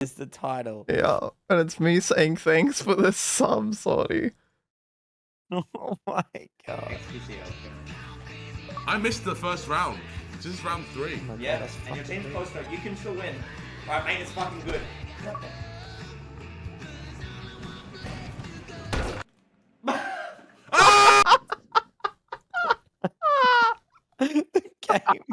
is the title. Yeah, and it's me saying thanks for the sub, sorry. Oh my god. I missed the first round. This is round 3. Oh yeah, god, and your team's close though. You can still win. Alright, mate, it's fucking good. The game.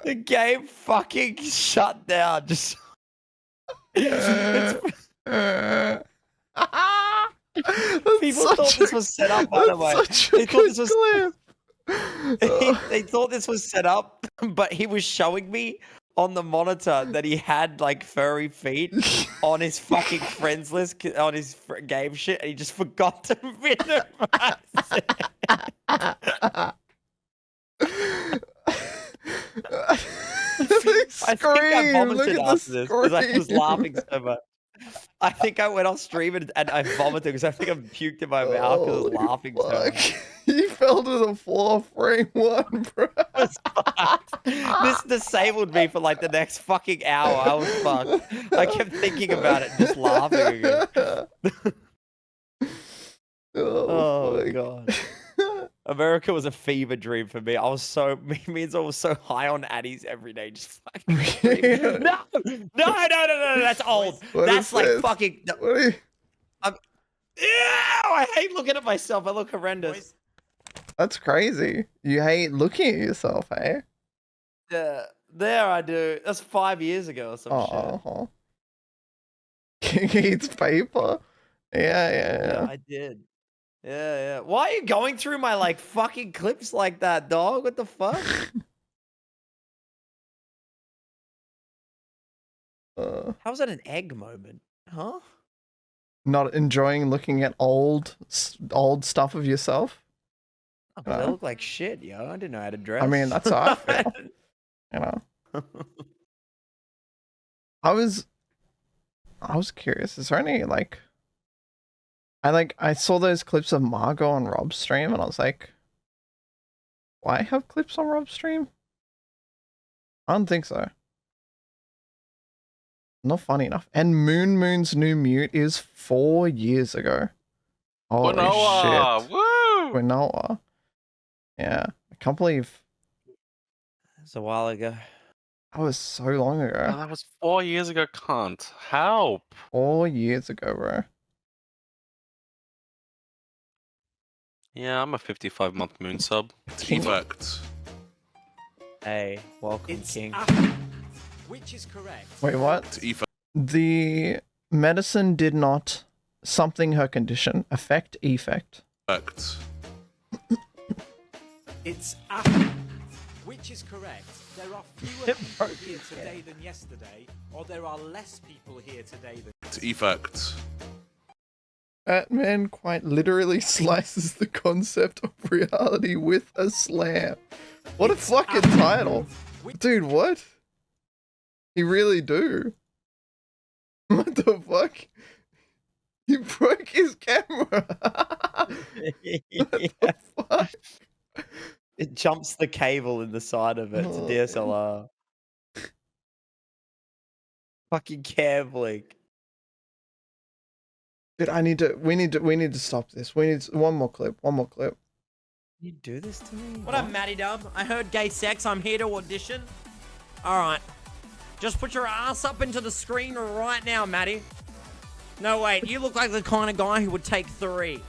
The game fucking shut down. Just people thought this was set up, by the way. They thought this was they thought this was set up, but he was showing me on the monitor that he had like furry feet on his fucking friends list on his game shit, and he just forgot to minimize it. I think I vomited after this because I was laughing so much. I think I went off stream and I vomited because I think I puked in my mouth because I was laughing so much. You fell to the floor frame 1, bro. This disabled me for like the next fucking hour. I was fucked. I kept thinking about it and just laughing again. Oh god. America was a fever dream for me. I was so me and Zol was so high on Addies every day, just fucking screaming. No, that's old. That's like this? fucking. No. What are you... Ew, I hate looking at myself. I look horrendous. That's crazy. You hate looking at yourself, eh? Yeah, there I do. That's 5 years ago or some shit. He eats paper. Yeah. I did. Yeah. Why are you going through my like fucking clips like that, dog? What the fuck? How's that an egg moment? Huh? Not enjoying looking at old stuff of yourself? Oh, they look like shit, yo. I didn't know how to dress. I mean, that's how I feel. You know. I was curious. Is there any like I saw those clips of Margot on Rob's stream and I was like, why have clips on Rob's stream? I don't think so. Not funny enough. And Moon's new mute is 4 years ago. Holy shit. Woo! Quinoa. Yeah. I can't believe It's a while ago. that was so long ago. Oh, that was 4 years ago, cunt. Help. 4 years ago, bro. Yeah, I'm a 55-month moon sub. Effect. Hey, welcome, King. Which is correct. Wait, what? The medicine did not something her condition. Effect. Effect. It's which is correct. There are fewer people here today than yesterday, or there are less people here today than... Effect. Batman quite literally slices the concept of reality with a slam. What a fucking title. Dude, what? He really do. What the fuck? He broke his camera. What the fuck? It jumps the cable in the side of it. It's a DSLR. Fucking cabling. Dude, we need to stop this. We need one more clip. You do this to me? What up, Matty Dub? I heard gay sex. I'm here to audition. All right. Just put your ass up into the screen right now, Matty. No, wait. You look like the kind of guy who would take 3.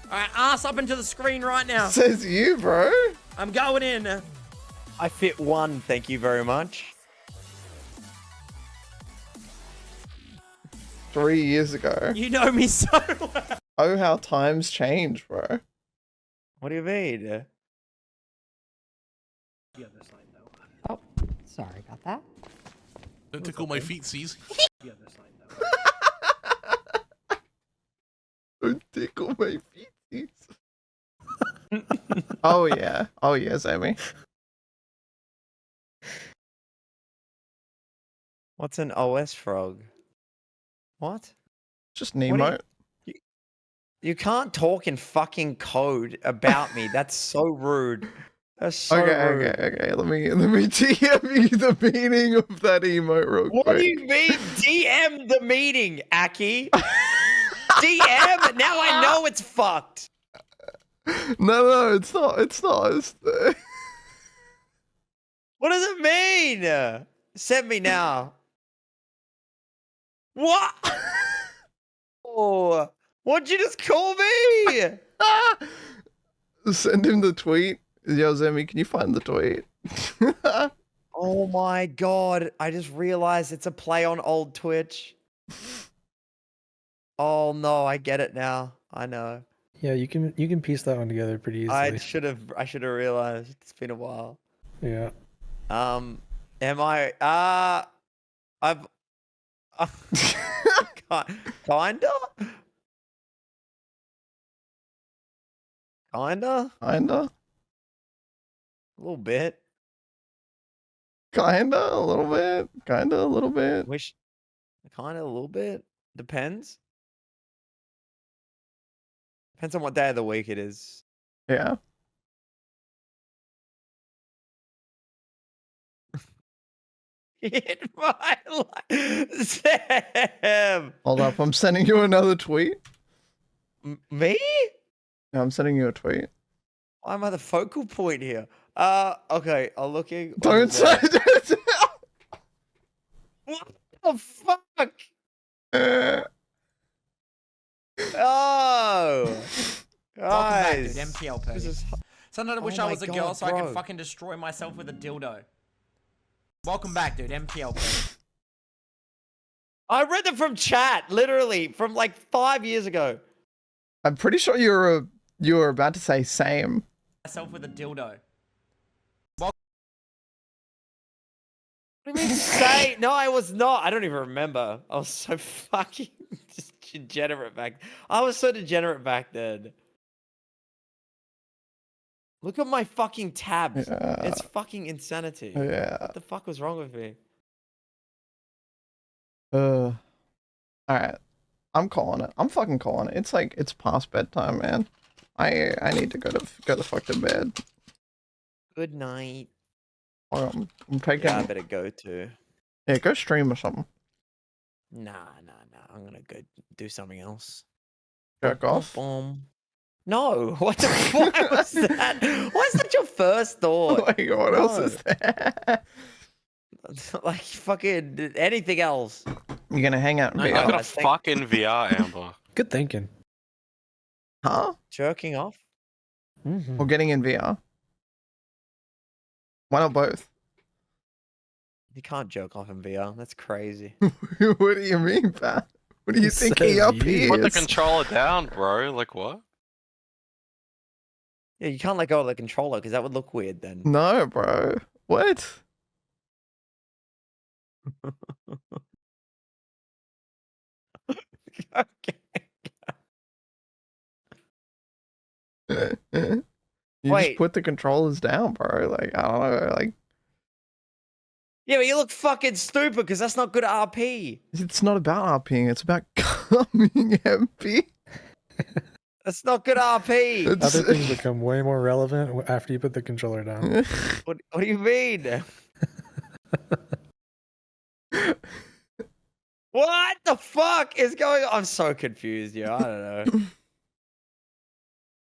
All right, ass up into the screen right now. Says you, bro. I'm going in. I fit 1, thank you very much. 3 years ago. You know me so well. Oh, how times change, bro. What do you mean? Oh, sorry about that. Don't tickle my feetsies. Don't tickle my feetsies. Oh yeah, Sammy. What's an OS frog? What? Just Nemo. You can't talk in fucking code about me. That's so rude. That's so rude. Okay. Let me DM you the meaning of that emote real quick. What do you mean DM the meeting, Aki? DM? Now I know it's fucked. No, it's not. It's not. What does it mean? Send me now. What? Oh, what'd you just call me? Send him the tweet. Yo, Zemi, can you find the tweet? Oh my god, I just realized it's a play on old Twitch. Oh no, I get it now. I know. Yeah, you can piece that one together pretty easily. I should have realized. It's been a while. Yeah. Am I I've kinda? Kinda? A little bit. Kinda? A little bit? Kinda? A little bit? Wish kinda a little bit. Depends. Depends on what day of the week it is. Yeah. Hit my life. Sam! Hold up, I'm sending you another tweet. Me? Yeah, I'm sending you a tweet. Why am I the focal point here? Okay, I'm looking. Don't say it. What the fuck? Oh, Welcome back, dude. guys. MPL This Purdy. is- Sometimes I wish Oh I my was a God, girl so I bro. could fucking destroy myself with a dildo. Welcome back, dude. MPL Purdy. I read them from chat, literally, from like 5 years ago. I'm pretty sure you were about to say same. Myself with a dildo. What do you mean say? No, I was not. I don't even remember. I was so fucking just degenerate back. I was so degenerate back then. Look at my fucking tabs. Yeah. It's fucking insanity. Yeah. What the fuck was wrong with me? All right. I'm calling it. I'm fucking calling it. It's past bedtime, man. I need to go the fuck to bed. Good night. I'm taking. Yeah, I better go too. Yeah, go stream or something. Nah. I'm gonna go do something else. Jerk off. No, what the fuck was that? Why is that your first thought? Like, what else is there? Like fucking anything else. You're gonna hang out in No, you Yeah. VR? gotta fuck in VR, Amber. Good thinking. Huh? Jerking off? Mm-hmm. Or getting in VR? Why not both? You can't jerk off in VR. That's crazy. What do you mean, Pat? What do you think Says ERP you. Put the is? controller down, bro. Like what? Yeah, you can't let go of the controller because that would look weird then. No, bro. What? Okay. You Wait. just put the controllers down, bro. Like, I don't know. Like, Yeah, but you look fucking stupid because that's not good RP. it's not about RPing. It's about coming, MP. That's not good RP. Other things become way more relevant after you put the controller down. What do you mean? What the fuck is going on? I'm so confused, yeah. I don't know.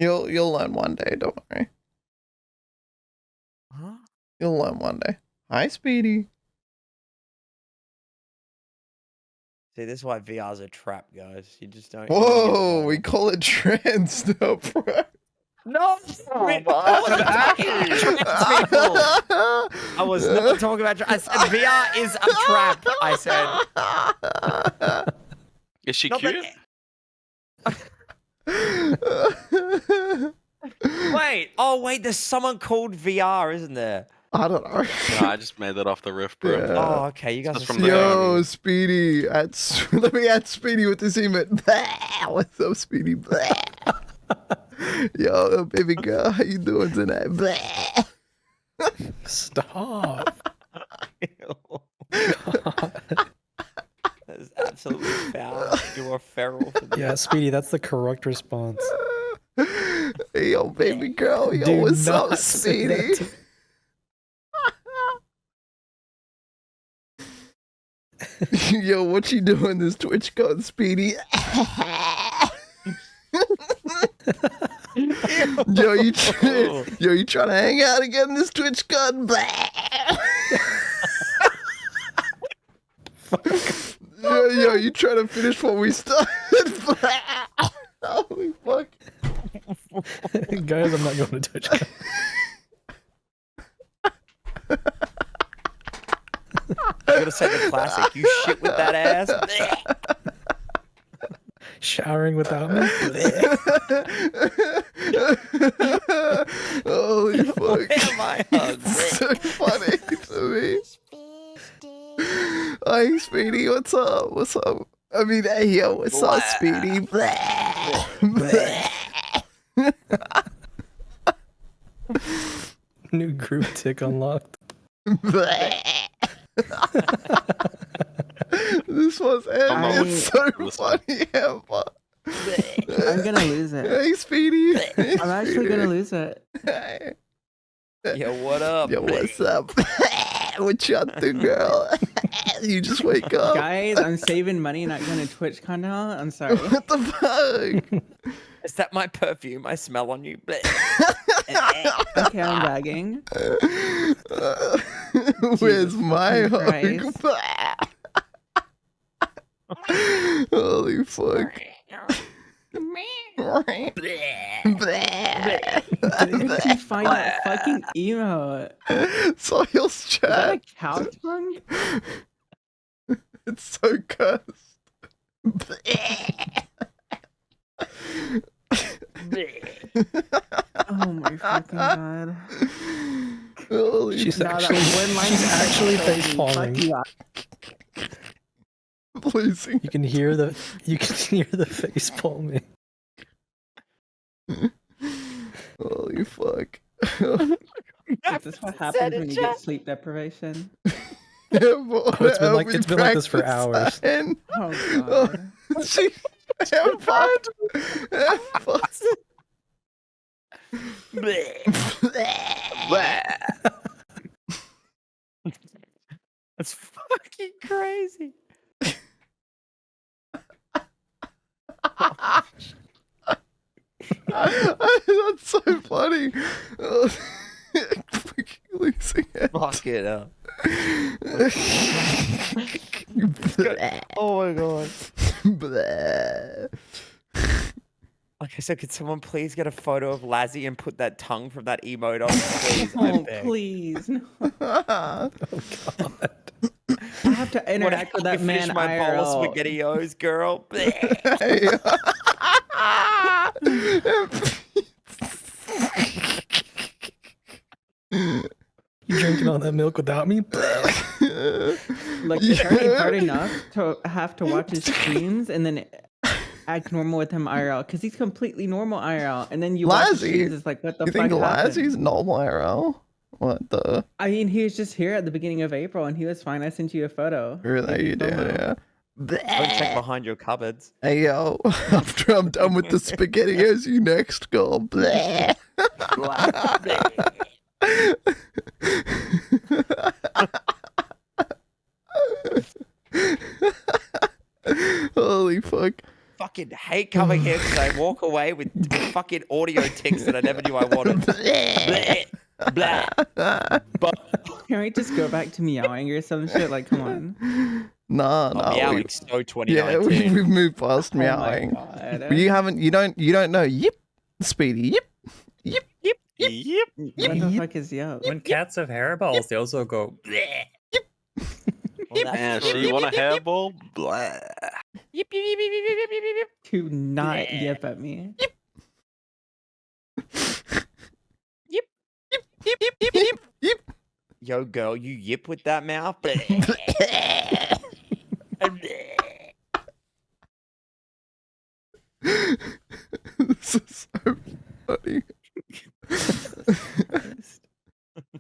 You'll learn one day. Don't worry. Huh? You'll learn one day. Hi, Speedy. See, this is why VR's a trap, guys. You just don't. Whoa, we call it trans now, bro. No! I wasn't talking about trans people. I was not talking about trans. I said VR is a trap. I said. Is she Not cute? Wait. Oh, wait. There's someone called VR, isn't there? I don't know. No, I just made that off the riff, bro. Yeah. Oh, okay. You guys That's are from so the Yo, funny. Speedy. Let me add Speedy with this emote. What's up, Speedy? Yo, baby girl, how you doing tonight? Stop. That is absolutely foul. You or feral. For Yeah, Speedy, that's the correct response. Hey, yo, baby girl. Yo, Do what's up, not say that Speedy? Yo, what you doing this Twitch code, Speedy? Yo, you trying to hang out again this Twitch code? Yo, you trying to finish what we started? Holy fuck. Guys, I'm not going to Twitch. I gotta say the classic. You shit with that ass. Showering without me? Holy fuck. Am I hungry? So funny to me. Hey, Speedy, what's up? What's up? I mean, hey, yo, what's up, Speedy? New group tick unlocked. This was it's so funny, Amber. I'm gonna lose it. Hey, Speedy. Hey, I'm actually gonna lose it. Hey. Yo, what up? Yo, what's up? What you up to, girl? You just wake up. Guys, I'm saving money, not going to Twitch content. I'm sorry. What the fuck? Is that my perfume? I smell on you. Okay, I'm bagging. Where's my fucking hug? Holy fuck. Where did you find that fucking emote? Soil's Is that a chat. cow tongue? It's so cursed. Oh my fucking god. Holy She's No, that actually, one line's she's actually crazy. face Fuck palming. you. pleasing. You can hear the face palming. Holy fuck. Is this what happens when you get sleep deprivation? Oh, it's been like this for hours. Oh god. She That's fucking crazy. That's so funny. Losing it. Fuck it up. Oh my god. Like I said, could someone please get a photo of Lazzy and put that tongue from that emote on, please? I Oh beg. please. No. Oh god. I have to interact with that man my bowl IRL. of SpaghettiOs, girl. You drinking all that milk without me? Like, it's already hard enough to have to watch his streams and then act normal with him IRL, because he's completely normal IRL. And then you watch his Lazzy? streams, it's like, what the You fuck think happened? Lazzy's normal IRL? What the? I mean, he was just here at the beginning of April and he was fine. I sent you a photo. Really, you did, yeah. Don't check behind your cupboards. Hey yo, after I'm done with the SpaghettiOs, you next, girl. Bleh. Holy fuck. Fucking hate coming here because I walk away with fucking audio ticks that I never knew I wanted. Bleh. Blah. But Can we just go back to meowing or some shit? Like, come on. Nah, nah. meowing so Yeah, 2019. we've moved past Oh my meowing. god. But you don't know. Yip, Speedy. Yip, yip, yip, yip. Yep. What the fuck is yo? When cats have hairballs, they also go. Well, Man, that's true. you want a hairball? Blah. Yip, yip, yip, yip, yip, yip, yip, yip. To not yip at me. Yip, yip, yip, yip, yip, yip. Yo, girl, you yip with that mouth? This is so funny.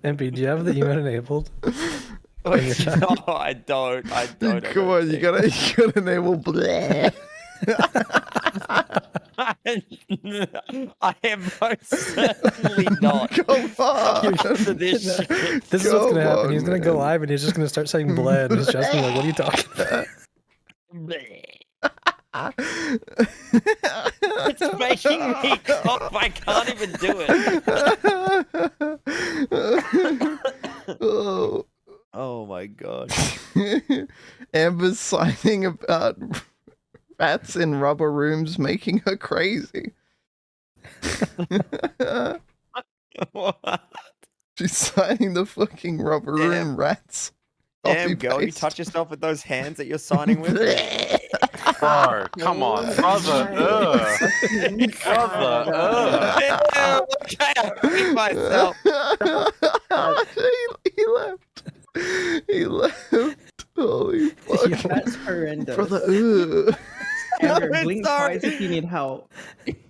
MP, do you have the emote enabled? No, I don't. I don't. Come on, you gotta enable bleh. I am most certainly not. Come on. To this shit. This is what's gonna Come happen. on, He's gonna go man. live and he's just gonna start saying bled. And he's just gonna be like, "What are you talking about?" It's making me cough. I can't even do it. Oh. Oh my god. Amber's signing about rats in rubber rooms making her crazy. What? She's signing the fucking rubber room rats. Damn, Copy girl, you paste. touch yourself with those hands that you're signing with? Bro, come on, brother. Brother. Okay, I hate myself. he left. He left. Holy fuck. That's horrendous. Brother, ugh. Amber, I'm blink sorry. twice if you need help.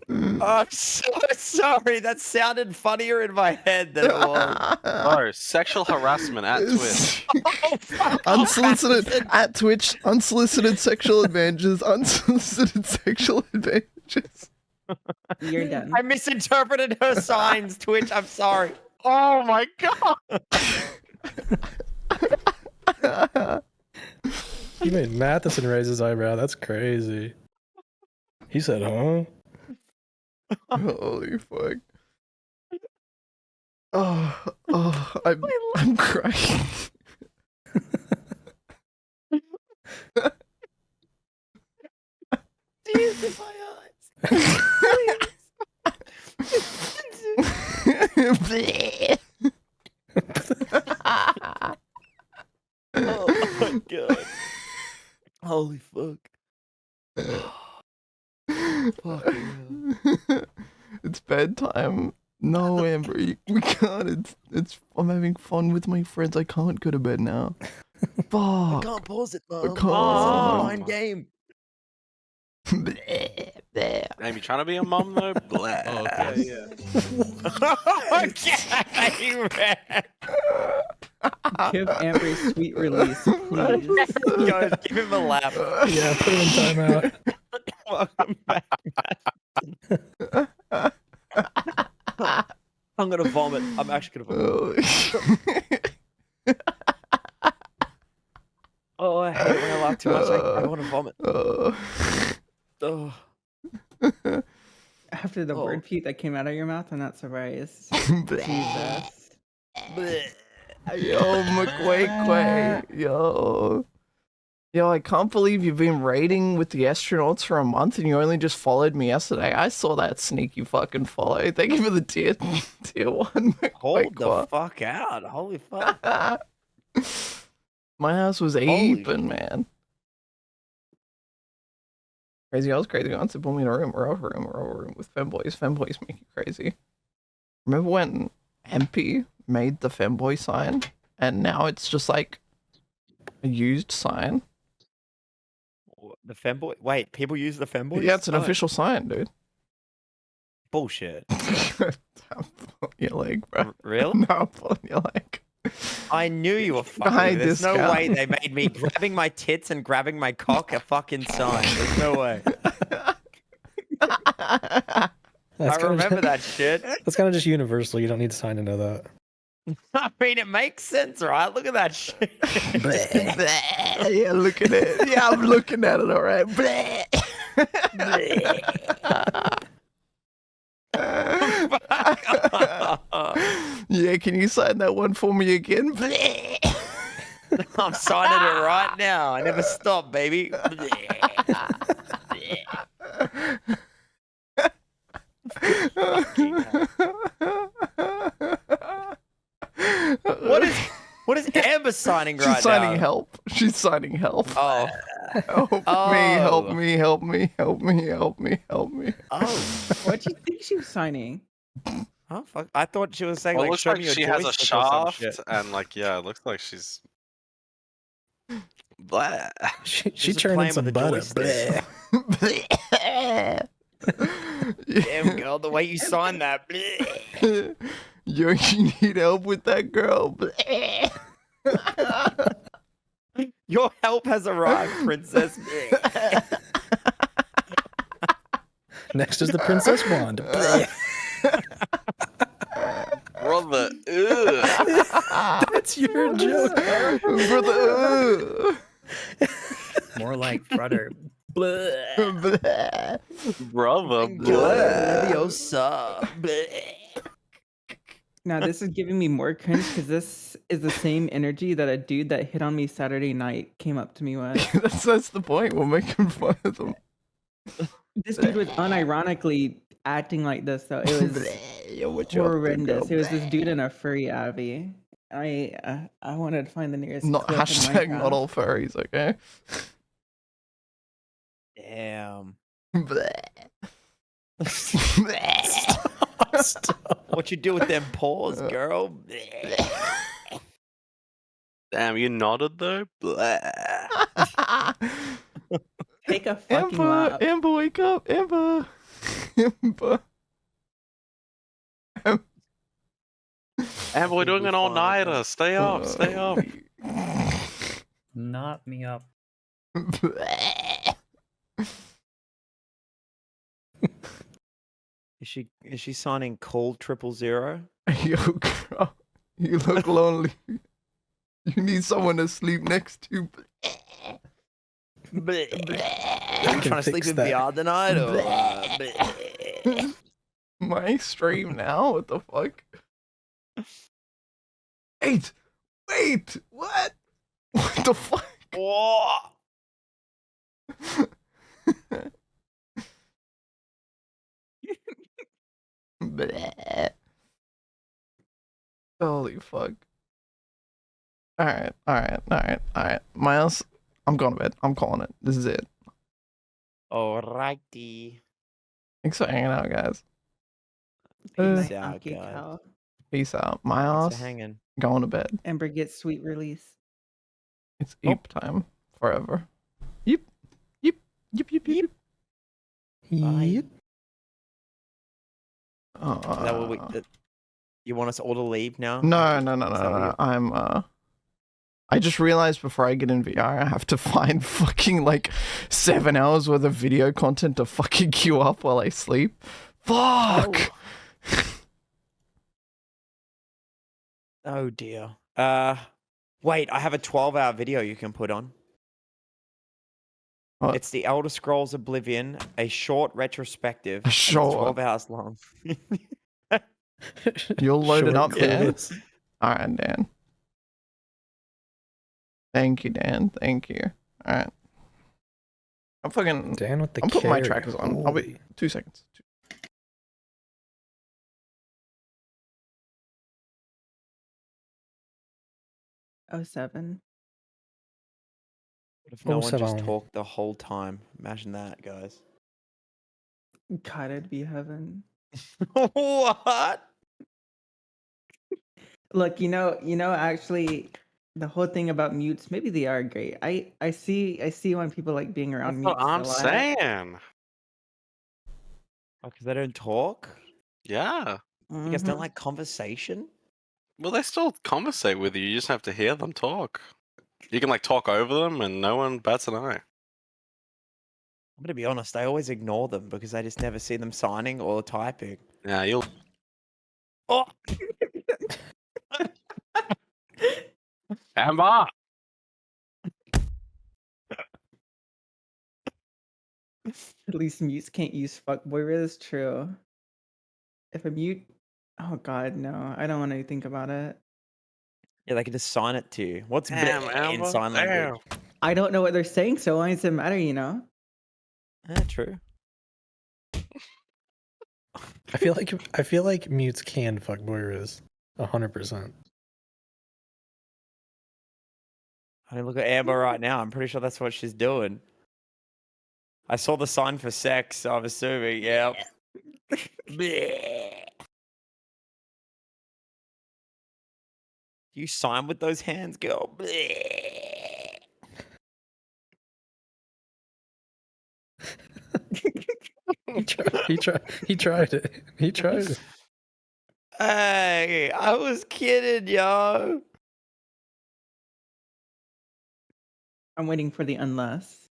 I'm so sorry. That sounded funnier in my head than it was. Bro, sexual harassment at Twitch. Oh, fuck Unsolicited off. at Twitch, unsolicited sexual advantages, unsolicited sexual advantages. You're done. I misinterpreted her signs, Twitch. I'm sorry. Oh my god. He made Matheson raise his eyebrow. That's crazy. He said, "Huh?" Holy fuck. I'm crying. Jesus, my eyes. Oh my god. Holy fuck. Fucking hell. It's bedtime. No, Amber, we can't. I'm having fun with my friends. I can't go to bed now. I Fuck. can't pause it, Mom. can't. It's an online game. Damn, you trying to be a mum though? Blah. Oh, okay, yeah. Okay, Red. Give Amber a sweet release, please. Guys, give him a lap. Yeah, put him in timeout. Welcome back. I'm gonna vomit. I'm actually gonna vomit. Oh, I hate it when I laugh too much. I want to vomit. Oh. After the Oh. word puke that came out of your mouth, I'm not surprised. Jesus. Bleh. Yo, McQuay. Yo, I can't believe you've been raiding with the astronauts for a month and you only just followed me yesterday. I saw that sneaky fucking follow. Thank you for the tier 1. Hold the fuck out. Holy fuck. My house was Holy even, man. Crazy, I was crazy. Once they put me in a room with femboys. Femboys make you crazy. Remember when MP made the femboy sign and now it's just like a used sign? The femboy? Wait, people use the femboy? Yeah, it's an official sign, dude. Bullshit. I'm pulling your leg, bro. Real? No, I'm pulling your leg. I knew you were fucking. Behind There's this no guy. way they made me grabbing my tits and grabbing my cock a fucking sign. There's no way. I remember that shit. That's kind of just universal. You don't need to sign to know that. I mean, it makes sense, right? Look at that shit. Yeah, look at it. Yeah, I'm looking at it, all right. Yeah, can you sign that one for me again? I'm signing it right now. I never stop, baby. What is Amber signing right now? She's signing help. She's signing help. Oh. Help me, help me. Oh. What do you think she was signing? Oh, fuck. I thought she was saying, Well, it like, looks show like me your she has a joystick or some shaft, shit. and like, yeah, it looks like she's. Blah. She She's turned playing in some with a butter. joystick. Damn, girl, the way you signed that. Yo, you need help with that girl. Your help has arrived, princess. Next is the princess wand. Brother, ugh. That's your joke. Brother. More like brother. Brother, Leviosa. Now this is giving me more cringe because this is the same energy that a dude that hit on me Saturday night came up to me with. That's the point. We're making fun of them. This dude was unironically acting like this though. It was Yo, what you up to, horrendous. girl? It was this dude in a furry Abby. I wanted to find the nearest Not clip in hashtag Minecraft. not all furries, okay? Damn. Stop. What you do with them paws, girl? damn, you nodded though? Blah. Take a fucking Amber, lap. Amber, wake up, Amber. Amber. And we're doing an We'll find all-nighter. Stay up, stay up. Not me up. Is she signing call 000? Yo, girl, you look lonely. You need someone to sleep next to. I'm can trying to sleep fix in that. VR tonight. Or, My stream now? What the fuck? Wait, what? What the fuck? oh. Bleh. Holy fuck. Alright. Miles, I'm going to bed. I'm calling it. This is it. Alrighty. Thanks for hanging out, guys. Peace My out, Aki guys. cow. Peace out. Thanks Miles, for hanging. going to bed. Ember gets sweet release. It's Eep time. Forever. Yep. Bye. Yep. Is that what you want us all to leave now? No. Is that what I'm I just realized before I get in VR, I have to find fucking like 7 hours worth of video content to fucking queue up while I sleep. Fuck. Oh dear. Wait, I have a 12-hour video you can put on. What? It's the Elder Scrolls Oblivion, a short retrospective. A and it's short? 12 hours long. You'll load it Short up, Dan. clueless. Alright, Dan. Thank you, Dan. Thank you. Alright. I'm fucking. Dan with the I'm putting my carry. trackers on. I'll Holy. be 2 seconds. Oh, 07. What if no one just 07. talked the whole time? Imagine that, guys. God, it'd be heaven. What? Look, actually, the whole thing about mutes, maybe they are great. I see why people like being around That's what mutes I'm a lot. saying. Because they don't talk? Yeah. You guys don't Mhm. like conversation? Well, they still conversate with you. You just have to hear them talk. You can like talk over them, and no one bats an eye. I'm gonna be honest, I always ignore them because I just never see them signing or typing. Yeah, you'll. Oh! Amber. At least mutes can't use fuckboy. That's true. If a mute, oh god, no, I don't want to think about it. Yeah, they can just sign it to you. What's Damn, bleh in Amber. sign language? I don't know what they're saying, so why does it matter? True. I feel like mutes can fuck boyers 100%. I mean, look at Amber right now. I'm pretty sure that's what she's doing. I saw the sign for sex, so I'm assuming, yeah. Bleh. You sign with those hands, girl. Bleh. He tried it. He tried it. Hey, I was kidding, yo. I'm waiting for the unless.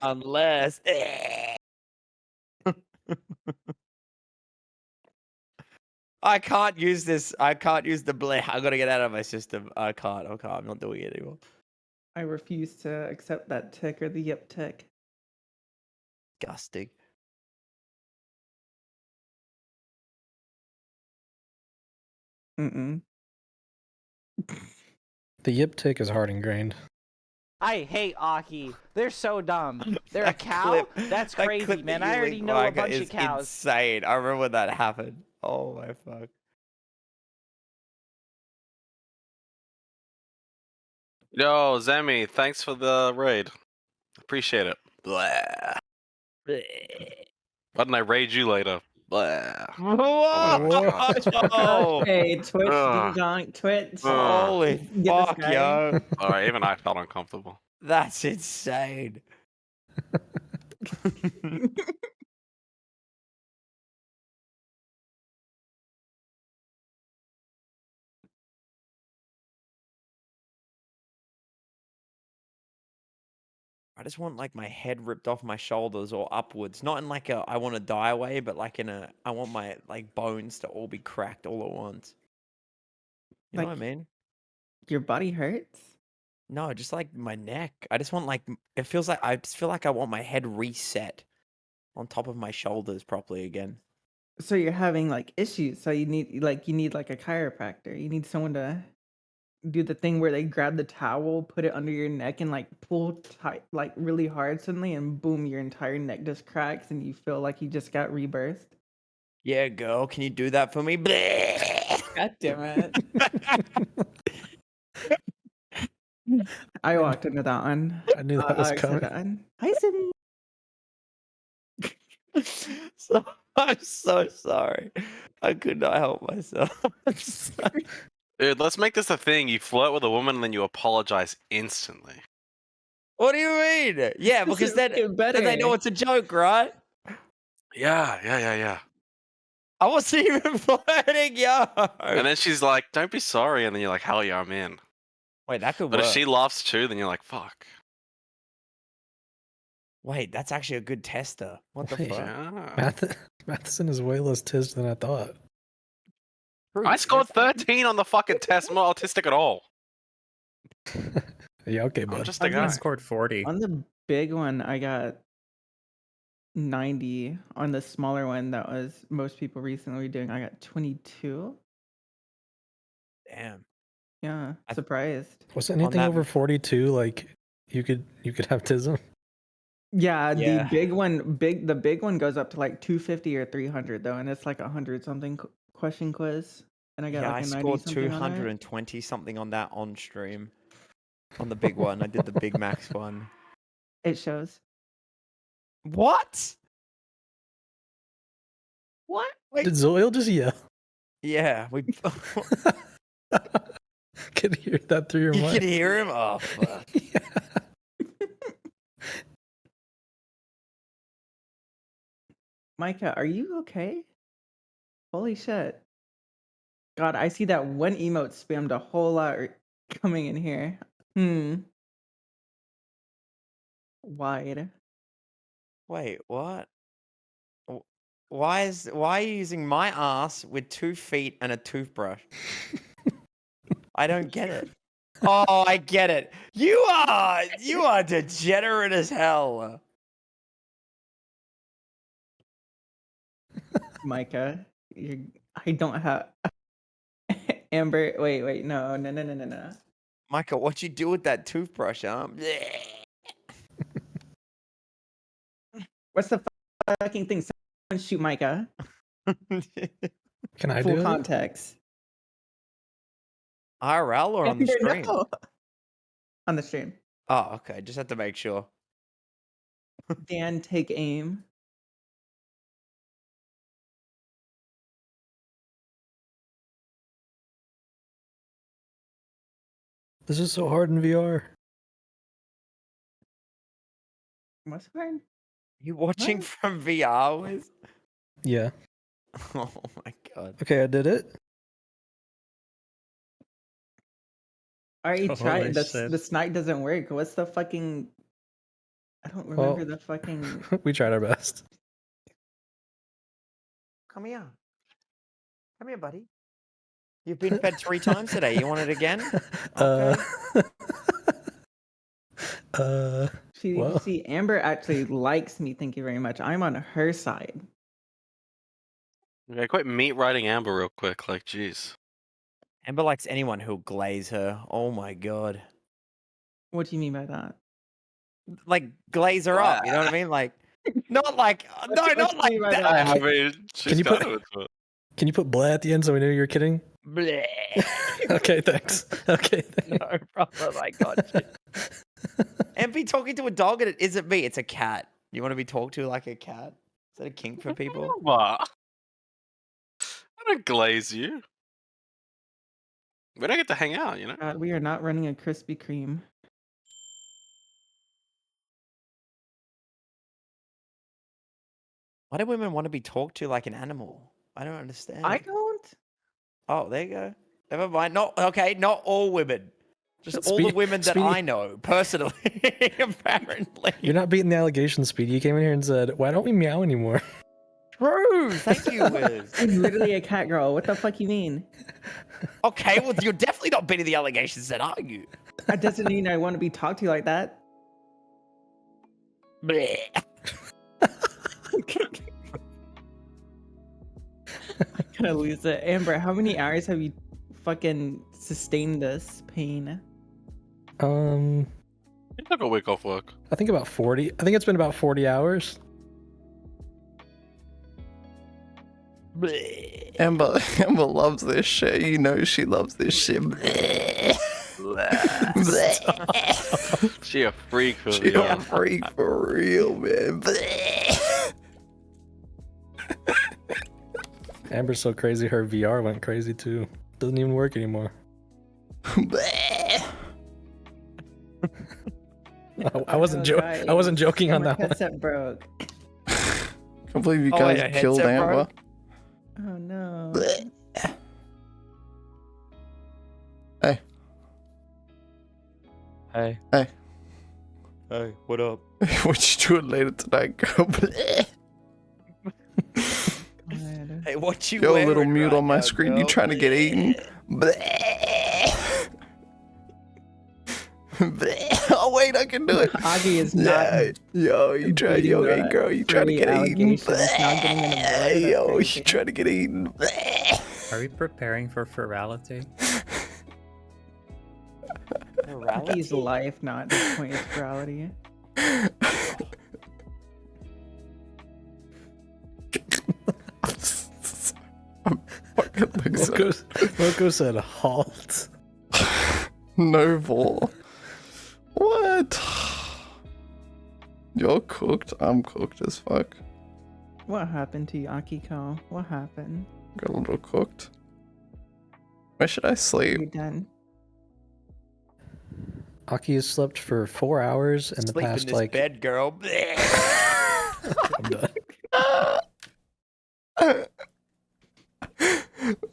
Unless. I can't use this. I can't use the bleh. I gotta get out of my system. I can't. I'm not doing it anymore. I refuse to accept that tick or the yip tick. Disgusting. Mm-mm. The yip tick is hard ingrained. I hate Aki. They're so dumb. They're a That cow? clip- That's that crazy, clip man. that I you already linked, know a Micah, bunch is of cows. insane. I remember when that happened. Oh my fuck. Yo, Zemi, thanks for the raid. Appreciate it. Blah. Why didn't I raid you later? Blah. Whoa! my God. Okay, Twitch, Ugh. ding dong, Twitch. Holy Get this fuck, guy. yo. Alright, even I felt uncomfortable. That's insane. I just want like my head ripped off my shoulders or upwards. Not in like a I want to die way, but like in a I want my like bones to all be cracked all at once. You know what I Like- mean? Your body hurts? No, just like my neck. I just want like it feels like I just feel like I want my head reset on top of my shoulders properly again. So you're having like issues. So you need like a chiropractor. You need someone to do the thing where they grab the towel, put it under your neck, and like pull tight, like really hard suddenly, and boom, your entire neck just cracks, and you feel like you just got rebirthed. Yeah, girl, can you do that for me? God damn it! I walked into that one. I knew that was I said coming. that one. Hi, Sydney. So, I'm so sorry. I could not help myself. I'm sorry. Dude, let's make this a thing. You flirt with a woman and then you apologize instantly. What do you mean? Yeah, because then they know it's a joke, right? Yeah. I wasn't even flirting, yo. And then she's like, don't be sorry. And then you're like, hell yeah, I'm in. Wait, that could But work. if she laughs too, then you're like, fuck. Wait, that's actually a good tester. What the Wait, fuck? Yeah. Matheson is way less tizzed than I thought. I scored 13 on the fucking test. I'm not autistic at all. Yeah, okay, I'm bud. just a I guy. scored 40. On the big one, I got 90. On the smaller one, that was most people recently doing, I got 22. Damn. Yeah, surprised. Was anything that- over 42 like you could have tism? Yeah, Yeah. the big one goes up to like 250 or 300 though, and it's like 100 something question quiz. And I got Yeah, like I a 90 scored something on it. 220 something on that on stream. On the big one. I did the Big Max one. It shows. What? What? Wait. Did Zoil just yell? Yeah, we. Can hear that through your You mic. can hear him? Oh, fuck. Micah, are you okay? Holy shit. God, I see that one emote spammed a whole lot coming in here. Wide. Wait, what? Why are you using my ass with 2 feet and a toothbrush? I don't get it. Oh, I get it. You are degenerate as hell. Micah, I don't have Amber. Wait, no. Michael, what'd you do with that toothbrush, huh? What's the fucking thing? Someone shoot Micah. Can I Full do context. IRL or on the Amber, stream? no. On the stream. Oh, okay. Just have to make sure. Dan, take aim. it? This is so hard in VR. What's hard? You watching from VR with? Yeah. Oh my god. Okay, I did it. I already Holy tried. shit. The snipe doesn't work. What's the fucking? I don't remember the fucking. We tried our best. Come here. Come here, buddy. You've been fed 3 times today. You want it again? Okay. Well. See, Amber actually likes me. Thank you very much. I'm on her side. Yeah, quit meat riding Amber real quick. Like, jeez. Amber likes anyone who'll glaze her. Oh my god. What do you mean by that? Like glaze her up. You know what I mean? Like, not like no, What not you like mean by that. that? I mean, she's you kind put- of into it. Can you put blah at the end so we knew you were kidding? Bleh. Okay, thanks. Okay. Thanks. No, brother, I got you. And be talking to a dog and it isn't me, it's a cat. You want to be talked to like a cat? Is that a kink for people? What? I don't glaze you. We don't get to hang out, you know? God, we are not running a Krispy Kreme. Why do women want to be talked to like an animal? I don't understand. I don't. Oh, there you go. Never mind. Not all women. Just all the Speedy- women that Speedy- I know personally. Apparently. You're not beating the allegations, Speedy. You came in here and said, "Why don't we meow anymore?" True. Thank you, Wiz. I'm literally a cat girl. What the fuck you mean? Okay, well, you're definitely not beating the allegations, then, are you? That doesn't mean I want to be talked to like that. Bleh. I'm gonna lose it. Amber, how many hours have you fucking sustained this pain? You took a week off work. I think about 40. I think it's been about 40 hours. Bleh. Amber loves this shit. You know she loves this shit. She a freak for She real. a freak for real, man. Amber's so crazy, her VR went crazy too. Doesn't even work anymore. I wasn't Alright. I wasn't joking on My that one. headset broke. Can't believe you Oh, wait, guys your killed headset Amber. broke? Oh no. Hey. Hey. Hey. Hey, what up? What you doing later tonight, girl? God. Hey, what you Yo, wearing little mute right on my now, screen. girl? You trying to get eaten? Oh wait, I can do it. Augie is not. Yo, you try. beating Yo, hey the girl, you trying to furry get eaten? allegations, not getting in the blood, that's Yo, you crazy. trying to get eaten? Are we preparing for ferality? Augie's life, not this point, is reality. I'm fucking losing. Loco said halt. No ball. What? You're cooked. I'm cooked as fuck. What happened to you, Akiko? What happened? Got a little cooked. Where should I sleep? You're done. Aki has slept for 4 hours in the Sleep past in this like bed, girl. I'm done.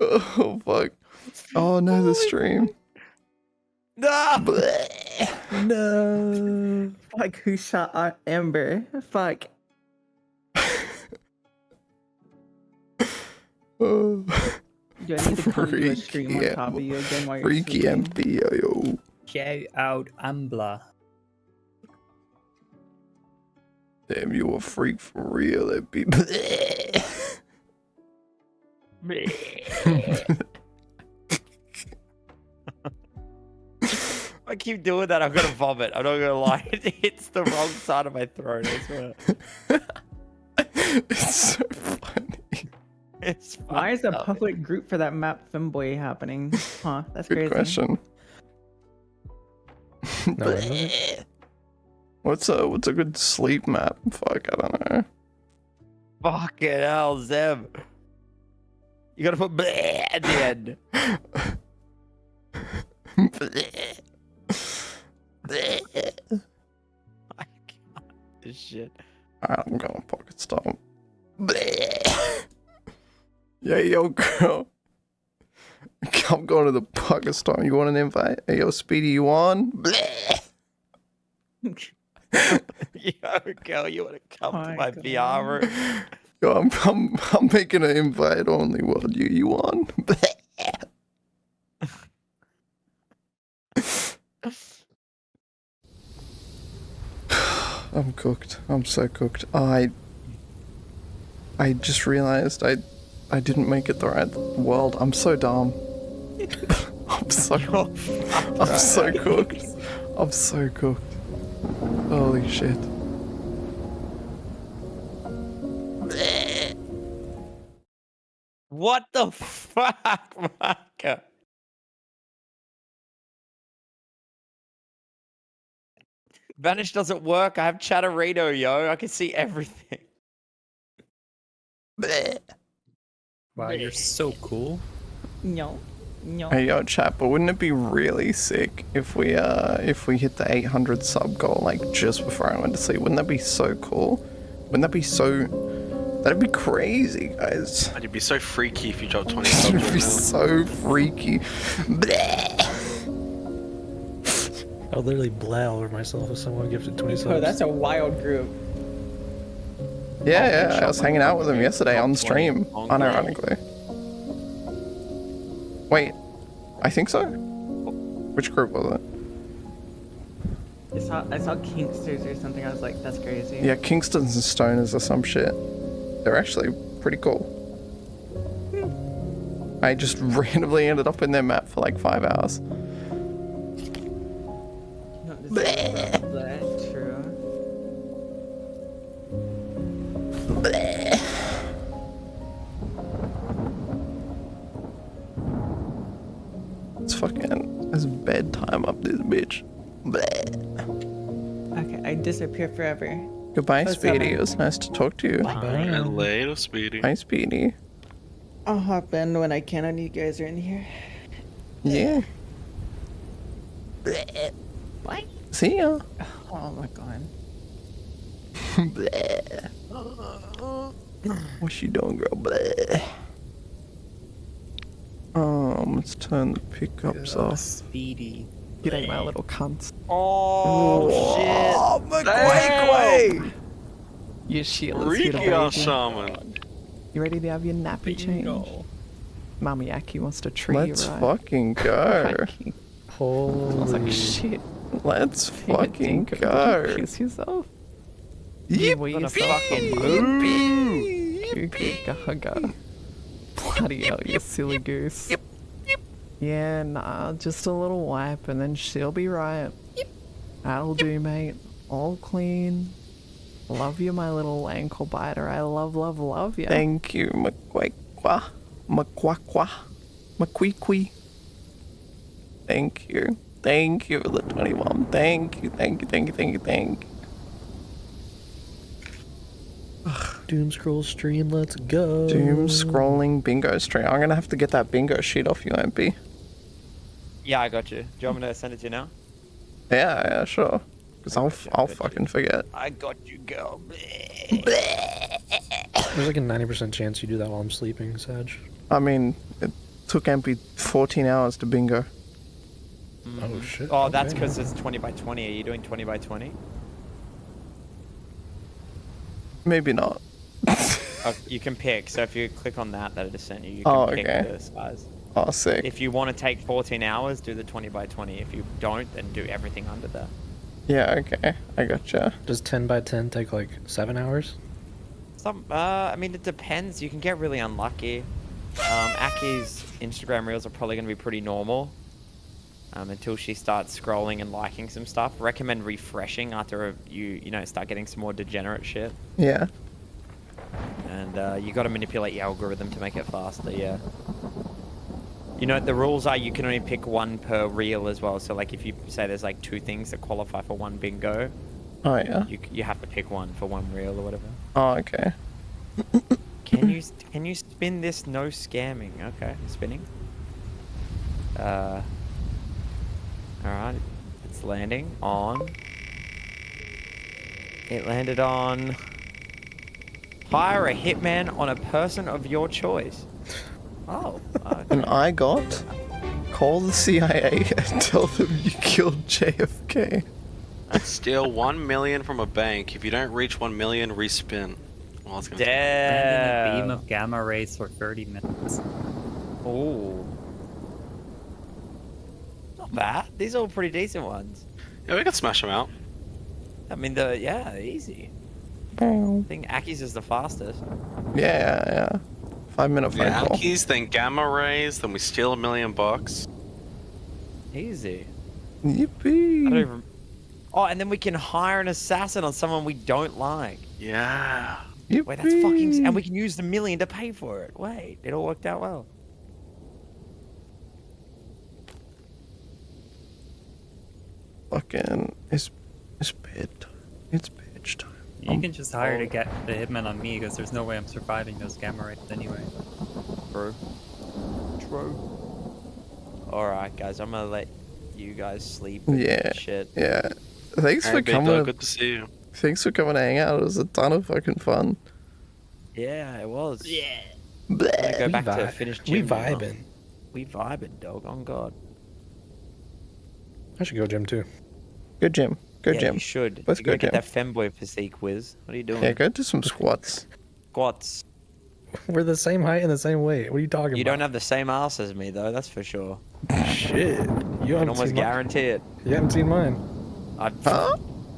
Oh fuck. Oh no, the stream. No. No. Fuck, who shot Amber? Fuck. Oh. Do I need to come to a Freaky stream on top of you again while you're Freaky sleeping? empty, yo. Shout out Ambler. Damn, you a freak for real. That be. I keep doing that, I'm gonna vomit. I'm not gonna lie. It hits the wrong side of my throat, I swear. It's so funny. It's Why is a fucked up. public group for that map femboy happening? Huh, that's Good crazy. question. No, wait, What's a good sleep map? Fuck, I don't know. Fucking hell, Zeb. You gotta put bleh at the end. I can't. This shit. Alright, I'm going pocket stomp. Yeah, yo, girl. I'm going to the pocket stomp. You want an invite? Hey, yo, Speedy, you on? Yo, girl, you wanna come Oh to my my God. VR room? Yo, I'm making an invite only world you on. I'm cooked. I'm so cooked. I just realized I didn't make it the right world. I'm so dumb. I'm so cooked. I'm so cooked. Holy shit. What the fuck, Marco? Vanish doesn't work. I have Chatterito, yo. I can see everything. Wow, you're so cool. No. No. Hey yo, chat, but wouldn't it be really sick if we hit the 800 sub goal like just before I went to sleep? Wouldn't that be so cool? Wouldn't that be so? That'd be crazy, guys. It'd be so freaky if you dropped 20 It'd subs. be so freaky. I'll literally blah over myself if someone gifted 20 subs. Oh, that's a wild group. Yeah, I was hanging out with him yesterday on stream, unironically. Wait, I think so? Which group was it? I saw Kingsters or something. I was like, that's crazy. Yeah, Kingstons and Stoners or some shit. They're actually pretty cool. I just randomly ended up in their map for like 5 hours. No, that's true. It's bedtime up this bitch. Okay, I disappear forever. Goodbye, Oh, Speedy. seven. It was nice to talk to you. Later, Speedy. Bye, Speedy. I'll hop in when I can. I need you guys are in here. Yeah. What? See ya. Oh my god. What you doing, girl? Let's turn the pickups off. Speedy. G'day, my little cunts. Oh, shit. Oh, McQuake! You shitless here, Freaky ass baby. shaman. You ready to have your nappy change? Mummy Aki wants to treat Let's you right. fucking go. Aki. Smells like shit. Let's Take a fucking dinker. go. Kiss yourself. Yippee! Yippee! Gaga. Bloody hell, you silly goose. Yeah, nah, just a little wipe and then she'll be right. That'll do, mate. All clean. Love you, my little ankle biter. I love you. Thank you, McQuackwa. McQuackwa. McQueequee. Thank you. Thank you for the 21. Thank you. Doom scroll stream, let's go. Doom scrolling bingo stream. I'm gonna have to get that bingo sheet off you, MP. Yeah, I got you. Do you want me to send it to you now? Yeah, sure. Because I'll fucking forget. I got you, girl. There's like a 90% chance you do that while I'm sleeping, Sag. I mean, it took MP 14 hours to bingo. Oh shit. Oh, that's okay. because it's 20 by 20. Are you doing 20 by 20? Maybe not. You can pick. So if you click on that I just sent you, you Oh, can pick okay. the size. Oh, sick. If you want to take 14 hours, do the 20 by 20. If you don't, then do everything under that. Yeah, okay. I gotcha. Does 10 by 10 take like 7 hours? I mean, it depends. You can get really unlucky. Aki's Instagram reels are probably going to be pretty normal. Until she starts scrolling and liking some stuff. Recommend refreshing after you start getting some more degenerate shit. Yeah. And you got to manipulate your algorithm to make it faster. Yeah. You know, the rules are you can only pick one per reel as well. So like if you say there's like 2 things that qualify for one bingo. Oh yeah. You have to pick one for one reel or whatever. Oh, okay. Can you spin this? No scamming. Okay, spinning. Alright, it's landing on... It landed on... Hire a hitman on a person of your choice. Oh. Okay. And I got... Call the CIA and tell them you killed JFK. Steal 1 million from a bank. If you don't reach 1 million, respin. Well, it's gonna Brandon, a beam Damn. of gamma rays for 30 minutes. Ooh. Not bad. These are all pretty decent ones. Yeah, we can smash them out. I mean, they're easy. I think Aki's is the fastest. Yeah. 5-minute phone Yeah, call. Yankees, then gamma rays, then we steal $1 million. Easy. Yippee. I don't even... Oh, and then we can hire an assassin on someone we don't like. Yeah. Wait, that's fucking... And we can use the $1 million to pay for it. Wait, it all worked out well. Fucking... It's bedtime. It's bedtime. You can just hire to get the hitman on me because there's no way I'm surviving those gamma rays anyway. True. Alright, guys, I'm gonna let you guys sleep and Yeah. shit. Yeah. Thanks Hey, for big coming. dog, good to see you. Thanks for coming to hang out. It was a ton of fucking fun. Yeah, it was. Yeah. Bleh. I'm gonna go We back to vibe- finish we gym now. vibing. We vibing, dog. On God. I should go gym too. Go gym. Go Yeah, gym. you should. Let's You go gotta get gym. that femboy physique, Wiz. What are you doing? Yeah, go do some squats. Squats. We're the same height and the same weight. What are you talking You about? don't have the same ass as me, though. That's for sure. Shit. You I haven't can almost seen mine. guarantee it. You haven't seen mine. Huh?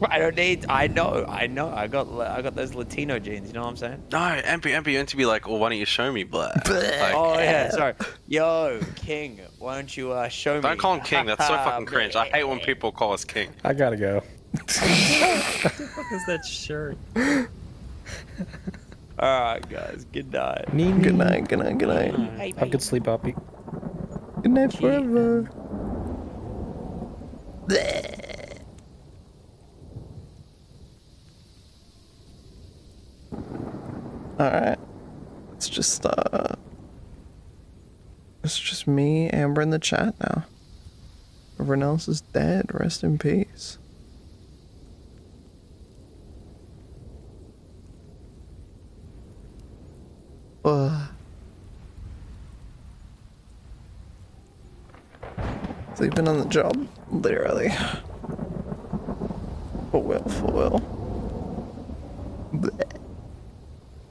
I don't need. I know. I got those Latino genes. You know what I'm saying? No, MP, you meant to be like, well, why don't you show me, Blair? Like, Oh yeah. Sorry. Yo, King. Why don't you show me? don't call him King. That's so fucking cringe. I hate when people call us King. I gotta go. What the fuck is that shirt? Alright, guys. Good night. Good night. Good night. Good night. Have a good sleep, Uppy. Good night forever. Alright. It's just me, Amber, in the chat now. Everyone else is dead. Rest in peace. Sleeping on the job, literally. For real. Bleh.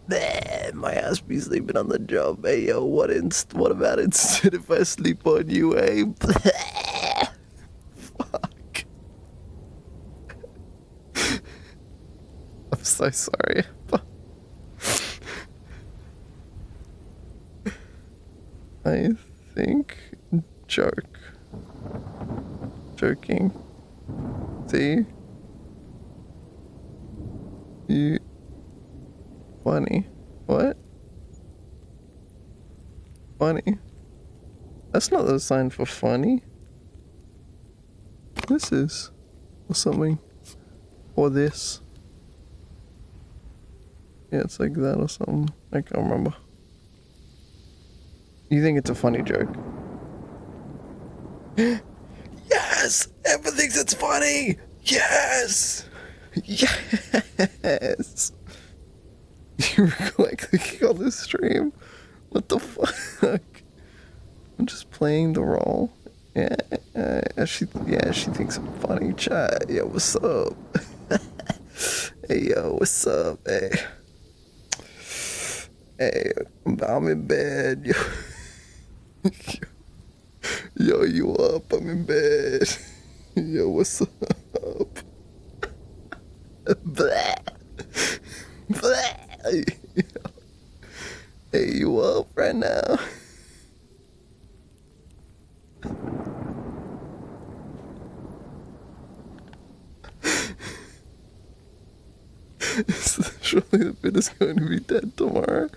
Bleh, my ass be sleeping on the job. Hey yo, what about instead if I sleep on you, eh? Bleh. Fuck. I'm so sorry. I think joking. See? You funny. What? Funny. That's not the sign for funny. This is. Or something. Or this. Yeah, it's like that or something. I can't remember. You think it's a funny joke? Yes! Everyone thinks it's funny! Yes! Yes! You were like clicking on the stream? What the fuck? I'm just playing the role. Yeah, she thinks I'm funny. Chat. Yo, what's up? Hey, yo, what's up? Hey, I'm in bed. Yo. Yo, you up? I'm in bed. Yo, what's up? Blah. Blah. Hey, you up right now? Surely the bit is going to be dead tomorrow.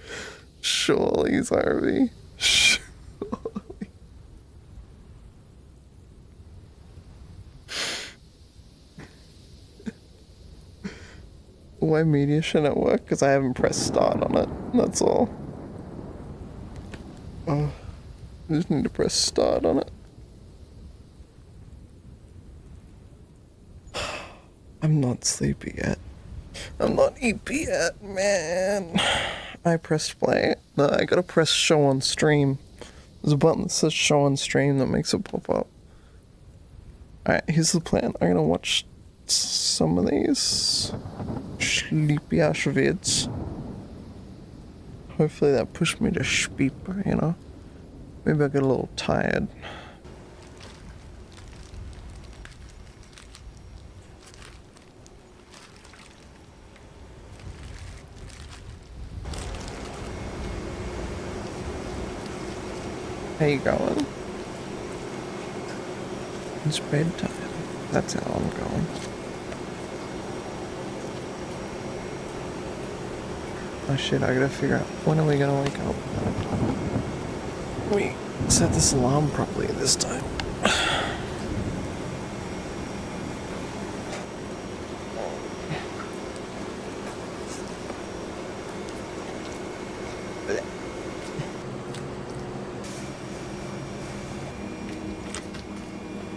Surely, Harvey. Surely. Why media shouldn't work? Because I haven't pressed start on it. That's all. Oh, I just need to press start on it. I'm not sleepy yet. I'm not EP yet, man. I pressed play. No, I gotta press show on stream. There's a button that says show on stream that makes it pop up. Alright, here's the plan. I'm gonna watch some of these sleepy ass vids. Hopefully that pushed me to sleep, you know? Maybe I get a little tired. How you going? It's bedtime. That's how I'm going. Oh shit, I gotta figure out when are we gonna wake up? We set this alarm properly this time.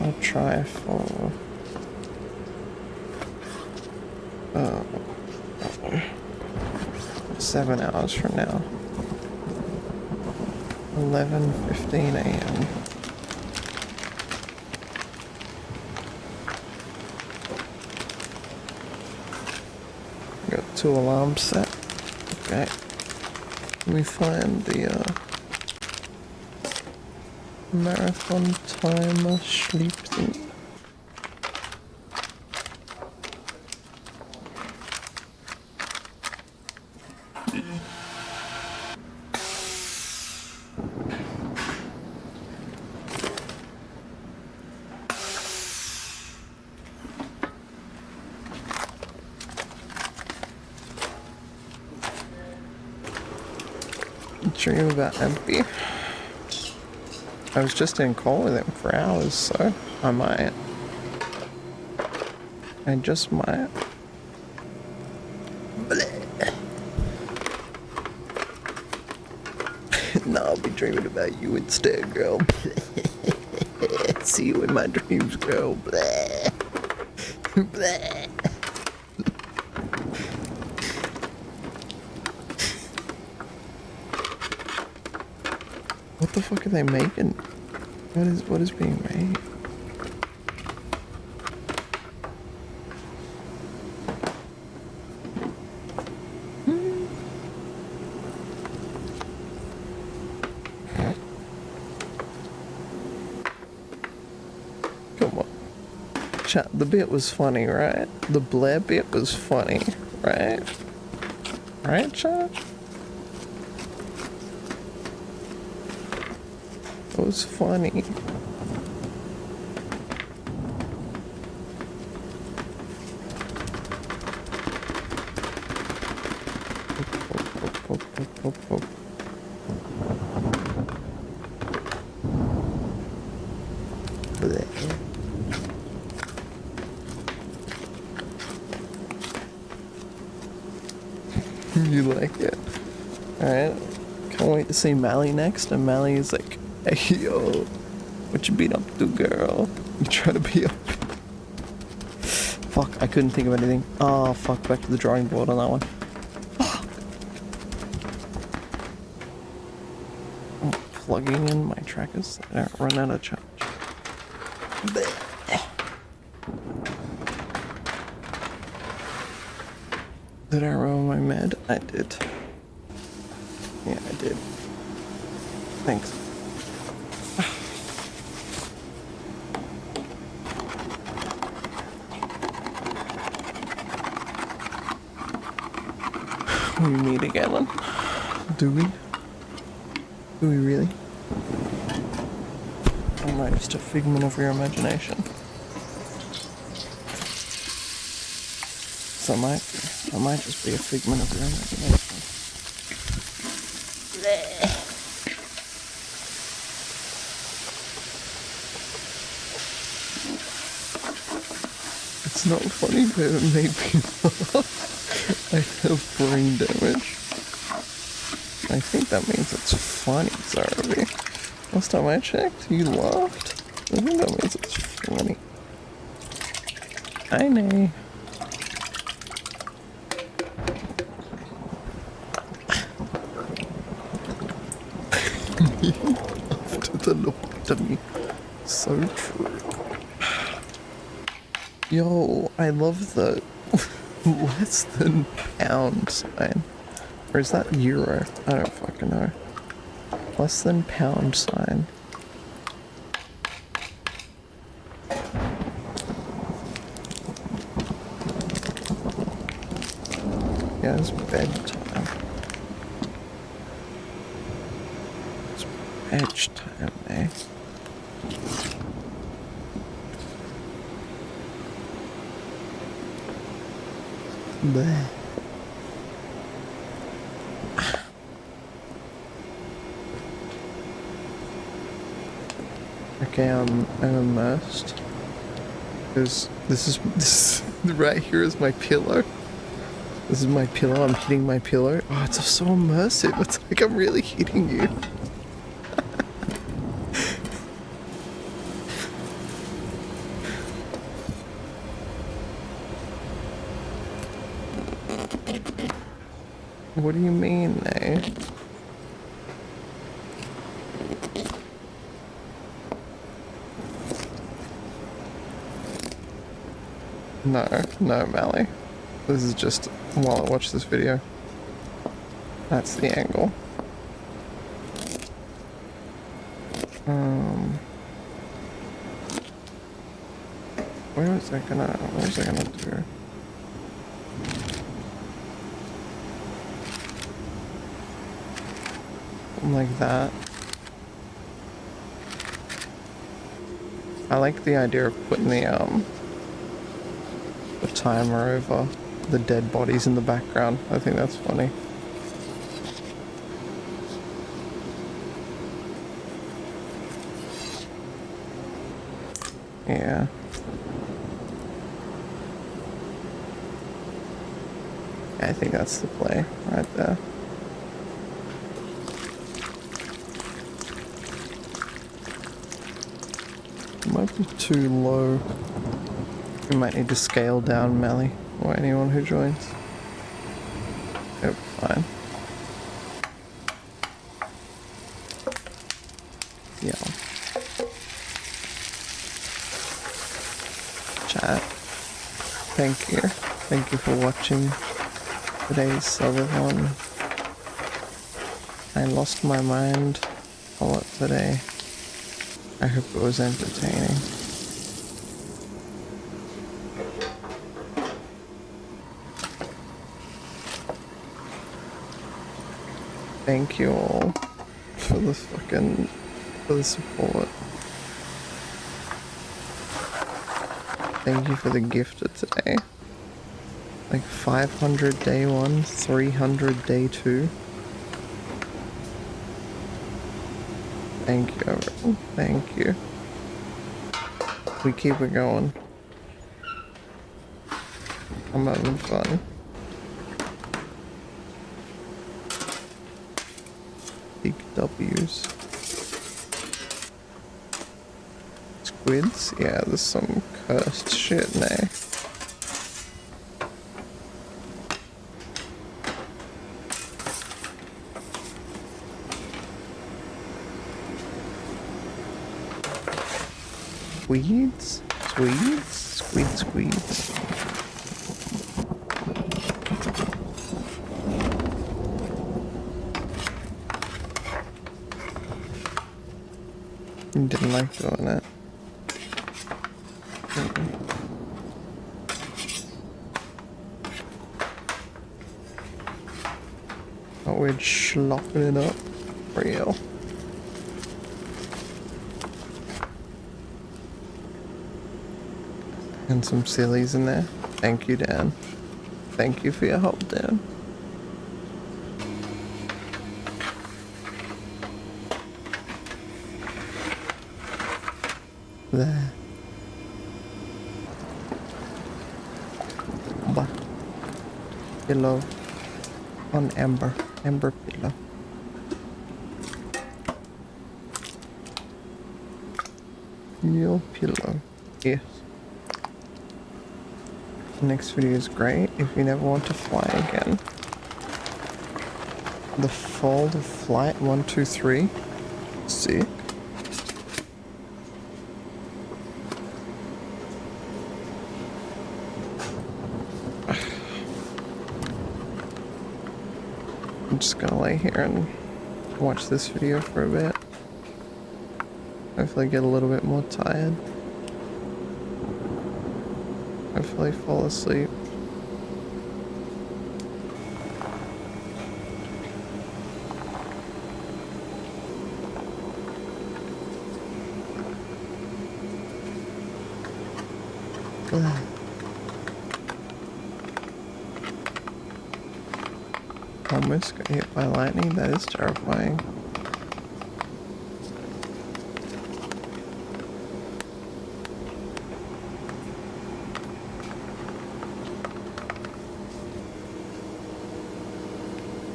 I'll try for 7 hours from now. 11:15 a.m. Got 2 alarms set. Okay. Let me find the marathon timer sleep thing. Dream about empty. I was just in call with him for hours, so I might. I just might. No, I'll be dreaming about you instead, girl. See you in my dreams, girl. What the fuck are they making? What is being made? Come on. Chat, the bit was funny, right? The Blair bit was funny, right? Right, chat? It was funny. You like it? Alright. Can't wait to see Mally next, and Mally is like, hey yo, what you been up to, girl? You trying to be up? Fuck, I couldn't think of anything. Oh fuck, back to the drawing board on that one. Fuck. I'm plugging in my trackers that don't run out of charge. Did I roll my med? I did. Yeah, I did. Thanks. We meet again. Do we? Do we really? Or am I just a figment of your imagination? So I might just be a figment of your imagination. It's not funny, but it made me laugh. I have brain damage. I think that means it's funny, sorry. Last time I checked, you laughed. I think that means it's funny. I know. After the lobotomy. So true. Yo, I love the less than pound sign. Or is that euro? I don't fucking know. Less than pound sign. Yeah, it's bedtime. It's bedtime, eh? Bleh. Okay, I'm immersed. Because this right here is my pillow. This is my pillow, I'm hitting my pillow. Oh, it's so immersive. It's like I'm really hitting you. What do you mean, eh? No, Mally. This is just while I watch this video. That's the angle. Where is that gonna do? Like that. I like the idea of putting the timer over the dead bodies in the background. I think that's funny. Yeah. I think that's the play right there. Might be too low. We might need to scale down Mally, or anyone who joins. Yep, fine. Yeah. Chat. Thank you. Thank you for watching today's Subathon. I lost my mind a lot today. I hope it was entertaining. Thank you all for the support. Thank you for the gifted today. Like 500 day 1, 300 day 2. Thank you, everyone. Thank you. We keep it going. I'm having fun. Big W's. Squids? Yeah, there's some cursed shit now. Squeeds? Squeeds? You didn't like doing it. Oh, we're schlopping it up. Real. And some sillies in there. Thank you, Dan. Thank you for your help, Dan. There. But pillow on Amber. Amber pillow. Your pillow. Yes. The next video is great if you never want to fly again. The Fold of Flight 123. Sick. I'm just gonna lay here and watch this video for a bit. Hopefully get a little bit more tired. Hopefully fall asleep. Almost got hit by lightning, that is terrifying.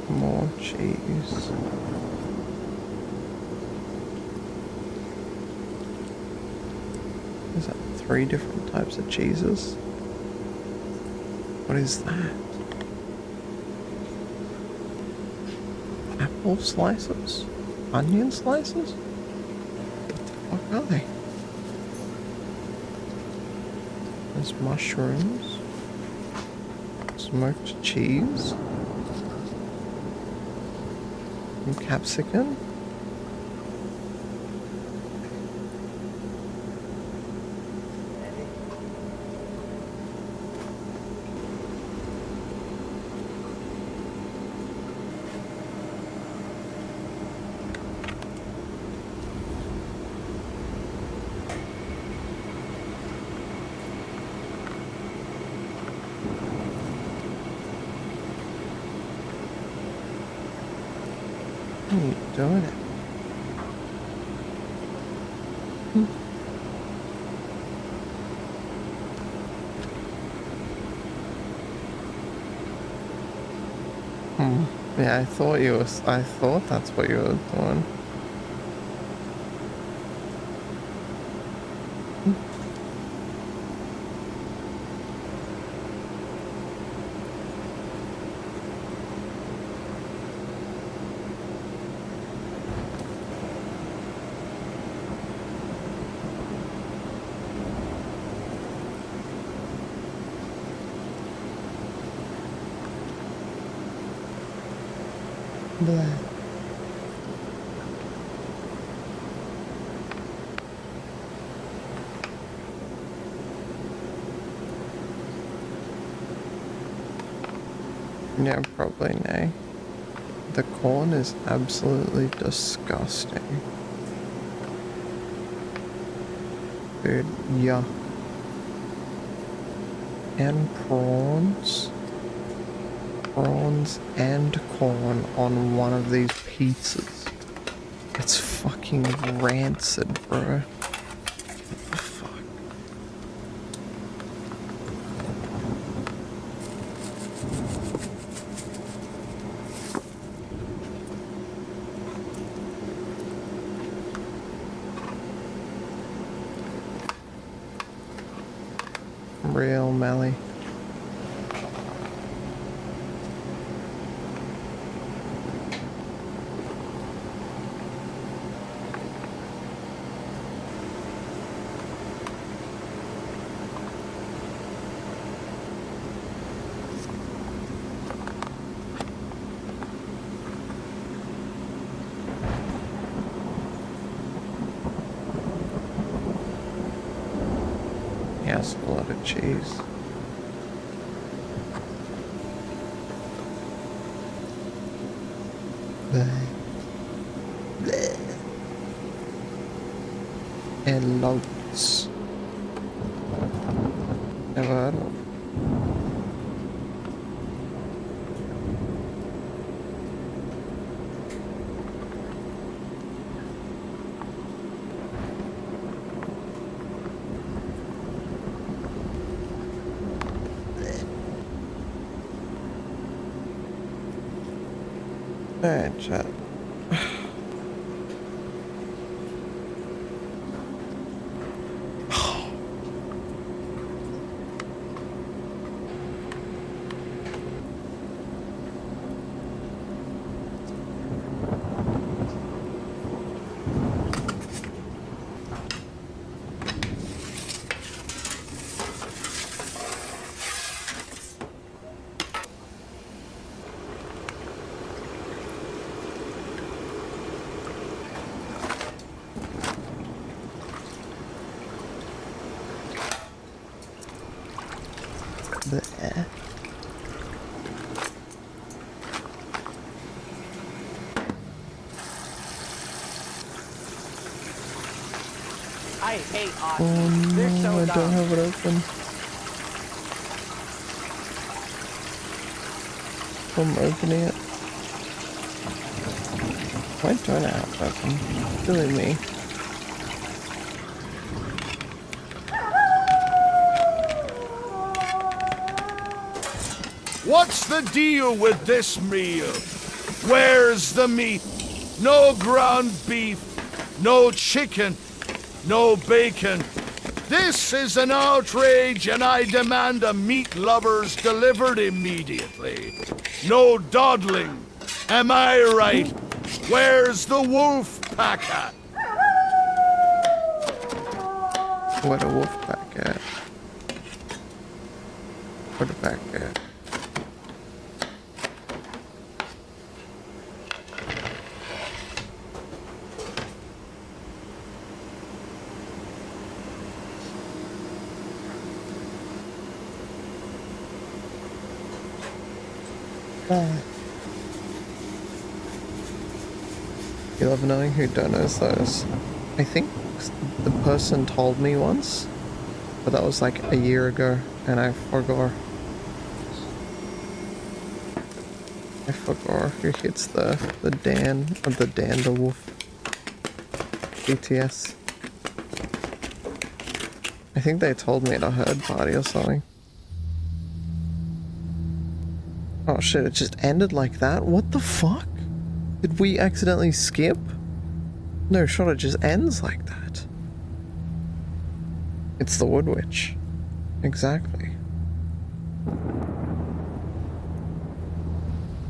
More cheese. Is that 3 different types of cheeses? What is that? Apple slices? Onion slices? What the fuck are they? There's mushrooms. Smoked cheese. And capsicum. How are you doing it? Yeah, I thought that's what you were doing. Blah. Yeah, probably nay. The corn is absolutely disgusting. Dude, yuck. And prawns. Prawns and corn on one of these pizzas. It's fucking rancid, bro. What the fuck? Real Melly. Yes, a lot of cheese. And loads. Never heard of. Alright, chat. Bleh. I hate Aki. Oh They're no, so I dumb. don't have it open. I'm opening it. Why don't I have it open? Silly me. What's the deal with this meal? Where's the meat? No ground beef, no chicken, no bacon. This is an outrage and I demand the meat lovers delivered immediately. No dawdling. Am I right? Where's the wolf pack at? What a wolf pack at? What a pack at? You love knowing who donos those. I think the person told me once, but that was like a year ago, and I forgot. I forgot who hits the Dan or the Dandalwolf BTS. I think they told me at a herd party or something. Oh shit, it just ended like that? What the fuck? Did we accidentally skip? No shot, it just ends like that. It's the Wood Witch. Exactly. I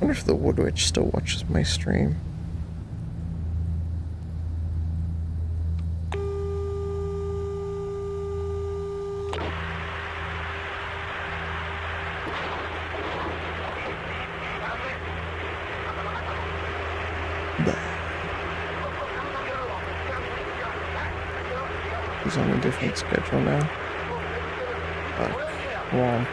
wonder if the Wood Witch still watches my stream. He's on a different schedule now. Fuck. Come on.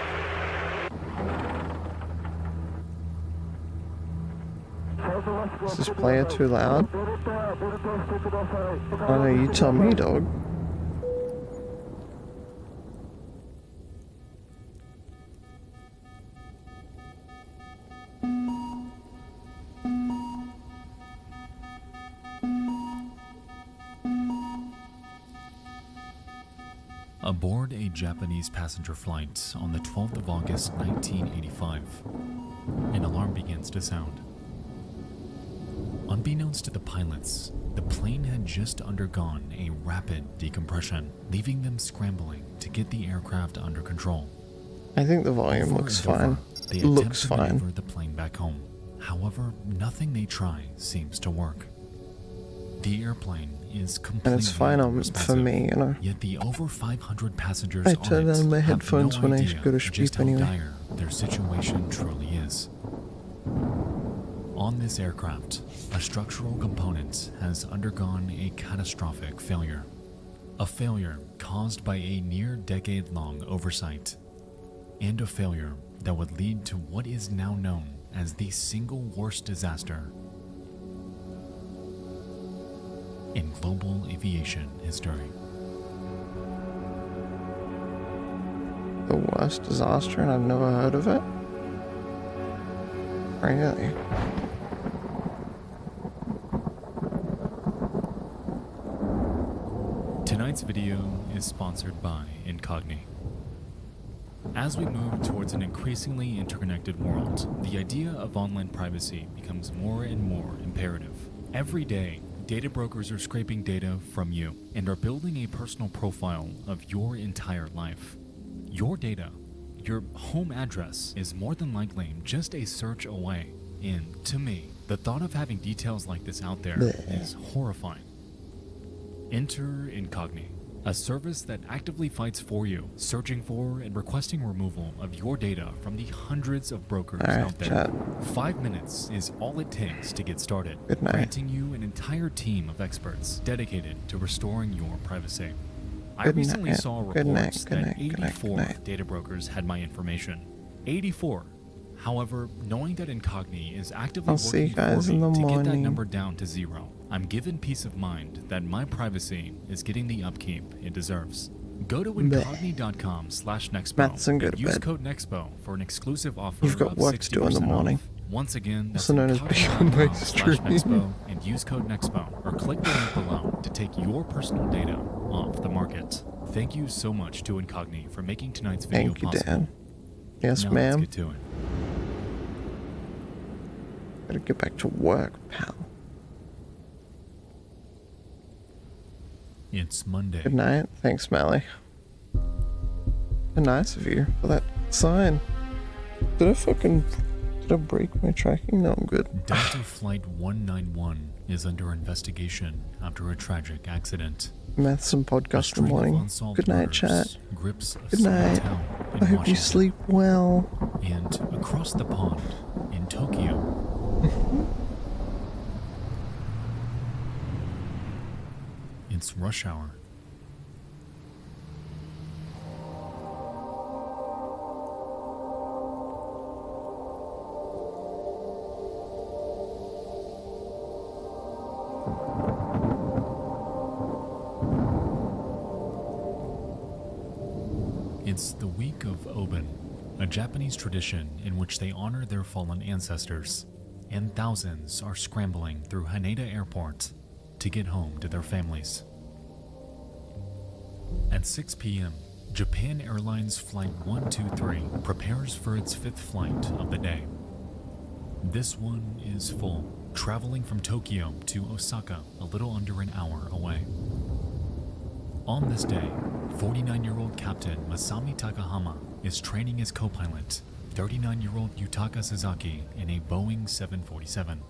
Is this player too loud? I don't know, you tell me, dog. Aboard a Japanese passenger flight on the 12th of August 1985, an alarm begins to sound. Unbeknownst to the pilots, the plane had just undergone a rapid decompression, leaving them scrambling to get the aircraft under control. I think the volume looks fine. They Looks attempt to fine. maneuver the plane back home. However, nothing they try seems to work. The airplane is completely And it's fine for unresponsive, me, you know. Yet the over 500 passengers I on turn it on my have headphones no when I idea go to just sleep how anyway. dire their situation truly is. On this aircraft, a structural component has undergone a catastrophic failure. A failure caused by a near-decade-long oversight. And a failure that would lead to what is now known as the single worst disaster in global aviation history. The worst disaster, and I've never heard of it? Really? Tonight's video is sponsored by Incogni. As we move towards an increasingly interconnected world, the idea of online privacy becomes more and more imperative. Every day, data brokers are scraping data from you and are building a personal profile of your entire life. Your data, your home address, is more than likely just a search away. And to me, the thought of having details like this out there is horrifying. Enter Incogni, a service that actively fights for you, searching for and requesting removal of your data from the hundreds of brokers out there. Chat. 5 minutes is all it takes to get started, Good night. granting you an entire team of experts dedicated to restoring your privacy. I Good recently night. saw Good night, reports good that night, good night, 84 good night. data brokers had my information. 84. However, knowing that Incogni is actively I'll see you working guys for in me the to get that morning. number down to 0, I'm given peace of mind that my privacy is getting the upkeep it deserves. Go to incogni.com/Nexpo Matheson, go and to use bed. code Nexpo for an exclusive offer You've got of work to do in the 60% morning. off. Once again, that's Also known as being on my stream. incogni.com/Nexpo and use code Nexpo or click the link below to take your personal data off the market. Thank you so much to Incogni for making tonight's video Thank you, possible. Dan. Yes, Now let's ma'am. get to it. Gotta get back to work, pal. It's Monday. Good night. Thanks, Mally. Nice of you for that sign. Did I break my tracking? No, I'm good. Delta Flight 191 is under investigation after a tragic accident. Matheson podcast in the morning. Good night, chat. Grips a Good small night. town in I hope you Washington. sleep well. And across the pond in Tokyo. It's rush hour. It's the week of Oben, a Japanese tradition in which they honor their fallen ancestors, and thousands are scrambling through Haneda Airport to get home to their families. At 6 p.m., Japan Airlines Flight 123 prepares for its 5th flight of the day. This one is full, traveling from Tokyo to Osaka a little under an hour away. On this day, 49-year-old Captain Masami Takahama is training his co-pilot, 39-year-old Yutaka Sasaki, in a Boeing 747.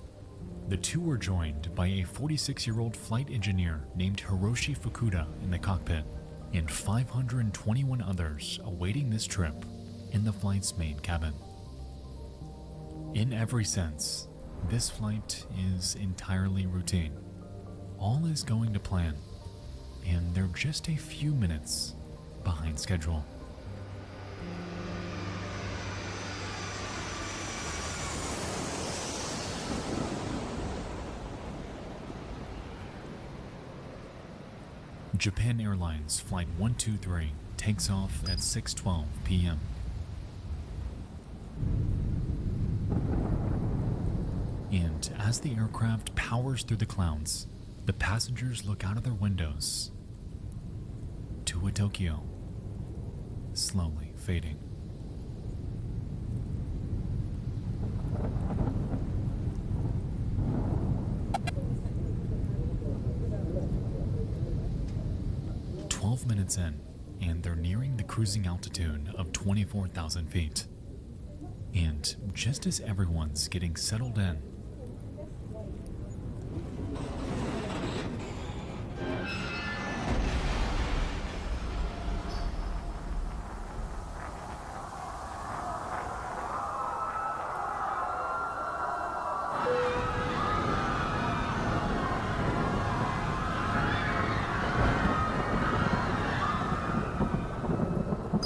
The two are joined by a 46-year-old flight engineer named Hiroshi Fukuda in the cockpit, and 521 others awaiting this trip in the flight's main cabin. In every sense, this flight is entirely routine. All is going to plan, and they're just a few minutes behind schedule. Japan Airlines Flight 123 takes off at 6:12 p.m. And as the aircraft powers through the clouds, the passengers look out of their windows to a Tokyo slowly fading. Minutes in, and they're nearing the cruising altitude of 24,000 feet. And just as everyone's getting settled in,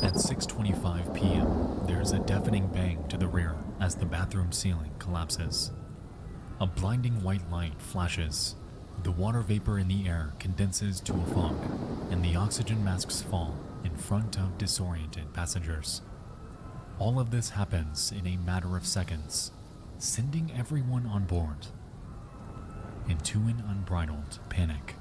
at 6:25 p.m., there's a deafening bang to the rear as the bathroom ceiling collapses. A blinding white light flashes. The water vapor in the air condenses to a fog, and the oxygen masks fall in front of disoriented passengers. All of this happens in a matter of seconds, sending everyone on board into an unbridled panic.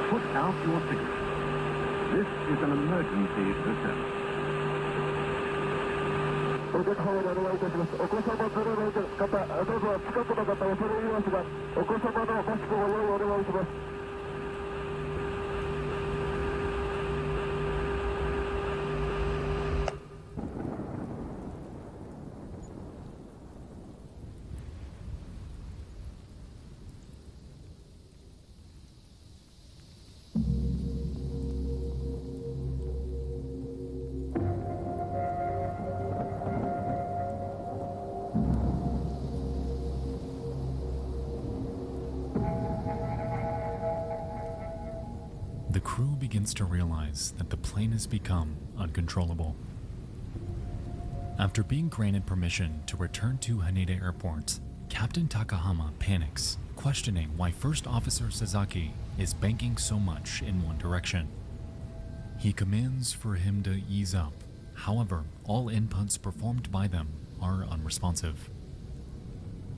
Put out your cigarette. This is an emergency system. the crew begins to realize that the plane has become uncontrollable. After being granted permission to return to Haneda Airport, Captain Takahama panics, questioning why First Officer Sasaki is banking so much in one direction. He commands for him to ease up. However, all inputs performed by them are unresponsive.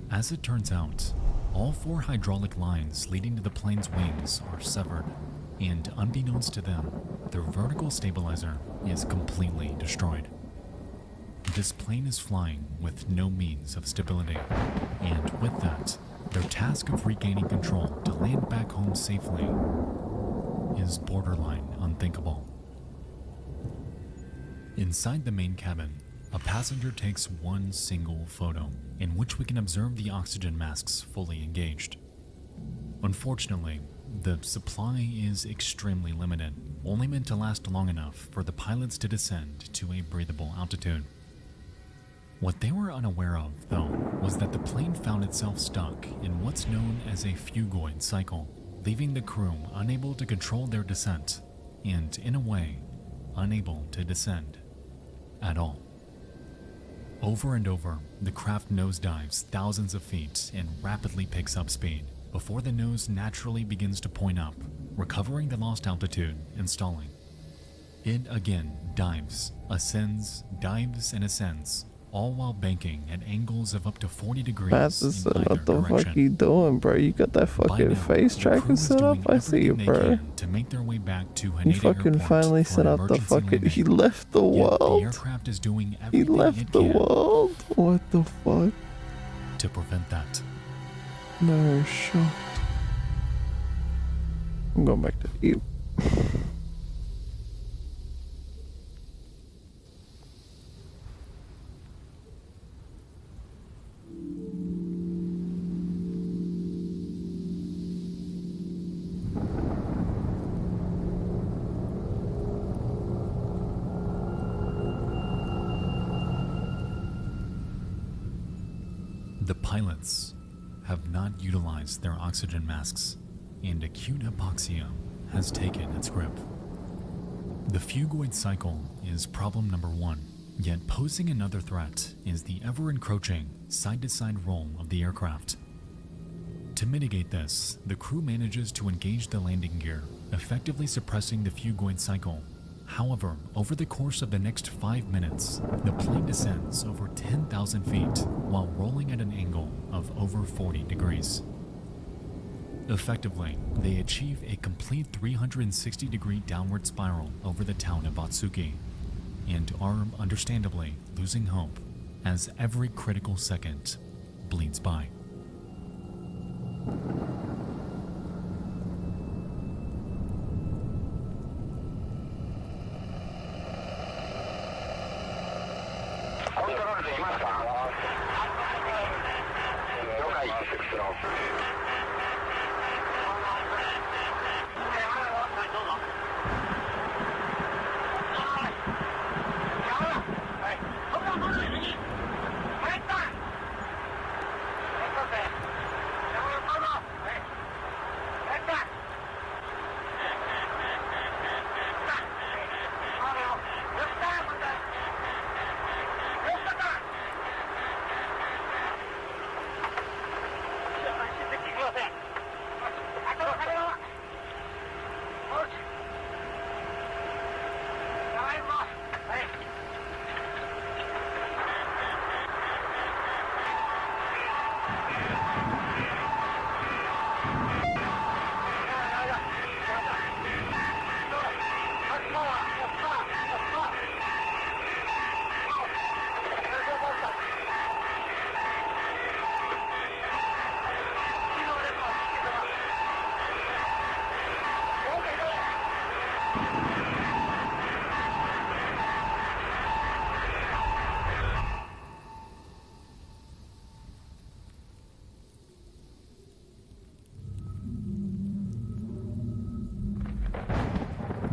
As it turns out, all 4 hydraulic lines leading to the plane's wings are severed, and unbeknownst to them, their vertical stabilizer is completely destroyed. This plane is flying with no means of stability, and with that, their task of regaining control to land back home safely is borderline unthinkable. Inside the main cabin, a passenger takes one single photo, in which we can observe the oxygen masks fully engaged. Unfortunately, the supply is extremely limited, only meant to last long enough for the pilots to descend to a breathable altitude. What they were unaware of, though, was that the plane found itself stuck in what's known as a fugoid cycle, leaving the crew unable to control their descent, and, in a way, unable to descend at all. Over and over, the craft nosedives thousands of feet and rapidly picks up speed, before the nose naturally begins to point up, recovering the lost altitude and stalling. It again dives, ascends, dives, and ascends, all while banking at angles of up to 40 degrees Masterson, in either what the direction. fuck you doing, bro? You got that By fucking now, face the tracking crew is set up? doing I see you, everything they bro. can to make their way back to You Haneda fucking Airport finally for set an up the emergency fucking. landing. He left the Yet the world. aircraft is doing He everything left it the can world. What the fuck? to prevent that. No shot. I'm going back to eat. The pilots have not utilized their oxygen masks, and acute hypoxia has taken its grip. The fugoid cycle is problem number 1, yet posing another threat is the ever-encroaching side-to-side roll of the aircraft. To mitigate this, the crew manages to engage the landing gear, effectively suppressing the fugoid cycle. However, over the course of the next 5 minutes, the plane descends over 10,000 feet while rolling at an angle of over 40 degrees. Effectively, they achieve a complete 360-degree downward spiral over the town of Atsuki, and are understandably losing hope as every critical second bleeds by.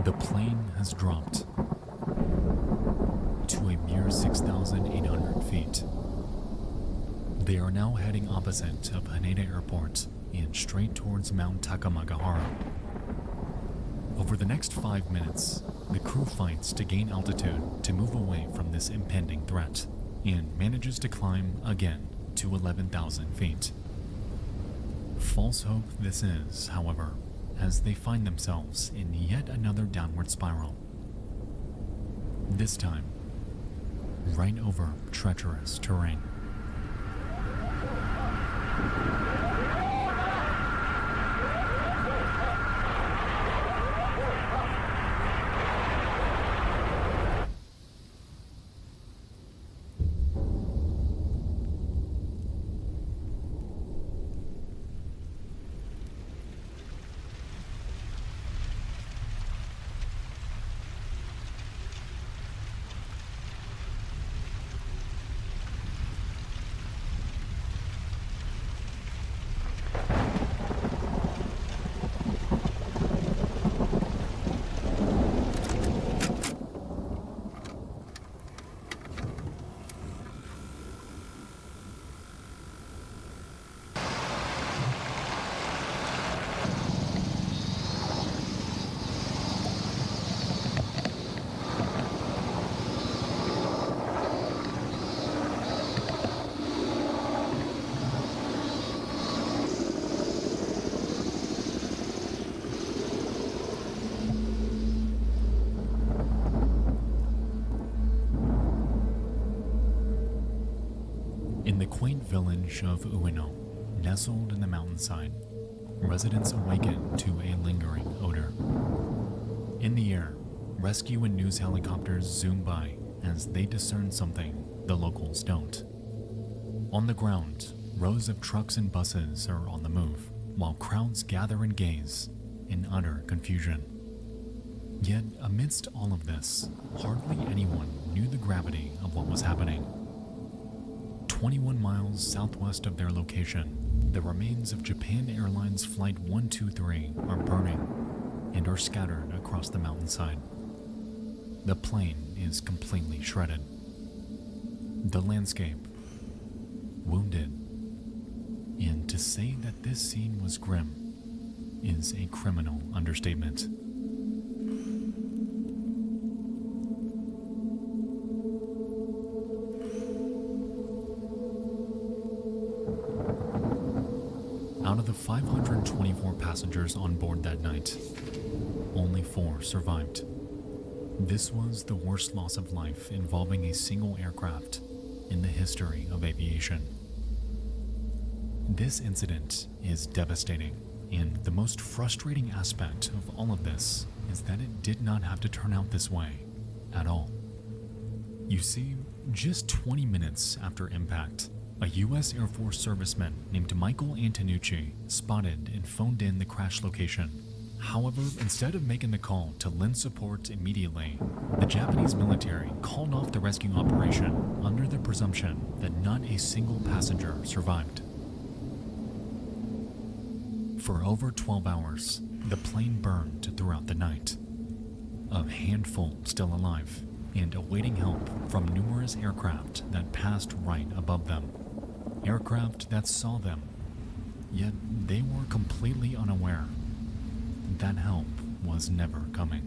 The plane has dropped to a mere 6,800 feet. They are now heading opposite of Haneda Airport and straight towards Mount Takamagahara. Over the next 5 minutes, the crew fights to gain altitude to move away from this impending threat, and manages to climb again to 11,000 feet. False hope this is, however, as they find themselves in yet another downward spiral. This time, right over treacherous terrain. In the quaint village of Ueno, nestled in the mountainside, residents awaken to a lingering odor. In the air, rescue and news helicopters zoom by as they discern something the locals don't. On the ground, rows of trucks and buses are on the move, while crowds gather and gaze in utter confusion. Yet, amidst all of this, hardly anyone knew the gravity of what was happening. 21 miles southwest of their location, the remains of Japan Airlines Flight 123 are burning and are scattered across the mountainside. The plane is completely shredded. The landscape, wounded. And to say that this scene was grim is a criminal understatement. Out of the 524 passengers on board that night, only 4 survived. This was the worst loss of life involving a single aircraft in the history of aviation. This incident is devastating, and the most frustrating aspect of all of this is that it did not have to turn out this way at all. You see, just 20 minutes after impact, a U.S. Air Force serviceman named Michael Antonucci spotted and phoned in the crash location. However, instead of making the call to lend support immediately, the Japanese military called off the rescue operation under the presumption that not a single passenger survived. For over 12 hours, the plane burned throughout the night. A handful still alive and awaiting help from numerous aircraft that passed right above them. Aircraft that saw them, yet they were completely unaware that help was never coming.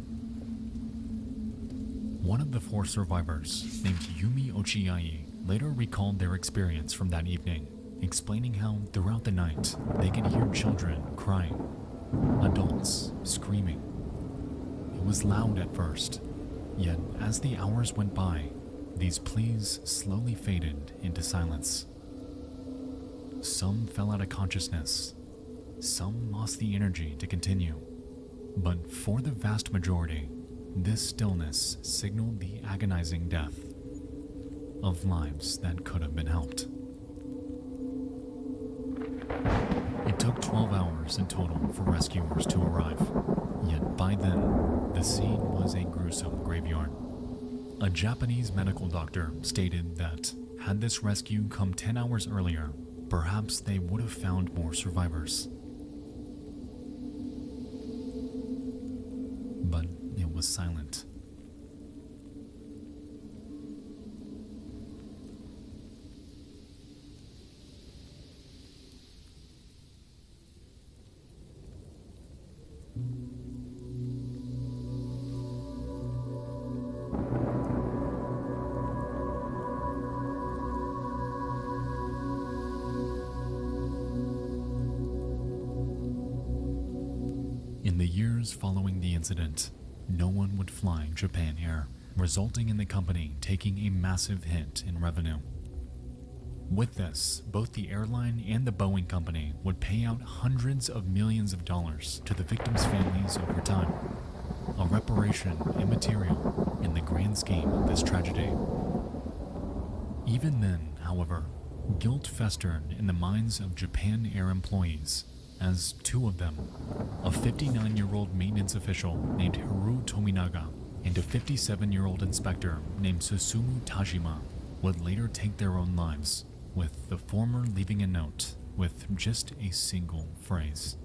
One of the 4 survivors, named Yumi Ochiai, later recalled their experience from that evening, explaining how throughout the night they could hear children crying, adults screaming. It was loud at first, yet as the hours went by, these pleas slowly faded into silence. Some fell out of consciousness, some lost the energy to continue, but for the vast majority, this stillness signaled the agonizing death of lives that could have been helped. It took 12 hours in total for rescuers to arrive, yet by then, the scene was a gruesome graveyard. A Japanese medical doctor stated that had this rescue come 10 hours earlier, perhaps they would have found more survivors. But it was silent. the years following the incident, no one would fly Japan Air, resulting in the company taking a massive hit in revenue. With this, both the airline and the Boeing company would pay out hundreds of millions of dollars to the victims' families over time, a reparation immaterial in the grand scheme of this tragedy. Even then, however, guilt festered in the minds of Japan Air employees, as two of them, a 59-year-old maintenance official named Hiru Tominaga and a 57-year-old inspector named Susumu Tajima, would later take their own lives, with the former leaving a note with just a single phrase: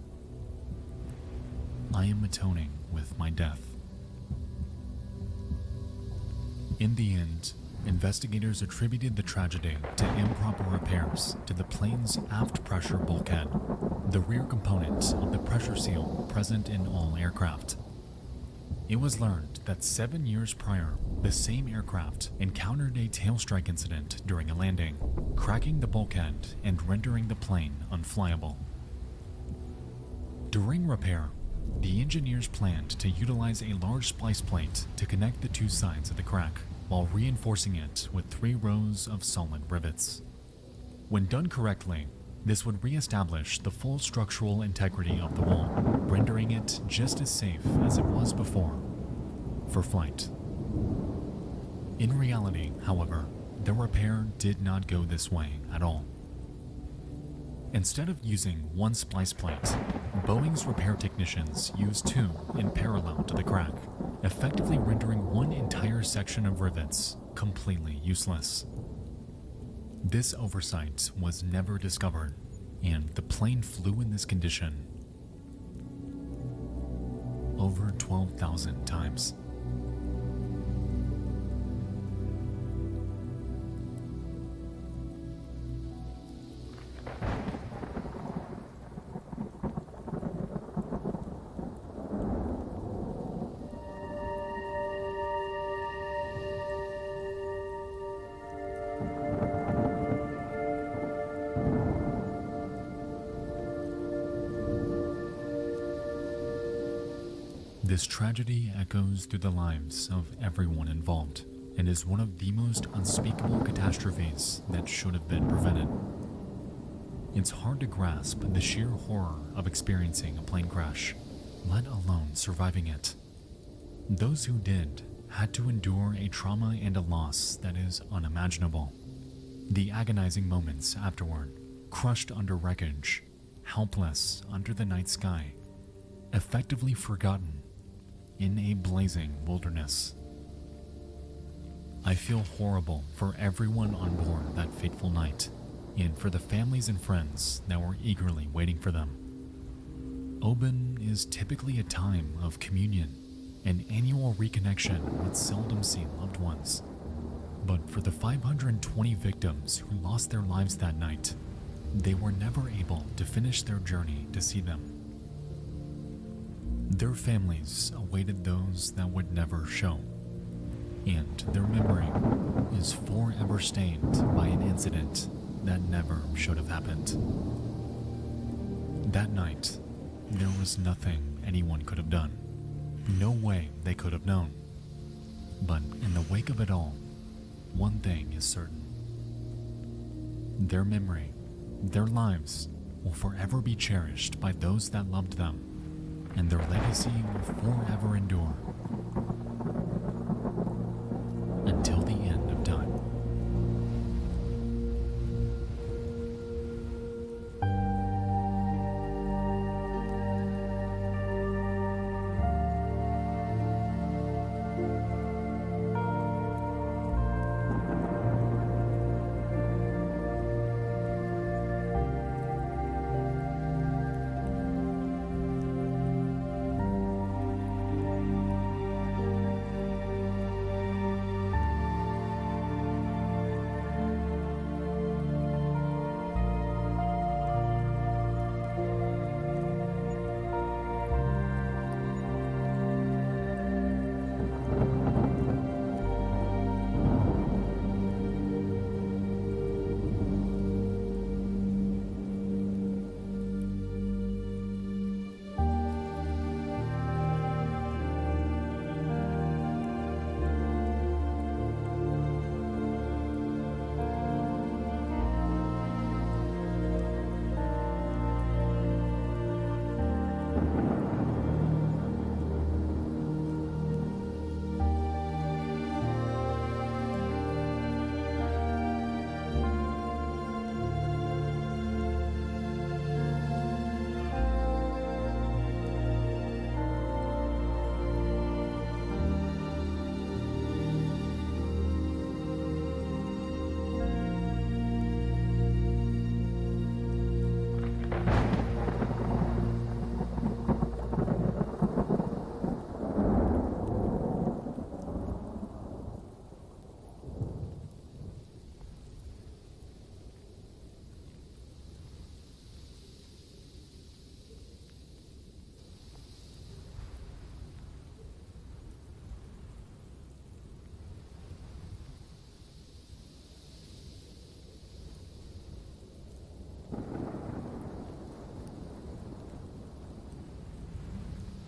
"I am atoning with my death." In the end, investigators attributed the tragedy to improper repairs to the plane's aft pressure bulkhead, the rear component of the pressure seal present in all aircraft. It was learned that 7 years prior, the same aircraft encountered a tail strike incident during a landing, cracking the bulkhead and rendering the plane unflyable. During repair, the engineers planned to utilize a large splice plate to connect the two sides of the crack, while reinforcing it with 3 rows of solid rivets. When done correctly, this would re-establish the full structural integrity of the wall, rendering it just as safe as it was before for flight. In reality, however, the repair did not go this way at all. Instead of using one splice plate, Boeing's repair technicians used 2 in parallel to the crack, effectively rendering one entire section of rivets completely useless. This oversight was never discovered, and the plane flew in this condition over 12,000 times. This tragedy echoes through the lives of everyone involved and is one of the most unspeakable catastrophes that should have been prevented. It's hard to grasp the sheer horror of experiencing a plane crash, let alone surviving it. Those who did had to endure a trauma and a loss that is unimaginable. The agonizing moments afterward, crushed under wreckage, helpless under the night sky, effectively forgotten in a blazing wilderness. I feel horrible for everyone on board that fateful night, and for the families and friends that were eagerly waiting for them. Oben is typically a time of communion, an annual reconnection with seldom seen loved ones. But for the 520 victims who lost their lives that night, they were never able to finish their journey to see them. Their families awaited those that would never show, and their memory is forever stained by an incident that never should have happened. That night, there was nothing anyone could have done. No way they could have known. But in the wake of it all, one thing is certain. Their memory, their lives, will forever be cherished by those that loved them, and their legacy will forever endure until the end of time.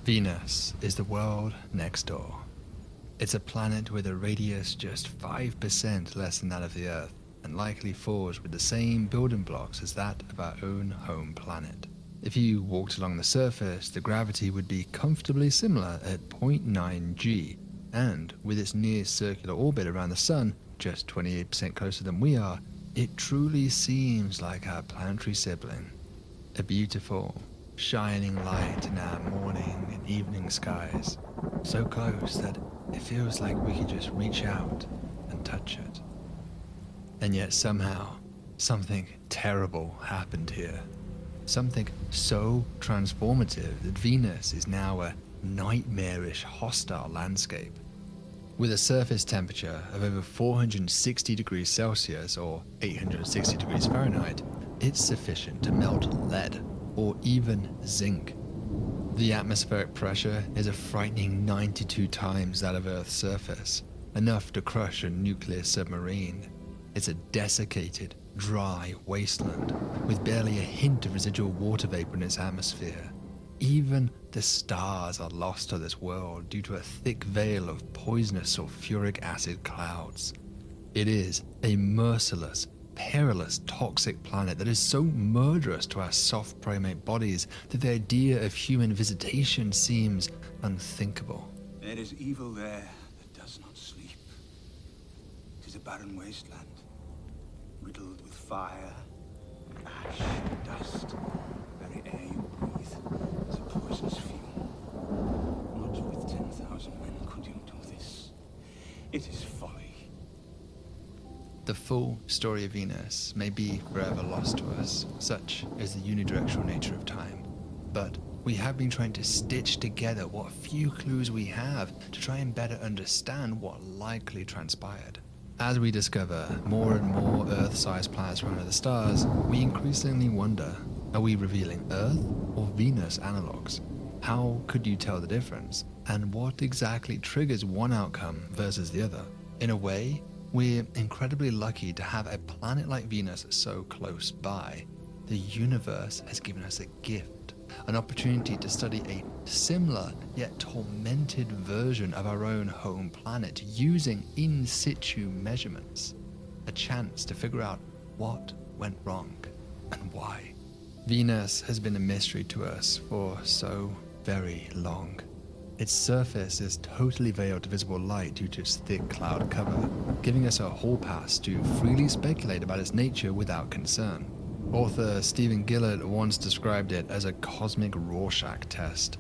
Venus is the world next door. It's a planet with a radius just 5% less than that of the Earth, and likely forged with the same building blocks as that of our own home planet. If you walked along the surface, the gravity would be comfortably similar at 0.9 g, and with its near circular orbit around the Sun, just 28% closer than we are, it truly seems like our planetary sibling. A beautiful, shining light in our morning and evening skies, so close that it feels like we could just reach out and touch it. And yet somehow, something terrible happened here. Something so transformative that Venus is now a nightmarish, hostile landscape. With a surface temperature of over 460 degrees Celsius or 860 degrees Fahrenheit, it's sufficient to melt lead or even zinc. The atmospheric pressure is a frightening 92 times that of Earth's surface, enough to crush a nuclear submarine. It's a desiccated, dry wasteland with barely a hint of residual water vapor in its atmosphere. Even the stars are lost to this world due to a thick veil of poisonous sulfuric acid clouds. It is a merciless, perilous, toxic planet that is so murderous to our soft primate bodies that the idea of human visitation seems unthinkable. There is evil there that does not sleep. It is a barren wasteland, riddled with fire, ash, and dust. The very air you breathe is a poisonous fume. Not with 10,000 men could you do this. It is folly. The full story of Venus may be forever lost to us, such is the unidirectional nature of time. But we have been trying to stitch together what few clues we have to try and better understand what likely transpired. As we discover more and more Earth-sized planets around other stars, we increasingly wonder, are we revealing Earth or Venus analogs? How could you tell the difference? And what exactly triggers one outcome versus the other? In a way, we're incredibly lucky to have a planet like Venus so close by. The universe has given us a gift, an opportunity to study a similar yet tormented version of our own home planet using in situ measurements. A chance to figure out what went wrong and why. Venus has been a mystery to us for so very long. Its surface is totally veiled to visible light due to its thick cloud cover, giving us a hall pass to freely speculate about its nature without concern. Author Stephen Gillett once described it as a cosmic Rorschach test,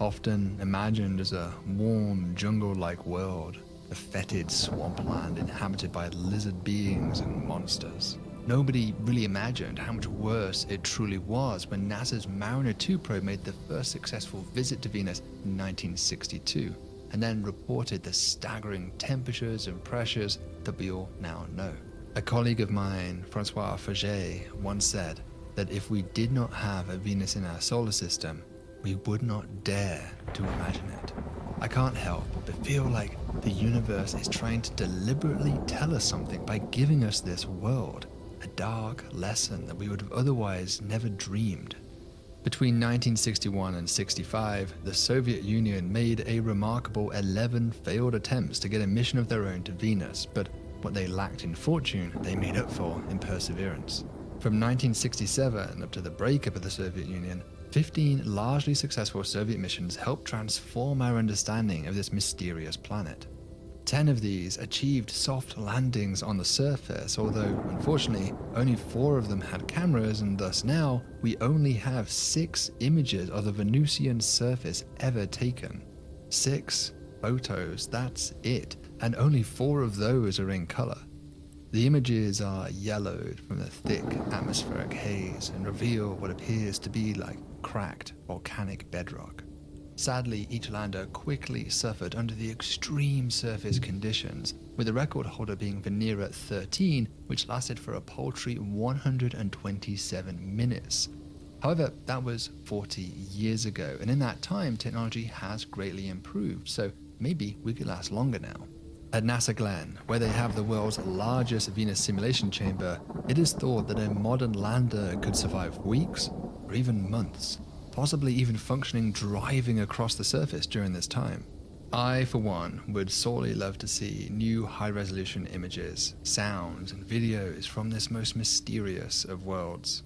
often imagined as a warm, jungle-like world, a fetid swampland inhabited by lizard beings and monsters. Nobody really imagined how much worse it truly was when NASA's Mariner 2 probe made the first successful visit to Venus in 1962, and then reported the staggering temperatures and pressures that we all now know. A colleague of mine, Francois Faget, once said that if we did not have a Venus in our solar system, we would not dare to imagine it. I can't help but feel like the universe is trying to deliberately tell us something by giving us this world, a dark lesson that we would have otherwise never dreamed. Between 1961 and 65, the Soviet Union made a remarkable 11 failed attempts to get a mission of their own to Venus, but what they lacked in fortune, they made up for in perseverance. From 1967 up to the breakup of the Soviet Union, 15 largely successful Soviet missions helped transform our understanding of this mysterious planet. 10 of these achieved soft landings on the surface, although unfortunately only 4 of them had cameras, and thus now we only have 6 images of the Venusian surface ever taken. 6 photos, that's it, and only 4 of those are in color. The images are yellowed from the thick atmospheric haze and reveal what appears to be like cracked volcanic bedrock. Sadly, each lander quickly suffered under the extreme surface conditions, with the record holder being Venera 13, which lasted for a paltry 127 minutes. However, that was 40 years ago, and in that time, technology has greatly improved, so maybe we could last longer now. At NASA Glenn, where they have the world's largest Venus simulation chamber, it is thought that a modern lander could survive weeks or even months, possibly even functioning driving across the surface during this time. I, for one, would sorely love to see new high-resolution images, sounds, and videos from this most mysterious of worlds.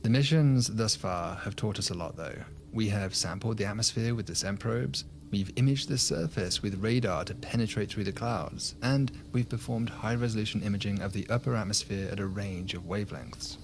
The missions thus far have taught us a lot though. We have sampled the atmosphere with descent probes, we've imaged the surface with radar to penetrate through the clouds, and we've performed high-resolution imaging of the upper atmosphere at a range of wavelengths.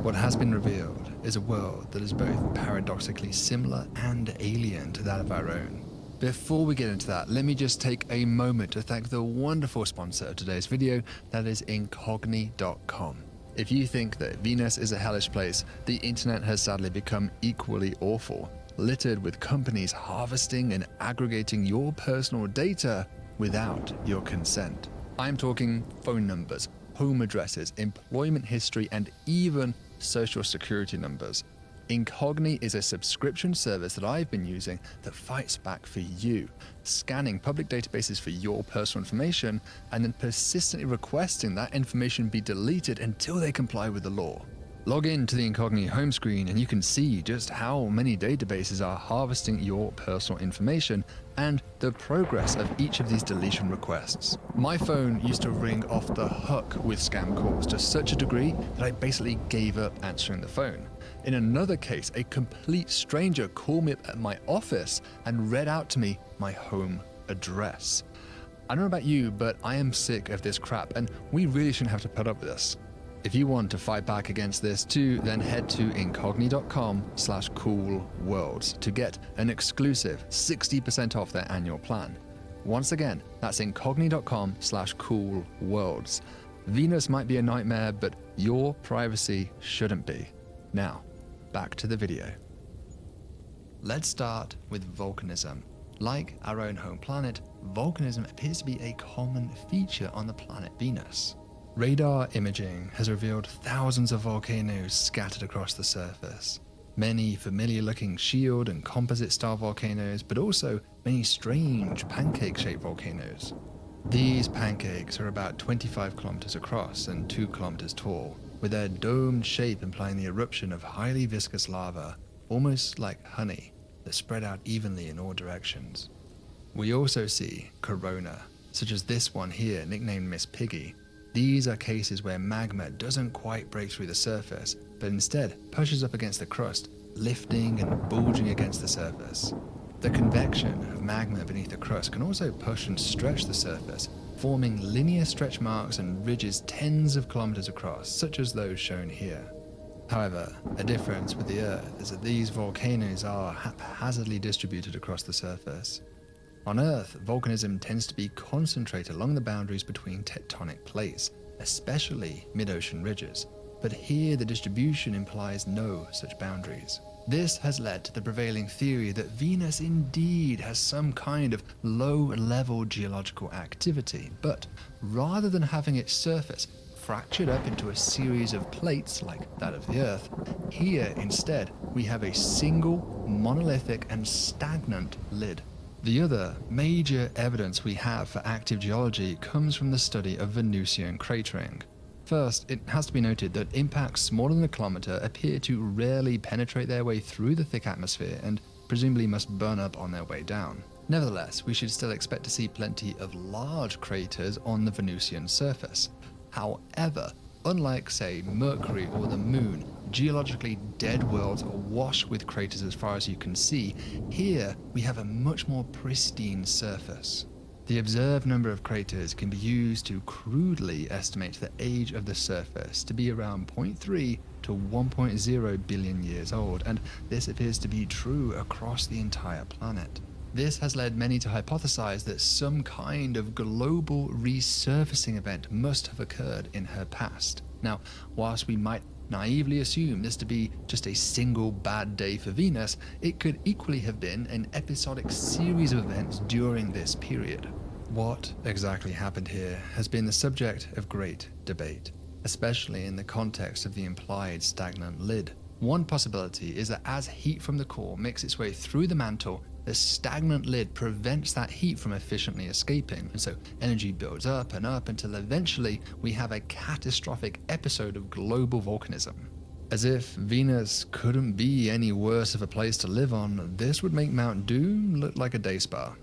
What has been revealed is a world that is both paradoxically similar and alien to that of our own. Before we get into that, let me just take a moment to thank the wonderful sponsor of today's video, that is Incogni.com. If you think that Venus is a hellish place, the internet has sadly become equally awful, littered with companies harvesting and aggregating your personal data without your consent. I'm talking phone numbers, home addresses, employment history, and even social security numbers. Incogni is a subscription service that I've been using that fights back for you, scanning public databases for your personal information and then persistently requesting that information be deleted until they comply with the law. Log in to the Incogni home screen and you can see just how many databases are harvesting your personal information and the progress of each of these deletion requests. My phone used to ring off the hook with scam calls to such a degree that I basically gave up answering the phone. In another case, a complete stranger called me up at my office and read out to me my home address. I don't know about you, but I am sick of this crap and we really shouldn't have to put up with this. If you want to fight back against this too, then head to incogni.com/coolworlds to get an exclusive 60% off their annual plan. Once again, that's incogni.com/coolworlds. Venus might be a nightmare, but your privacy shouldn't be. Now, back to the video. Let's start with volcanism. Like our own home planet, volcanism appears to be a common feature on the planet Venus. Radar imaging has revealed thousands of volcanoes scattered across the surface. Many familiar-looking shield and composite-style volcanoes, but also many strange pancake-shaped volcanoes. These pancakes are about 25 kilometers across and 2 kilometers tall, with their domed shape implying the eruption of highly viscous lava, almost like honey, that spread out evenly in all directions. We also see corona, such as this one here, nicknamed Miss Piggy. These are cases where magma doesn't quite break through the surface, but instead pushes up against the crust, lifting and bulging against the surface. The convection of magma beneath the crust can also push and stretch the surface, forming linear stretch marks and ridges tens of kilometers across, such as those shown here. However, a difference with the Earth is that these volcanoes are haphazardly distributed across the surface. On Earth, volcanism tends to be concentrated along the boundaries between tectonic plates, especially mid-ocean ridges, but here the distribution implies no such boundaries. This has led to the prevailing theory that Venus indeed has some kind of low-level geological activity, but rather than having its surface fractured up into a series of plates like that of the Earth, here instead we have a single, monolithic and stagnant lid. The other major evidence we have for active geology comes from the study of Venusian cratering. First, it has to be noted that impacts smaller than a kilometer appear to rarely penetrate their way through the thick atmosphere and presumably must burn up on their way down. Nevertheless, we should still expect to see plenty of large craters on the Venusian surface. However, unlike, say, Mercury or the Moon, geologically dead worlds are awash with craters as far as you can see, here we have a much more pristine surface. The observed number of craters can be used to crudely estimate the age of the surface to be around 0.3 to 1.0 billion years old, and this appears to be true across the entire planet. This has led many to hypothesize that some kind of global resurfacing event must have occurred in her past. Now, whilst we might naively assume this to be just a single bad day for Venus, it could equally have been an episodic series of events during this period. What exactly happened here has been the subject of great debate, especially in the context of the implied stagnant lid. One possibility is that as heat from the core makes its way through the mantle, the stagnant lid prevents that heat from efficiently escaping, and so energy builds up until eventually we have a catastrophic episode of global volcanism. As if Venus couldn't be any worse of a place to live on, this would make Mount Doom look like a day spa.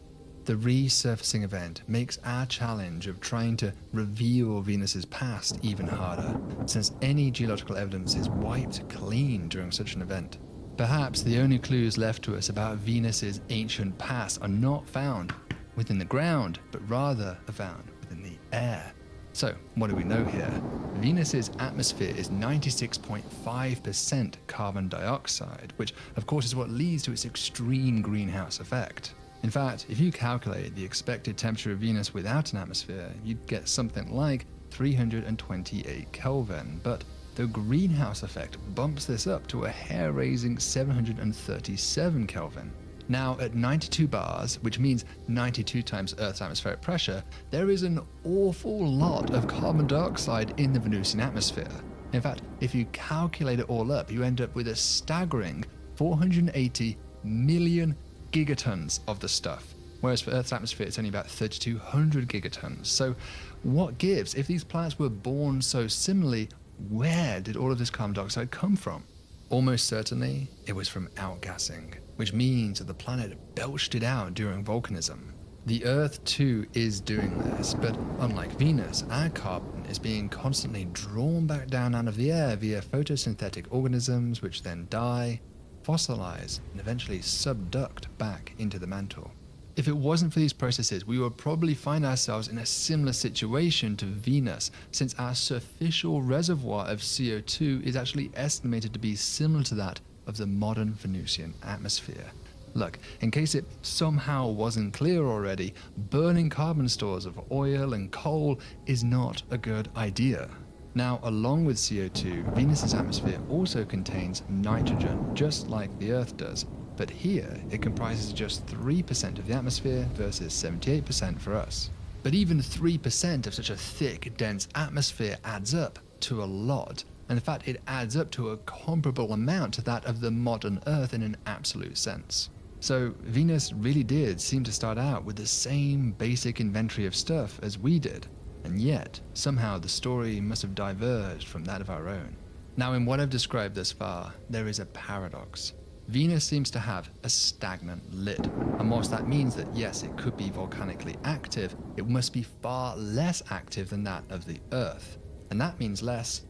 The resurfacing event makes our challenge of trying to reveal Venus's past even harder, since any geological evidence is wiped clean during such an event. Perhaps the only clues left to us about Venus's ancient past are not found within the ground, but rather are found within the air. So, what do we know here? Venus's atmosphere is 96.5% carbon dioxide, which of course is what leads to its extreme greenhouse effect. In fact, if you calculate the expected temperature of Venus without an atmosphere, you'd get something like 328 Kelvin, but the greenhouse effect bumps this up to a hair-raising 737 Kelvin. Now, at 92 bars, which means 92 times Earth's atmospheric pressure, there is an awful lot of carbon dioxide in the Venusian atmosphere. In fact, if you calculate it all up, you end up with a staggering 480 million gigatons of the stuff, whereas for Earth's atmosphere it's only about 3,200 gigatons. So what gives? If these planets were born so similarly, where did all of this carbon dioxide come from? Almost certainly it was from outgassing, which means that the planet belched it out during volcanism. The Earth too is doing this, but unlike Venus, our carbon is being constantly drawn back down out of the air via photosynthetic organisms, which then die, fossilize, and eventually subduct back into the mantle. If it wasn't for these processes, we would probably find ourselves in a similar situation to Venus, since our superficial reservoir of CO2 is actually estimated to be similar to that of the modern Venusian atmosphere. Look, in case it somehow wasn't clear already, burning carbon stores of oil and coal is not a good idea. Now, along with CO2, Venus's atmosphere also contains nitrogen, just like the Earth does. But here, it comprises just 3% of the atmosphere versus 78% for us. But even 3% of such a thick, dense atmosphere adds up to a lot. And in fact, it adds up to a comparable amount to that of the modern Earth in an absolute sense. So Venus really did seem to start out with the same basic inventory of stuff as we did. And yet, somehow the story must have diverged from that of our own. Now, in what I've described thus far, there is a paradox. Venus seems to have a stagnant lid, and whilst that means that yes, it could be volcanically active, it must be far less active than that of the Earth, and that means less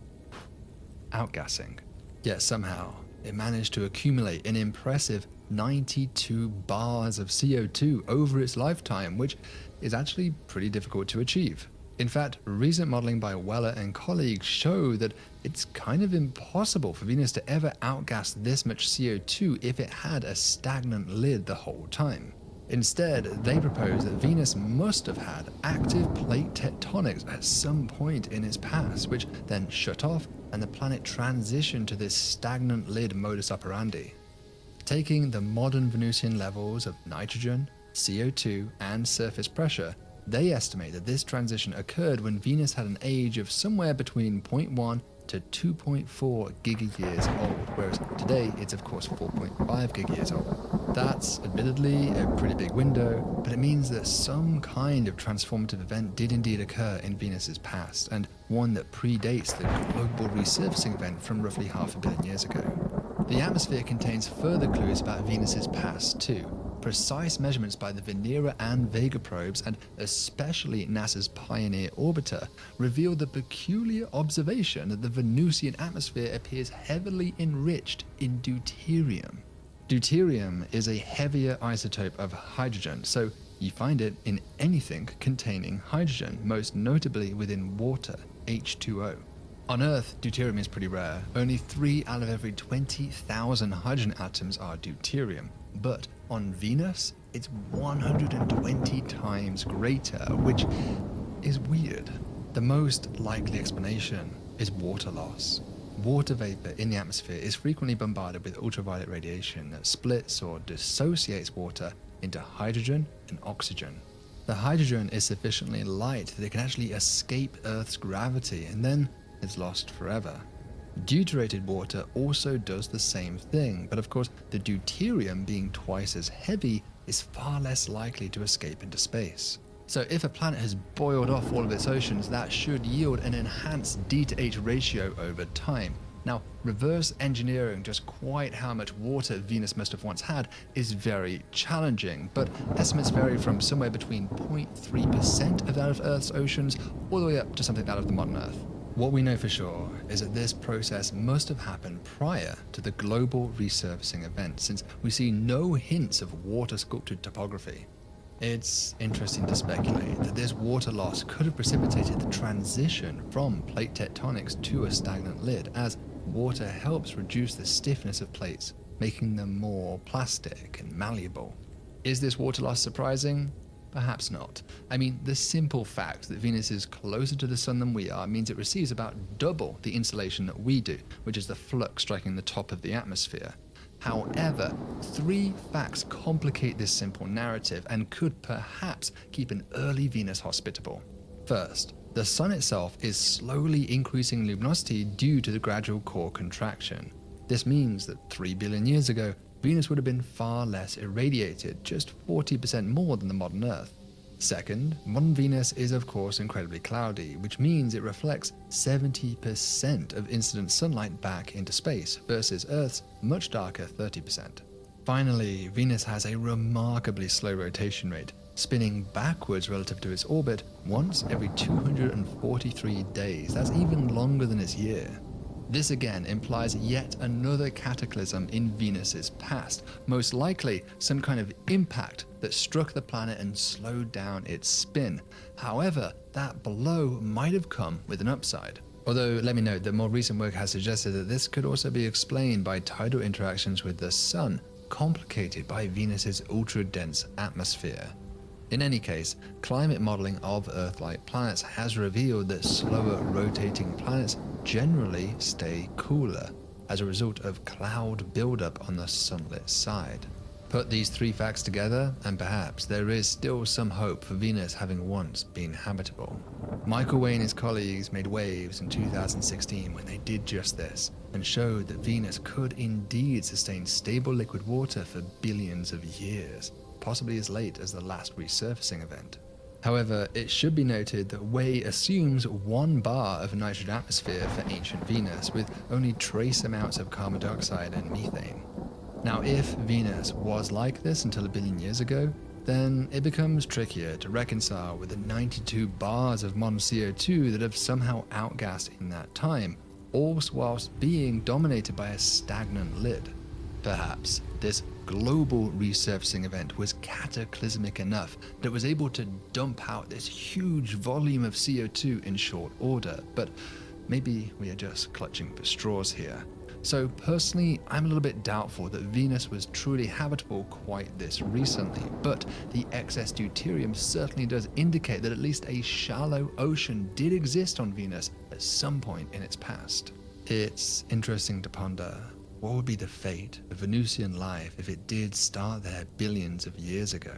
outgassing. Yet somehow, it managed to accumulate an impressive 92 bars of CO2 over its lifetime, which is actually pretty difficult to achieve. In fact, recent modeling by Weller and colleagues show that it's kind of impossible for Venus to ever outgas this much CO2 if it had a stagnant lid the whole time. Instead, they propose that Venus must have had active plate tectonics at some point in its past, which then shut off and the planet transitioned to this stagnant lid modus operandi. Taking the modern Venusian levels of nitrogen, CO2, and surface pressure, they estimate that this transition occurred when Venus had an age of somewhere between 0.1 to 2.4 gigayears old, whereas today it's of course 4.5 gigayears old. That's admittedly a pretty big window, but it means that some kind of transformative event did indeed occur in Venus's past, and one that predates the global resurfacing event from roughly 500 million years ago. The atmosphere contains further clues about Venus's past too. Precise measurements by the Venera and Vega probes, and especially NASA's Pioneer orbiter, reveal the peculiar observation that the Venusian atmosphere appears heavily enriched in deuterium. Deuterium is a heavier isotope of hydrogen, so you find it in anything containing hydrogen, most notably within water, H2O. On Earth, deuterium is pretty rare. Only 3 out of every 20,000 hydrogen atoms are deuterium. But on Venus, it's 120 times greater, which is weird. The most likely explanation is water loss. Water vapor in the atmosphere is frequently bombarded with ultraviolet radiation that splits or dissociates water into hydrogen and oxygen. The hydrogen is sufficiently light that it can actually escape Earth's gravity, and then it's lost forever. Deuterated water also does the same thing, but of course the deuterium, being twice as heavy, is far less likely to escape into space. So if a planet has boiled off all of its oceans, that should yield an enhanced D to H ratio over time, Now, reverse engineering just quite how much water Venus must have once had is very challenging, but estimates vary from somewhere between 0.3% of that of Earth's oceans all the way up to something out of the modern Earth. What we know for sure is that this process must have happened prior to the global resurfacing event, since we see no hints of water-sculpted topography. It's interesting to speculate that this water loss could have precipitated the transition from plate tectonics to a stagnant lid, as water helps reduce the stiffness of plates, making them more plastic and malleable. Is this water loss surprising? Perhaps not. I mean, the simple fact that Venus is closer to the Sun than we are means it receives about double the insolation that we do, which is the flux striking the top of the atmosphere. However, 3 facts complicate this simple narrative and could perhaps keep an early Venus hospitable. First, the Sun itself is slowly increasing luminosity due to the gradual core contraction. This means that 3 billion years ago, Venus would have been far less irradiated, just 40% more than the modern Earth. Second, modern Venus is of course incredibly cloudy, which means it reflects 70% of incident sunlight back into space, versus Earth's much darker 30%. Finally, Venus has a remarkably slow rotation rate, spinning backwards relative to its orbit once every 243 days. That's even longer than its year. This again implies yet another cataclysm in Venus's past, most likely some kind of impact that struck the planet and slowed down its spin. However, that blow might have come with an upside. Although, let me note that more recent work has suggested that this could also be explained by tidal interactions with the Sun, complicated by Venus's ultra-dense atmosphere. In any case, climate modeling of Earth-like planets has revealed that slower rotating planets generally stay cooler as a result of cloud buildup on the sunlit side. Put these 3 facts together, and perhaps there is still some hope for Venus having once been habitable. Michael Way and his colleagues made waves in 2016 when they did just this, and showed that Venus could indeed sustain stable liquid water for billions of years, possibly as late as the last resurfacing event. However, it should be noted that Way assumes 1 bar of nitrogen atmosphere for ancient Venus, with only trace amounts of carbon dioxide and methane. Now, if Venus was like this until a billion years ago, then it becomes trickier to reconcile with the 92 bars of modern CO2 that have somehow outgassed in that time, all whilst being dominated by a stagnant lid. Perhaps this global resurfacing event was cataclysmic enough that it was able to dump out this huge volume of CO2 in short order, but maybe we are just clutching for straws here. So personally, I'm a little bit doubtful that Venus was truly habitable quite this recently, but the excess deuterium certainly does indicate that at least a shallow ocean did exist on Venus at some point in its past. It's interesting to ponder, what would be the fate of Venusian life if it did start there billions of years ago?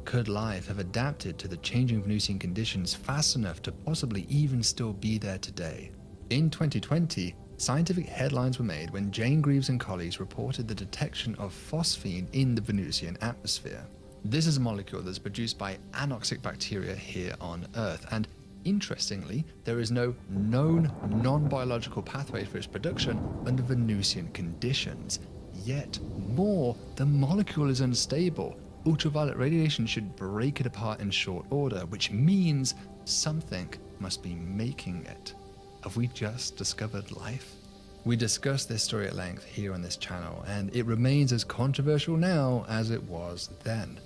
Could life have adapted to the changing Venusian conditions fast enough to possibly even still be there today? In 2020, scientific headlines were made when Jane Greaves and colleagues reported the detection of phosphine in the Venusian atmosphere. This is a molecule that's produced by anoxic bacteria here on Earth, and interestingly, there is no known non-biological pathway for its production under Venusian conditions. Yet more, the molecule is unstable. Ultraviolet radiation should break it apart in short order, which means something must be making it. Have we just discovered life? We discussed this story at length here on this channel, and it remains as controversial now as it was then.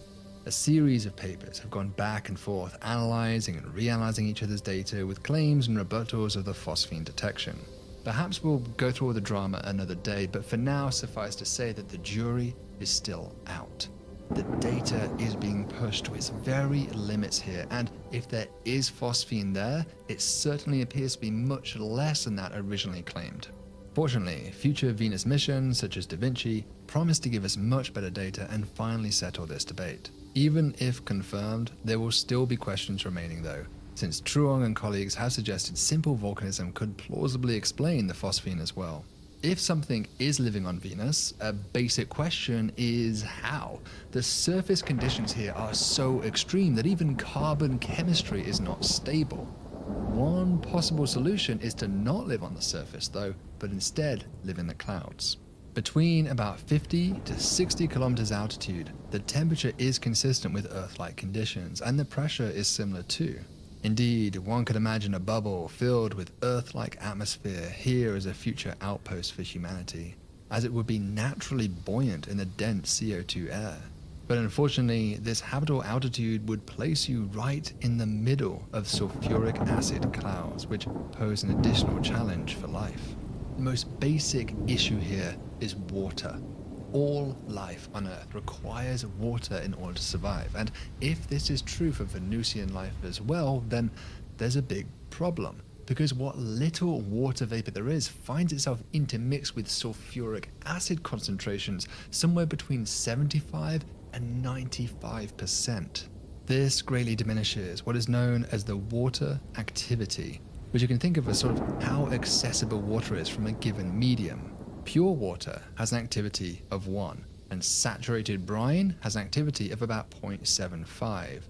A series of papers have gone back and forth, analyzing and reanalyzing each other's data with claims and rebuttals of the phosphine detection. Perhaps we'll go through all the drama another day, but for now, suffice to say that the jury is still out. The data is being pushed to its very limits here, and if there is phosphine there, it certainly appears to be much less than that originally claimed. Fortunately, future Venus missions, such as Da Vinci, promise to give us much better data and finally settle this debate. Even if confirmed, there will still be questions remaining though, since Truong and colleagues have suggested simple volcanism could plausibly explain the phosphine as well. If something is living on Venus, a basic question is how? The surface conditions here are so extreme that even carbon chemistry is not stable. One possible solution is to not live on the surface though, but instead live in the clouds. Between about 50 to 60 kilometers altitude, the temperature is consistent with Earth-like conditions, and the pressure is similar too. Indeed, one could imagine a bubble filled with Earth-like atmosphere here as a future outpost for humanity, as it would be naturally buoyant in the dense CO2 air. But unfortunately, this habitable altitude would place you right in the middle of sulfuric acid clouds, which pose an additional challenge for life. The most basic issue here is water. All life on Earth requires water in order to survive, and if this is true for Venusian life as well, then there's a big problem, because what little water vapor there is finds itself intermixed with sulfuric acid concentrations somewhere between 75 and 95%. This greatly diminishes what is known as the water activity, which you can think of as sort of how accessible water is from a given medium. Pure water has an activity of 1, and saturated brine has an activity of about 0.75.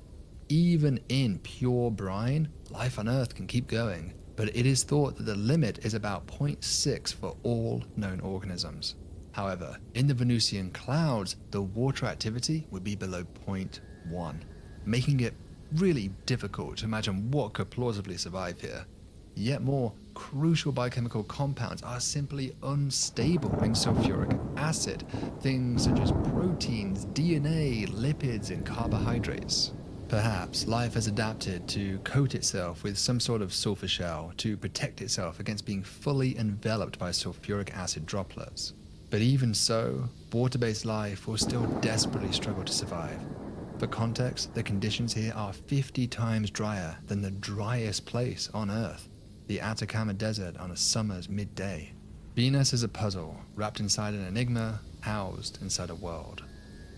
Even in pure brine, life on Earth can keep going, but it is thought that the limit is about 0.6 for all known organisms. However, in the Venusian clouds, the water activity would be below 0.1, making it really difficult to imagine what could plausibly survive here. Yet more crucial biochemical compounds are simply unstable in sulfuric acid, things such as proteins, DNA, lipids, and carbohydrates. Perhaps life has adapted to coat itself with some sort of sulfur shell to protect itself against being fully enveloped by sulfuric acid droplets. But even so, water-based life will still desperately struggle to survive. For context, the conditions here are 50 times drier than the driest place on Earth, the Atacama Desert on a summer's midday. Venus is a puzzle, wrapped inside an enigma, housed inside a world.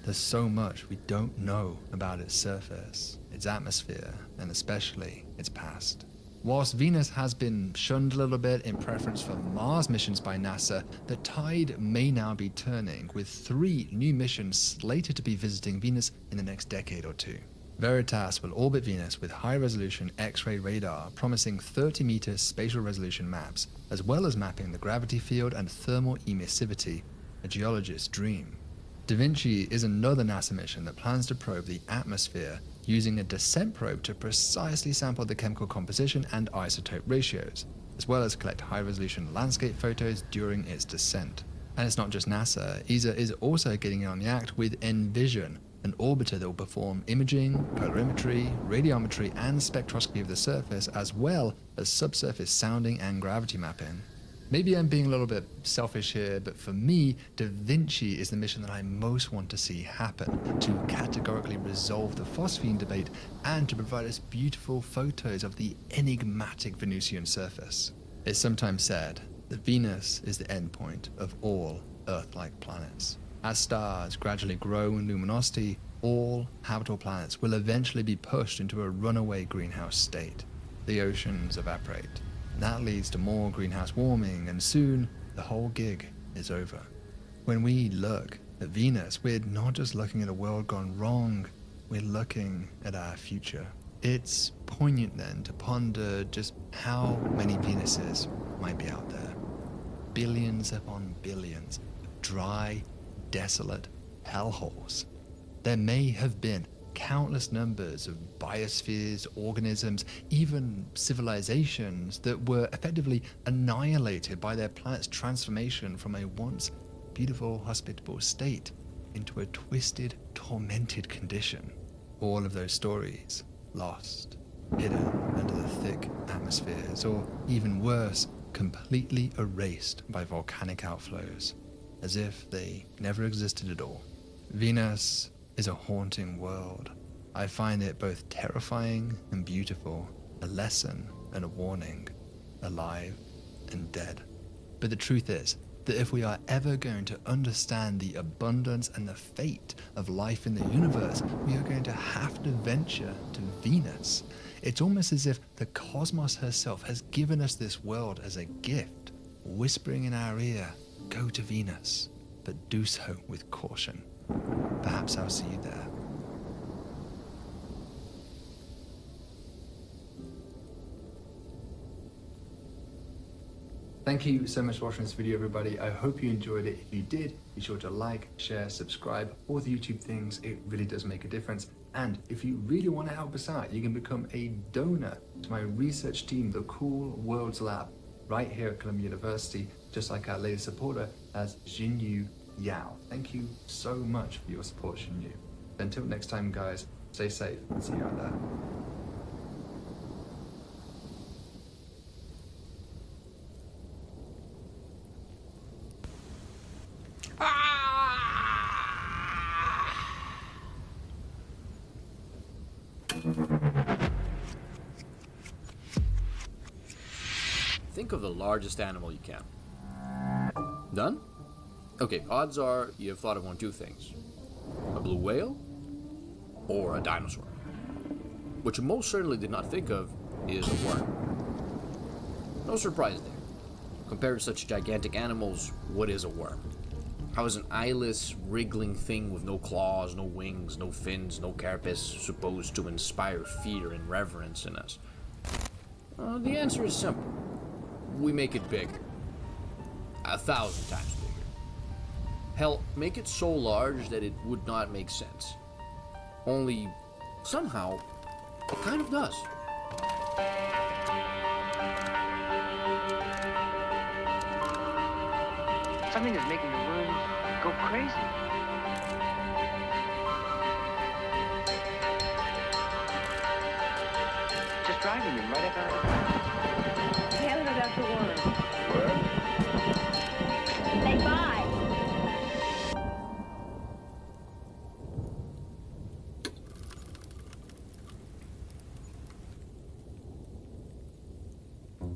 There's so much we don't know about its surface, its atmosphere, and especially its past. Whilst Venus has been shunned a little bit in preference for Mars missions by NASA, the tide may now be turning, with 3 new missions slated to be visiting Venus in the next decade or 2. Veritas will orbit Venus with high-resolution X-ray radar, promising 30-meter spatial resolution maps, as well as mapping the gravity field and thermal emissivity, a geologist's dream. Da Vinci is another NASA mission that plans to probe the atmosphere using a descent probe to precisely sample the chemical composition and isotope ratios, as well as collect high-resolution landscape photos during its descent. And it's not just NASA, ESA is also getting in on the act with Envision, an orbiter that will perform imaging, polarimetry, radiometry, and spectroscopy of the surface, as well as subsurface sounding and gravity mapping. Maybe I'm being a little bit selfish here, but for me, Da Vinci is the mission that I most want to see happen, to categorically resolve the phosphine debate and to provide us beautiful photos of the enigmatic Venusian surface. It's sometimes said that Venus is the endpoint of all Earth-like planets. As stars gradually grow in luminosity, all habitable planets will eventually be pushed into a runaway greenhouse state. The oceans evaporate. That leads to more greenhouse warming, and soon the whole gig is over. When we look at Venus, we're not just looking at a world gone wrong, we're looking at our future. It's poignant then to ponder just how many Venuses might be out there. Billions upon billions of dry, desolate hellholes. There may have been countless numbers of biospheres, organisms, even civilizations that were effectively annihilated by their planet's transformation from a once beautiful, hospitable state into a twisted, tormented condition. All of those stories lost, hidden under the thick atmospheres, or even worse, completely erased by volcanic outflows, as if they never existed at all. Venus is a haunting world. I find it both terrifying and beautiful, a lesson and a warning, alive and dead. But the truth is that if we are ever going to understand the abundance and the fate of life in the universe, we are going to have to venture to Venus. It's almost as if the cosmos herself has given us this world as a gift, whispering in our ear, go to Venus, but do so with caution. Perhaps I'll see you there. Thank you so much for watching this video, everybody. I hope you enjoyed it. If you did, be sure to like, share, subscribe, all the YouTube things. It really does make a difference. And if you really want to help us out, you can become a donor to my research team, the Cool Worlds Lab, right here at Columbia University, just like our latest supporter, as Jinyu Yao. Thank you so much for your support, Jinyu. Until next time, guys, stay safe and see you out there. Think of the largest animal you can. Done? Okay, odds are you have thought of one of two things. A blue whale or a dinosaur. What you most certainly did not think of is a worm. No surprise there. Compared to such gigantic animals, what is a worm? How is an eyeless, wriggling thing with no claws, no wings, no fins, no carapace supposed to inspire fear and reverence in us? The answer is simple. We make it bigger. 1,000 times bigger. Hell, make it so large that it would not make sense. Only, somehow, it kind of does. Something is making the worms go crazy. Just driving them right up out of the car. Canada got the worms. Say bye.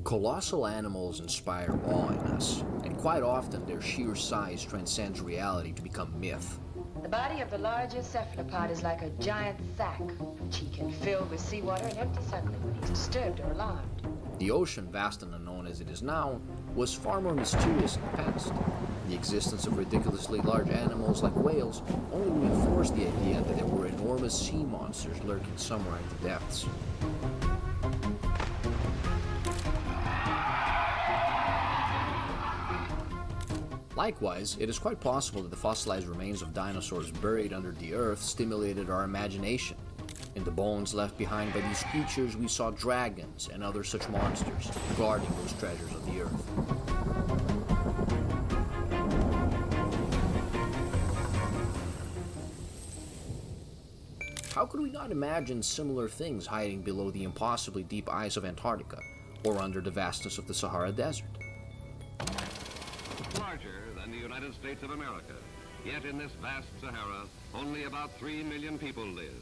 Colossal animals inspire awe in us, and quite often their sheer size transcends reality to become myth. The body of the largest cephalopod is like a giant sack, which he can fill with seawater and empty suddenly when he's disturbed or alarmed. The ocean, vast and unknown as it is now, was far more mysterious in the past. The existence of ridiculously large animals like whales only reinforced the idea that there were enormous sea monsters lurking somewhere in the depths. Likewise, it is quite possible that the fossilized remains of dinosaurs buried under the earth stimulated our imagination. In the bones left behind by these creatures, we saw dragons and other such monsters guarding those treasures of the earth. How could we not imagine similar things hiding below the impossibly deep ice of Antarctica, or under the vastness of the Sahara Desert? Larger than the United States of America, yet in this vast Sahara, only about 3 million people live.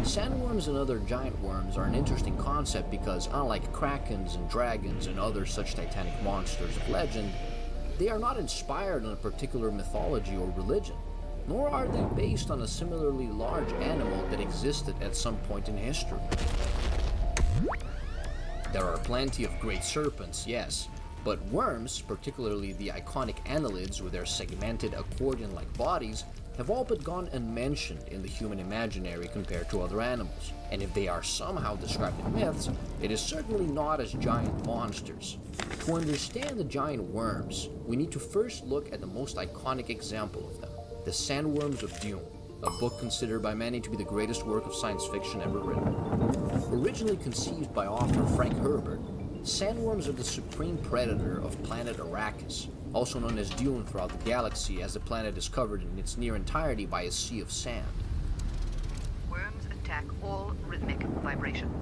Sandworms and other giant worms are an interesting concept because, unlike krakens and dragons and other such titanic monsters of legend, they are not inspired on a particular mythology or religion, nor are they based on a similarly large animal that existed at some point in history. There are plenty of great serpents, yes, but worms, particularly the iconic annelids with their segmented accordion-like bodies, have all but gone unmentioned in the human imaginary compared to other animals. And if they are somehow described in myths, it is certainly not as giant monsters. To understand the giant worms, we need to first look at the most iconic example of them, The Sandworms of Dune, a book considered by many to be the greatest work of science fiction ever written. Originally conceived by author Frank Herbert, sandworms are the supreme predator of planet Arrakis, also known as Dune throughout the galaxy, as the planet is covered in its near entirety by a sea of sand. Worms attack all rhythmic vibrations.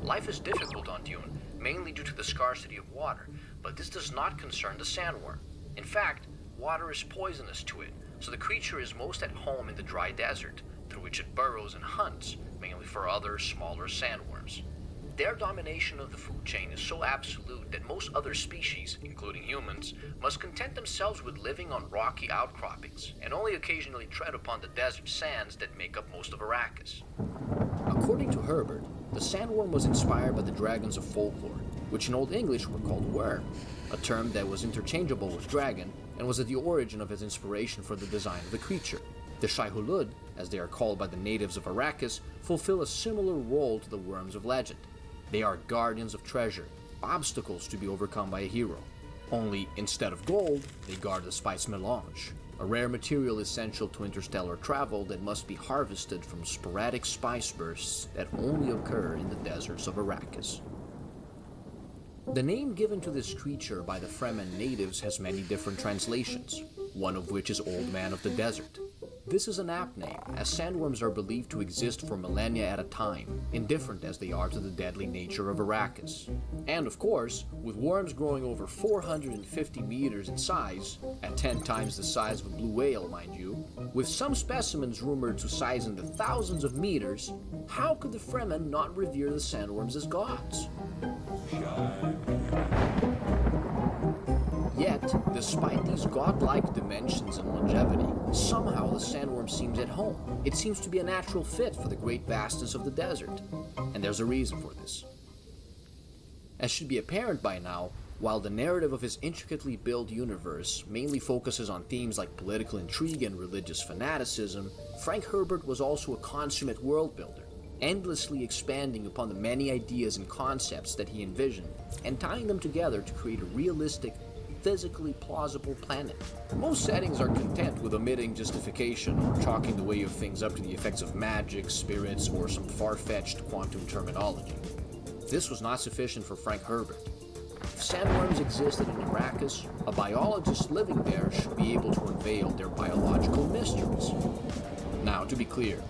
Life is difficult on Dune, mainly due to the scarcity of water, but this does not concern the sandworm. In fact, water is poisonous to it, so the creature is most at home in the dry desert, through which it burrows and hunts, mainly for other, smaller sandworms. Their domination of the food chain is so absolute that most other species, including humans, must content themselves with living on rocky outcroppings, and only occasionally tread upon the desert sands that make up most of Arrakis. According to Herbert, the sandworm was inspired by the dragons of folklore, which in Old English were called worm, a term that was interchangeable with dragon, and was at the origin of his inspiration for the design of the creature. The Shai-Hulud, as they are called by the natives of Arrakis, fulfill a similar role to the worms of legend. They are guardians of treasure, obstacles to be overcome by a hero. Only, instead of gold, they guard the spice melange, a rare material essential to interstellar travel that must be harvested from sporadic spice bursts that only occur in the deserts of Arrakis. The name given to this creature by the Fremen natives has many different translations, one of which is Old Man of the Desert. This is an apt name, as sandworms are believed to exist for millennia at a time, indifferent as they are to the deadly nature of Arrakis. And of course, with worms growing over 450 meters in size, at 10 times the size of a blue whale, mind you, with some specimens rumored to size in the thousands of meters, how could the Fremen not revere the sandworms as gods? Yet, despite these godlike dimensions and longevity, somehow the sandworm seems at home. It seems to be a natural fit for the great vastness of the desert. And there's a reason for this. As should be apparent by now, while the narrative of his intricately built universe mainly focuses on themes like political intrigue and religious fanaticism, Frank Herbert was also a consummate world builder, endlessly expanding upon the many ideas and concepts that he envisioned, and tying them together to create a realistic, physically plausible planet. Most settings are content with omitting justification or chalking the way of things up to the effects of magic, spirits, or some far-fetched quantum terminology. This was not sufficient for Frank Herbert. If sandworms existed in Arrakis, a biologist living there should be able to unveil their biological mysteries. Now, to be clear,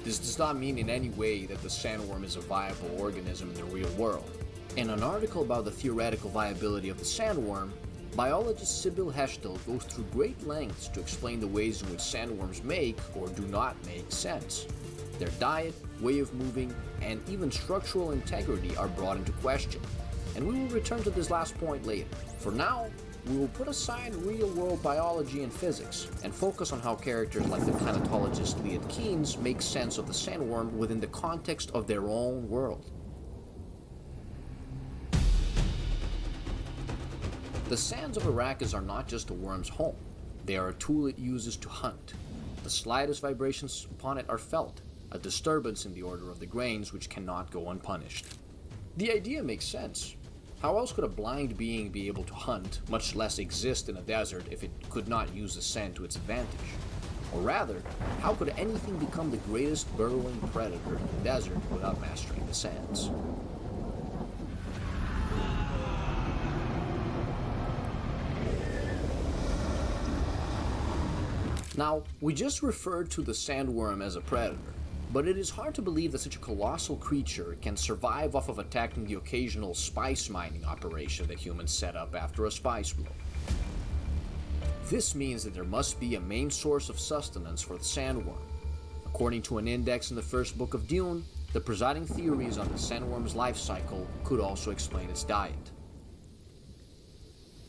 this does not mean in any way that the sandworm is a viable organism in the real world. In an article about the theoretical viability of the sandworm, biologist Sybil Hechtel goes through great lengths to explain the ways in which sandworms make or do not make sense. Their diet, way of moving, and even structural integrity are brought into question, and we will return to this last point later. For now, we will put aside real-world biology and physics, and focus on how characters like the planetologist Liet Kynes make sense of the sandworm within the context of their own world. The sands of Arrakis are not just a worm's home. They are a tool it uses to hunt. The slightest vibrations upon it are felt, a disturbance in the order of the grains which cannot go unpunished. The idea makes sense. How else could a blind being be able to hunt, much less exist in a desert, if it could not use the sand to its advantage? Or rather, how could anything become the greatest burrowing predator in the desert without mastering the sands? Now, we just referred to the sandworm as a predator, but it is hard to believe that such a colossal creature can survive off of attacking the occasional spice mining operation that humans set up after a spice blow. This means that there must be a main source of sustenance for the sandworm. According to an index in the first book of Dune, the presiding theories on the sandworm's life cycle could also explain its diet.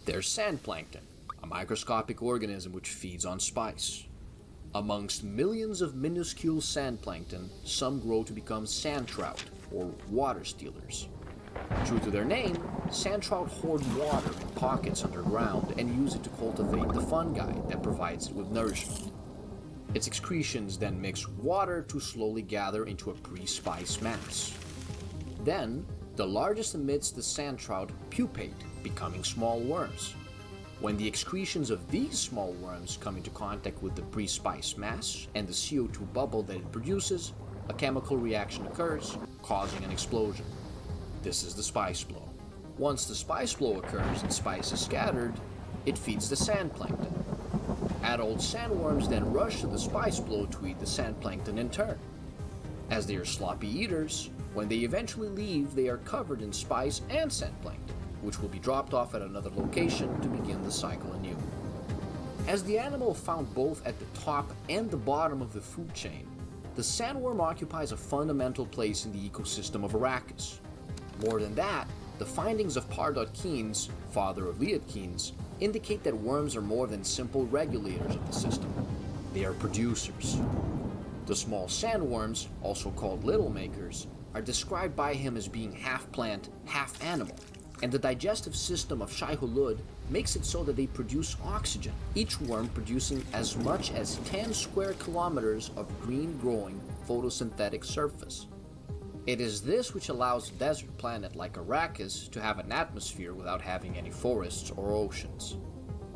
There's sand plankton, a microscopic organism which feeds on spice. Amongst millions of minuscule sand plankton, some grow to become sand trout, or water stealers. True to their name, sand trout hoard water in pockets underground and use it to cultivate the fungi that provides it with nourishment. Its excretions then mix water to slowly gather into a pre-spice mass. Then, the largest amidst the sand trout pupate, becoming small worms. When the excretions of these small worms come into contact with the pre-spice mass and the CO2 bubble that it produces, a chemical reaction occurs, causing an explosion. This is the spice blow. Once the spice blow occurs and spice is scattered, it feeds the sand plankton. Adult sandworms then rush to the spice blow to eat the sand plankton in turn. As they are sloppy eaters, when they eventually leave, they are covered in spice and sand plankton, which will be dropped off at another location to begin the cycle anew. As the animal found both at the top and the bottom of the food chain, the sandworm occupies a fundamental place in the ecosystem of Arrakis. More than that, the findings of Pardot Kynes, father of Liet Kynes, indicate that worms are more than simple regulators of the system. They are producers. The small sandworms, also called little makers, are described by him as being half plant, half animal, and the digestive system of Shai Hulud makes it so that they produce oxygen, each worm producing as much as 10 square kilometers of green-growing photosynthetic surface. It is this which allows a desert planet like Arrakis to have an atmosphere without having any forests or oceans.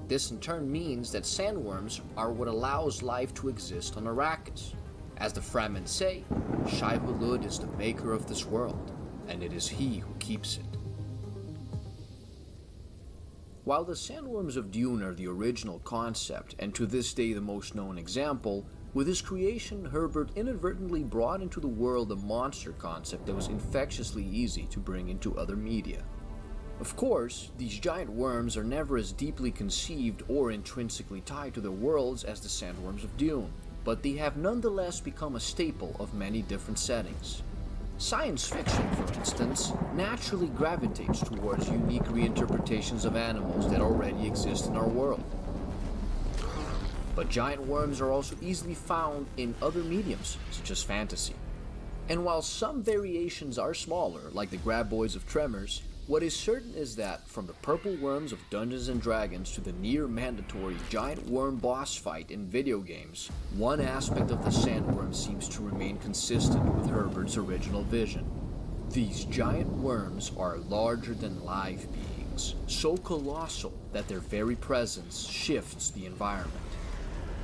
This in turn means that sandworms are what allows life to exist on Arrakis. As the Fremen say, Shai Hulud is the maker of this world, and it is he who keeps it. While the sandworms of Dune are the original concept, and to this day the most known example, with his creation, Herbert inadvertently brought into the world a monster concept that was infectiously easy to bring into other media. Of course, these giant worms are never as deeply conceived or intrinsically tied to their worlds as the sandworms of Dune, but they have nonetheless become a staple of many different settings. Science fiction, for instance, naturally gravitates towards unique reinterpretations of animals that already exist in our world. But giant worms are also easily found in other mediums, such as fantasy. And while some variations are smaller, like the graboids of Tremors, what is certain is that, from the purple worms of Dungeons & Dragons to the near-mandatory giant worm boss fight in video games, one aspect of the sandworm seems to remain consistent with Herbert's original vision. These giant worms are larger-than-life beings, so colossal that their very presence shifts the environment.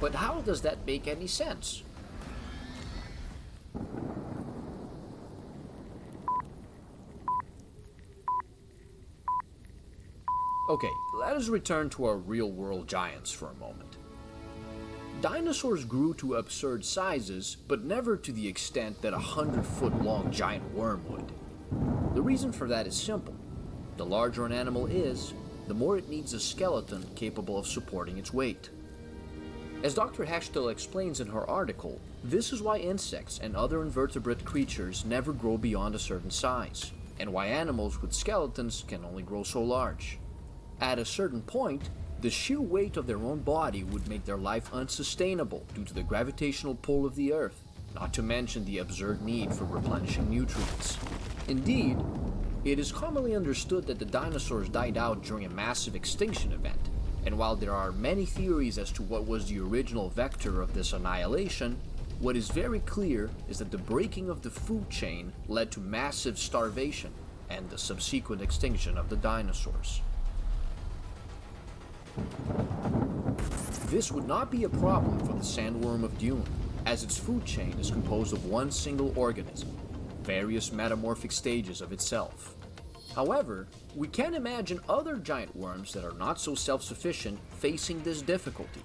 But how does that make any sense? Okay, let us return to our real-world giants for a moment. Dinosaurs grew to absurd sizes, but never to the extent that a 100-foot-long giant worm would. The reason for that is simple. The larger an animal is, the more it needs a skeleton capable of supporting its weight. As Dr. Hechtel explains in her article, this is why insects and other invertebrate creatures never grow beyond a certain size, and why animals with skeletons can only grow so large. At a certain point, the sheer weight of their own body would make their life unsustainable due to the gravitational pull of the Earth, not to mention the absurd need for replenishing nutrients. Indeed, it is commonly understood that the dinosaurs died out during a massive extinction event, and while there are many theories as to what was the original vector of this annihilation, what is very clear is that the breaking of the food chain led to massive starvation and the subsequent extinction of the dinosaurs. This would not be a problem for the sandworm of Dune, as its food chain is composed of one single organism, various metamorphic stages of itself. However, we can imagine other giant worms that are not so self-sufficient facing this difficulty.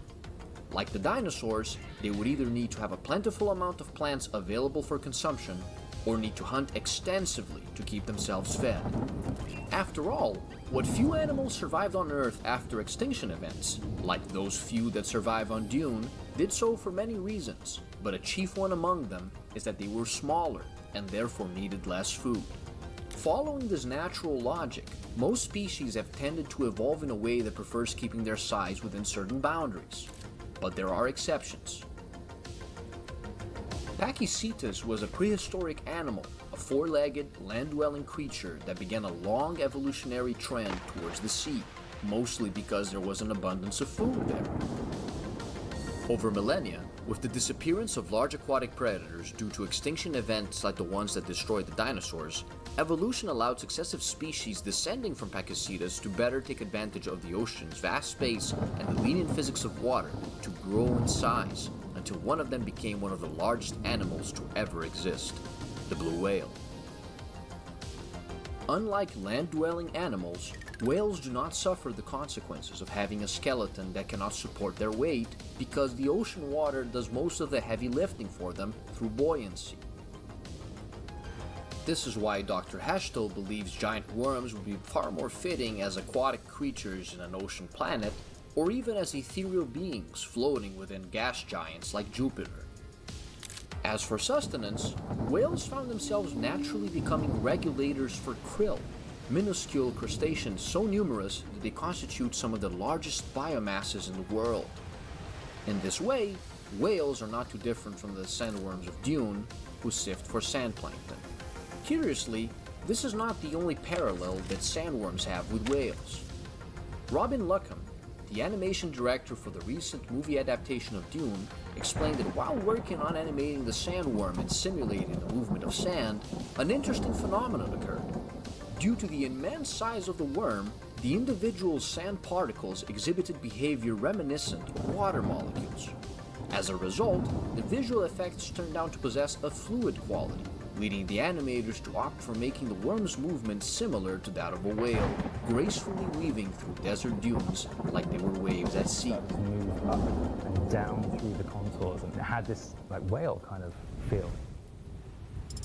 Like the dinosaurs, they would either need to have a plentiful amount of plants available for consumption, or need to hunt extensively to keep themselves fed. After all, what few animals survived on Earth after extinction events, like those few that survive on Dune, did so for many reasons, but a chief one among them is that they were smaller and therefore needed less food. Following this natural logic, most species have tended to evolve in a way that prefers keeping their size within certain boundaries, but there are exceptions. Pachycetus was a prehistoric animal, a four-legged, land-dwelling creature that began a long evolutionary trend towards the sea, mostly because there was an abundance of food there. Over millennia, with the disappearance of large aquatic predators due to extinction events like the ones that destroyed the dinosaurs, evolution allowed successive species descending from Pachycetus to better take advantage of the ocean's vast space and the lenient physics of water to grow in size, until one of them became one of the largest animals to ever exist, the blue whale. Unlike land-dwelling animals, whales do not suffer the consequences of having a skeleton that cannot support their weight because the ocean water does most of the heavy lifting for them through buoyancy. This is why Dr. Hechtel believes giant worms would be far more fitting as aquatic creatures in an ocean planet, or even as ethereal beings floating within gas giants like Jupiter. As for sustenance, whales found themselves naturally becoming regulators for krill, minuscule crustaceans so numerous that they constitute some of the largest biomasses in the world. In this way, whales are not too different from the sandworms of Dune, who sift for sand plankton. Curiously, this is not the only parallel that sandworms have with whales. Robin Luckham, the animation director for the recent movie adaptation of Dune, explained that while working on animating the sandworm and simulating the movement of sand, an interesting phenomenon occurred. Due to the immense size of the worm, the individual sand particles exhibited behavior reminiscent of water molecules. As a result, the visual effects turned out to possess a fluid quality, leading the animators to opt for making the worm's movement similar to that of a whale, gracefully weaving through desert dunes like they were waves at sea. To move up and down through the contours, and it had this like whale kind of feel.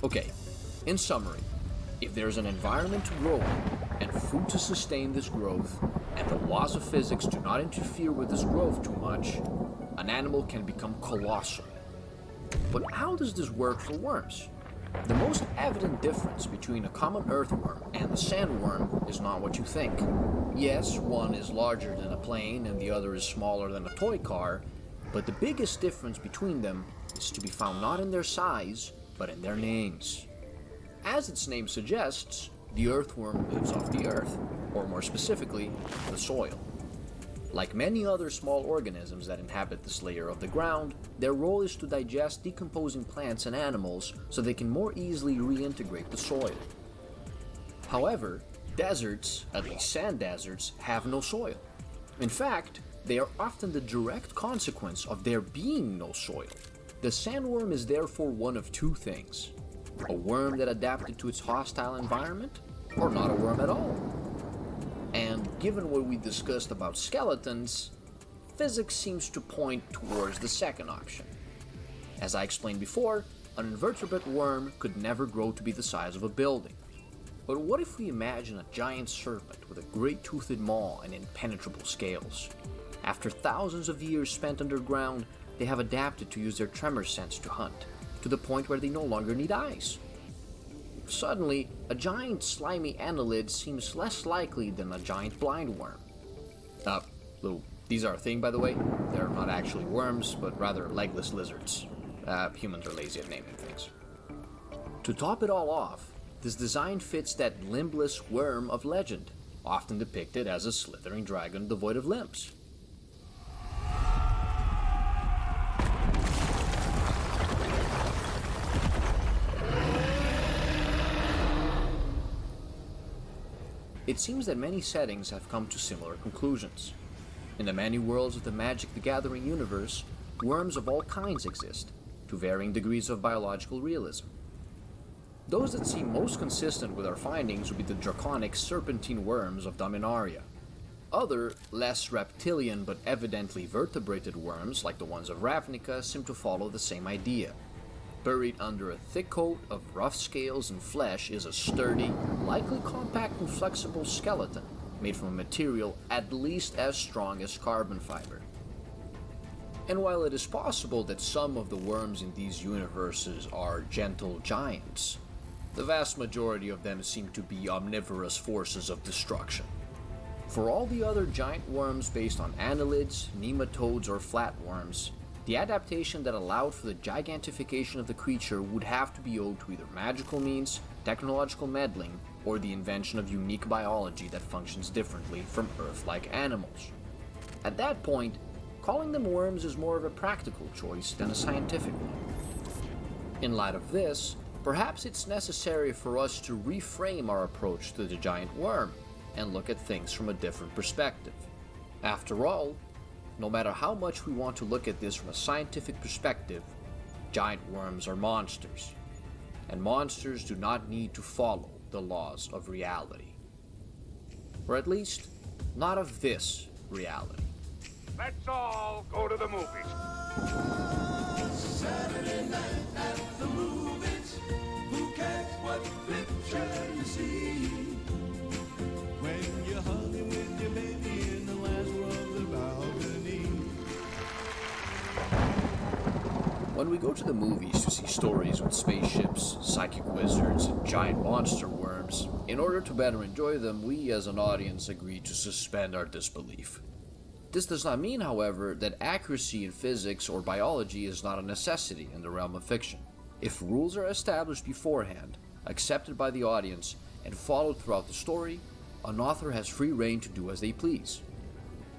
Okay, in summary, if there's an environment to grow in, and food to sustain this growth, and the laws of physics do not interfere with this growth too much, an animal can become colossal. But how does this work for worms? The most evident difference between a common earthworm and the sandworm is not what you think. Yes, one is larger than a plane and the other is smaller than a toy car, but the biggest difference between them is to be found not in their size, but in their names. As its name suggests, the earthworm lives off the earth, or more specifically, the soil. Like many other small organisms that inhabit this layer of the ground, their role is to digest decomposing plants and animals so they can more easily reintegrate the soil. However, deserts, at least sand deserts, have no soil. In fact, they are often the direct consequence of there being no soil. The sandworm is therefore one of two things: a worm that adapted to its hostile environment, or not a worm at all. And given what we discussed about skeletons, physics seems to point towards the second option. As I explained before, an invertebrate worm could never grow to be the size of a building. But what if we imagine a giant serpent with a great-toothed maw and impenetrable scales? After thousands of years spent underground, they have adapted to use their tremor sense to hunt, to the point where they no longer need eyes. Suddenly, a giant slimy annelid seems less likely than a giant blind worm. These are a thing, by the way. They're not actually worms, but rather legless lizards. Humans are lazy at naming things. To top it all off, this design fits that limbless worm of legend, often depicted as a slithering dragon devoid of limbs. It seems that many settings have come to similar conclusions. In the many worlds of the Magic the Gathering universe, worms of all kinds exist, to varying degrees of biological realism. Those that seem most consistent with our findings would be the draconic serpentine worms of Dominaria. Other, less reptilian but evidently vertebrated worms, like the ones of Ravnica, seem to follow the same idea. Buried under a thick coat of rough scales and flesh is a sturdy, likely compact and flexible skeleton, made from a material at least as strong as carbon fiber. And while it is possible that some of the worms in these universes are gentle giants, the vast majority of them seem to be omnivorous forces of destruction. For all the other giant worms based on annelids, nematodes, or flatworms, the adaptation that allowed for the gigantification of the creature would have to be owed to either magical means, technological meddling, or the invention of unique biology that functions differently from Earth-like animals. At that point, calling them worms is more of a practical choice than a scientific one. In light of this, perhaps it's necessary for us to reframe our approach to the giant worm and look at things from a different perspective. After all, no matter how much we want to look at this from a scientific perspective, giant worms are monsters, and monsters do not need to follow the laws of reality. Or at least, not of this reality. Let's all go to the movies. Saturday night at the movies. Who cares what picture you see? When you're hugging with your baby in the last row of the balcony. When we go to the movies to see stories with spaceships, psychic wizards, and giant monster worms, in order to better enjoy them, we as an audience agree to suspend our disbelief. This does not mean, however, that accuracy in physics or biology is not a necessity in the realm of fiction. If rules are established beforehand, accepted by the audience, and followed throughout the story, an author has free rein to do as they please.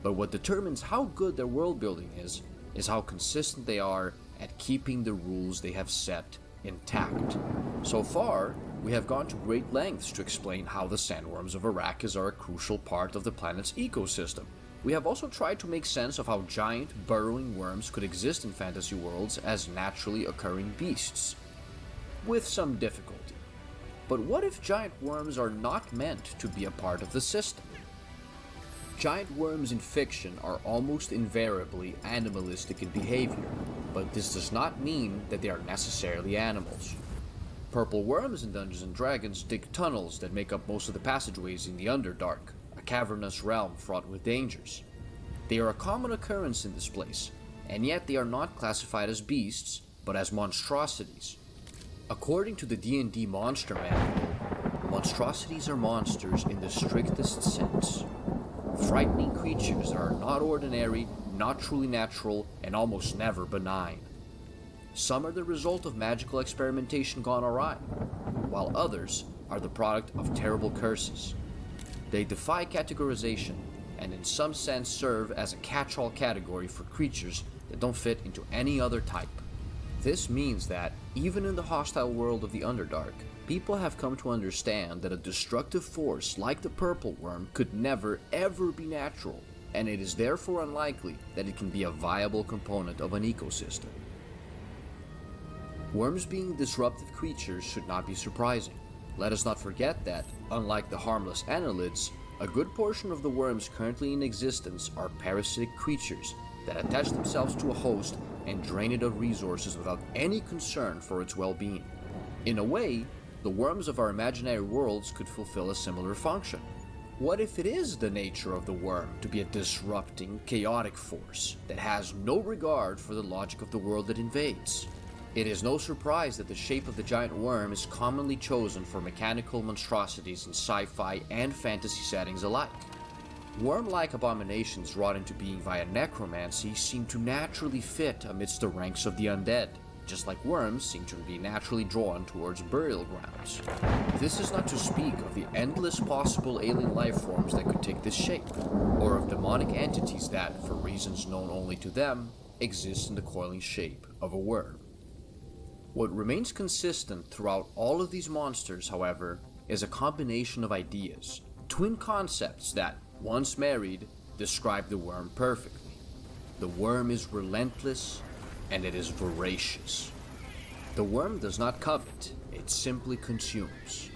But what determines how good their world building is how consistent they are at keeping the rules they have set intact. So far, we have gone to great lengths to explain how the sandworms of Arrakis are a crucial part of the planet's ecosystem. We have also tried to make sense of how giant, burrowing worms could exist in fantasy worlds as naturally occurring beasts, with some difficulty. But what if giant worms are not meant to be a part of the system? Giant worms in fiction are almost invariably animalistic in behavior, but this does not mean that they are necessarily animals. Purple worms in Dungeons & Dragons dig tunnels that make up most of the passageways in the Underdark, a cavernous realm fraught with dangers. They are a common occurrence in this place, and yet they are not classified as beasts, but as monstrosities. According to the D&D Monster Manual, monstrosities are monsters in the strictest sense. Frightening creatures that are not ordinary, not truly natural, and almost never benign. Some are the result of magical experimentation gone awry, while others are the product of terrible curses. They defy categorization, and in some sense serve as a catch-all category for creatures that don't fit into any other type. This means that, even in the hostile world of the Underdark, people have come to understand that a destructive force like the purple worm could never ever be natural, and it is therefore unlikely that it can be a viable component of an ecosystem. Worms being disruptive creatures should not be surprising. Let us not forget that, unlike the harmless annelids, a good portion of the worms currently in existence are parasitic creatures that attach themselves to a host and drain it of resources without any concern for its well-being. In a way, the worms of our imaginary worlds could fulfill a similar function. What if it is the nature of the worm to be a disrupting, chaotic force that has no regard for the logic of the world it invades? It is no surprise that the shape of the giant worm is commonly chosen for mechanical monstrosities in sci-fi and fantasy settings alike. Worm-like abominations wrought into being via necromancy seem to naturally fit amidst the ranks of the undead, just like worms seem to be naturally drawn towards burial grounds. This is not to speak of the endless possible alien life forms that could take this shape, or of demonic entities that, for reasons known only to them, exist in the coiling shape of a worm. What remains consistent throughout all of these monsters, however, is a combination of ideas, twin concepts that, once married, describe the worm perfectly. The worm is relentless, and it is voracious. The worm does not covet, it simply consumes.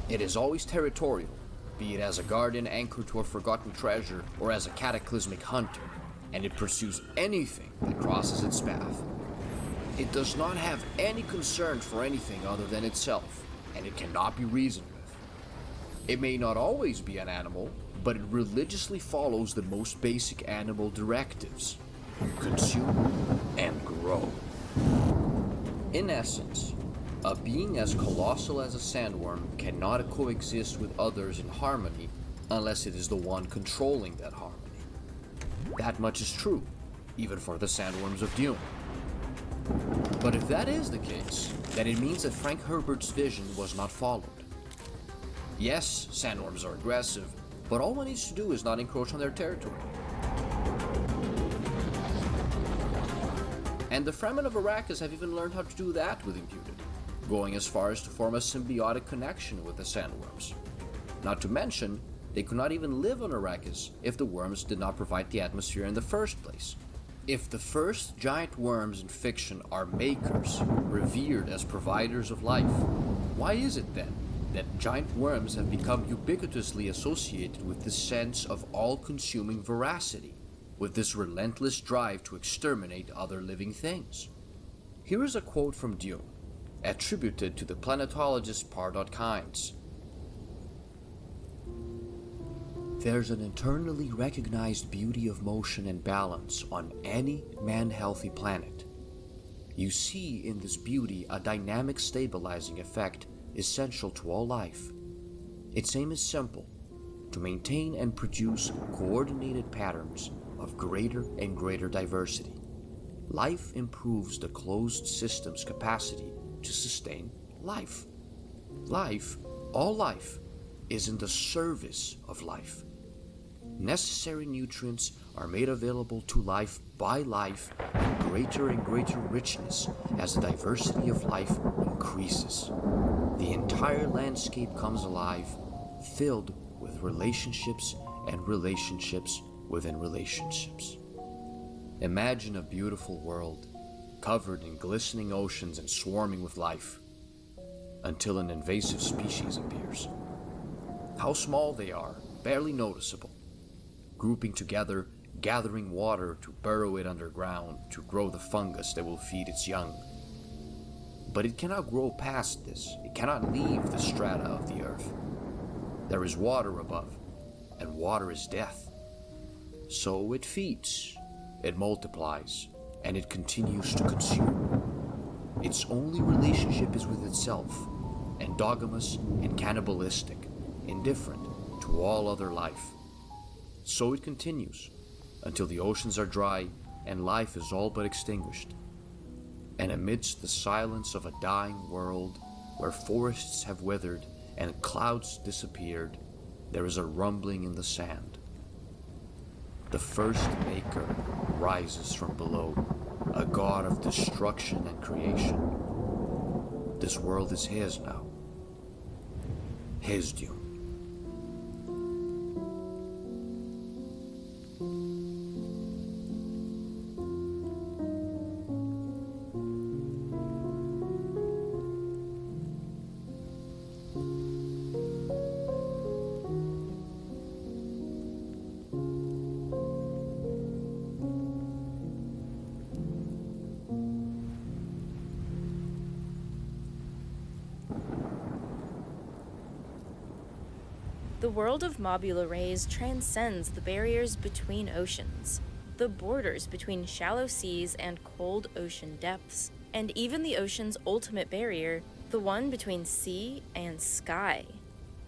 It is always territorial, be it as a guardian anchored to a forgotten treasure or as a cataclysmic hunter, and it pursues anything that crosses its path. It does not have any concern for anything other than itself, and it cannot be reasoned with. It may not always be an animal, but it religiously follows the most basic animal directives: consume and grow. In essence, a being as colossal as a sandworm cannot coexist with others in harmony unless it is the one controlling that harmony. That much is true, even for the sandworms of Dune. But if that is the case, then it means that Frank Herbert's vision was not followed. Yes, sandworms are aggressive, but all one needs to do is not encroach on their territory. And the Fremen of Arrakis have even learned how to do that with impunity, going as far as to form a symbiotic connection with the sandworms. Not to mention, they could not even live on Arrakis if the worms did not provide the atmosphere in the first place. If the first giant worms in fiction are makers, revered as providers of life, why is it then that giant worms have become ubiquitously associated with this sense of all-consuming voracity, with this relentless drive to exterminate other living things? Here is a quote from Dune, attributed to the planetologist Pardot Kynes. There's an internally recognized beauty of motion and balance on any man-healthy planet. You see in this beauty a dynamic stabilizing effect essential to all life. Its aim is simple: to maintain and produce coordinated patterns of greater and greater diversity. Life improves the closed system's capacity to sustain life. Life, all life, is in the service of life. necessary nutrients are made available to life by life in greater and greater richness as the diversity of life increases. The entire landscape comes alive, filled with relationships and relationships within relationships. Imagine a beautiful world, covered in glistening oceans and swarming with life, until an invasive species appears. How small they are, barely noticeable, grouping together, gathering water to burrow it underground to grow the fungus that will feed its young. But it cannot grow past this. It cannot leave the strata of the earth. There is water above, and water is death. So it feeds, it multiplies, and it continues to consume. Its only relationship is with itself, endogamous and cannibalistic, indifferent to all other life. So it continues, until the oceans are dry and life is all but extinguished. And amidst the silence of a dying world, where forests have withered and clouds disappeared, there is a rumbling in the sand. The first maker rises from below, a god of destruction and creation. This world is his now. His dune. The world of mobula rays transcends the barriers between oceans, the borders between shallow seas and cold ocean depths, and even the ocean's ultimate barrier, the one between sea and sky.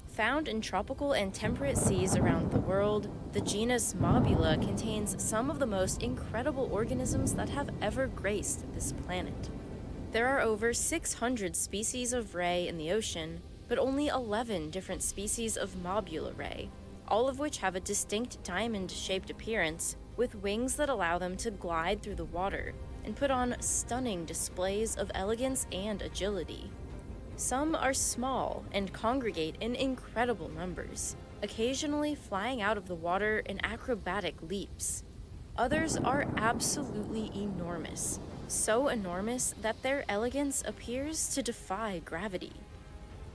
Found in tropical and temperate seas around the world, the genus Mobula contains some of the most incredible organisms that have ever graced this planet. There are over 600 species of ray in the ocean, but only 11 different species of Mobula ray, all of which have a distinct diamond-shaped appearance with wings that allow them to glide through the water and put on stunning displays of elegance and agility. Some are small and congregate in incredible numbers, occasionally flying out of the water in acrobatic leaps. Others are absolutely enormous, so enormous that their elegance appears to defy gravity.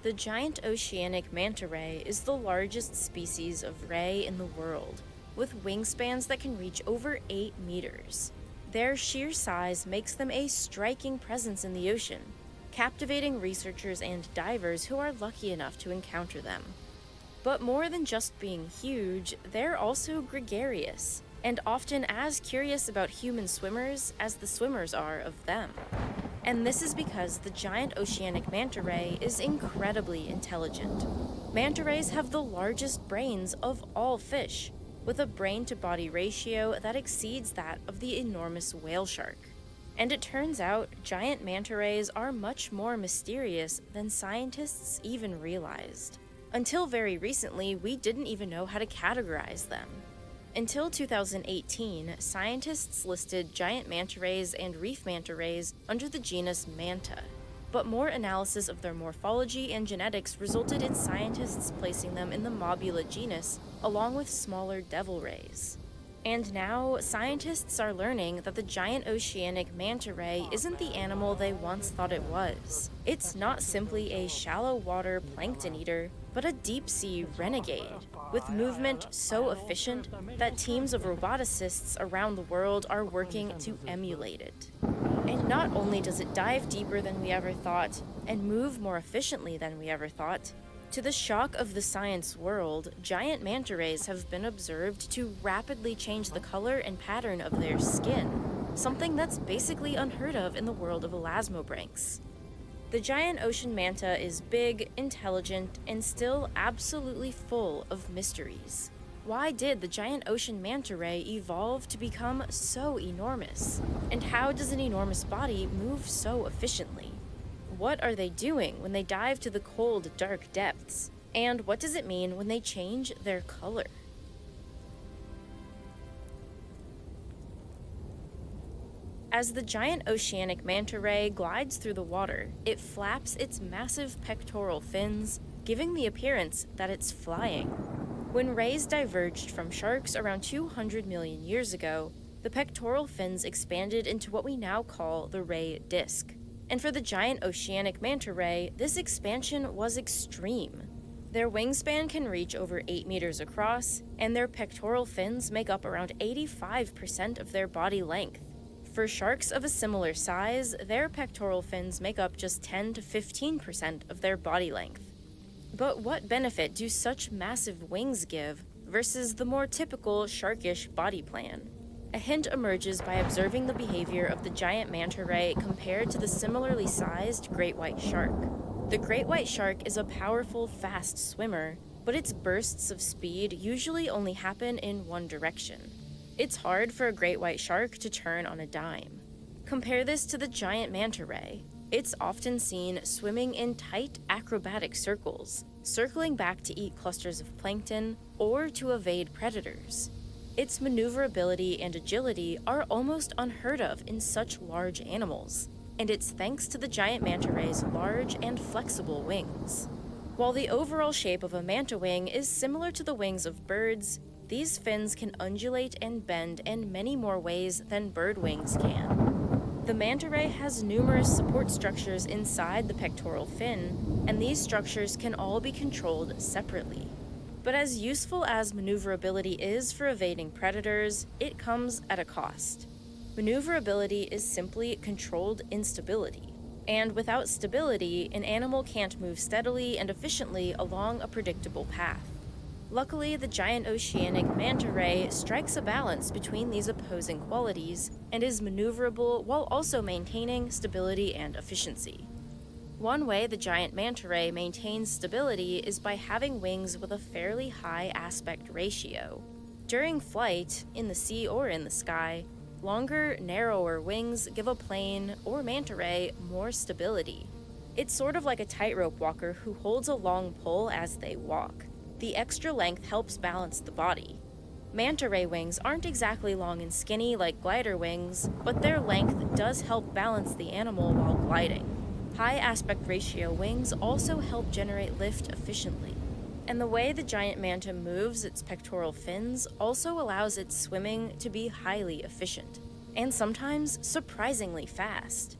The giant oceanic manta ray is the largest species of ray in the world, with wingspans that can reach over 8 meters. Their sheer size makes them a striking presence in the ocean, captivating researchers and divers who are lucky enough to encounter them. But more than just being huge, they're also gregarious, and often as curious about human swimmers as the swimmers are of them. And this is because the giant oceanic manta ray is incredibly intelligent. Manta rays have the largest brains of all fish, with a brain-to-body ratio that exceeds that of the enormous whale shark. And it turns out, giant manta rays are much more mysterious than scientists even realized. Until very recently, we didn't even know how to categorize them. Until 2018, scientists listed giant manta rays and reef manta rays under the genus Manta, but more analysis of their morphology and genetics resulted in scientists placing them in the Mobula genus, along with smaller devil rays. And now, scientists are learning that the giant oceanic manta ray isn't the animal they once thought it was. It's not simply a shallow water plankton eater, but a deep-sea renegade, with movement so efficient that teams of roboticists around the world are working to emulate it. And not only does it dive deeper than we ever thought, and move more efficiently than we ever thought, to the shock of the science world, giant manta rays have been observed to rapidly change the color and pattern of their skin, something that's basically unheard of in the world of elasmobranchs. The giant ocean manta is big, intelligent, and still absolutely full of mysteries. Why did the giant ocean manta ray evolve to become so enormous? And how does an enormous body move so efficiently? What are they doing when they dive to the cold, dark depths? And what does it mean when they change their color? As the giant oceanic manta ray glides through the water, it flaps its massive pectoral fins, giving the appearance that it's flying. When rays diverged from sharks around 200 million years ago, the pectoral fins expanded into what we now call the ray disc. And for the giant oceanic manta ray, this expansion was extreme. Their wingspan can reach over 8 meters across, and their pectoral fins make up around 85% of their body length. For sharks of a similar size, their pectoral fins make up just 10 to 15% of their body length. But what benefit do such massive wings give versus the more typical sharkish body plan? A hint emerges by observing the behavior of the giant manta ray compared to the similarly sized great white shark. The great white shark is a powerful, fast swimmer, but its bursts of speed usually only happen in one direction. It's hard for a great white shark to turn on a dime. Compare this to the giant manta ray. It's often seen swimming in tight, acrobatic circles, circling back to eat clusters of plankton or to evade predators. Its maneuverability and agility are almost unheard of in such large animals, and it's thanks to the giant manta ray's large and flexible wings. While the overall shape of a manta wing is similar to the wings of birds, these fins can undulate and bend in many more ways than bird wings can. The manta ray has numerous support structures inside the pectoral fin, and these structures can all be controlled separately. But as useful as maneuverability is for evading predators, it comes at a cost. Maneuverability is simply controlled instability, and without stability, an animal can't move steadily and efficiently along a predictable path. Luckily, the giant oceanic manta ray strikes a balance between these opposing qualities and is maneuverable while also maintaining stability and efficiency. One way the giant manta ray maintains stability is by having wings with a fairly high aspect ratio. During flight, in the sea or in the sky, longer, narrower wings give a plane or manta ray more stability. It's sort of like a tightrope walker who holds a long pole as they walk. The extra length helps balance the body. Manta ray wings aren't exactly long and skinny like glider wings, but their length does help balance the animal while gliding. High aspect ratio wings also help generate lift efficiently. And the way the giant manta moves its pectoral fins also allows its swimming to be highly efficient, and sometimes surprisingly fast.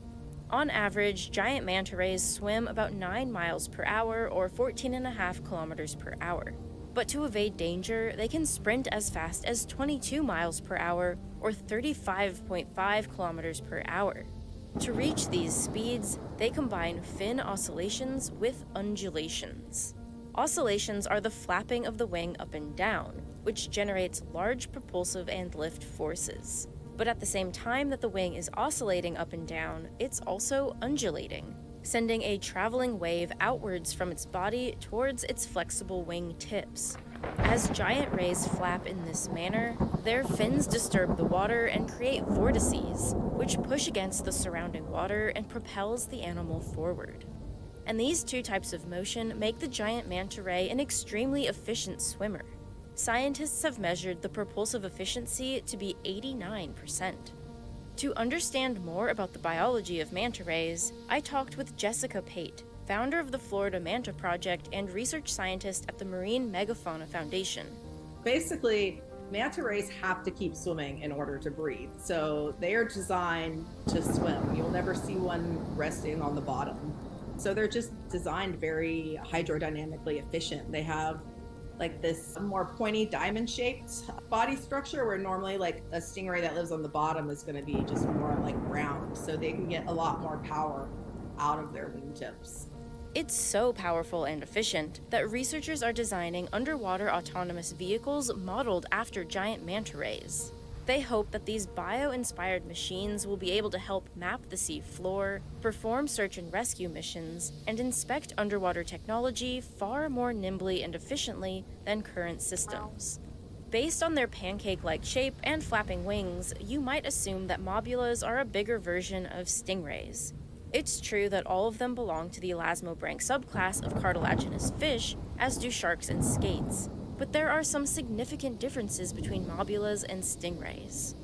On average, giant manta rays swim about 9 miles per hour or 14.5 kilometers per hour. But to evade danger, they can sprint as fast as 22 miles per hour or 35.5 kilometers per hour. To reach these speeds, they combine fin oscillations with undulations. Oscillations are the flapping of the wing up and down, which generates large propulsive and lift forces. But at the same time that the wing is oscillating up and down, it's also undulating, sending a traveling wave outwards from its body towards its flexible wing tips. As giant rays flap in this manner, their fins disturb the water and create vortices, which push against the surrounding water and propels the animal forward. And these two types of motion make the giant manta ray an extremely efficient swimmer. Scientists have measured the propulsive efficiency to be 89%. To understand more about the biology of manta rays, I talked with Jessica Pate, founder of the Florida Manta Project and research scientist at the Marine Megafauna Foundation. Basically, manta rays have to keep swimming in order to breathe. So they are designed to swim. You'll never see one resting on the bottom. So they're just designed very hydrodynamically efficient. They have like this more pointy diamond-shaped body structure where normally like a stingray that lives on the bottom is going to be just more like round. So they can get a lot more power out of their wingtips. It's so powerful and efficient that researchers are designing underwater autonomous vehicles modeled after giant manta rays. They hope that these bio-inspired machines will be able to help map the sea floor, perform search and rescue missions, and inspect underwater technology far more nimbly and efficiently than current systems. Based on their pancake-like shape and flapping wings, you might assume that mobulas are a bigger version of stingrays. It's true that all of them belong to the elasmobranch subclass of cartilaginous fish, as do sharks and skates. But there are some significant differences between mobulas and stingrays.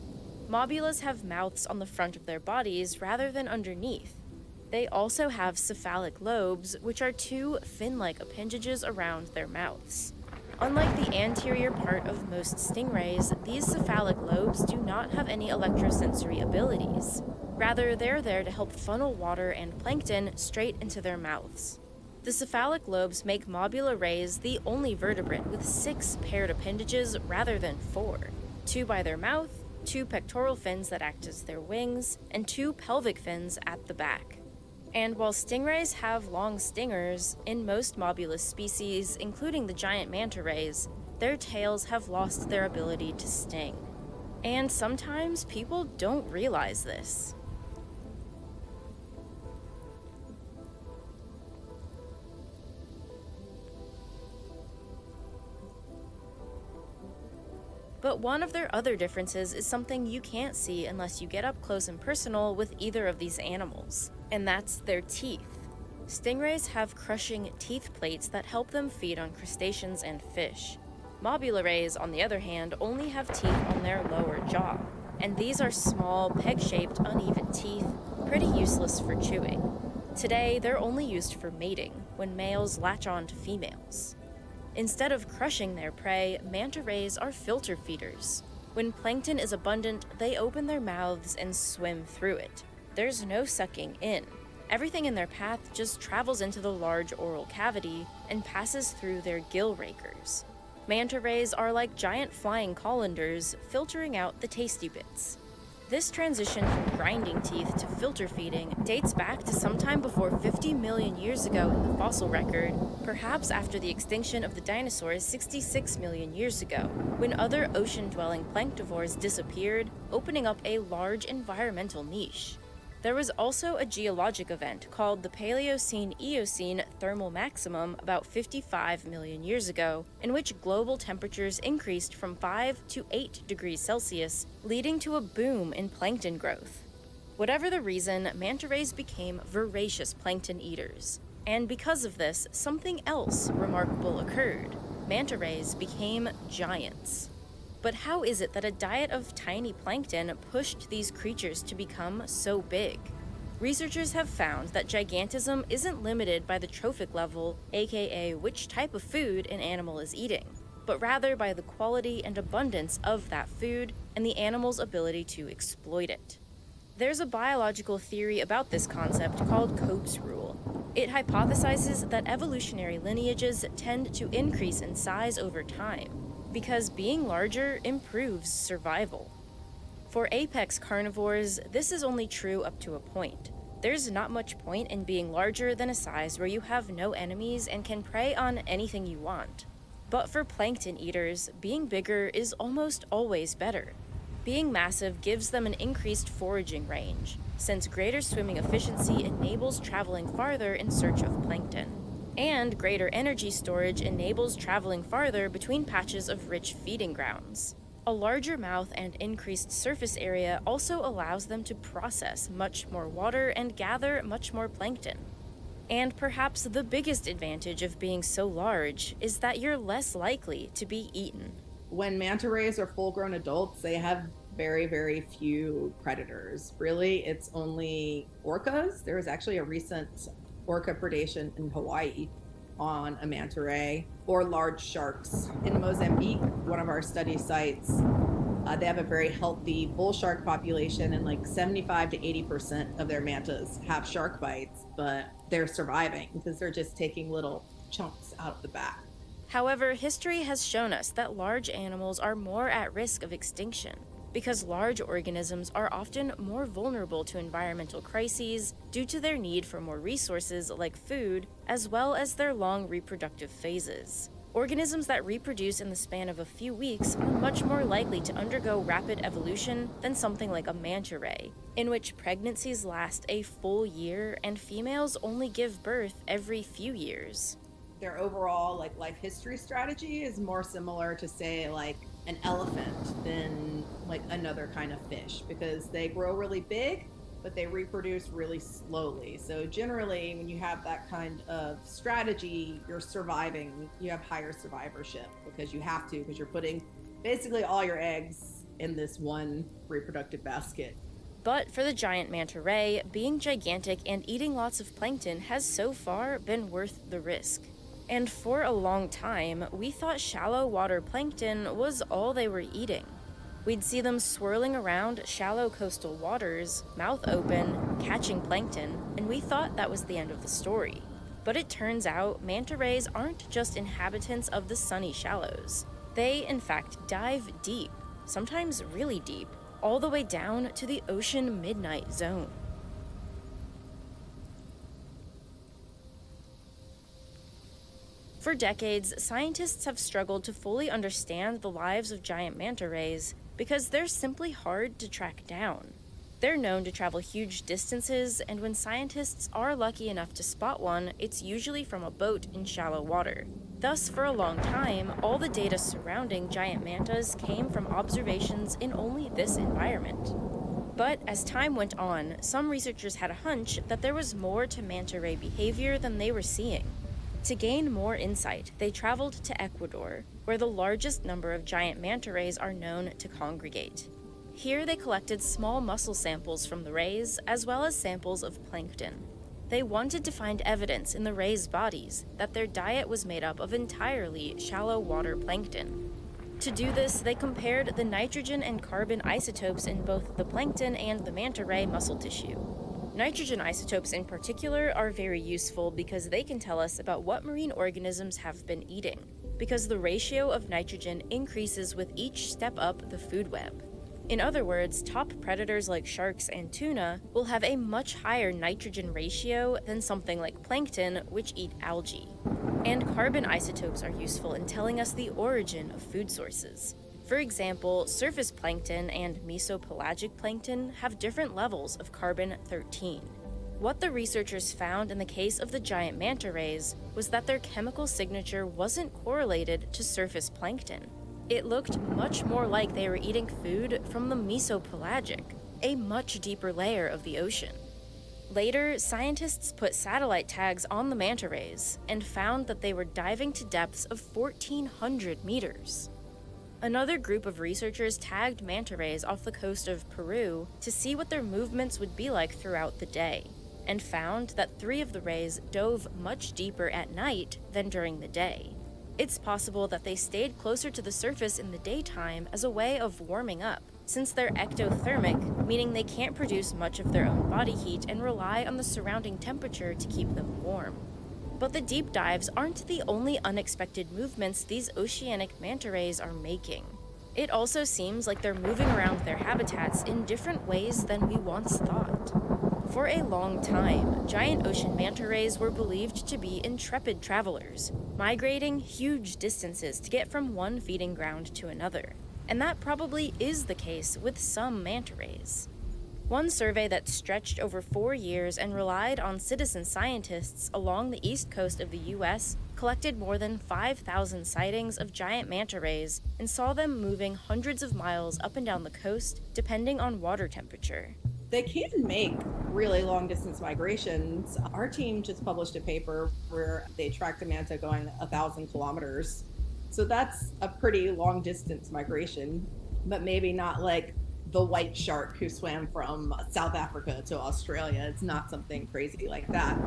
Mobulas have mouths on the front of their bodies rather than underneath. They also have cephalic lobes, which are two fin-like appendages around their mouths. Unlike the anterior part of most stingrays, these cephalic lobes do not have any electrosensory abilities. Rather, they're there to help funnel water and plankton straight into their mouths. The cephalic lobes make mobula rays the only vertebrate with 6 paired appendages rather than 4. 2 by their mouth, 2 pectoral fins that act as their wings, and 2 pelvic fins at the back. And while stingrays have long stingers, in most mobulus species, including the giant manta rays, their tails have lost their ability to sting. And sometimes people don't realize this. But one of their other differences is something you can't see unless you get up close and personal with either of these animals, and that's their teeth. Stingrays have crushing teeth plates that help them feed on crustaceans and fish. Mobula rays, on the other hand, only have teeth on their lower jaw, and these are small, peg-shaped, uneven teeth, pretty useless for chewing. Today, they're only used for mating, when males latch on to females. Instead of crushing their prey, manta rays are filter feeders. When plankton is abundant, they open their mouths and swim through it. There's no sucking in. Everything in their path just travels into the large oral cavity and passes through their gill rakers. Manta rays are like giant flying colanders, filtering out the tasty bits. This transition from grinding teeth to filter feeding dates back to sometime before 50 million years ago in the fossil record, perhaps after the extinction of the dinosaurs 66 million years ago, when other ocean-dwelling planktivores disappeared, opening up a large environmental niche. There was also a geologic event called the Paleocene-Eocene thermal maximum about 55 million years ago, in which global temperatures increased from 5 to 8 degrees Celsius, leading to a boom in plankton growth. Whatever the reason, manta rays became voracious plankton eaters. And because of this, something else remarkable occurred. Manta rays became giants. But how is it that a diet of tiny plankton pushed these creatures to become so big? Researchers have found that gigantism isn't limited by the trophic level, aka which type of food an animal is eating, but rather by the quality and abundance of that food and the animal's ability to exploit it. There's a biological theory about this concept called Cope's rule. It hypothesizes that evolutionary lineages tend to increase in size over time, because being larger improves survival. For apex carnivores, this is only true up to a point. There's not much point in being larger than a size where you have no enemies and can prey on anything you want. But for plankton eaters, being bigger is almost always better. Being massive gives them an increased foraging range, since greater swimming efficiency enables traveling farther in search of plankton. And greater energy storage enables traveling farther between patches of rich feeding grounds. A larger mouth and increased surface area also allows them to process much more water and gather much more plankton. And perhaps the biggest advantage of being so large is that you're less likely to be eaten. When manta rays are full-grown adults, they have very, very few predators. Really, it's only orcas. There was actually a recent orca predation in Hawaii on a manta ray, or large sharks. In Mozambique, one of our study sites, they have a very healthy bull shark population, and like 75 to 80% of their mantas have shark bites, but they're surviving because they're just taking little chunks out of the back. However, history has shown us that large animals are more at risk of extinction, because large organisms are often more vulnerable to environmental crises due to their need for more resources like food, as well as their long reproductive phases. Organisms that reproduce in the span of a few weeks are much more likely to undergo rapid evolution than something like a manta ray, in which pregnancies last a full year and females only give birth every few years. Their overall life history strategy is more similar to, say, like an elephant than like another kind of fish, because they grow really big but they reproduce really slowly. So generally when you have that kind of strategy, you're surviving, you have higher survivorship, because you have to, because you're putting basically all your eggs in this one reproductive basket. But for the giant manta ray, being gigantic and eating lots of plankton has so far been worth the risk. And for a long time, we thought shallow water plankton was all they were eating. We'd see them swirling around shallow coastal waters, mouth open, catching plankton, and we thought that was the end of the story. But it turns out manta rays aren't just inhabitants of the sunny shallows. They, in fact, dive deep, sometimes really deep, all the way down to the ocean midnight zone. For decades, scientists have struggled to fully understand the lives of giant manta rays because they're simply hard to track down. They're known to travel huge distances, and when scientists are lucky enough to spot one, it's usually from a boat in shallow water. Thus, for a long time, all the data surrounding giant mantas came from observations in only this environment. But as time went on, some researchers had a hunch that there was more to manta ray behavior than they were seeing. To gain more insight, they traveled to Ecuador, where the largest number of giant manta rays are known to congregate. Here they collected small muscle samples from the rays, as well as samples of plankton. They wanted to find evidence in the rays' bodies that their diet was made up of entirely shallow water plankton. To do this, they compared the nitrogen and carbon isotopes in both the plankton and the manta ray muscle tissue. Nitrogen isotopes in particular are very useful because they can tell us about what marine organisms have been eating, because the ratio of nitrogen increases with each step up the food web. In other words, top predators like sharks and tuna will have a much higher nitrogen ratio than something like plankton, which eat algae. And carbon isotopes are useful in telling us the origin of food sources. For example, surface plankton and mesopelagic plankton have different levels of carbon-13. What the researchers found in the case of the giant manta rays was that their chemical signature wasn't correlated to surface plankton. It looked much more like they were eating food from the mesopelagic, a much deeper layer of the ocean. Later, scientists put satellite tags on the manta rays and found that they were diving to depths of 1,400 meters. Another group of researchers tagged manta rays off the coast of Peru to see what their movements would be like throughout the day, and found that 3 of the rays dove much deeper at night than during the day. It's possible that they stayed closer to the surface in the daytime as a way of warming up, since they're ectothermic, meaning they can't produce much of their own body heat and rely on the surrounding temperature to keep them warm. But the deep dives aren't the only unexpected movements these oceanic manta rays are making. It also seems like they're moving around their habitats in different ways than we once thought. For a long time, giant ocean manta rays were believed to be intrepid travelers, migrating huge distances to get from one feeding ground to another. And that probably is the case with some manta rays. One survey that stretched over 4 years and relied on citizen scientists along the east coast of the US collected more than 5,000 sightings of giant manta rays and saw them moving hundreds of miles up and down the coast depending on water temperature. They can make really long distance migrations. Our team just published a paper where they tracked a manta going 1,000 kilometers. So that's a pretty long distance migration, but maybe not like the white shark who swam from South Africa to Australia. It's not something crazy like that.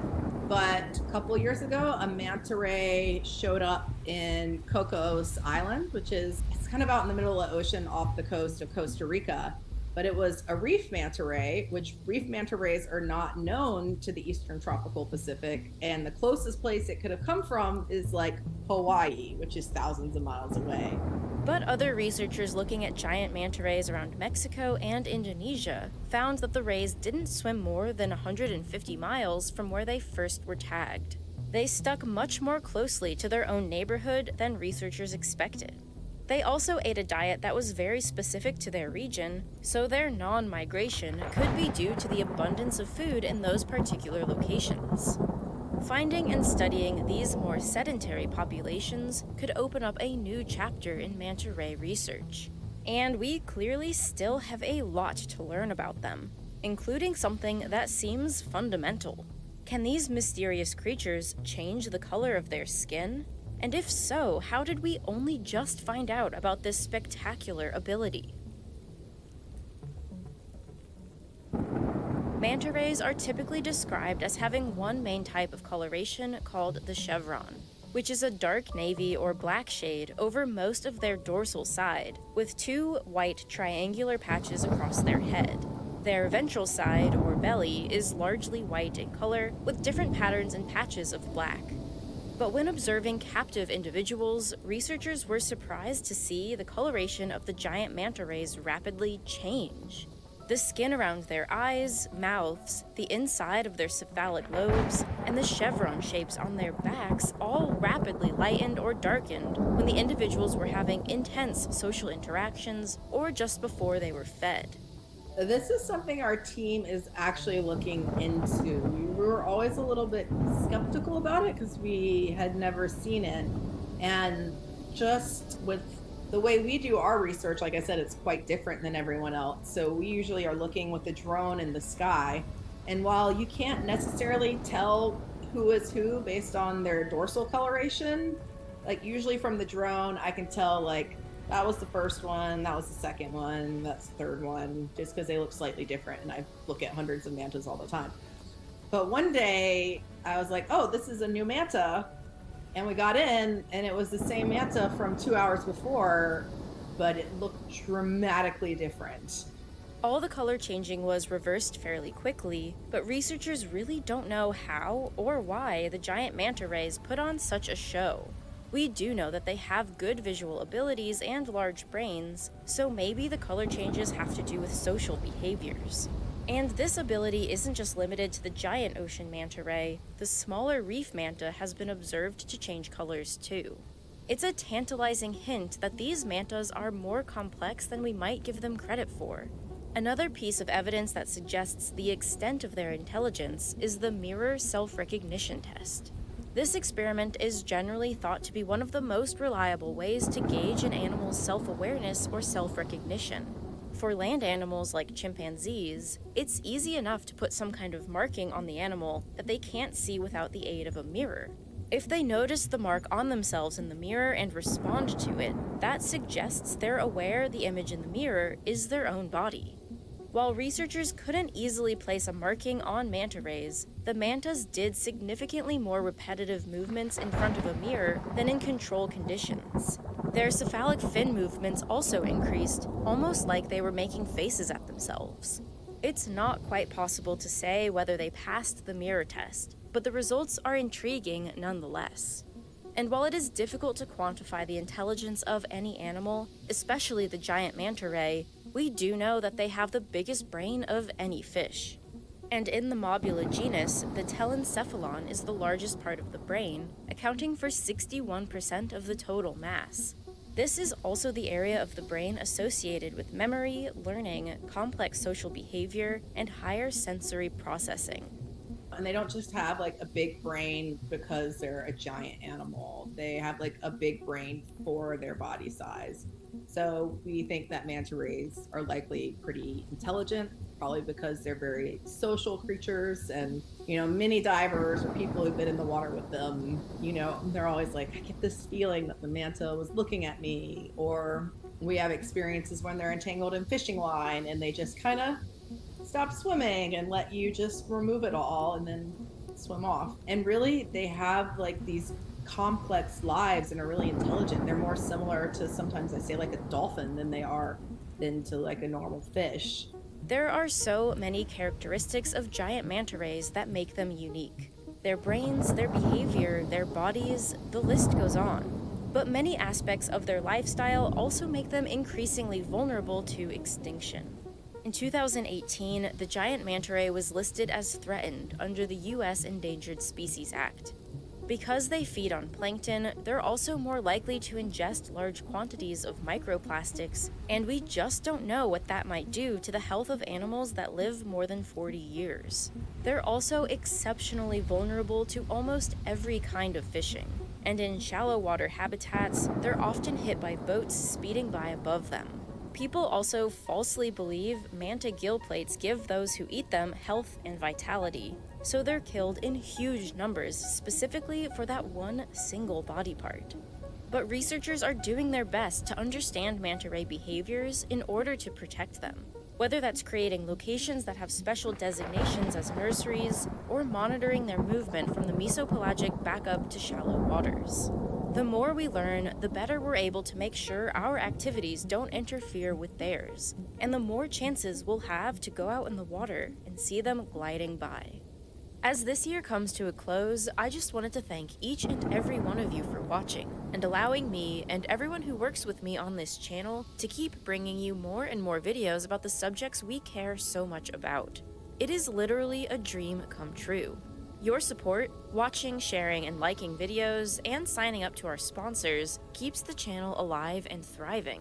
But a couple years ago, a manta ray showed up in Cocos Island, it's kind of out in the middle of the ocean off the coast of Costa Rica. But it was a reef manta ray, which reef manta rays are not known to the eastern tropical Pacific. And the closest place it could have come from is like Hawaii, which is thousands of miles away. But other researchers looking at giant manta rays around Mexico and Indonesia found that the rays didn't swim more than 150 miles from where they first were tagged. They stuck much more closely to their own neighborhood than researchers expected. They also ate a diet that was very specific to their region, so their non-migration could be due to the abundance of food in those particular locations. Finding and studying these more sedentary populations could open up a new chapter in manta ray research. And we clearly still have a lot to learn about them, including something that seems fundamental. Can these mysterious creatures change the color of their skin? And if so, how did we only just find out about this spectacular ability? Manta rays are typically described as having one main type of coloration called the chevron, which is a dark navy or black shade over most of their dorsal side, with 2 white triangular patches across their head. Their ventral side, or belly, is largely white in color, with different patterns and patches of black. But when observing captive individuals, researchers were surprised to see the coloration of the giant manta rays rapidly change. The skin around their eyes, mouths, the inside of their cephalic lobes, and the chevron shapes on their backs all rapidly lightened or darkened when the individuals were having intense social interactions or just before they were fed. This is something our team is actually looking into. We were always a little bit skeptical about it because we had never seen it. And just with the way we do our research, like I said, it's quite different than everyone else. So we usually are looking with the drone in the sky. And while you can't necessarily tell who is who based on their dorsal coloration, like usually from the drone, I can tell like, that was the first one, that was the second one, that's the third one, just because they look slightly different, and I look at hundreds of mantas all the time. But one day, I was like, oh, this is a new manta, and we got in, and it was the same manta from 2 hours before, but it looked dramatically different. All the color changing was reversed fairly quickly, but researchers really don't know how or why the giant manta rays put on such a show. We do know that they have good visual abilities and large brains, so maybe the color changes have to do with social behaviors. And this ability isn't just limited to the giant ocean manta ray. The smaller reef manta has been observed to change colors too. It's a tantalizing hint that these mantas are more complex than we might give them credit for. Another piece of evidence that suggests the extent of their intelligence is the mirror self-recognition test. This experiment is generally thought to be one of the most reliable ways to gauge an animal's self-awareness or self-recognition. For land animals like chimpanzees, it's easy enough to put some kind of marking on the animal that they can't see without the aid of a mirror. If they notice the mark on themselves in the mirror and respond to it, that suggests they're aware the image in the mirror is their own body. While researchers couldn't easily place a marking on manta rays, the mantas did significantly more repetitive movements in front of a mirror than in control conditions. Their cephalic fin movements also increased, almost like they were making faces at themselves. It's not quite possible to say whether they passed the mirror test, but the results are intriguing nonetheless. And while it is difficult to quantify the intelligence of any animal, especially the giant manta ray, we do know that they have the biggest brain of any fish. And in the Mobula genus, the telencephalon is the largest part of the brain, accounting for 61% of the total mass. This is also the area of the brain associated with memory, learning, complex social behavior, and higher sensory processing. And they don't just have like a big brain because they're a giant animal. They have like a big brain for their body size. So we think that manta rays are likely pretty intelligent, probably because they're very social creatures. And, you know, many divers or people who've been in the water with them, you know, they're always like, I get this feeling that the manta was looking at me. Or we have experiences when they're entangled in fishing line and they just kind of stop swimming and let you just remove it all and then swim off. And really, they have like these complex lives and are really intelligent. They're more similar to, sometimes I say, like a dolphin than they are than to like a normal fish. There are so many characteristics of giant manta rays that make them unique. Their brains, their behavior, their bodies, the list goes on. But many aspects of their lifestyle also make them increasingly vulnerable to extinction. In 2018, the giant manta ray was listed as threatened under the U.S. Endangered Species Act. Because they feed on plankton, they're also more likely to ingest large quantities of microplastics, and we just don't know what that might do to the health of animals that live more than 40 years. They're also exceptionally vulnerable to almost every kind of fishing, and in shallow water habitats, they're often hit by boats speeding by above them. People also falsely believe manta gill plates give those who eat them health and vitality, so they're killed in huge numbers specifically for that one single body part. But researchers are doing their best to understand manta ray behaviors in order to protect them. Whether that's creating locations that have special designations as nurseries, or monitoring their movement from the mesopelagic back up to shallow waters. The more we learn, the better we're able to make sure our activities don't interfere with theirs, and the more chances we'll have to go out in the water and see them gliding by. As this year comes to a close, I just wanted to thank each and every one of you for watching, and allowing me and everyone who works with me on this channel to keep bringing you more and more videos about the subjects we care so much about. It is literally a dream come true. Your support, watching, sharing, and liking videos, and signing up to our sponsors keeps the channel alive and thriving.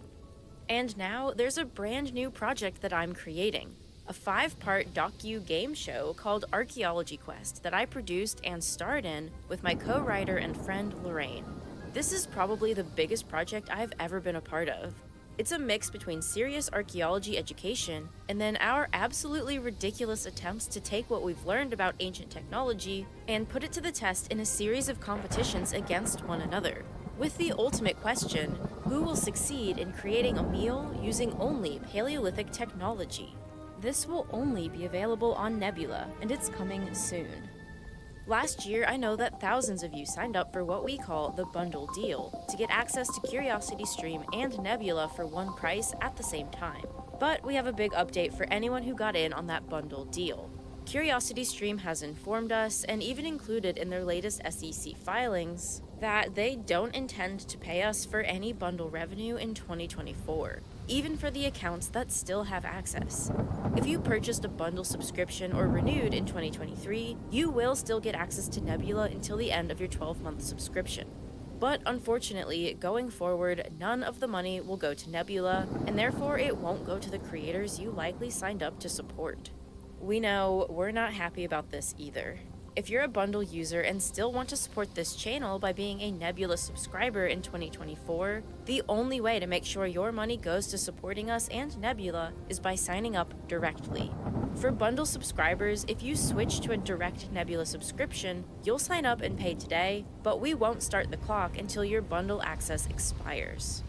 And now there's a brand new project that I'm creating. A 5-part docu-game show called Archaeology Quest that I produced and starred in with my co-writer and friend Lorraine. This is probably the biggest project I've ever been a part of. It's a mix between serious archaeology education and then our absolutely ridiculous attempts to take what we've learned about ancient technology and put it to the test in a series of competitions against one another. With the ultimate question, who will succeed in creating a meal using only Paleolithic technology? This will only be available on Nebula, and it's coming soon. Last year, I know that thousands of you signed up for what we call the bundle deal, to get access to CuriosityStream and Nebula for one price at the same time. But we have a big update for anyone who got in on that bundle deal. CuriosityStream has informed us, and even included in their latest SEC filings, that they don't intend to pay us for any bundle revenue in 2024, even for the accounts that still have access. If you purchased a bundle subscription or renewed in 2023, you will still get access to Nebula until the end of your 12-month subscription. But unfortunately, going forward, none of the money will go to Nebula, and therefore it won't go to the creators you likely signed up to support. We know we're not happy about this either. If you're a bundle user and still want to support this channel by being a Nebula subscriber in 2024, the only way to make sure your money goes to supporting us and Nebula is by signing up directly. For bundle subscribers, if you switch to a direct Nebula subscription, you'll sign up and pay today, but we won't start the clock until your bundle access expires.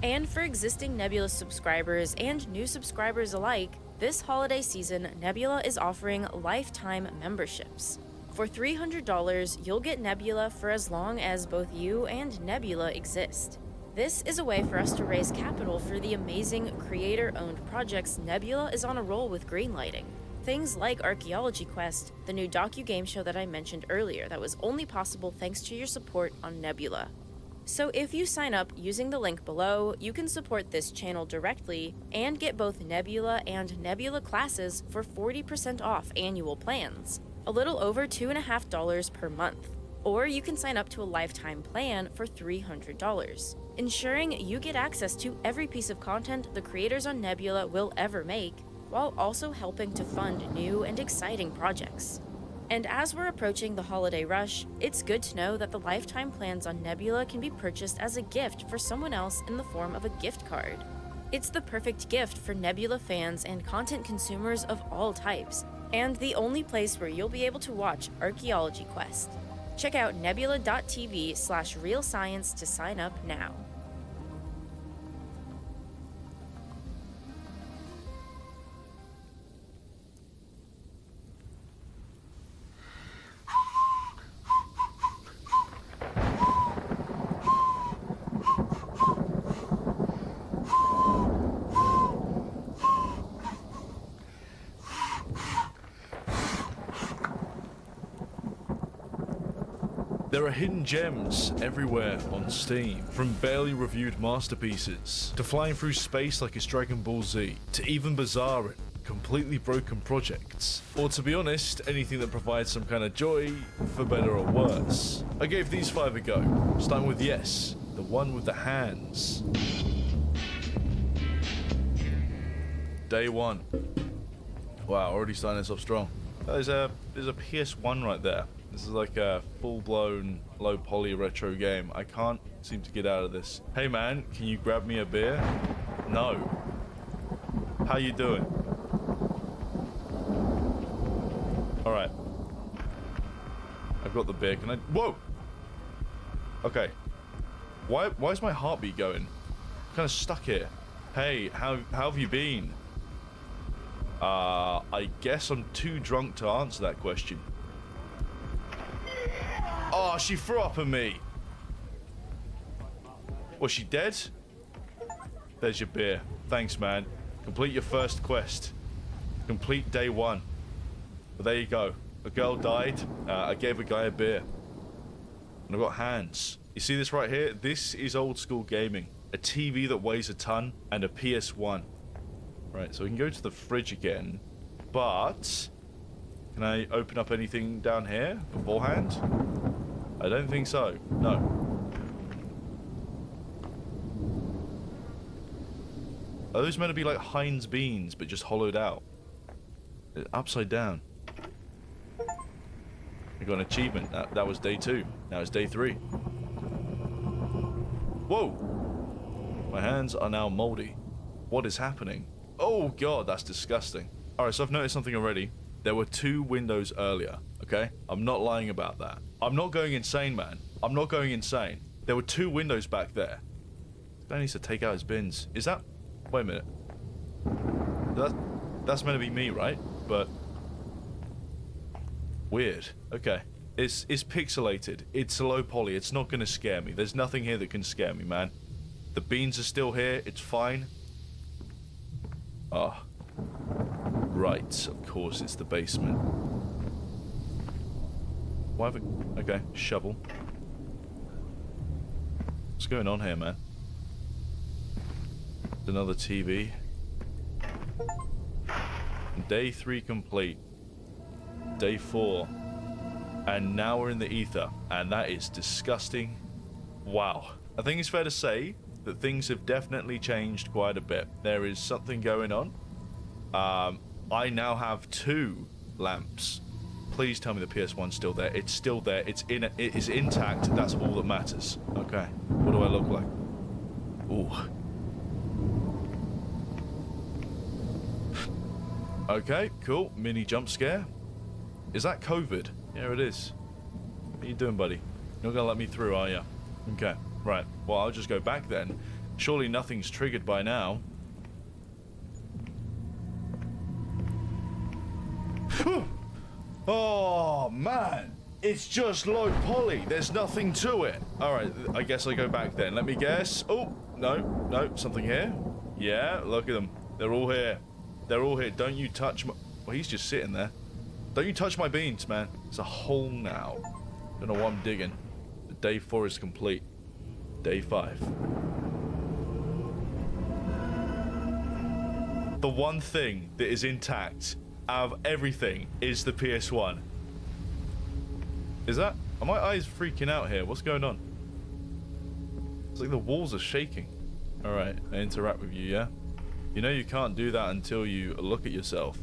And for existing Nebula subscribers and new subscribers alike, this holiday season, Nebula is offering lifetime memberships. For $300, you'll get Nebula for as long as both you and Nebula exist. This is a way for us to raise capital for the amazing creator-owned projects Nebula is on a roll with greenlighting. Things like Archaeology Quest, the new docu-game show that I mentioned earlier that was only possible thanks to your support on Nebula. So if you sign up using the link below, you can support this channel directly and get both Nebula and Nebula classes for 40% off annual plans, a little over $2.50 per month. Or you can sign up to a lifetime plan for $300, ensuring you get access to every piece of content the creators on Nebula will ever make, while also helping to fund new and exciting projects. And as we're approaching the holiday rush, it's good to know that the lifetime plans on Nebula can be purchased as a gift for someone else in the form of a gift card. It's the perfect gift for Nebula fans and content consumers of all types, and the only place where you'll be able to watch Archaeology Quest. Check out nebula.tv/realscience to sign up now. There are hidden gems everywhere on Steam, from barely reviewed masterpieces, to flying through space like it's Dragon Ball Z, to even bizarre and completely broken projects. Or to be honest, anything that provides some kind of joy, for better or worse. I gave these 5 a go, starting with Yes, the one with the hands. Day 1. Wow, already starting this off strong. There's a PS1 right there. This is like a full-blown, low-poly retro game. I can't seem to get out of this. Hey man, can you grab me a beer? No. How you doing? Alright. I've got the beer. Can I... Whoa! Okay. Why is my heartbeat going? I'm kind of stuck here. Hey, how have you been? I guess I'm too drunk to answer that question. Oh, she threw up at me. Was she dead? There's your beer. Thanks, man. Complete your first quest. Complete day 1. But there you go. A girl died. I gave a guy a beer. And I've got hands. You see this right here? This is old school gaming. A TV that weighs a ton and a PS1. Right, so we can go to the fridge again. But can I open up anything down here beforehand? I don't think so. No. Are those meant to be like Heinz beans, but just hollowed out? Upside down. We got an achievement. That was day 2. Now it's day 3. Whoa! My hands are now moldy. What is happening? Oh god, that's disgusting. Alright, so I've noticed something already. There were 2 windows earlier, okay? I'm not lying about that. I'm not going insane, man. I'm not going insane. There were 2 windows back there. This guy needs to take out his bins. Is that... Wait a minute. That's meant to be me, right? But... Weird. Okay. It's pixelated. It's low poly. It's not going to scare me. There's nothing here that can scare me, man. The beans are still here. It's fine. Ah. Right. Of course, it's the basement. Why have it... Okay. Shovel. What's going on here, man? Another TV. Day 3 complete. Day 4. And now we're in the ether. And that is disgusting. Wow. I think it's fair to say that things have definitely changed quite a bit. There is something going on. I now have 2 lamps. Please tell me the PS1's still there. It's still there. It is intact. That's all that matters. Okay. What do I look like? Ooh. Okay, cool. Mini jump scare. Is that COVID? Yeah, it is. What are you doing, buddy? You're not gonna let me through, are you? Okay, right. Well, I'll just go back then. Surely nothing's triggered by now. Oh, man. It's just low poly. There's nothing to it. All right, I guess I go back then. Let me guess. Oh, no, something here. Yeah, look at them. They're all here. They're all here. Don't you touch my... Well, he's just sitting there. Don't you touch my beans, man. It's a hole now. Don't know what I'm digging. Day 4 is complete. Day 5. The one thing that is intact out of everything is the PS1. Is that... Are my eyes freaking out here? What's going on? It's like the walls are shaking. Alright, I interact with you, yeah? You know you can't do that until you look at yourself.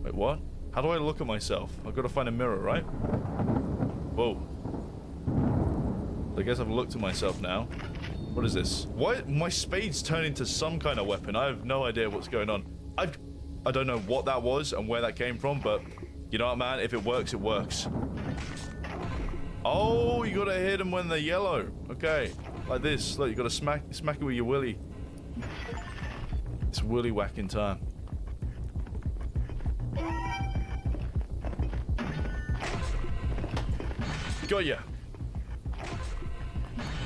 Wait, what? How do I look at myself? I've got to find a mirror, right? Whoa. I guess I've looked at myself now. What is this? Why my spades turn into some kind of weapon? I have no idea what's going on. I don't know what that was and where that came from, but you know what, man? If it works, it works. Oh, you gotta hit them when they're yellow. Okay, like this. Look, you gotta smack it with your willy. It's willy whacking time. Got ya.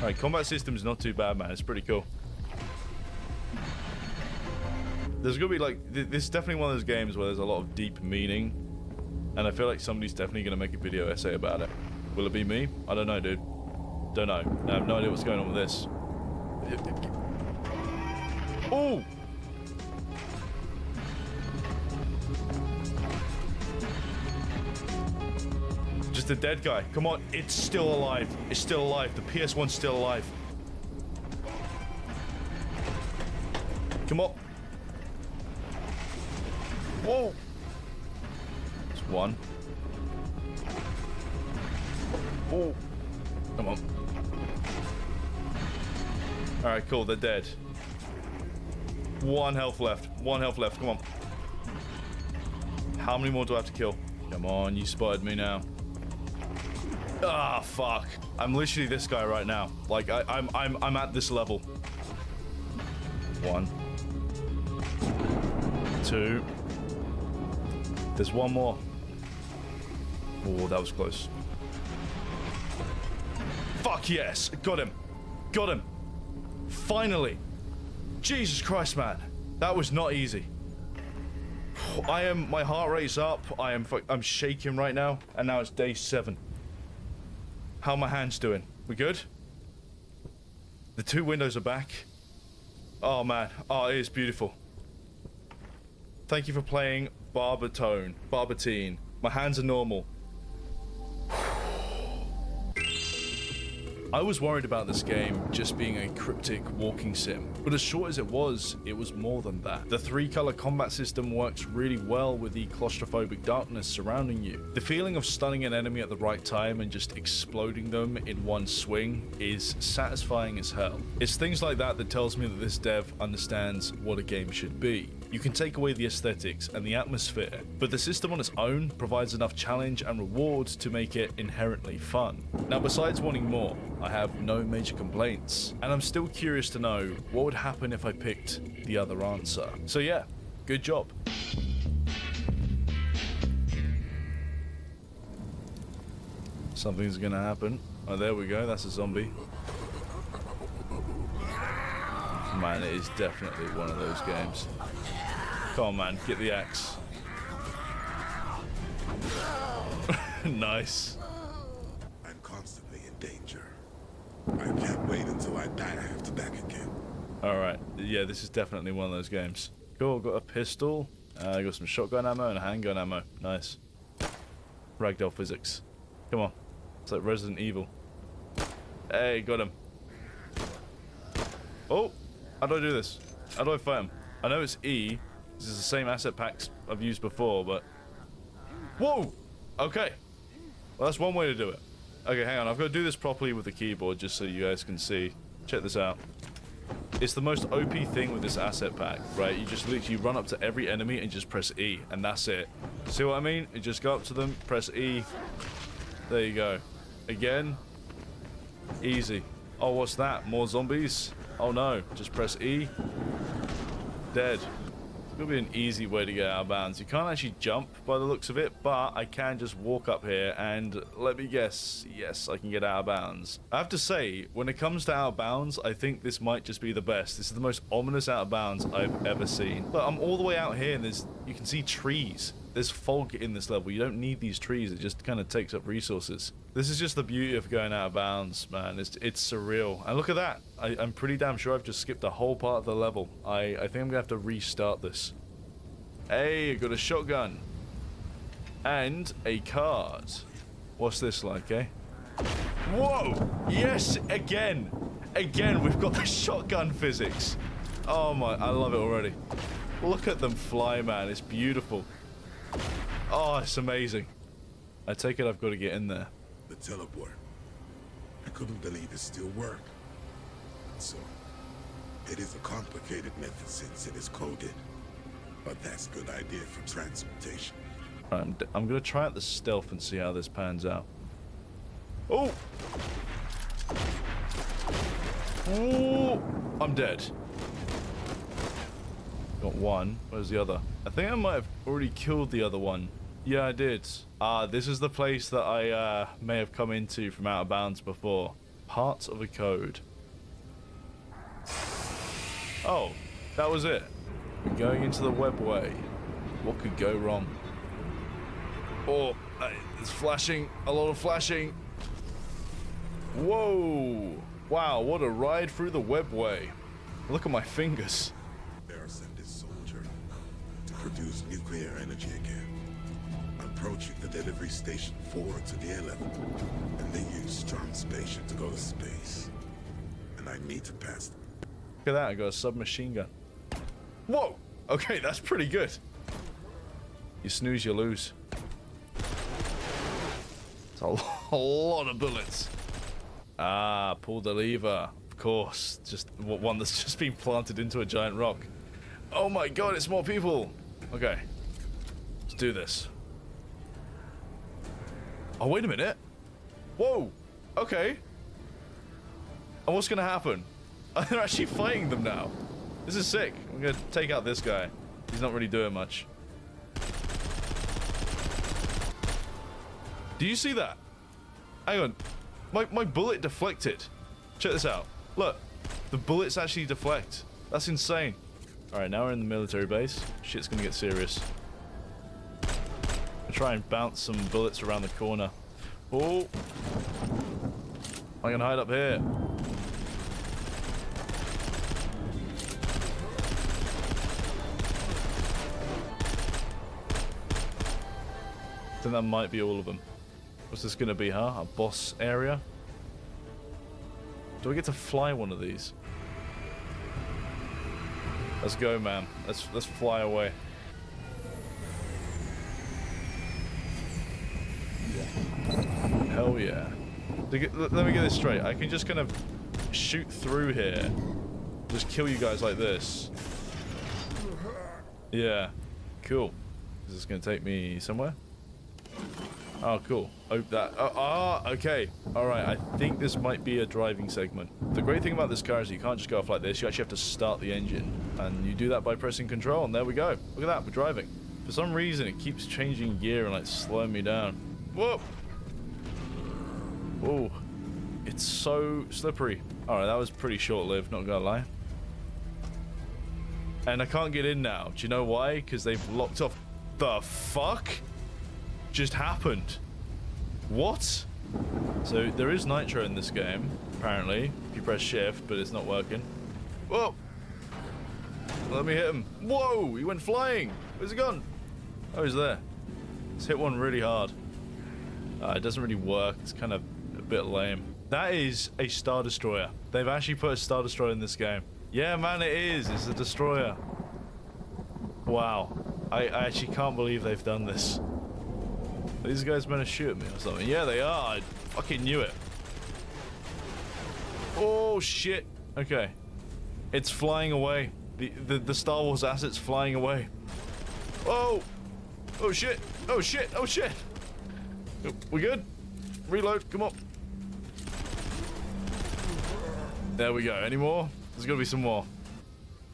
Alright, combat system's not too bad, man. It's pretty cool. There's gonna be like... This is definitely one of those games where there's a lot of deep meaning. And I feel like somebody's definitely gonna make a video essay about it. Will it be me? I don't know, dude. Don't know. I have no idea what's going on with this. Oh! Just a dead guy. Come on, it's still alive. It's still alive. The PS1's still alive. Come on. Whoa! It's one. Oh. Come on. Alright, cool. They're dead. 1 health left. 1 health left. Come on. How many more do I have to kill? Come on, you spotted me now. Ah, fuck. I'm literally this guy right now. Like, I'm at this level. 1. 2. There's one more. Oh, that was close. Fuck yes. Got him. Got him. Finally. Jesus Christ, man. That was not easy. My heart rate's up. I'm shaking right now. And now it's day 7. How are my hands doing? We good? The 2 windows are back. Oh, man. Oh, it is beautiful. Thank you for playing Barbertine. My hands are normal. I was worried about this game just being a cryptic walking sim, but as short as it was more than that. The 3-color combat system works really well with the claustrophobic darkness surrounding you. The feeling of stunning an enemy at the right time and just exploding them in one swing is satisfying as hell. It's things like that that tells me that this dev understands what a game should be. You can take away the aesthetics and the atmosphere, but the system on its own provides enough challenge and reward to make it inherently fun. Now, besides wanting more, I have no major complaints, and I'm still curious to know what would happen if I picked the other answer. So yeah, good job. Something's gonna happen. Oh, there we go, that's a zombie. Man, it is definitely one of those games. Come on, man, get the axe. Nice. I'm constantly in danger. I can't wait until I die to have to back again. Alright, yeah, this is definitely one of those games. Cool, got a pistol. I got some shotgun ammo and a handgun ammo. Nice. Ragdoll physics. Come on. It's like Resident Evil. Hey, got him. Oh! How do I do this? How do I fight him? I know it's E. This is the same asset packs I've used before, but... Whoa! Okay. Well, that's one way to do it. Okay, hang on. I've got to do this properly with the keyboard just so you guys can see. Check this out. It's the most OP thing with this asset pack, right? You just literally run up to every enemy and just press E, and that's it. See what I mean? You just go up to them, press E. There you go. Again. Easy. Oh, what's that? More zombies? Oh no, just press E. Dead. It's gonna be an easy way to get out of bounds. You can't actually jump by the looks of it, but I can just walk up here and let me guess, yes, I can get out of bounds. I have to say, when it comes to out of bounds, I think this might just be the best. This is the most ominous out of bounds I've ever seen. Look, I'm all the way out here and you can see trees. There's fog in this level. You don't need these trees. It just kind of takes up resources. This is just the beauty of going out of bounds, man. It's surreal. And look at that. I'm pretty damn sure I've just skipped a whole part of the level. I think I'm going to have to restart this. Hey, I got a shotgun. And a card. What's this like, eh? Whoa! Yes, again! Again, we've got the shotgun physics. Oh my, I love it already. Look at them fly, man. It's beautiful. Oh, it's amazing. I take it I've got to get in there. The teleport. I couldn't believe it still worked. So, it is a complicated method since it is coded. But that's a good idea for transportation. Right, I'm going to try out the stealth and see how this pans out. Oh! Oh! I'm dead. Got one. Where's the other? I think I might have already killed the other one. Yeah, I did. This is the place that I may have come into from out of bounds before. Parts of a code. Oh, that was it. We're going into the webway. What could go wrong? Oh, it's flashing. A lot of flashing. Whoa. Wow, what a ride through the webway. Look at my fingers. There sent this soldier to produce nuclear energy again. Approaching the delivery station forward to the air level, and they use strong spaceship to go to space. And I need to pass them. Look at that, I got a submachine gun. Whoa! Okay, that's pretty good. You snooze, you lose. It's a lot of bullets. Ah, pull the lever. Of course, just one that's just been planted into a giant rock. Oh my god, it's more people. Okay, let's do this. Oh, wait a minute. Whoa. Okay. And what's going to happen? They're actually fighting them now. This is sick. I'm going to take out this guy. He's not really doing much. Do you see that? Hang on. My bullet deflected. Check this out. Look. The bullets actually deflect. That's insane. Alright, now we're in the military base. Shit's gonna get serious. I'll try and bounce some bullets around the corner. Oh! I can hide up here. I think that might be all of them. What's this gonna be, huh? A boss area? Do I get to fly one of these? Let's go, man. Let's fly away. Hell yeah. Let me get this straight. I can just kind of shoot through here. Just kill you guys like this. Yeah. Cool. Is this gonna take me somewhere? Oh, cool. Oh, that. Okay. Alright, I think this might be a driving segment. The great thing about this car is you can't just go off like this. You actually have to start the engine. And you do that by pressing control, and there we go. Look at that, we're driving. For some reason, it keeps changing gear and, like, slowing me down. Whoa! Whoa. It's so slippery. Alright, that was pretty short-lived, not gonna lie. And I can't get in now. Do you know why? Because they've locked off. The fuck just happened? What? So there is nitro in this game, apparently. If you press shift, but it's not working. Whoa! Let me hit him. Whoa! He went flying! Where's he gone? Oh, he's there. Let's hit one really hard. It doesn't really work. It's kind of a bit lame. That is a Star Destroyer. They've actually put a Star Destroyer in this game. Yeah, man, it is. It's a destroyer. Wow. I actually can't believe they've done this. Are these guys meant to shoot at me or something? Yeah, they are. I fucking knew it. Oh, shit. Okay. It's flying away. The Star Wars asset's flying away. Oh! Oh, shit. Oh, shit. Oh, shit. We good? Reload. Come on. There we go. Any more? There's got to be some more.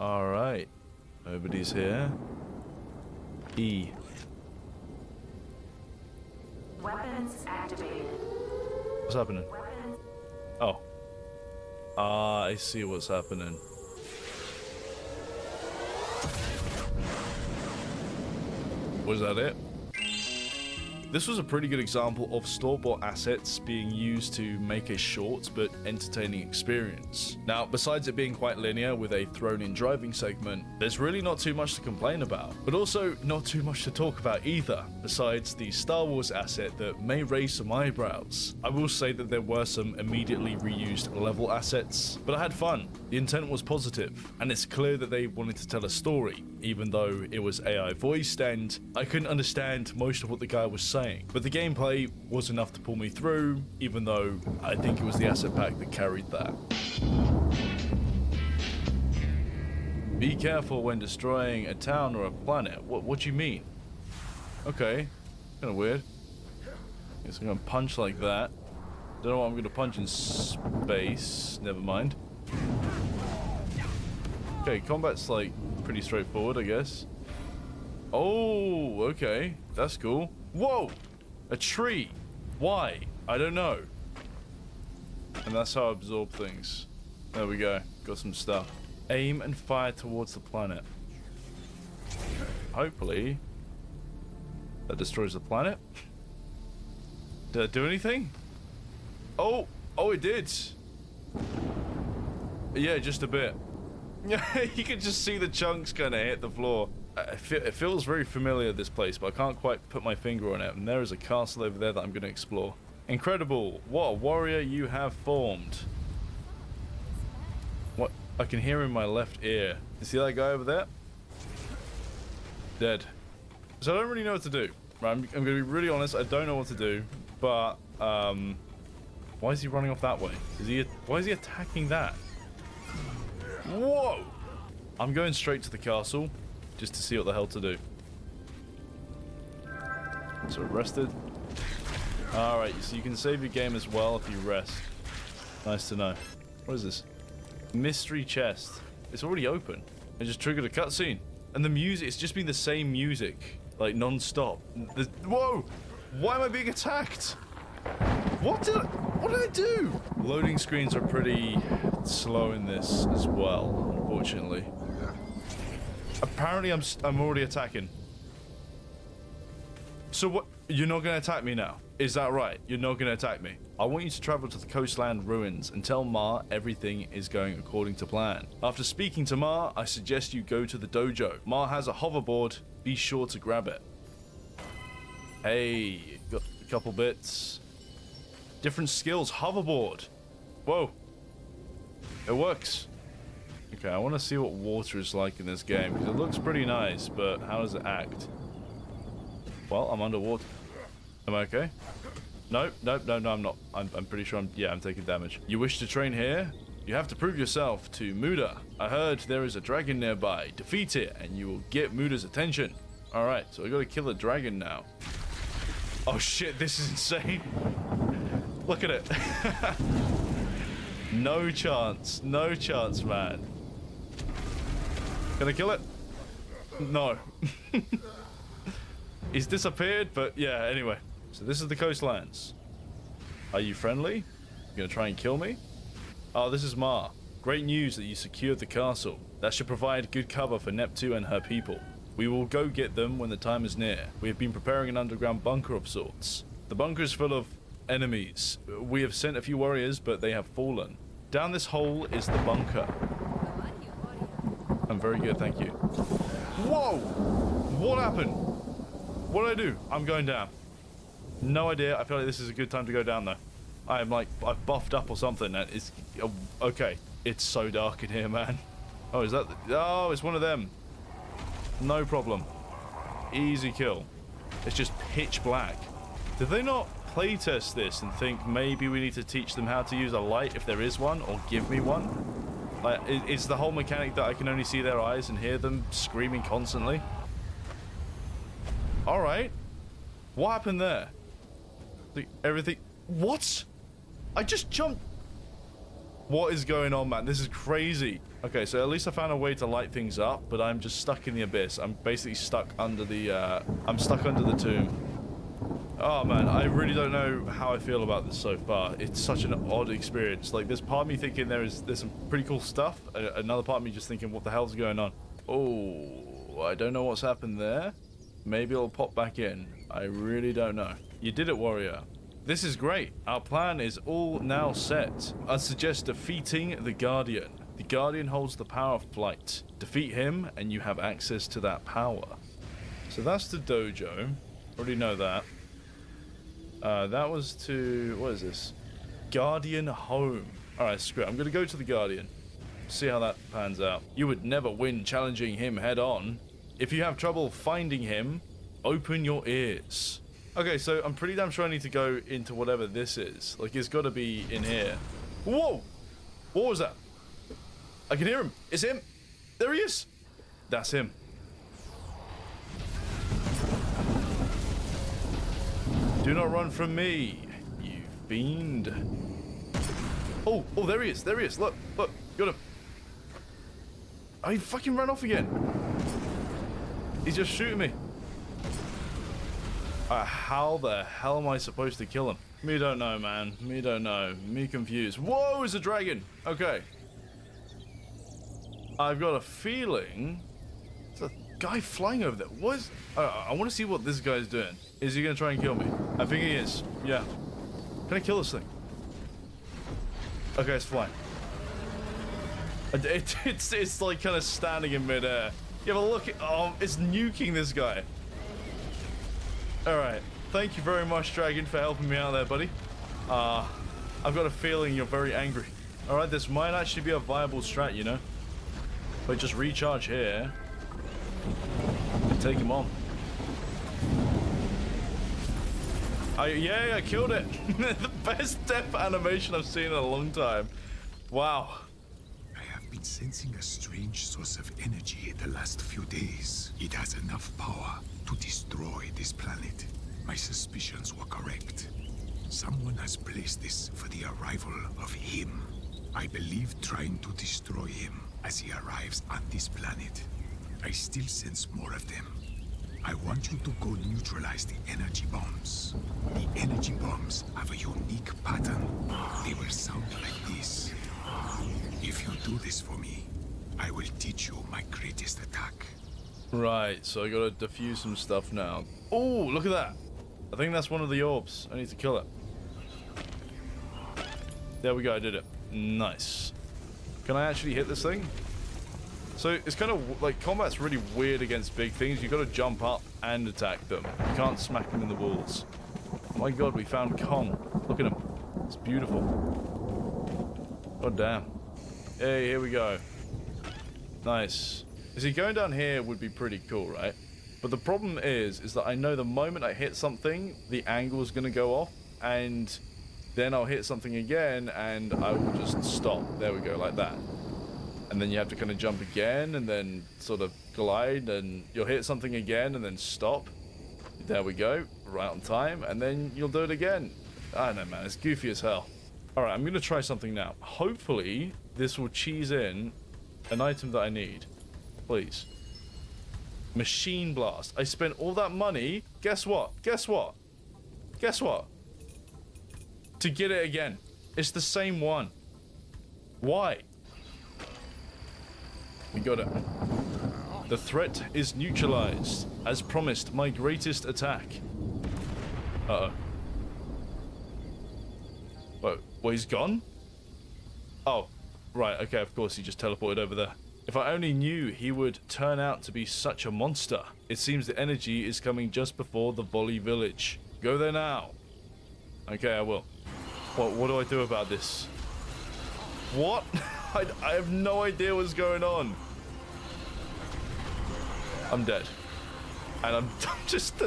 All right. Nobody's here. E. Weapons activated. What's happening? Oh. I see what's happening. Was that it? This was a pretty good example of store-bought assets being used to make a short but entertaining experience. Now, besides it being quite linear with a thrown-in driving segment, there's really not too much to complain about, but also not too much to talk about either, besides the Star Wars asset that may raise some eyebrows. I will say that there were some immediately reused level assets, but I had fun. The intent was positive, and it's clear that they wanted to tell a story, even though it was AI voiced and I couldn't understand most of what the guy was saying. But the gameplay was enough to pull me through, even though I think it was the asset pack that carried that. Be careful when destroying a town or a planet. What do you mean? Okay, kind of weird. Guess I'm gonna punch like that. Don't know what I'm gonna punch in space. Never mind. Okay, combat's like pretty straightforward, I guess. Oh, okay, that's cool. Whoa! A tree! Why? I don't know. And that's how I absorb things. There we go. Got some stuff. Aim and fire towards the planet. Hopefully that destroys the planet. Did I do anything? Oh! Oh, it did! Yeah, just a bit. You can just see the chunks kind of hit the floor. It feels very familiar, this place, but I can't quite put my finger on it. And there is a castle over there that I'm going to explore. Incredible! What a warrior you have formed. What? I can hear in my left ear. You see that guy over there? Dead. So I don't really know what to do. Right, I'm going to be really honest. I don't know what to do. But, why is he running off that way? Why is he attacking that? Whoa! I'm going straight to the castle. Just to see what the hell to do. So rested. Alright, so you can save your game as well if you rest. Nice to know. What is this? Mystery chest. It's already open. I just triggered a cutscene. And the music, it's just been the same music. Like non-stop. Whoa! Why am I being attacked? What did I do? Loading screens are pretty slow in this as well, unfortunately. Apparently I'm already attacking. So what? You're not gonna attack me now? Is that right? You're not gonna attack me? I want you to travel to the coastland ruins and tell Ma everything is going according to plan. After speaking to Ma, I suggest you go to the dojo. Ma has a hoverboard. Be sure to grab it. Hey, got a couple bits. Different skills, hoverboard. Whoa. It works. Okay, I want to see what water is like in this game, because it looks pretty nice, but how does it act? Well, I'm underwater. Am I okay? No, I'm not. I'm pretty sure I'm taking damage. You wish to train here? You have to prove yourself to Muda. I heard there is a dragon nearby. Defeat it, and you will get Muda's attention. Alright, so we gotta kill a dragon now. Oh shit, this is insane. Look at it. No chance, man. Can I kill it? No. He's disappeared, but yeah, anyway. So this is the coastlands. Are you friendly? You gonna try and kill me? Oh, this is Ma. Great news that you secured the castle. That should provide good cover for Neptune and her people. We will go get them when the time is near. We have been preparing an underground bunker of sorts. The bunker is full of enemies. We have sent a few warriors, but they have fallen. Down this hole is the bunker. I'm very good, thank you. Whoa! What happened? What did I do? I'm going down. No idea. I feel like this is a good time to go down, though. I'm like, I've buffed up or something. And it's okay. It's so dark in here, man. Oh, is that? Oh, it's one of them. No problem. Easy kill. It's just pitch black. Did they not playtest this and think maybe we need to teach them how to use a light if there is one, or give me one? Like, it's the whole mechanic that I can only see their eyes and hear them screaming constantly. All right. What happened there? Everything. What? I just jumped. What is going on, man? This is crazy. Okay, so at least I found a way to light things up, but I'm just stuck in the abyss. I'm basically stuck under the, I'm stuck under the tomb. Oh, man, I really don't know how I feel about this so far. It's such an odd experience. Like, there's part of me thinking there's some pretty cool stuff. Another part of me just thinking, what the hell's going on? Oh, I don't know what's happened there. Maybe it'll pop back in. I really don't know. You did it, warrior. This is great. Our plan is all now set. I suggest defeating the Guardian. The Guardian holds the power of flight. Defeat him, and you have access to that power. So that's the dojo. Already know that. That was to... what is this? Guardian home. Alright, screw it. I'm going to go to the Guardian. See how that pans out. You would never win challenging him head on. If you have trouble finding him, open your ears. Okay, so I'm pretty damn sure I need to go into whatever this is. Like, it's got to be in here. Whoa! What was that? I can hear him. It's him. There he is. That's him. Do not run from me, you fiend. Oh, there he is. There he is. Look, got him. Oh, he fucking ran off again. He's just shooting me. How the hell am I supposed to kill him? Me don't know, man. Me don't know. Me confused. Whoa, it's a dragon. Okay. I've got a feeling there's a guy flying over there. What is... I want to see what this guy's doing. Is he going to try and kill me? I think he is. Yeah. Can I kill this thing? Okay, it's flying. It's like kind of standing in midair. Yeah, but look, it's nuking this guy. Alright, thank you very much, Dragon, for helping me out there, buddy. I've got a feeling you're very angry. Alright, this might actually be a viable strat, you know? But just recharge here. And take him on. Yeah, I killed it. The best death animation I've seen in a long time. Wow. I have been sensing a strange source of energy the last few days. It has enough power to destroy this planet. My suspicions were correct. Someone has placed this for the arrival of him. I believe trying to destroy him as he arrives on this planet. I still sense more of them. I want you to go neutralize the energy bombs. The energy bombs have a unique pattern. They will sound like this. If you do this for me, I will teach you my greatest attack. Right, so I gotta defuse some stuff now. Oh, look at that. I think that's one of the orbs. I need to kill it. There we go, I did it. Nice. Can I actually hit this thing? So it's kind of like combat's really weird against big things. You gotta jump up and attack them. You can't smack them in the walls. Oh my god, we found Kong. Look at him. It's beautiful. God damn. Hey, here we go. Nice. See, going down here would be pretty cool, right? But the problem is that I know the moment I hit something, the angle is going to go off, and then I'll hit something again, and I will just stop. There we go, like that. And then you have to kind of jump again, and then sort of glide, and you'll hit something again, and then stop. There we go, right on time, and then you'll do it again. I don't know, man, it's goofy as hell. Alright, I'm going to try something now. Hopefully, this will cheese in an item that I need. Please. Machine blast. I spent all that money. Guess what? Guess what? Guess what? To get it again. It's the same one. Why? We got it. The threat is neutralized. As promised, my greatest attack. Uh-oh. Whoa. Well, he's gone? Oh. Right, okay, of course he just teleported over there. If I only knew he would turn out to be such a monster. It seems the energy is coming just before the Volley village. Go there now. Okay, I will. What do I do about this? What? I have no idea what's going on. I'm dead. And I'm just,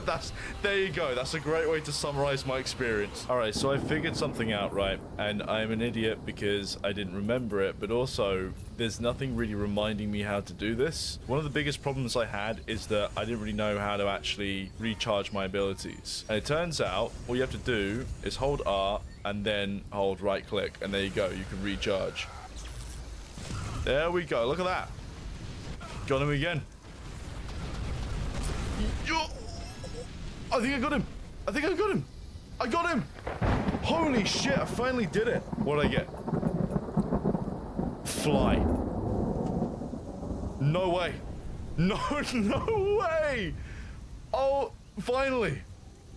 there you go. That's a great way to summarize my experience. All right, so I figured something out, right? And I'm an idiot because I didn't remember it, but also there's nothing really reminding me how to do this. One of the biggest problems I had is that I didn't really know how to actually recharge my abilities. And it turns out all you have to do is hold R and then hold right click, and there you go. You can recharge. There we go. Look at that. Got him again. I think I got him. I think I got him. I got him. Holy shit, I finally did it. What did I get? Fly. No way. No way. Oh, finally.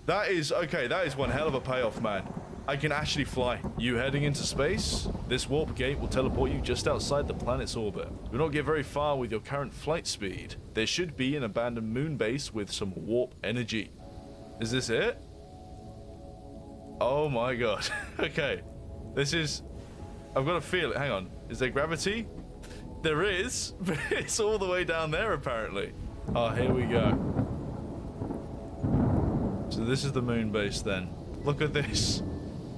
That is, okay, that is one hell of a payoff, man. I can actually fly. You heading into space? This warp gate will teleport you just outside the planet's orbit. You will not get very far with your current flight speed. There should be an abandoned moon base with some warp energy. Is this it? Oh my god. Okay. This is... I've got to feel it. Hang on. Is there gravity? There is, but it's all the way down there apparently. Oh, here we go. So this is the moon base then. Look at this.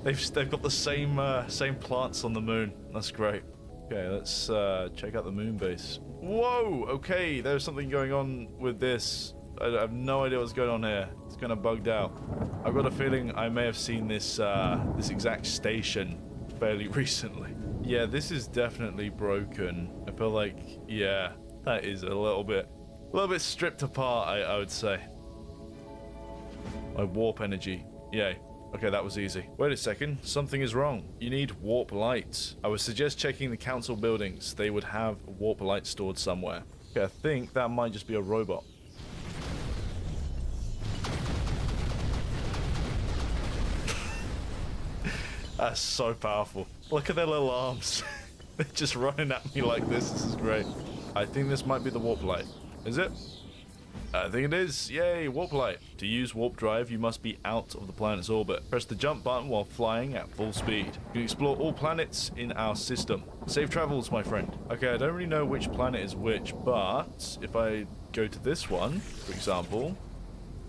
They've got the same plants on the moon. That's great. Okay, let's check out the moon base. Whoa! Okay, there's something going on with this. I have no idea what's going on here. It's kind of bugged out. I've got a feeling I may have seen this this exact station fairly recently. Yeah, this is definitely broken. I feel like, yeah, that is a little bit stripped apart. I would say. My warp energy. Yay. Okay, that was easy. Wait a second, something is wrong. You need warp lights. I would suggest checking the council buildings. They would have warp lights stored somewhere. Okay, I think that might just be a robot. That's so powerful. Look at their little arms. They're just running at me like this. This is great. I think this might be the warp light. Is it? I think it is. Yay, warp light. To use warp drive, you must be out of the planet's orbit. Press the jump button while flying at full speed. You can explore all planets in our system. Safe travels, my friend. Okay, I don't really know which planet is which, but if I go to this one, for example,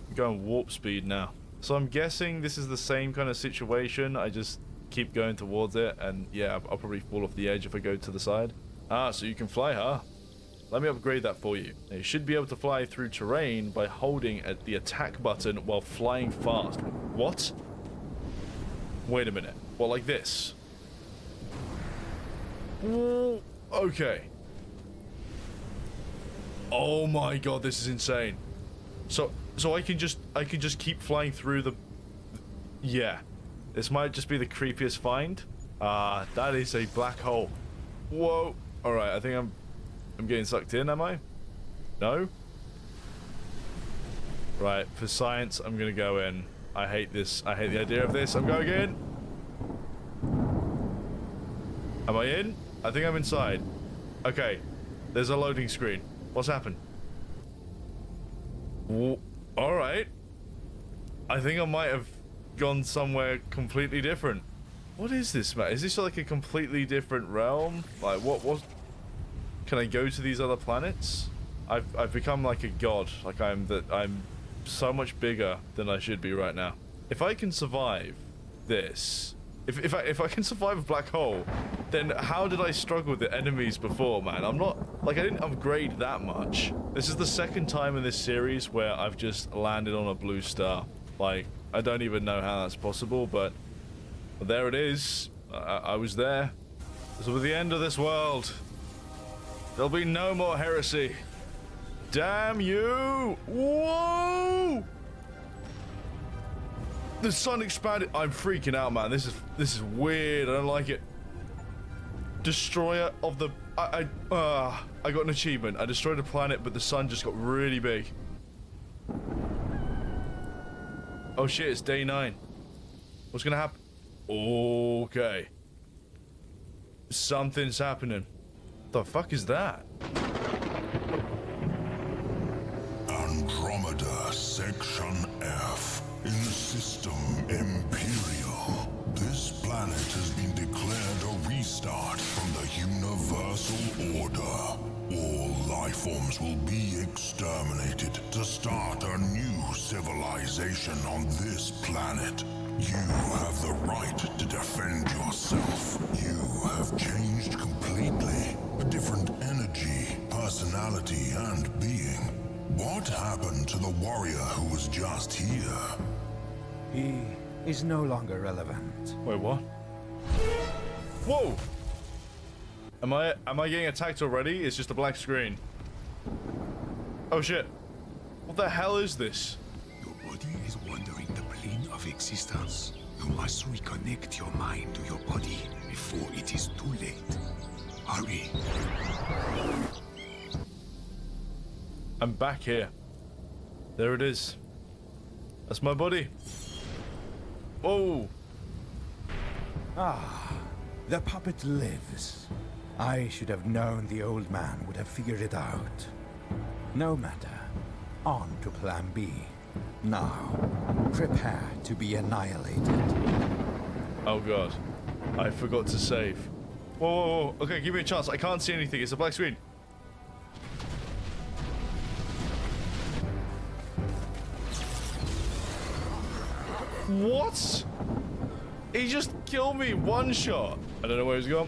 I'm going warp speed now. So I'm guessing this is the same kind of situation. I just keep going towards it, and yeah, I'll probably fall off the edge if I go to the side. Ah, so you can fly, huh? Let me upgrade that for you. Now, you should be able to fly through terrain by holding at the attack button while flying fast. What? Wait a minute. Well, like this? Okay. Oh my god, this is insane. So, So I can just keep flying through the... Yeah. This might just be the creepiest find. That is a black hole. Whoa. Alright, I think I'm getting sucked in, am I? No? Right, for science, I'm gonna go in. I hate this. I hate the idea of this. I'm going in. Am I in? I think I'm inside. Okay. There's a loading screen. What's happened? Alright. I think I might have gone somewhere completely different. What is this, man? Is this like a completely different realm? Like, what? Can I go to these other planets? I've become like a god. Like I'm so much bigger than I should be right now. If I can survive this, if I can survive a black hole, then how did I struggle with the enemies before, man? I'm not, like, I didn't upgrade that much. This is the second time in this series where I've just landed on a blue star. Like, I don't even know how that's possible, but there it is. I was there. This will be the end of this world. There'll be no more heresy. Damn you! Whoa! The sun expanded. I'm freaking out, man. This is weird. I don't like it. Destroyer of the... I got an achievement. I destroyed a planet, but the sun just got really big. Oh shit, it's day 9. What's gonna happen? Okay. Something's happening. The fuck is that? Andromeda, Section F, in the system Imperial. This planet has been declared a restart from the Universal Order. All life forms will be exterminated to start a new civilization on this planet. You have the right to defend yourself. You have changed completely. A different energy, personality, and being. What happened to the warrior who was just here? He is no longer relevant. Wait, what? Whoa! Am I getting attacked already? It's just a black screen. Oh shit. What the hell is this? Your body is wandering the plane of existence. You must reconnect your mind to your body before it is too late. Hurry. I'm back here. There it is. That's my body. Whoa. Ah, the puppet lives. I should have known the old man would have figured it out. No matter. On to plan B. Now, prepare to be annihilated. Oh god. I forgot to save. Whoa, whoa, whoa. Okay, give me a chance. I can't see anything. It's a black screen. What? He just killed me one shot. I don't know where he's gone.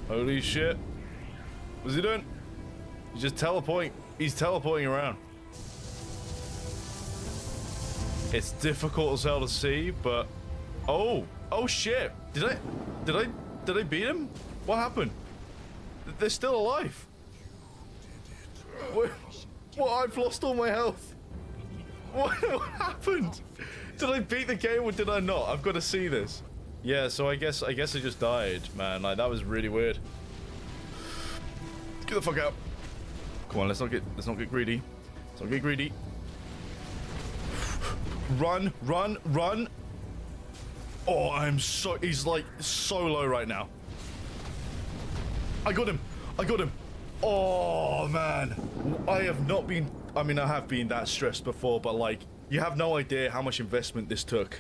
Holy shit. What's he doing? He's just teleporting. He's teleporting around. It's difficult as hell to see, but... Oh shit. Did I beat him? What happened? They're still alive. What? I've lost all my health. What happened? Did I beat the game or did I not? I've got to see this. Yeah, so I guess I just died, man. Like, that was really weird. Get the fuck out. Come on, let's not get greedy. Let's not get greedy. Run, run, run. Oh, he's like so low right now. I got him. Oh man. I have been that stressed before, but like, you have no idea how much investment this took.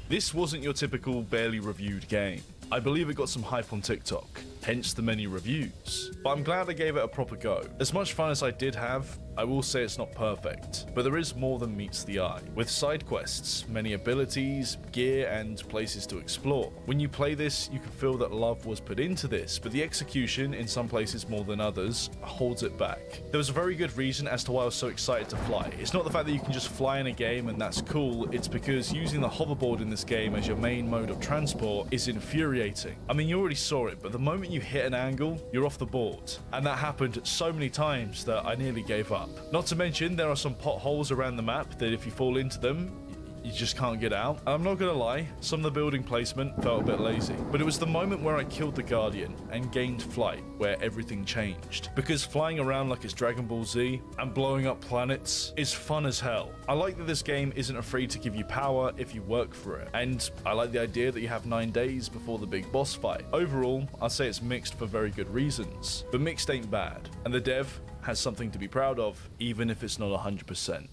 This wasn't your typical barely reviewed game. I believe it got some hype on TikTok, hence the many reviews. But I'm glad I gave it a proper go. As much fun as I did have, I will say it's not perfect, but there is more than meets the eye. With side quests, many abilities, gear, and places to explore. When you play this, you can feel that love was put into this, but the execution, in some places more than others, holds it back. There was a very good reason as to why I was so excited to fly. It's not the fact that you can just fly in a game and that's cool, it's because using the hoverboard in this game as your main mode of transport is infuriating. I mean, you already saw it, but the moment you hit an angle, you're off the board. And that happened so many times that I nearly gave up. up. Not to mention, there are some potholes around the map that if you fall into them, you just can't get out. I'm not gonna lie, some of the building placement felt a bit lazy, but it was the moment where I killed the Guardian and gained flight where everything changed. Because flying around like it's Dragon Ball Z and blowing up planets is fun as hell. I like that this game isn't afraid to give you power if you work for it, and I like the idea that you have 9 days before the big boss fight. Overall, I'd say it's mixed for very good reasons, but mixed ain't bad, and the dev has something to be proud of, even if it's not 100%.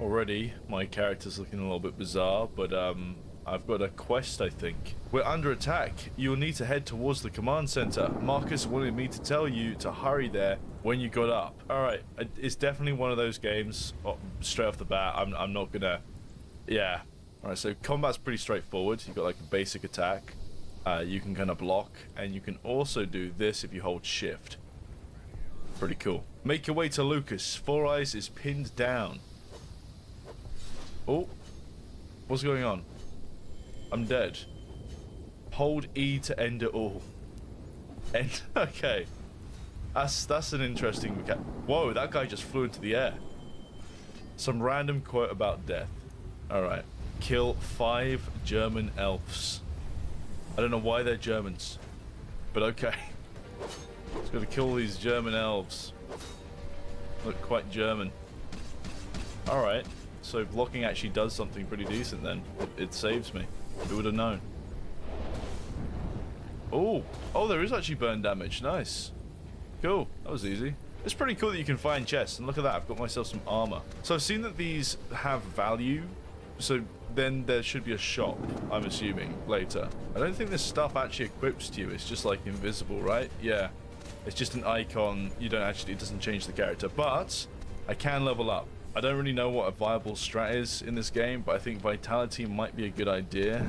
Already, my character's looking a little bit bizarre, but I've got a quest, I think. We're under attack. You'll need to head towards the command center. Marcus wanted me to tell you to hurry there when you got up. Alright, it's definitely one of those games, straight off the bat, I'm not gonna... Yeah. Alright, so combat's pretty straightforward. You've got like a basic attack. You can kind of block, and you can also do this if you hold shift. Pretty cool. Make your way to Lucas. Four Eyes is pinned down. Oh, what's going on? I'm dead. Hold E to end it all. End. Okay, that's an interesting mechanic. Whoa, that guy just flew into the air. Some random quote about death. All right, kill 5 German elves. I don't know why they're Germans, but okay. Just gotta kill these German elves. Look quite German. All right. So blocking actually does something pretty decent then. It saves me. Who would have known? Oh, there is actually burn damage. Nice. Cool. That was easy. It's pretty cool that you can find chests. And look at that. I've got myself some armor. So I've seen that these have value. So then there should be a shop, I'm assuming, later. I don't think this stuff actually equips to you. It's just like invisible, right? Yeah. It's just an icon. You don't actually, it doesn't change the character. But I can level up. I don't really know what a viable strat is in this game, but I think Vitality might be a good idea.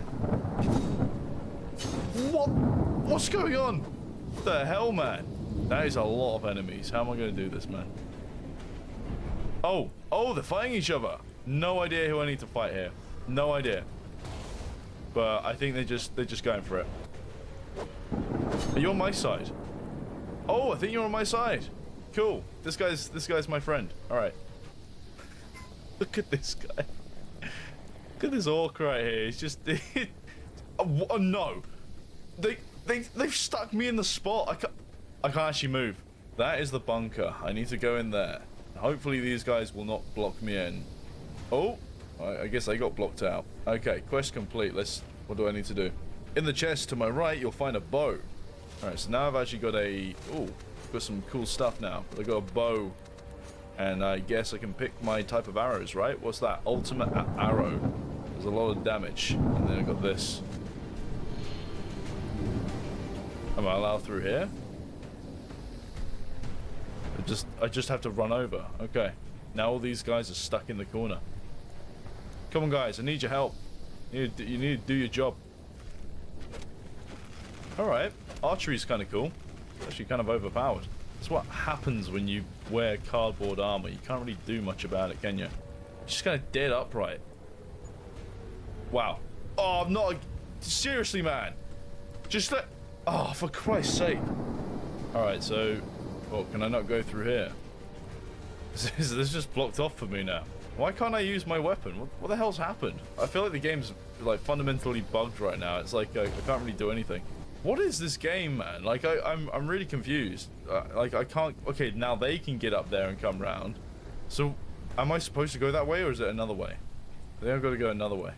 What's going on? What the hell, man? That is a lot of enemies. How am I going to do this, man? Oh, they're fighting each other. No idea who I need to fight here. No idea. But I think they're just going for it. Are you on my side? Oh, I think you're on my side. Cool. This guy's my friend. All right. Look at this guy. Look at this orc right here. He's just... oh, no. They've stuck me in the spot. I can't actually move. That is the bunker. I need to go in there. Hopefully these guys will not block me in. Oh, I guess they got blocked out. Okay, quest complete. What do I need to do? In the chest to my right, you'll find a bow. All right, so now I've actually got got some cool stuff now. I got a bow. And I guess I can pick my type of arrows, right? What's that? Ultimate arrow. There's a lot of damage. And then I got this. Am I allowed through here? I just have to run over. Okay. Now all these guys are stuck in the corner. Come on, guys. I need your help. You need to do your job. Alright. Archery's kind of cool. It's actually kind of overpowered. That's what happens when you wear cardboard armor. You can't really do much about it, can you? You're just kind of dead upright. Wow. Oh, I'm not... Seriously, man. Just let... Oh, for Christ's sake. Alright, so... Oh, can I not go through here? This is just blocked off for me now. Why can't I use my weapon? What the hell's happened? I feel like the game's like fundamentally bugged right now. It's like I can't really do anything. What is this game, man? Like I'm really confused. Like I can't. Okay, now they can get up there and come round. So am I supposed to go that way or is it another way? I think I've got to go another way.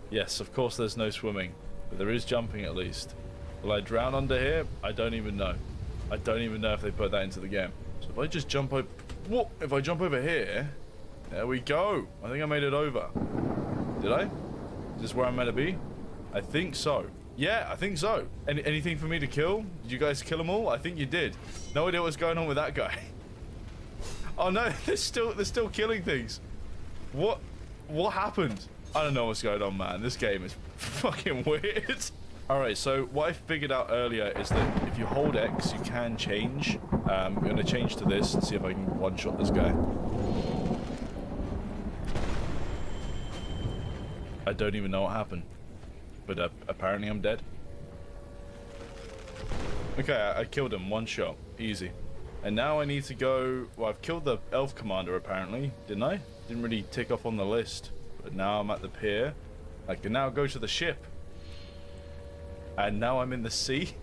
Yes, of course there's no swimming, but there is jumping at least. Will I drown under here? I don't even know. I don't even know if they put that into the game. So if I just jump over... What? If I jump over here... There we go. I think I made it over. Did I? Is this where I'm meant to be? I think so. Yeah, I think so. Anything for me to kill? Did you guys kill them all? I think you did. No idea what's going on with that guy. Oh no, they're still killing things. What happened? I don't know what's going on, man. This game is fucking weird. Alright, so what I figured out earlier is that if you hold X, you can change. I'm going to change to this and see if I can one-shot this guy. I don't even know what happened. But apparently I'm dead. Okay, I killed him, one shot. Easy. And now I need to go... Well, I've killed the elf commander, apparently. Didn't I? Didn't really tick off on the list. But now I'm at the pier. I can now go to the ship. And now I'm in the sea.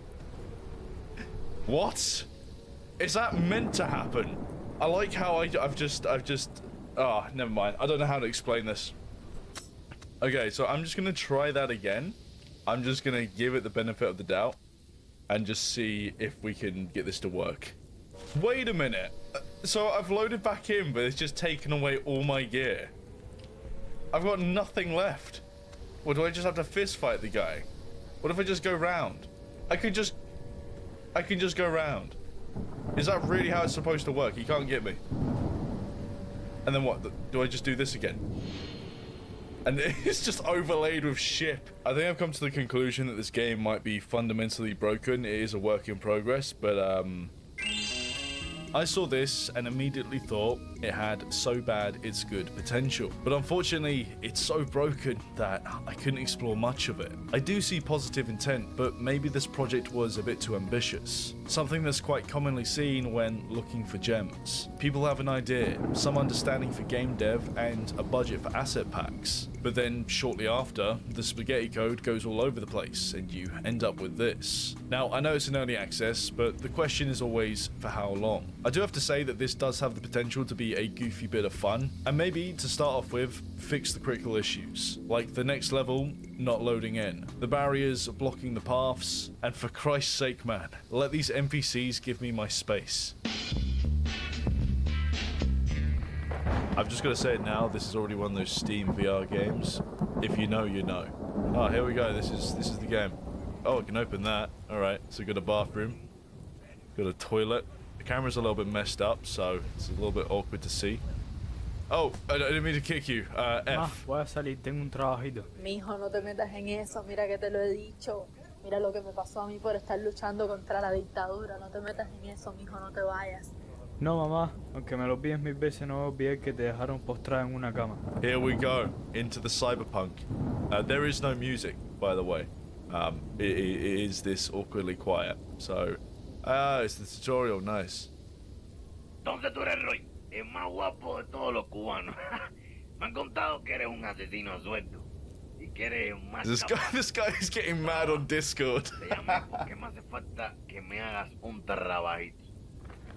What? Is that meant to happen? I like how I've just... Ah, never mind. I don't know how to explain this. Okay, so I'm just going to try that again. I'm just going to give it the benefit of the doubt. And just see if we can get this to work. Wait a minute. So I've loaded back in, but it's just taken away all my gear. I've got nothing left. Or do I just have to fist fight the guy? What if I just go round? I can just go round. Is that really how it's supposed to work? He can't get me. And then what? Do I just do this again? And it's just overlaid with ship. I think I've come to the conclusion that this game might be fundamentally broken. It is a work in progress, but I saw this and immediately thought it had so bad it's good potential. But unfortunately, it's so broken that I couldn't explore much of it. I do see positive intent, but maybe this project was a bit too ambitious. Something that's quite commonly seen when looking for gems. People have an idea, some understanding for game dev, and a budget for asset packs. But then shortly after, the spaghetti code goes all over the place and you end up with this. Now, I know it's an early access, but the question is always for how long. I do have to say that this does have the potential to be a goofy bit of fun, and maybe to start off with, fix the critical issues, like the next level not loading in, the barriers blocking the paths, and for Christ's sake, man, let these NPCs give me my space. I've just got to say it now, this is already one of those Steam VR games. If you know, you know. Oh, here we go, this is the game. Oh, I can open that. Alright, so got a bathroom. Got a toilet. The camera's a little bit messed up, so it's a little bit awkward to see. Oh, I didn't mean to kick you. F. Voy a salir, tengo un trabajito. Mijo, no te metas en eso, mira que te lo he dicho. Mira lo que me pasó a mí por estar luchando contra la dictadura. No te metas en eso, mijo, no te vayas. No, mamá, aunque me lo olvides mil veces, no olvides que te dejaron postrada en una cama. Here we go, into the cyberpunk. There is no music, by the way. It is this awkwardly quiet. So, it's the tutorial, nice. Entonces tú eres Roy, el más guapo de todos los cubanos. Me han contado que eres un asesino suelto. Y que eres un más This guy is getting mad on Discord. Te llamé porque me hace falta que me hagas un trabajito.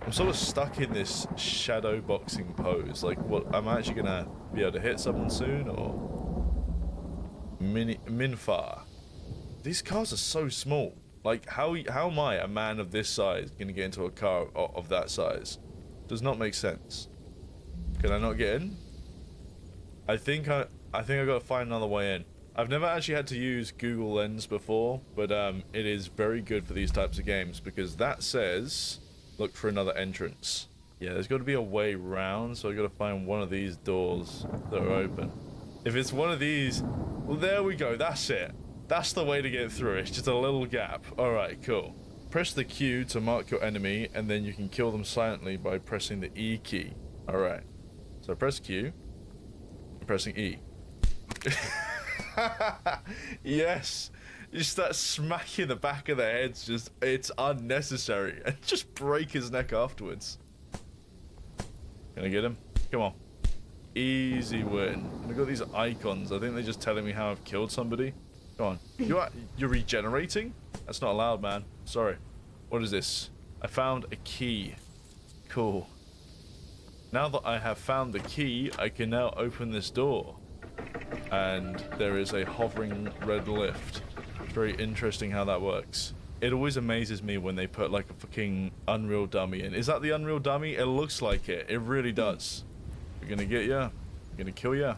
I'm sort of stuck in this shadow boxing pose. Like, what? Am I actually gonna be able to hit someone soon, or Minfar? These cars are so small. Like, how am I, a man of this size, gonna get into a car of that size? Does not make sense. Can I not get in? I think I gotta find another way in. I've never actually had to use Google Lens before, but it is very good for these types of games because that says look for another entrance. Yeah, there's got to be a way round, so I got to find one of these doors that are open. If it's one of these, well, there we go. That's it. That's the way to get through. It's just a little gap. All right, cool. Press the Q to mark your enemy, and then you can kill them silently by pressing the E key. All right. So press Q. I'm pressing E. Yes. You start smacking the back of their heads, just, it's unnecessary. And just break his neck afterwards. Can I get him? Come on. Easy win. And I've got these icons. I think they're just telling me how I've killed somebody. Go on. You're regenerating? That's not allowed, man. Sorry. What is this? I found a key. Cool. Now that I have found the key, I can now open this door. And there is a hovering red lift. Very interesting how that works. It always amazes me when they put like a fucking Unreal dummy in. Is that the Unreal dummy? It looks like it. It really does. We're gonna get ya. We're gonna kill ya.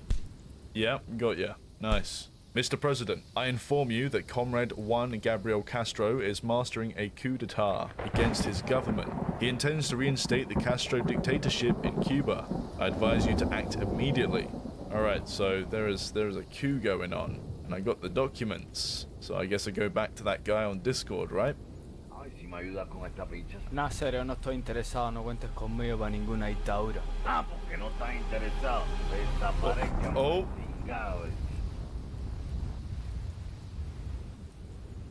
Yeah, got ya. Nice. Mr. President, I inform you that Comrade Juan Gabriel Castro is mastering a coup d'etat against his government. He intends to reinstate the Castro dictatorship in Cuba. I advise you to act immediately. Alright, so there is a coup going on. And I got the documents, so I guess I go back to that guy on Discord, right? Nah, serio, no estoy interesado, no cuentes conmigo para ninguna dictadura. Ah, porque no estás interesado. Desaparezcan. Oh.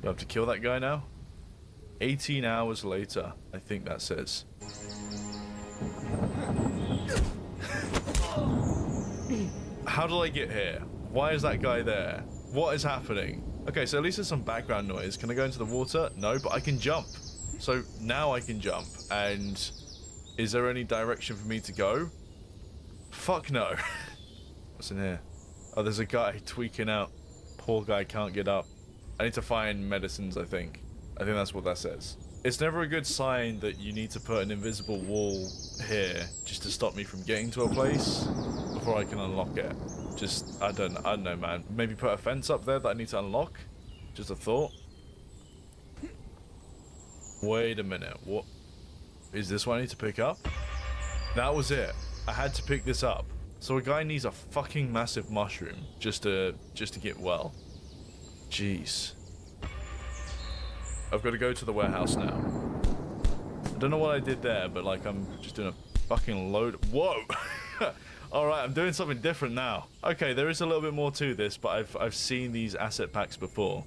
Do I have to kill that guy now? 18 hours later, I think that says. How did I get here? Why is that guy there? What is happening? Okay, so at least there's some background noise. Can I go into the water? No, but I can jump. So now I can jump. And is there any direction for me to go? Fuck no. What's in here? Oh, there's a guy tweaking out. Poor guy can't get up. I need to find medicines, I think. I think that's what that says. It's never a good sign that you need to put an invisible wall here just to stop me from getting to a place before I can unlock it. Just, I don't know, man. Maybe put a fence up there that I need to unlock? Just a thought. Wait a minute, what? Is this what I need to pick up? That was it. I had to pick this up. So a guy needs a fucking massive mushroom just to get well. Jeez. I've got to go to the warehouse now. I don't know what I did there, but like I'm just doing a fucking load. Whoa! Alright, I'm doing something different now. Okay, there is a little bit more to this, but I've seen these asset packs before.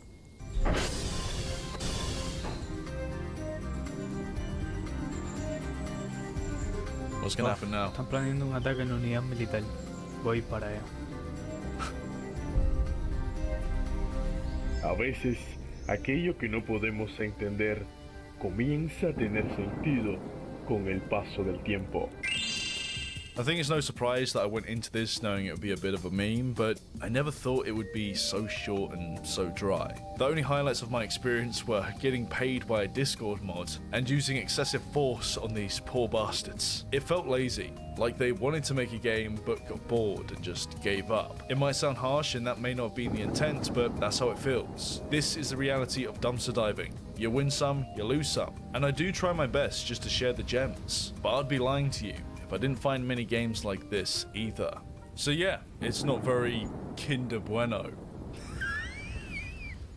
What's gonna happen now? Están planeando un ataque en la unidad militar. Voy para allá. A veces, aquello que no podemos entender comienza a tener sentido con el paso del tiempo. I think it's no surprise that I went into this knowing it would be a bit of a meme, but I never thought it would be so short and so dry. The only highlights of my experience were getting paid by a Discord mod and using excessive force on these poor bastards. It felt lazy, like they wanted to make a game but got bored and just gave up. It might sound harsh and that may not be the intent, but that's how it feels. This is the reality of dumpster diving. You win some, you lose some. And I do try my best just to share the gems, but I'd be lying to you I didn't find many games like this either. So yeah, it's not very Kinder Bueno.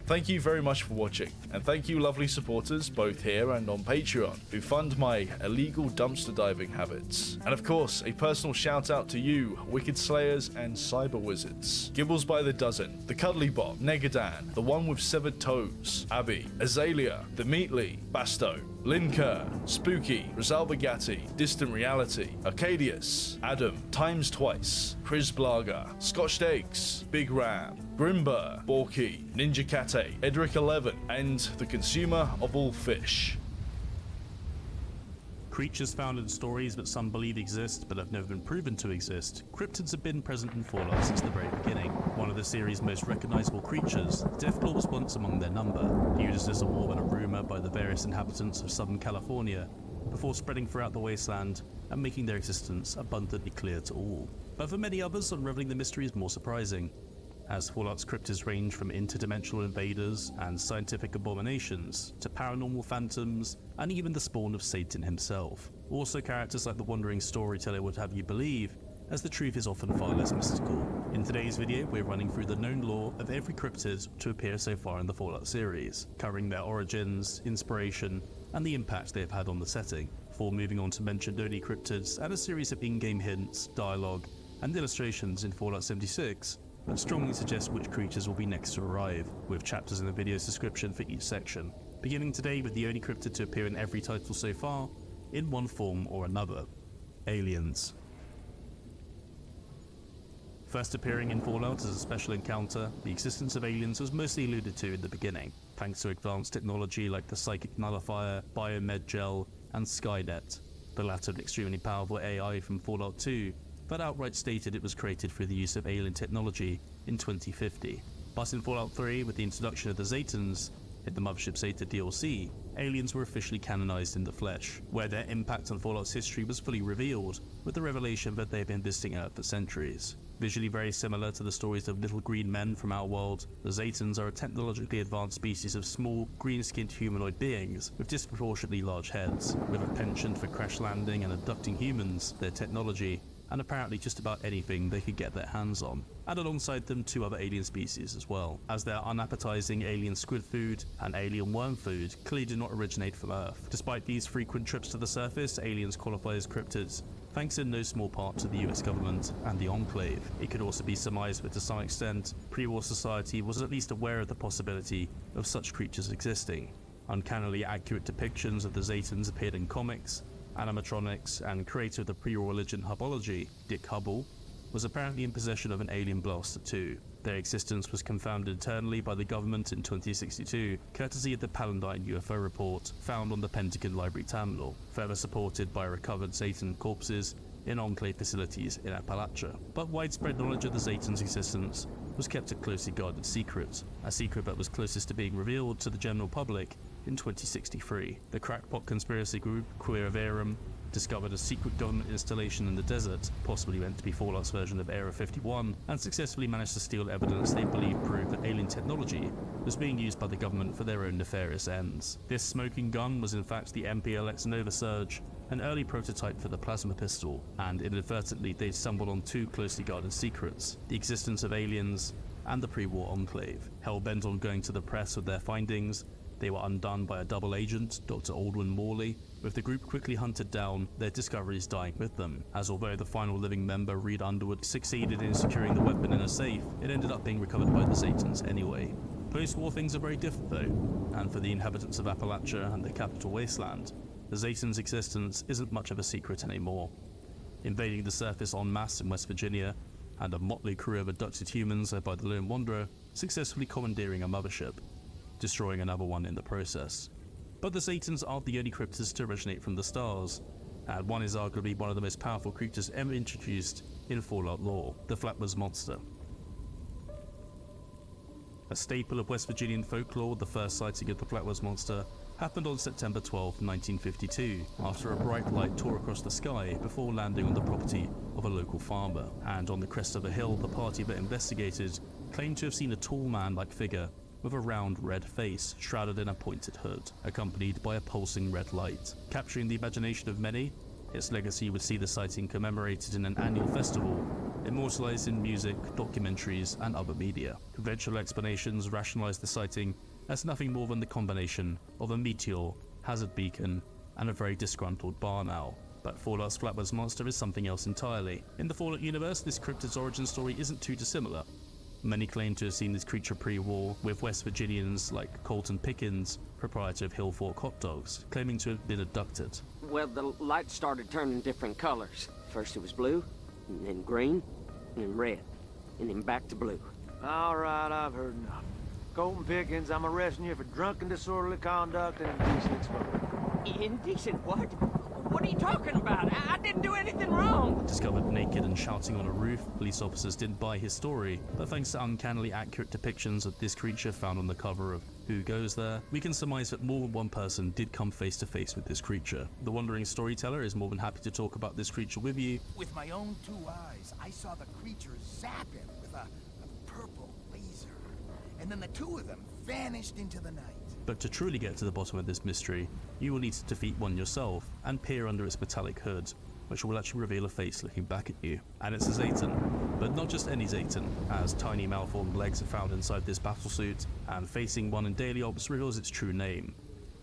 Thank you very much for watching, and thank you lovely supporters both here and on Patreon who fund my illegal dumpster diving habits. And of course, a personal shout out to you, Wicked Slayers and Cyber Wizards. Gibbles by the dozen, the Cuddly Bot, Negadan, the one with severed toes, Abby, Azalea, the Meatly, Basto, Linker, Spooky, Rosalba Gatti, Distant Reality, Arcadius, Adam, Times Twice, Chris Blaga, Scotched Eggs, Big Ram, Grimber, Borky, Ninja Kate, Edric 11, and the consumer of all fish. Creatures found in stories that some believe exist but have never been proven to exist, cryptids have been present in Fallout since the very beginning. One of the series' most recognizable creatures, Deathclaw was once among their number, viewed as little more than a rumor by the various inhabitants of Southern California, before spreading throughout the wasteland and making their existence abundantly clear to all. But for many others, unraveling the mystery is more surprising, as Fallout's cryptids range from interdimensional invaders and scientific abominations to paranormal phantoms and even the spawn of Satan himself. Also characters like the wandering storyteller would have you believe, as the truth is often far less mystical. In today's video, we're running through the known lore of every cryptid to appear so far in the Fallout series, covering their origins, inspiration, and the impact they have had on the setting, before moving on to mention only cryptids and a series of in-game hints, dialogue, and illustrations in Fallout 76 that strongly suggest which creatures will be next to arrive, with chapters in the video's description for each section. Beginning today with the only cryptid to appear in every title so far, in one form or another: aliens. First appearing in Fallout as a special encounter, the existence of aliens was mostly alluded to in the beginning, thanks to advanced technology like the Psychic Nullifier, Biomed Gel, and Skynet, the latter an extremely powerful AI from Fallout 2 that outright stated it was created through the use of alien technology in 2050. But in Fallout 3, with the introduction of the Zetans in the Mothership Zeta DLC, aliens were officially canonized in the flesh, where their impact on Fallout's history was fully revealed, with the revelation that they had been visiting Earth for centuries. Visually very similar to the stories of little green men from our world, the Zetans are a technologically advanced species of small, green-skinned humanoid beings with disproportionately large heads, with a penchant for crash landing and abducting humans, their technology, and apparently just about anything they could get their hands on. And alongside them, two other alien species as well, as their unappetizing alien squid food and alien worm food clearly do not originate from Earth. Despite these frequent trips to the surface, aliens qualify as cryptids, thanks in no small part to the US government and the Enclave. It could also be surmised that to some extent, pre-war society was at least aware of the possibility of such creatures existing. Uncannily accurate depictions of the Zetans appeared in comics, animatronics, and creator of the pre-war religion Hubbology, Dick Hubble, was apparently in possession of an alien blaster too. Their existence was confounded internally by the government in 2062, courtesy of the Palandine UFO report found on the Pentagon Library terminal, further supported by recovered Zetan corpses in Enclave facilities in Appalachia. But widespread knowledge of the Zetans' existence was kept a closely guarded secret, a secret that was closest to being revealed to the general public in 2063. The crackpot conspiracy group Queer Verum discovered a secret government installation in the desert, possibly meant to be Fallout's version of Area 51, and successfully managed to steal evidence they believed proved that alien technology was being used by the government for their own nefarious ends. This smoking gun was in fact the MPLX Nova Surge, an early prototype for the plasma pistol, and inadvertently they stumbled on two closely guarded secrets: the existence of aliens and the pre-war Enclave. Hell-bent on going to the press with their findings, they were undone by a double agent, Dr. Aldwin Morley, with the group quickly hunted down, their discoveries dying with them, as although the final living member, Reed Underwood, succeeded in securing the weapon in a safe, it ended up being recovered by the Zetans anyway. Post-war things are very different though, and for the inhabitants of Appalachia and the Capital Wasteland, the Zetans' existence isn't much of a secret anymore. Invading the surface en masse in West Virginia, and a motley crew of abducted humans led by the Lone Wanderer successfully commandeering a mothership, destroying another one in the process. But the Zetans aren't the only cryptids to originate from the stars, and one is arguably one of the most powerful creatures ever introduced in Fallout lore, the Flatwoods Monster. A staple of West Virginian folklore, the first sighting of the Flatwoods Monster happened on September 12, 1952, after a bright light tore across the sky before landing on the property of a local farmer, and on the crest of a hill the party that investigated claimed to have seen a tall man-like figure with a round red face shrouded in a pointed hood, accompanied by a pulsing red light. Capturing the imagination of many, its legacy would see the sighting commemorated in an annual festival, immortalized in music, documentaries, and other media. Conventional explanations rationalize the sighting as nothing more than the combination of a meteor, hazard beacon, and a very disgruntled barn owl. But Fallout's Flatwoods Monster is something else entirely. In the Fallout universe, this cryptid's origin story isn't too dissimilar. Many claim to have seen this creature pre-war, with West Virginians like Colton Pickens, proprietor of Hill Fork Hot Dogs, claiming to have been abducted. Well, the light started turning different colors. First it was blue, and then green, and then red, and then back to blue. All right, I've heard enough. Colton Pickens, I'm arresting you for drunken disorderly conduct and indecent exposure. Indecent what? What are you talking about? I didn't do anything wrong. Discovered naked and shouting on a roof, police officers didn't buy his story, but thanks to uncannily accurate depictions of this creature found on the cover of Who Goes There, we can surmise that more than one person did come face to face with this creature. The wandering storyteller is more than happy to talk about this creature with you. With my own two eyes, I saw the creature zap him with a purple laser, and then the two of them vanished into the night. But to truly get to the bottom of this mystery, you will need to defeat one yourself and peer under its metallic hood, which will actually reveal a face looking back at you. And it's a Zetan, but not just any Zetan, as tiny malformed legs are found inside this battlesuit, and facing one in daily ops reveals its true name,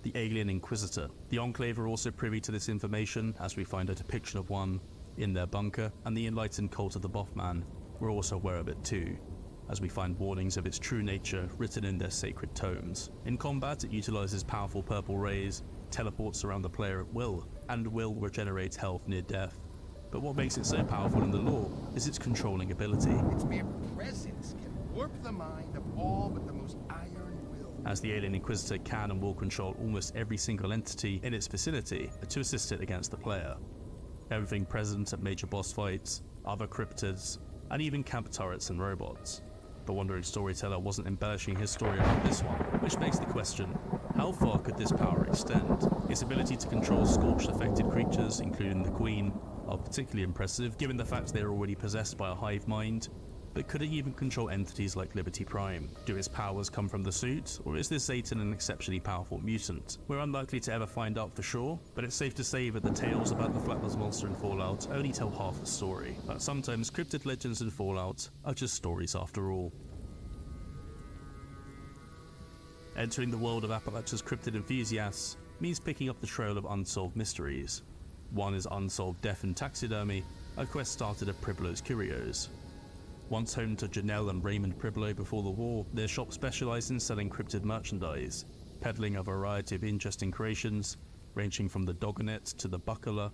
the Alien Inquisitor. The Enclave are also privy to this information, as we find a depiction of one in their bunker, and the enlightened cult of the Mothman were also aware of it too, as we find warnings of its true nature written in their sacred tomes. In combat, it utilizes powerful purple rays, teleports around the player at will, and will regenerate health near death. But what makes it so powerful in the lore is its controlling ability. Its mere presence can warp the mind of all but the most iron will. As the Alien Inquisitor can and will control almost every single entity in its vicinity to assist it against the player. Everything present at major boss fights, other cryptids, and even camp turrets and robots. The wandering storyteller wasn't embellishing his story about this one, which begs the question, how far could this power extend? Its ability to control scorched-affected creatures, including the Queen, are particularly impressive given the fact they are already possessed by a hive mind, but could it even control entities like Liberty Prime? Do its powers come from the suit, or is this Zetan an exceptionally powerful mutant? We're unlikely to ever find out for sure, but it's safe to say that the tales about the Flatwoods Monster in Fallout only tell half the story. But sometimes cryptid legends in Fallout are just stories after all. Entering the world of Appalachia's cryptid enthusiasts means picking up the trail of unsolved mysteries. One is Unsolved Death and Taxidermy, a quest started at Priblo's Curios. Once home to Janelle and Raymond Priblo before the war, their shop specialized in selling cryptid merchandise. peddling a variety of interesting creations, ranging from the Dogonet to the Buckler.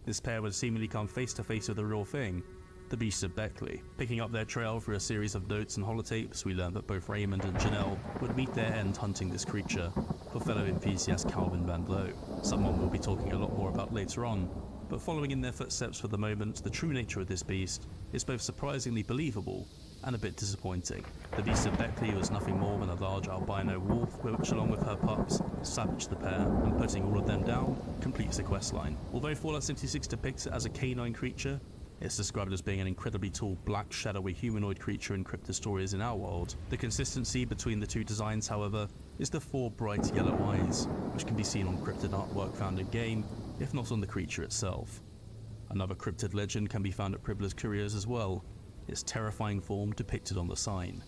This pair would seemingly come face to face with the real thing, the Beasts of Beckley. Picking up their trail through a series of notes and holotapes, we learned that both Raymond and Janelle would meet their end hunting this creature for fellow enthusiast Calvin Van Loo, someone we'll be talking a lot more about later on. But following in their footsteps for the moment, the true nature of this beast is both surprisingly believable and a bit disappointing. The Beast of Beckley was nothing more than a large albino wolf, which along with her pups, savaged the pair, and putting all of them down completes the questline. Although Fallout 76 depicts it as a canine creature, it's described as being an incredibly tall, black, shadowy humanoid creature in cryptid stories in our world. The consistency between the two designs, however, is the 4 bright yellow eyes, which can be seen on cryptid artwork found in-game, if not on the creature itself. Another cryptid legend can be found at Pribbler's Curios as well, its terrifying form depicted on the sign.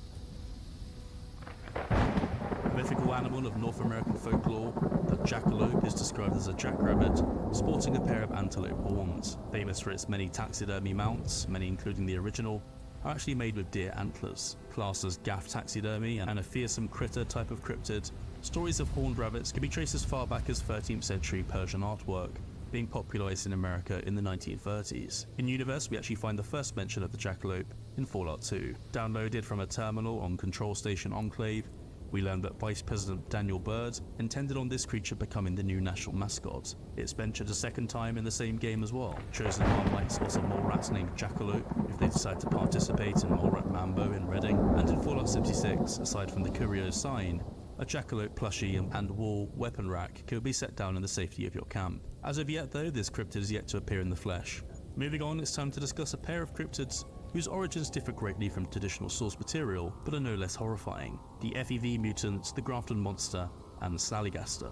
A mythical animal of North American folklore, the jackalope is described as a jackrabbit sporting a pair of antelope horns. Famous for its many taxidermy mounts, many including the original, are actually made with deer antlers. Classed as gaff taxidermy and a fearsome critter type of cryptid, stories of horned rabbits can be traced as far back as 13th century Persian artwork, being popularized in America in the 1930s. In universe, we actually find the first mention of the jackalope in Fallout 2. Downloaded from a terminal on Control Station Enclave, we learned that Vice President Daniel Byrd intended on this creature becoming the new national mascot. It's ventured a second time in the same game as well. Chosen One might spot a mole rat named Jackalope if they decide to participate in Mole Rat Mambo in Reading, and in Fallout 76, aside from the Curio sign, a jackalope plushie and wall weapon rack could be set down in the safety of your camp. As of yet though, this cryptid is yet to appear in the flesh. Moving on, it's time to discuss a pair of cryptids whose origins differ greatly from traditional source material, but are no less horrifying. The FEV mutants, the Grafton monster, and the Snallygaster.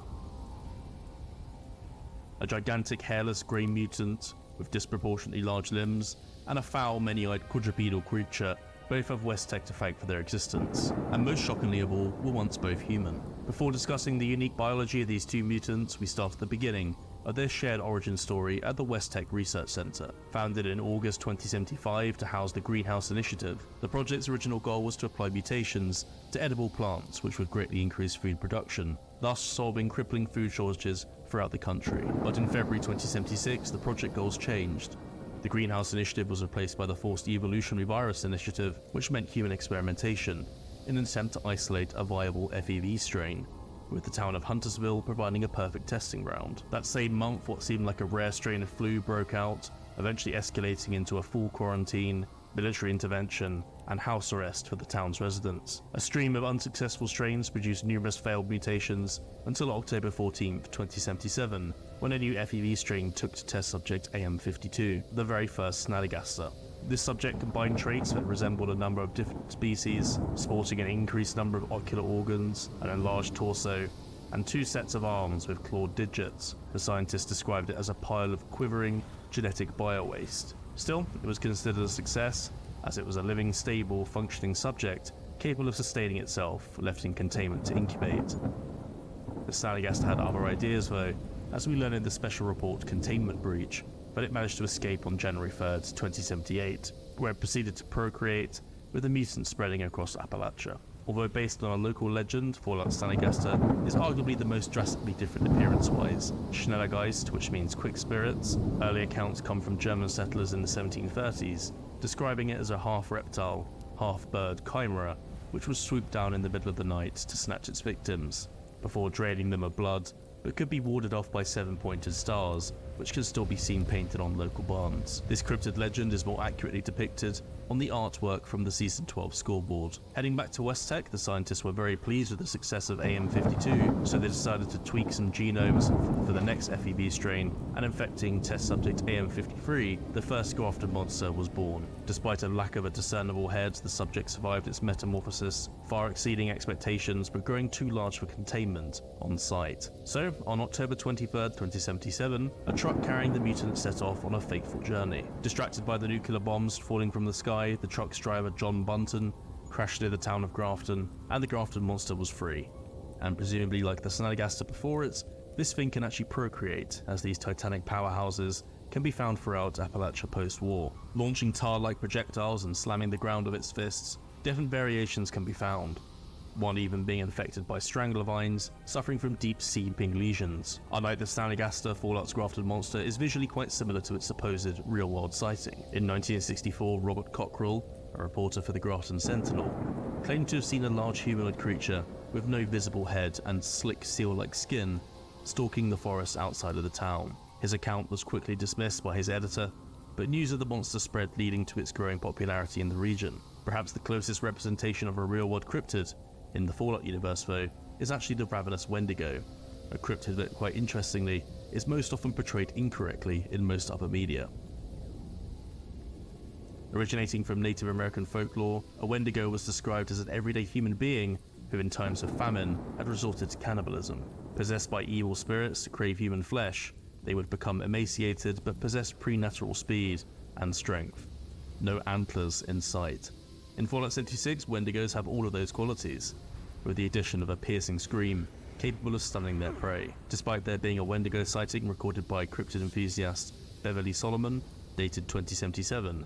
A gigantic hairless grey mutant with disproportionately large limbs, and a foul many-eyed quadrupedal creature, both have West Tech to thank for their existence, and most shockingly of all, were once both human. Before discussing the unique biology of these two mutants, we start at the beginning of their shared origin story at the West Tech Research Center. Founded in August 2075 to house the Greenhouse Initiative, the project's original goal was to apply mutations to edible plants which would greatly increase food production, thus solving crippling food shortages throughout the country. But in February 2076, the project goals changed. The Greenhouse Initiative was replaced by the Forced Evolutionary Virus Initiative, which meant human experimentation in an attempt to isolate a viable FEV strain, with the town of Huntersville providing a perfect testing ground. That same month, what seemed like a rare strain of flu broke out, eventually escalating into a full quarantine, military intervention, and house arrest for the town's residents. A stream of unsuccessful strains produced numerous failed mutations until October 14th, 2077, when a new FEV strain took to test subject AM52, the very first Snallygaster. This subject combined traits that resembled a number of different species, sporting an increased number of ocular organs, an enlarged torso, and 2 sets of arms with clawed digits. The scientists described it as a pile of quivering, genetic bio-waste. Still, it was considered a success, as it was a living, stable, functioning subject capable of sustaining itself, left in containment to incubate. The Snallygaster had other ideas though, as we learn in the special report Containment Breach, but it managed to escape on January 3rd, 2078, where it proceeded to procreate, with the mutant spreading across Appalachia. Although based on a local legend, Fallout Snallygaster is arguably the most drastically different appearance-wise. Schnellergeist, which means quick spirits, early accounts come from German settlers in the 1730s, describing it as a half-reptile, half-bird chimera, which would swoop down in the middle of the night to snatch its victims, before draining them of blood, but could be warded off by 7-pointed stars, which can still be seen painted on local barns. This cryptid legend is more accurately depicted on the artwork from the Season 12 scoreboard. Heading back to West Tech, the scientists were very pleased with the success of AM52, so they decided to tweak some genomes for the next FEV strain, and infecting test subject AM53, the first Grafton monster was born. Despite a lack of a discernible head, the subject survived its metamorphosis, far exceeding expectations but growing too large for containment on site. So, on October 23rd, 2077, a truck carrying the mutant set off on a fateful journey. Distracted by the nuclear bombs falling from the sky, the truck's driver John Bunton crashed near the town of Grafton, and the Grafton monster was free. And presumably like the Snallygaster before it, this thing can actually procreate, as these titanic powerhouses can be found throughout Appalachia post-war. Launching tar-like projectiles and slamming the ground with its fists, different variations can be found. one even being infected by strangler vines, suffering from deep seeping lesions. Unlike the Snallygaster, Fallout's grafted monster is visually quite similar to its supposed real-world sighting. In 1964, Robert Cockrell, a reporter for the Grafton Sentinel, claimed to have seen a large humanoid creature with no visible head and slick seal-like skin stalking the forest outside of the town. His account was quickly dismissed by his editor, but news of the monster spread, leading to its growing popularity in the region. Perhaps the closest representation of a real-world cryptid in the Fallout universe, though, is actually the ravenous Wendigo, a cryptid that, quite interestingly, is most often portrayed incorrectly in most other media. Originating from Native American folklore, a Wendigo was described as an everyday human being who in times of famine had resorted to cannibalism. Possessed by evil spirits to crave human flesh, they would become emaciated but possess preternatural speed and strength. No antlers in sight. In Fallout 76, Wendigos have all of those qualities, with the addition of a piercing scream capable of stunning their prey. Despite there being a Wendigo sighting recorded by cryptid enthusiast Beverly Solomon, dated 2077,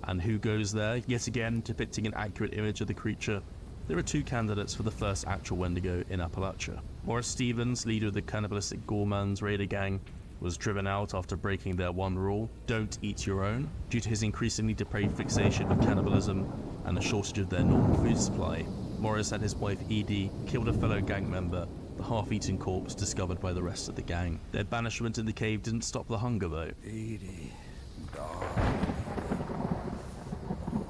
and Who Goes There, yet again depicting an accurate image of the creature, there are two candidates for the first actual Wendigo in Appalachia. Morris Stevens, leader of the cannibalistic Gormans raider gang, was driven out after breaking their one rule, don't eat your own, due to his increasingly depraved fixation with cannibalism and a shortage of their normal food supply. Morris and his wife Edie killed a fellow gang member, the half-eaten corpse discovered by the rest of the gang. Their banishment in the cave didn't stop the hunger though. Edie, darling,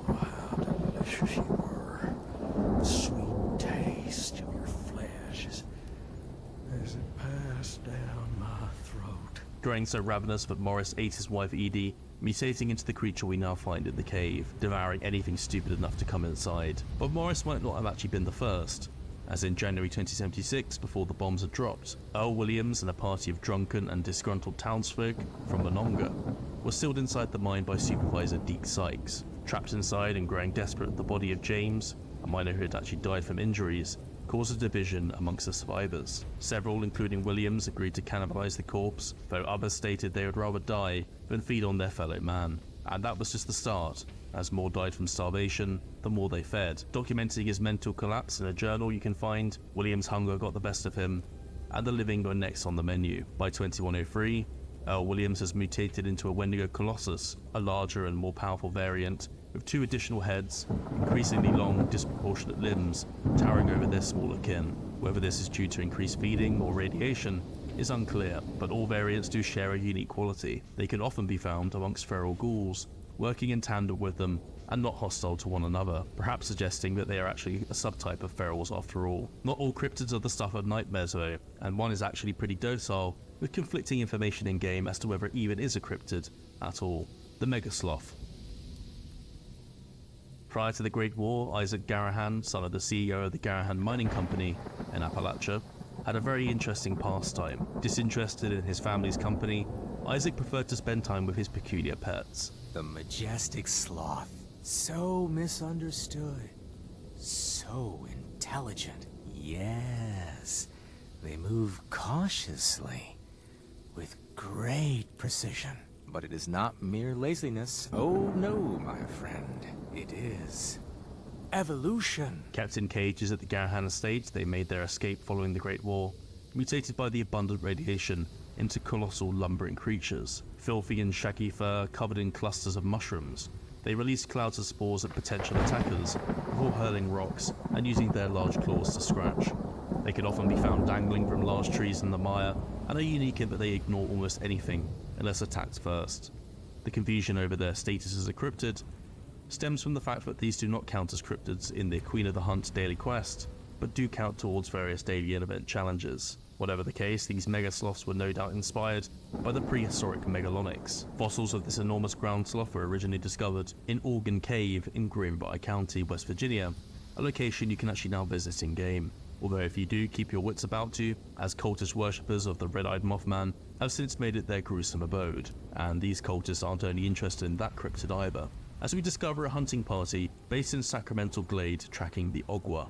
oh, how delicious you were. The sweet taste of your flesh as it passed down my throat. Growing so ravenous that Morris ate his wife Edie, mutating into the creature we now find in the cave, devouring anything stupid enough to come inside. But Morris might not have actually been the first, as in January 2076, before the bombs had dropped, Earl Williams and a party of drunken and disgruntled townsfolk from Monongah were sealed inside the mine by Supervisor Deke Sykes. Trapped inside and growing desperate at the body of James, a miner who had actually died from injuries, caused a division amongst the survivors. Several, including Williams, agreed to cannibalize the corpse, though others stated they would rather die than feed on their fellow man. And that was just the start. As more died from starvation, the more they fed. Documenting his mental collapse in a journal you can find, Williams' hunger got the best of him, and the living were next on the menu. By 2103, Earl Williams has mutated into a Wendigo Colossus, a larger and more powerful variant, with two additional heads, increasingly long, disproportionate limbs, towering over their smaller kin. Whether this is due to increased feeding or radiation is unclear, but all variants do share a unique quality. They can often be found amongst feral ghouls, working in tandem with them and not hostile to one another, perhaps suggesting that they are actually a subtype of ferals after all. Not all cryptids are the stuff of nightmares though, and one is actually pretty docile, with conflicting information in-game as to whether it even is a cryptid at all. The Megasloth. Prior to the Great War, Isaac Garahan, son of the CEO of the Garahan Mining Company in Appalachia, had a very interesting pastime. Disinterested in his family's company, Isaac preferred to spend time with his peculiar pets. The majestic sloth. So misunderstood. So intelligent. Yes. They move cautiously, with great precision. But it is not mere laziness. Oh no, my friend. It is evolution. Kept in cages at the Garahan estate, they made their escape following the Great War, mutated by the abundant radiation into colossal lumbering creatures. Filthy and shaggy fur covered in clusters of mushrooms, they released clouds of spores at potential attackers before hurling rocks and using their large claws to scratch. They can often be found dangling from large trees in the mire and are unique in that they ignore almost anything unless attacked first. The confusion over their status as a cryptid stems from the fact that these do not count as cryptids in the Queen of the Hunt daily quest, but do count towards various daily and event challenges. Whatever the case, these megasloths were no doubt inspired by the prehistoric megalonyx. Fossils of this enormous ground sloth were originally discovered in Organ Cave in Greenbrier County, West Virginia, a location you can actually now visit in-game. Although if you do, keep your wits about you, as cultist worshippers of the red-eyed Mothman have since made it their gruesome abode. And these cultists aren't only interested in that cryptid either, as we discover a hunting party based in Sacramento Glade tracking the Ogwa.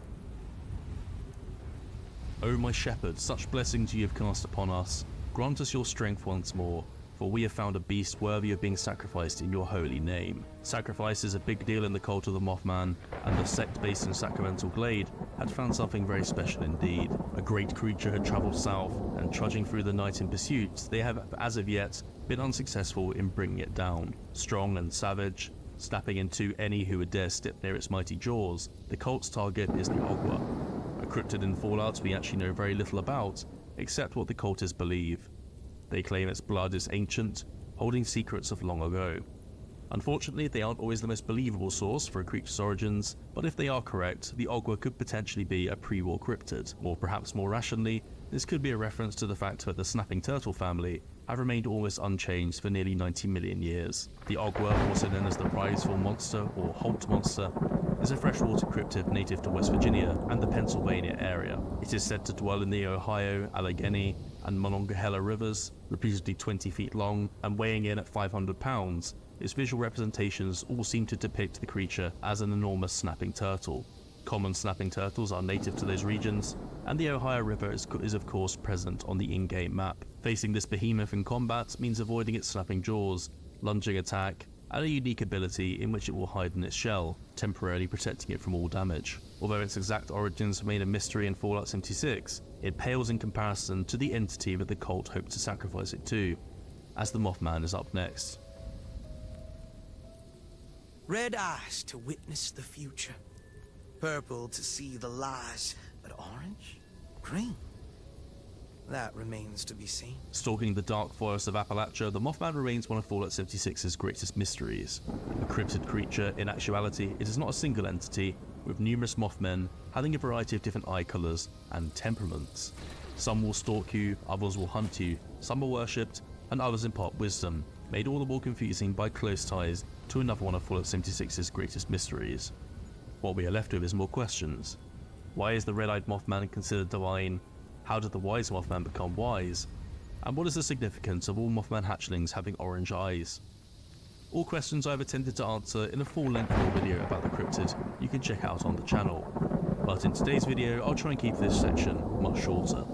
O my shepherd, such blessings you have cast upon us, grant us your strength once more, for we have found a beast worthy of being sacrificed in your holy name. Sacrifice is a big deal in the cult of the Mothman, and the sect based in Sacramental Glade had found something very special indeed. A great creature had travelled south, and trudging through the night in pursuit, they have as of yet been unsuccessful in bringing it down. Strong and savage, snapping into any who would dare step near its mighty jaws, the cult's target is the Ogwa, a cryptid in Fallout we actually know very little about, except what the cultists believe. They claim its blood is ancient, holding secrets of long ago. Unfortunately, they aren't always the most believable source for a creature's origins, but if they are correct, the Ogwa could potentially be a pre-war cryptid, or perhaps more rationally, this could be a reference to the fact that the snapping turtle family have remained almost unchanged for nearly 90 million years. The Ogwa, also known as the Riseville Monster or Holt Monster, is a freshwater cryptid native to West Virginia and the Pennsylvania area. It is said to dwell in the Ohio, Allegheny, and Monongahela rivers, repeatedly 20 feet long and weighing in at 500 pounds. Its visual representations all seem to depict the creature as an enormous snapping turtle. Common snapping turtles are native to those regions, and the Ohio River is of course present on the in-game map. Facing this behemoth in combat means avoiding its snapping jaws, lunging attack, and a unique ability in which it will hide in its shell, temporarily protecting it from all damage. Although its exact origins remain a mystery in Fallout 76, it pales in comparison to the entity that the cult hoped to sacrifice it to, as the Mothman is up next. Red eyes to witness the future. Purple to see the lies, but orange? Green? That remains to be seen. Stalking the dark forest of Appalachia, the Mothman remains one of Fallout 76's greatest mysteries. A cryptid creature, in actuality, it is not a single entity, with numerous Mothmen having a variety of different eye colours and temperaments. Some will stalk you, others will hunt you, some are worshipped, and others impart wisdom, made all the more confusing by close ties to another one of Fallout 76's greatest mysteries. What we are left with is more questions. Why is the red-eyed Mothman considered divine? How did the wise Mothman become wise? And what is the significance of all Mothman hatchlings having orange eyes? All questions I have attempted to answer in a full-length video about the cryptid you can check out on the channel. But in today's video, I'll try and keep this section much shorter.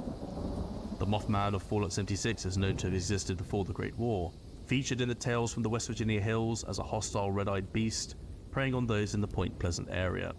The Mothman of Fallout 76 is known to have existed before the Great War, featured in the tales from the West Virginia hills as a hostile red-eyed beast, preying on those in the Point Pleasant area.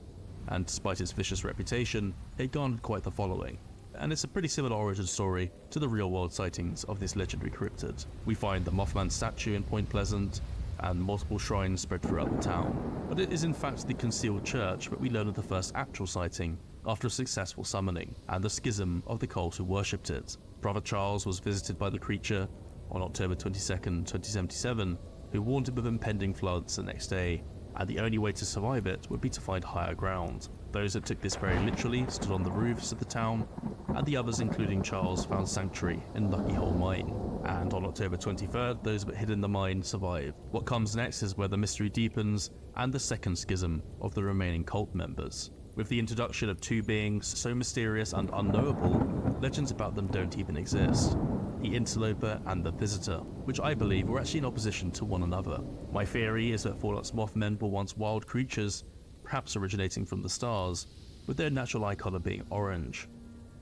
And despite its vicious reputation, it garnered quite the following. And it's a pretty similar origin story to the real-world sightings of this legendary cryptid. We find the Mothman statue in Point Pleasant, and multiple shrines spread throughout the town. But it is in fact the concealed church where we learn of the first actual sighting after a successful summoning, and the schism of the cult who worshipped it. Brother Charles was visited by the creature on October 22nd, 2077, who warned him of impending floods the next day, and the only way to survive it would be to find higher ground. Those that took this very literally stood on the roofs of the town, and the others, including Charles, found sanctuary in Lucky Hole Mine. And on October 23rd, those that hid in the mine survived. What comes next is where the mystery deepens, and the second schism of the remaining cult members. With the introduction of two beings so mysterious and unknowable, legends about them don't even exist. The Interloper and the Visitor, which I believe were actually in opposition to one another. My theory is that Fallout's Mothmen were once wild creatures, perhaps originating from the stars, with their natural eye colour being orange.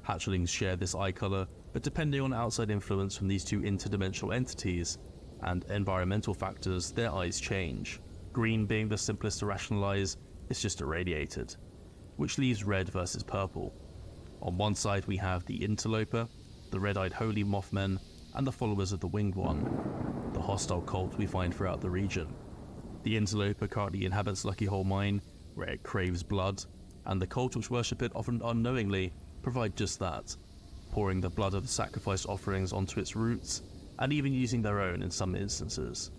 Hatchlings share this eye colour, but depending on outside influence from these two interdimensional entities and environmental factors, their eyes change. Green being the simplest to rationalise, it's just irradiated, which leaves red versus purple. On one side we have the Interloper, the red-eyed holy Mothmen, and the followers of the Winged One, the hostile cult we find throughout the region. The Interloper currently inhabits Lucky Hole Mine, where it craves blood, and the cult which worship it often unknowingly provide just that, pouring the blood of the sacrificed offerings onto its roots, and even using their own in some instances.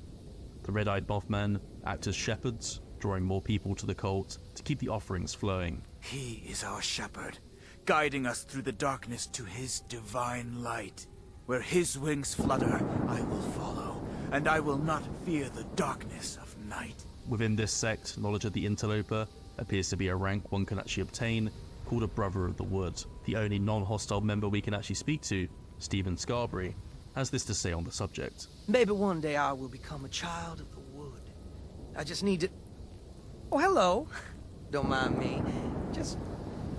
The red-eyed Mothmen act as shepherds, drawing more people to the cult to keep the offerings flowing. He is our shepherd, guiding us through the darkness to his divine light. Where his wings flutter, I will follow, and I will not fear the darkness of night. Within this sect, knowledge of the Interloper appears to be a rank one can actually obtain, called a Brother of the Wood. The only non-hostile member we can actually speak to, Stephen Scarberry, has this to say on the subject. Maybe one day I will become a child of the wood. I just need to... Oh, hello. Don't mind me. Just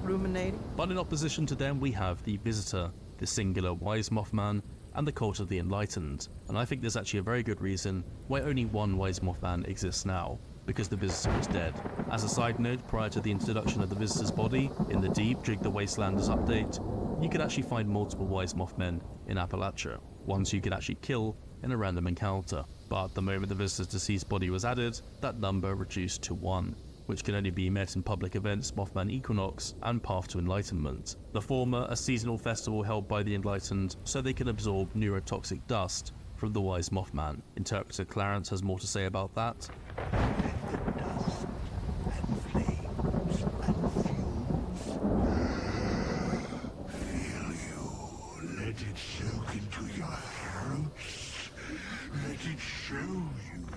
ruminating. But in opposition to them, we have the Visitor, the singular wise Mothman, and the cult of the Enlightened, and I think there's actually a very good reason why only one Wise Mothman exists now, because the Visitor is dead. As a side note, prior to the introduction of the Visitor's body in the Deep during the Wastelanders update, you could actually find multiple Wise Mothmen in Appalachia, ones you could actually kill in a random encounter. But the moment the Visitor's deceased body was added, that number reduced to 1, which can only be met in public events Mothman Equinox and Path to Enlightenment. The former, a seasonal festival held by the Enlightened so they can absorb neurotoxic dust from the Wise Mothman. Interpreter Clarence has more to say about that. Let it soak into your throats. Let it show you.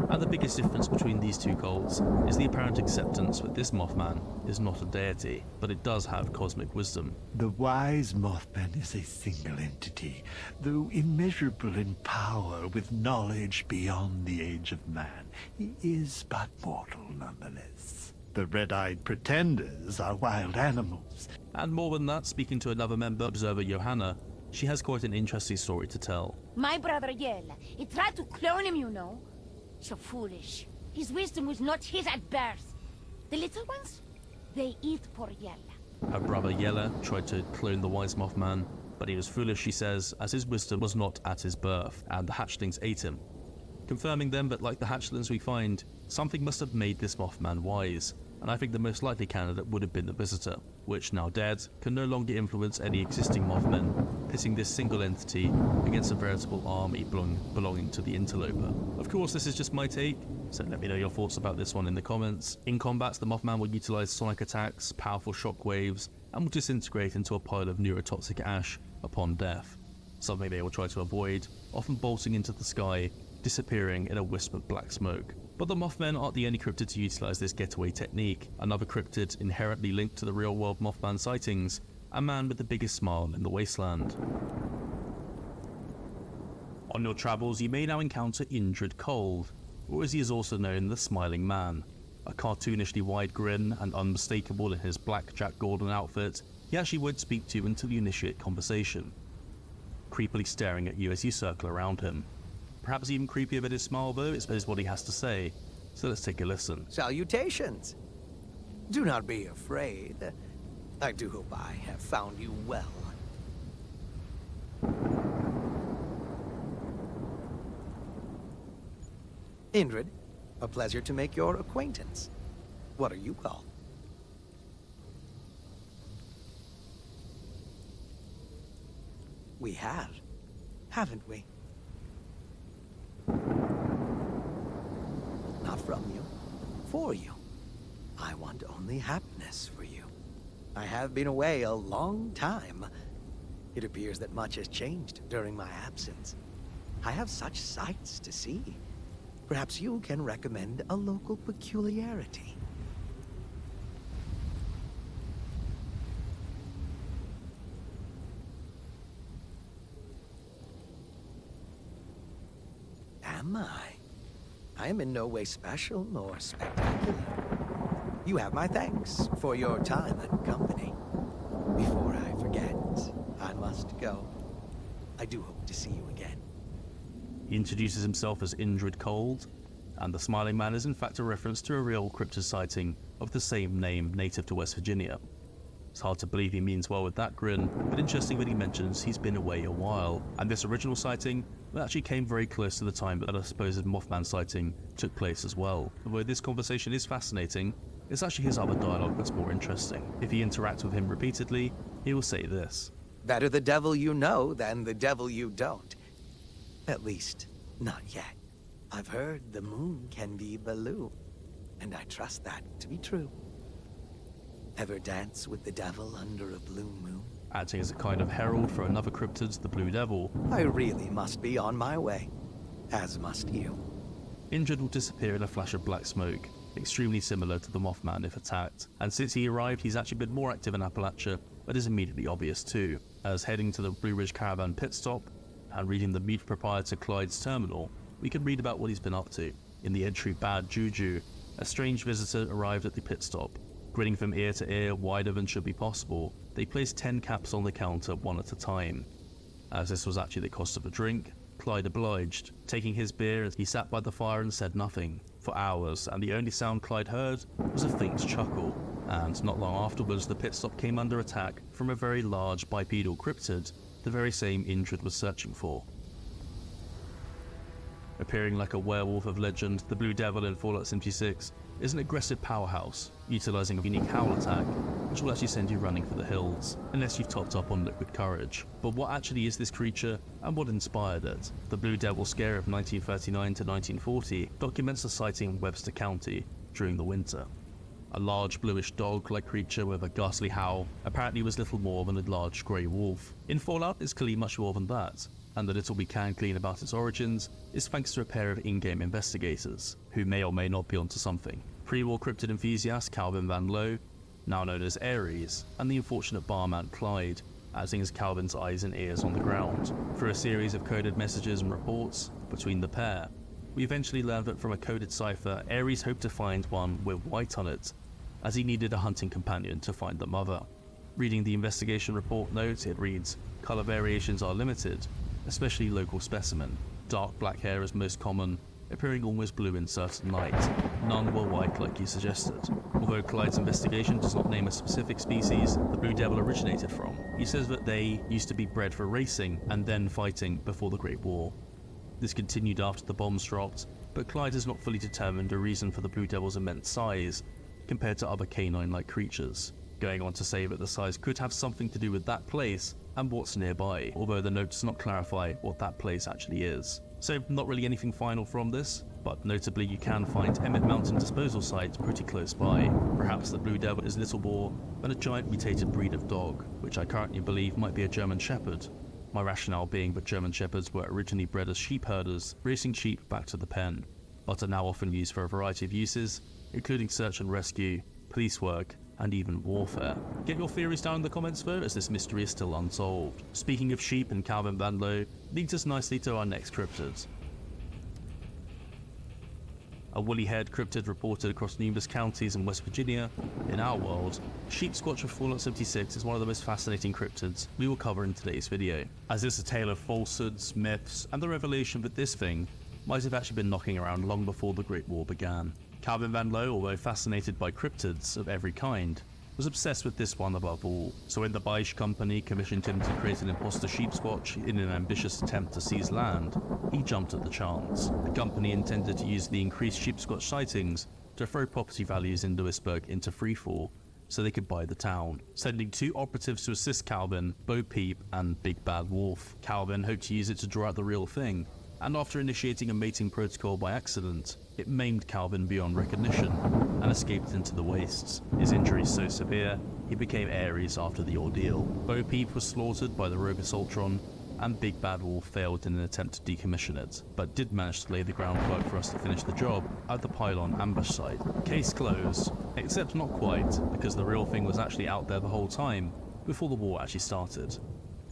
And the biggest difference between these two cults is the apparent acceptance that this Mothman is not a deity, but it does have cosmic wisdom. The Wise Mothman is a single entity, though immeasurable in power with knowledge beyond the age of man. He is but mortal nonetheless. The red-eyed pretenders are wild animals. And more than that, speaking to another member, Observer Johanna, she has quite an interesting story to tell. My brother Yella, he tried to clone him, you know. So foolish. His wisdom was not his at birth. The little ones, they eat poor Yella. Her brother Yella tried to clone the Wise Mothman, but he was foolish, she says, as his wisdom was not at his birth, and the hatchlings ate him. Confirming then that like the hatchlings we find, something must have made this Mothman wise, and I think the most likely candidate would have been the Visitor, which, now dead, can no longer influence any existing Mothmen, pitting this single entity against a veritable army belonging to the Interloper. Of course, this is just my take, so let me know your thoughts about this one in the comments. In combat, the Mothman will utilize sonic attacks, powerful shock waves, and will disintegrate into a pile of neurotoxic ash upon death, something they will try to avoid, often bolting into the sky, disappearing in a wisp of black smoke. But the Mothmen aren't the only cryptid to utilize this getaway technique. Another cryptid inherently linked to the real-world Mothman sightings, a man with the biggest smile in the wasteland. On your travels, you may now encounter Indrid Cold, or as he is also known, the Smiling Man. A cartoonishly wide grin and unmistakable in his black Jack Gordon outfit, he actually won't speak to you until you initiate conversation, creepily staring at you as you circle around him. Perhaps even creepier than his smile though is what he has to say, so let's take a listen. Salutations! Do not be afraid. I do hope I have found you well. Indrid, a pleasure to make your acquaintance. What are you called? We have, haven't we? Not from you, for you. I want only happiness for you. I have been away a long time. It appears that much has changed during my absence. I have such sights to see. Perhaps you can recommend a local peculiarity. Am I? I am in no way special nor spectacular. You have my thanks for your time and company. Before I forget, I must go. I do hope to see you again. He introduces himself as Indrid Cold, and the Smiling Man is in fact a reference to a real cryptid sighting of the same name native to West Virginia. It's hard to believe he means well with that grin, but interesting that he mentions he's been away a while, and this original sighting actually came very close to the time that a supposed Mothman sighting took place as well. Although this conversation is fascinating, it's actually his other dialogue that's more interesting. If you interact with him repeatedly, he will say this. Better the devil you know than the devil you don't. At least, not yet. I've heard the moon can be blue, and I trust that to be true. Ever dance with the devil under a blue moon? Acting as a kind of herald for another cryptid, the Blue Devil. I really must be on my way, as must you. Indrid will disappear in a flash of black smoke, extremely similar to the Mothman if attacked, and since he arrived he's actually been more active in Appalachia, but is immediately obvious too, as heading to the Blue Ridge Caravan pit stop and reading the meat proprietor Clyde's terminal, we can read about what he's been up to. In the entry Bad Juju, a strange visitor arrived at the pit stop, Grinning from ear to ear, wider than should be possible, they placed 10 caps on the counter one at a time. As this was actually the cost of a drink, Clyde obliged. Taking his beer, he sat by the fire and said nothing for hours, and the only sound Clyde heard was a faint chuckle. And not long afterwards, the pit stop came under attack from a very large bipedal cryptid, the very same Indrid was searching for. Appearing like a werewolf of legend, the Blue Devil in Fallout 76 is an aggressive powerhouse, utilizing a unique howl attack, which will actually send you running for the hills, unless you've topped up on liquid courage. But what actually is this creature, and what inspired it? The Blue Devil scare of 1939 to 1940 documents a sighting in Webster County during the winter. A large bluish dog-like creature with a ghastly howl apparently was little more than a large grey wolf. In Fallout, it's clearly much more than that, and the little we can glean about its origins is thanks to a pair of in-game investigators, who may or may not be onto something. Pre-war cryptid enthusiast Calvin Van Loo, now known as Ares, and the unfortunate barman Clyde, acting as Calvin's eyes and ears on the ground. Through a series of coded messages and reports between the pair, we eventually learned that from a coded cipher, Ares hoped to find one with white on it, as he needed a hunting companion to find the mother. Reading the investigation report note, it reads, "Color variations are limited, especially local specimen. Dark black hair is most common, appearing almost blue in certain light. None were white like you suggested." Although Clyde's investigation does not name a specific species the Blue Devil originated from, he says that they used to be bred for racing and then fighting before the Great War. This continued after the bombs dropped, but Clyde has not fully determined a reason for the Blue Devil's immense size compared to other canine-like creatures, going on to say that the size could have something to do with that place and what's nearby, although the note does not clarify what that place actually is. So not really anything final from this, but notably you can find Emmett Mountain disposal site pretty close by. Perhaps the Blue Devil is little more than a giant mutated breed of dog, which I currently believe might be a German Shepherd. My rationale being that German Shepherds were originally bred as sheep herders, racing sheep back to the pen, but are now often used for a variety of uses, including search and rescue, police work, and even warfare. Get your theories down in the comments though, as this mystery is still unsolved. Speaking of sheep and Calvin Van Loo, leads us nicely to our next cryptid. A woolly-haired cryptid reported across numerous counties in West Virginia. In our world, Sheep Squatch of Fallout 76 is one of the most fascinating cryptids we will cover in today's video, as it's a tale of falsehoods, myths, and the revelation that this thing might have actually been knocking around long before the Great War began. Calvin Van Loo, although fascinated by cryptids of every kind, was obsessed with this one above all, so when the Beige Company commissioned him to create an imposter sheep squatch in an ambitious attempt to seize land, he jumped at the chance. The company intended to use the increased sheep squatch sightings to throw property values in Lewisburg into freefall, so they could buy the town, sending 2 operatives to assist Calvin, Bo Peep and Big Bad Wolf. Calvin hoped to use it to draw out the real thing, and after initiating a mating protocol by accident, it maimed Calvin beyond recognition and escaped into the wastes. His injuries so severe, he became Ares after the ordeal. Bo Peep was slaughtered by the Rogus Ultron, and Big Bad Wolf failed in an attempt to decommission it, but did manage to lay the groundwork for us to finish the job at the pylon ambush site. Case closed, except not quite, because the real thing was actually out there the whole time, before the war actually started.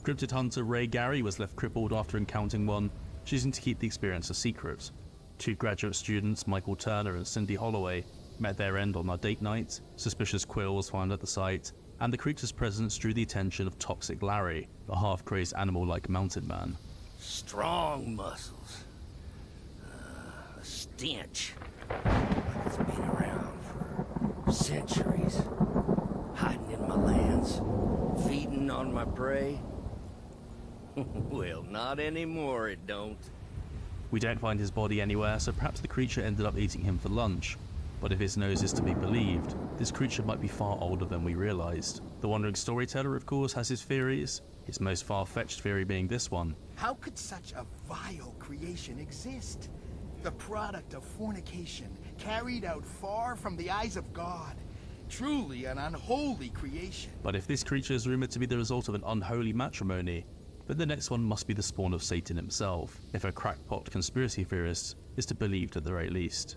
Cryptid hunter Ray Gary was left crippled after encountering one, choosing to keep the experience a secret. 2 graduate students, Michael Turner and Cindy Holloway, met their end on our date night. Suspicious quill was found at the site, and the creature's presence drew the attention of Toxic Larry, a half-crazed animal-like mounted man. Strong muscles. A stench. Like it's been around for centuries. Hiding in my lands. Feeding on my prey. Well, not anymore, it don't. We don't find his body anywhere, so perhaps the creature ended up eating him for lunch. But if his nose is to be believed, this creature might be far older than we realized. The Wandering Storyteller, of course, has his theories, his most far-fetched theory being this one. How could such a vile creation exist? The product of fornication, carried out far from the eyes of God. Truly an unholy creation. But if this creature is rumored to be the result of an unholy matrimony, then the next one must be the spawn of Satan himself, if a crackpot conspiracy theorist is to be believed at the very least.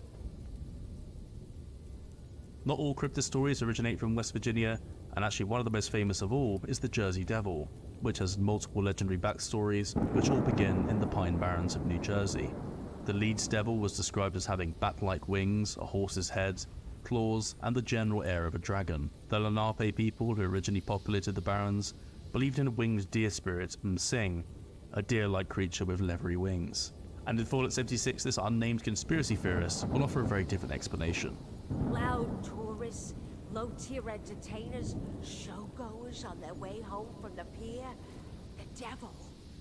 Not all cryptid stories originate from West Virginia, and actually one of the most famous of all is the Jersey Devil, which has multiple legendary backstories, which all begin in the Pine Barrens of New Jersey. The Leeds Devil was described as having bat-like wings, a horse's head, claws and the general air of a dragon. The Lenape people who originally populated the Barrens believed in a winged deer spirit, Msing, a deer-like creature with leathery wings. And in Fallout 76, this unnamed conspiracy theorist will offer a very different explanation. Loud tourists, low-tier entertainers, showgoers on their way home from the pier. The devil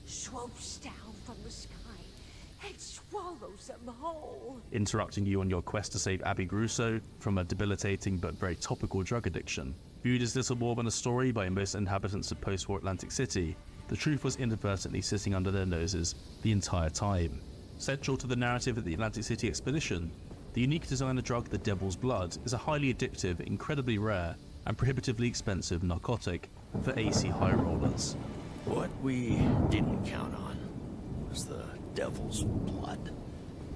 swoops down from the sky and swallows them whole. Interrupting you on your quest to save Abby Grusso from a debilitating but very topical drug addiction. Viewed as little more than a story by most inhabitants of post-war Atlantic City, the truth was inadvertently sitting under their noses the entire time. Central to the narrative of the Atlantic City expedition, the unique designer drug the Devil's Blood is a highly addictive, incredibly rare, and prohibitively expensive narcotic for AC high rollers. What we didn't count on was the Devil's Blood.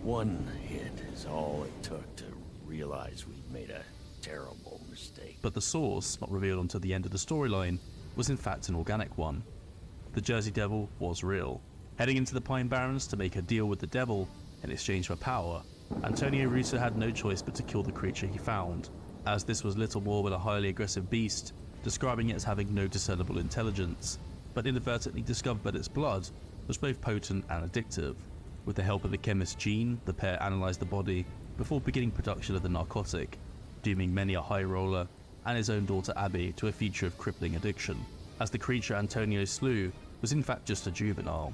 One hit is all it took to realize we'd made a terrible mistake. But the source, not revealed until the end of the storyline, was in fact an organic one. The Jersey Devil was real. Heading into the Pine Barrens to make a deal with the Devil in exchange for power, Antonio Russo had no choice but to kill the creature he found, as this was little more than a highly aggressive beast, describing it as having no discernible intelligence, but inadvertently discovered that its blood was both potent and addictive. With the help of the chemist Jean, the pair analysed the body before beginning production of the narcotic, dooming many a high roller and his own daughter Abby to a future of crippling addiction, as the creature Antonio slew was in fact just a juvenile.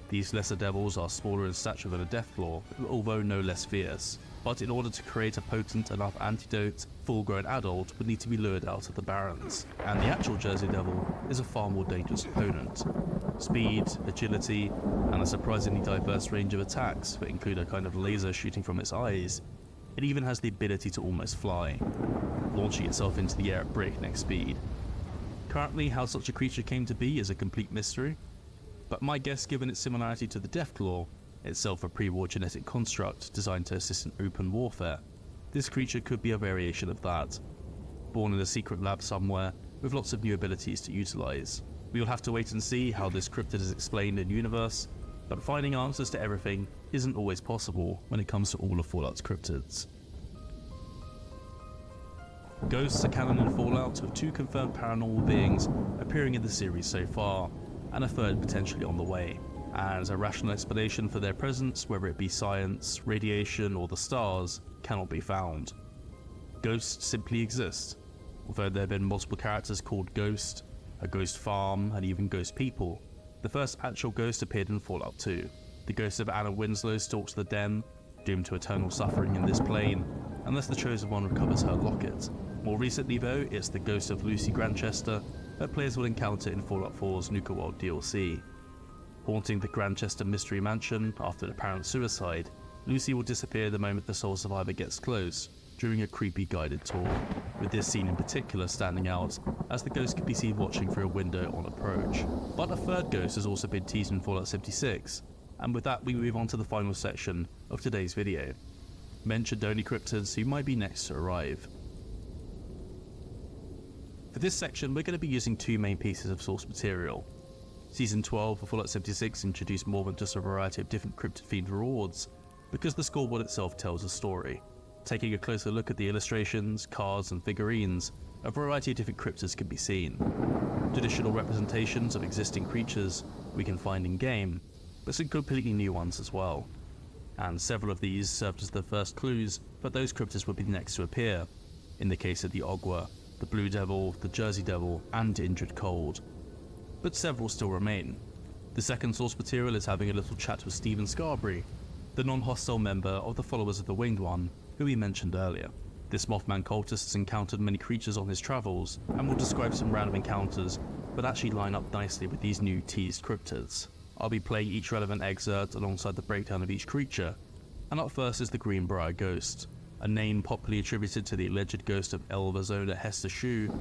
These lesser devils are smaller in stature than a Deathclaw, although no less fierce, but in order to create a potent enough antidote, full-grown adult would need to be lured out of the Barrens, and the actual Jersey Devil is a far more dangerous opponent. Speed, agility, and a surprisingly diverse range of attacks that include a kind of laser shooting from its eyes. It even has the ability to almost fly, launching itself into the air at breakneck speed. Currently, how such a creature came to be is a complete mystery, but my guess, given its similarity to the Deathclaw, itself a pre-war genetic construct designed to assist in open warfare, this creature could be a variation of that, born in a secret lab somewhere with lots of new abilities to utilize. We will have to wait and see how this cryptid is explained in universe, but finding answers to everything isn't always possible when it comes to all of Fallout's cryptids. Ghosts are canon in Fallout, with 2 confirmed paranormal beings appearing in the series so far, and a third potentially on the way, and a rational explanation for their presence, whether it be science, radiation, or the stars, cannot be found. Ghosts simply exist, although there have been multiple characters called Ghost, a ghost farm, and even ghost people. The first actual ghost appeared in Fallout 2. The ghost of Anna Winslow stalks the Den, doomed to eternal suffering in this plane, unless the Chosen One recovers her locket. More recently though, it's the ghost of Lucy Grantchester that players will encounter in Fallout 4's Nuka World DLC. Haunting the Grantchester Mystery Mansion after an apparent suicide, Lucy will disappear the moment the sole survivor gets close, during a creepy guided tour, with this scene in particular standing out, as the ghost can be seen watching through a window on approach. But a third ghost has also been teased in Fallout 76, and with that we move on to the final section of today's video. Mentioned only cryptids who might be next to arrive. For this section, we're going to be using 2 main pieces of source material. Season 12 of Fallout 76 introduced more than just a variety of different cryptid-themed rewards, because the scoreboard itself tells a story. Taking a closer look at the illustrations, cards, and figurines, a variety of different cryptids can be seen. Traditional representations of existing creatures we can find in-game, but some completely new ones as well. And several of these served as the first clues that those cryptids would be next to appear, in the case of the Ogwa, the Blue Devil, the Jersey Devil, and Injured Cold. But several still remain. The second source material is having a little chat with Stephen Scarberry, the non-hostile member of the Followers of the Winged One, who we mentioned earlier. This Mothman cultist has encountered many creatures on his travels, and will describe some random encounters that actually line up nicely with these new teased cryptids. I'll be playing each relevant excerpt alongside the breakdown of each creature, and up first is the Greenbrier Ghost, a name popularly attributed to the alleged ghost of Elvazona Hester Shue,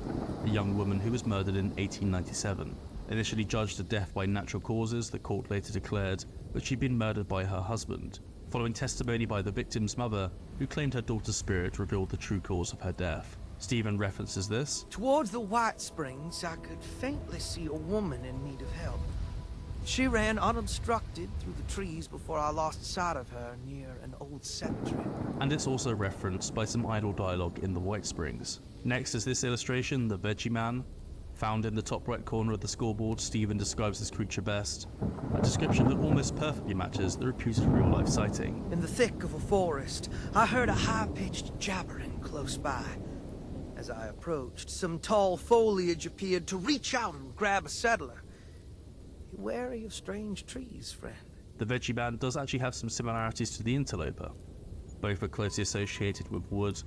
a young woman who was murdered in 1897. Initially judged to death by natural causes, the court later declared that she'd been murdered by her husband, following testimony by the victim's mother, who claimed her daughter's spirit revealed the true cause of her death. Stephen references this. Towards the White Springs, I could faintly see a woman in need of help. She ran unobstructed through the trees before I lost sight of her near an old cemetery. And it's also referenced by some idle dialogue in the White Springs. Next is this illustration, the Veggie Man. Found in the top right corner of the scoreboard, Stephen describes this creature best. A description that almost perfectly matches the reputed real-life sighting. In the thick of a forest, I heard a high-pitched jabbering close by. As I approached, some tall foliage appeared to reach out and grab a settler. Be wary of strange trees, friend. The Veggie Man does actually have some similarities to the interloper. Both are closely associated with wood,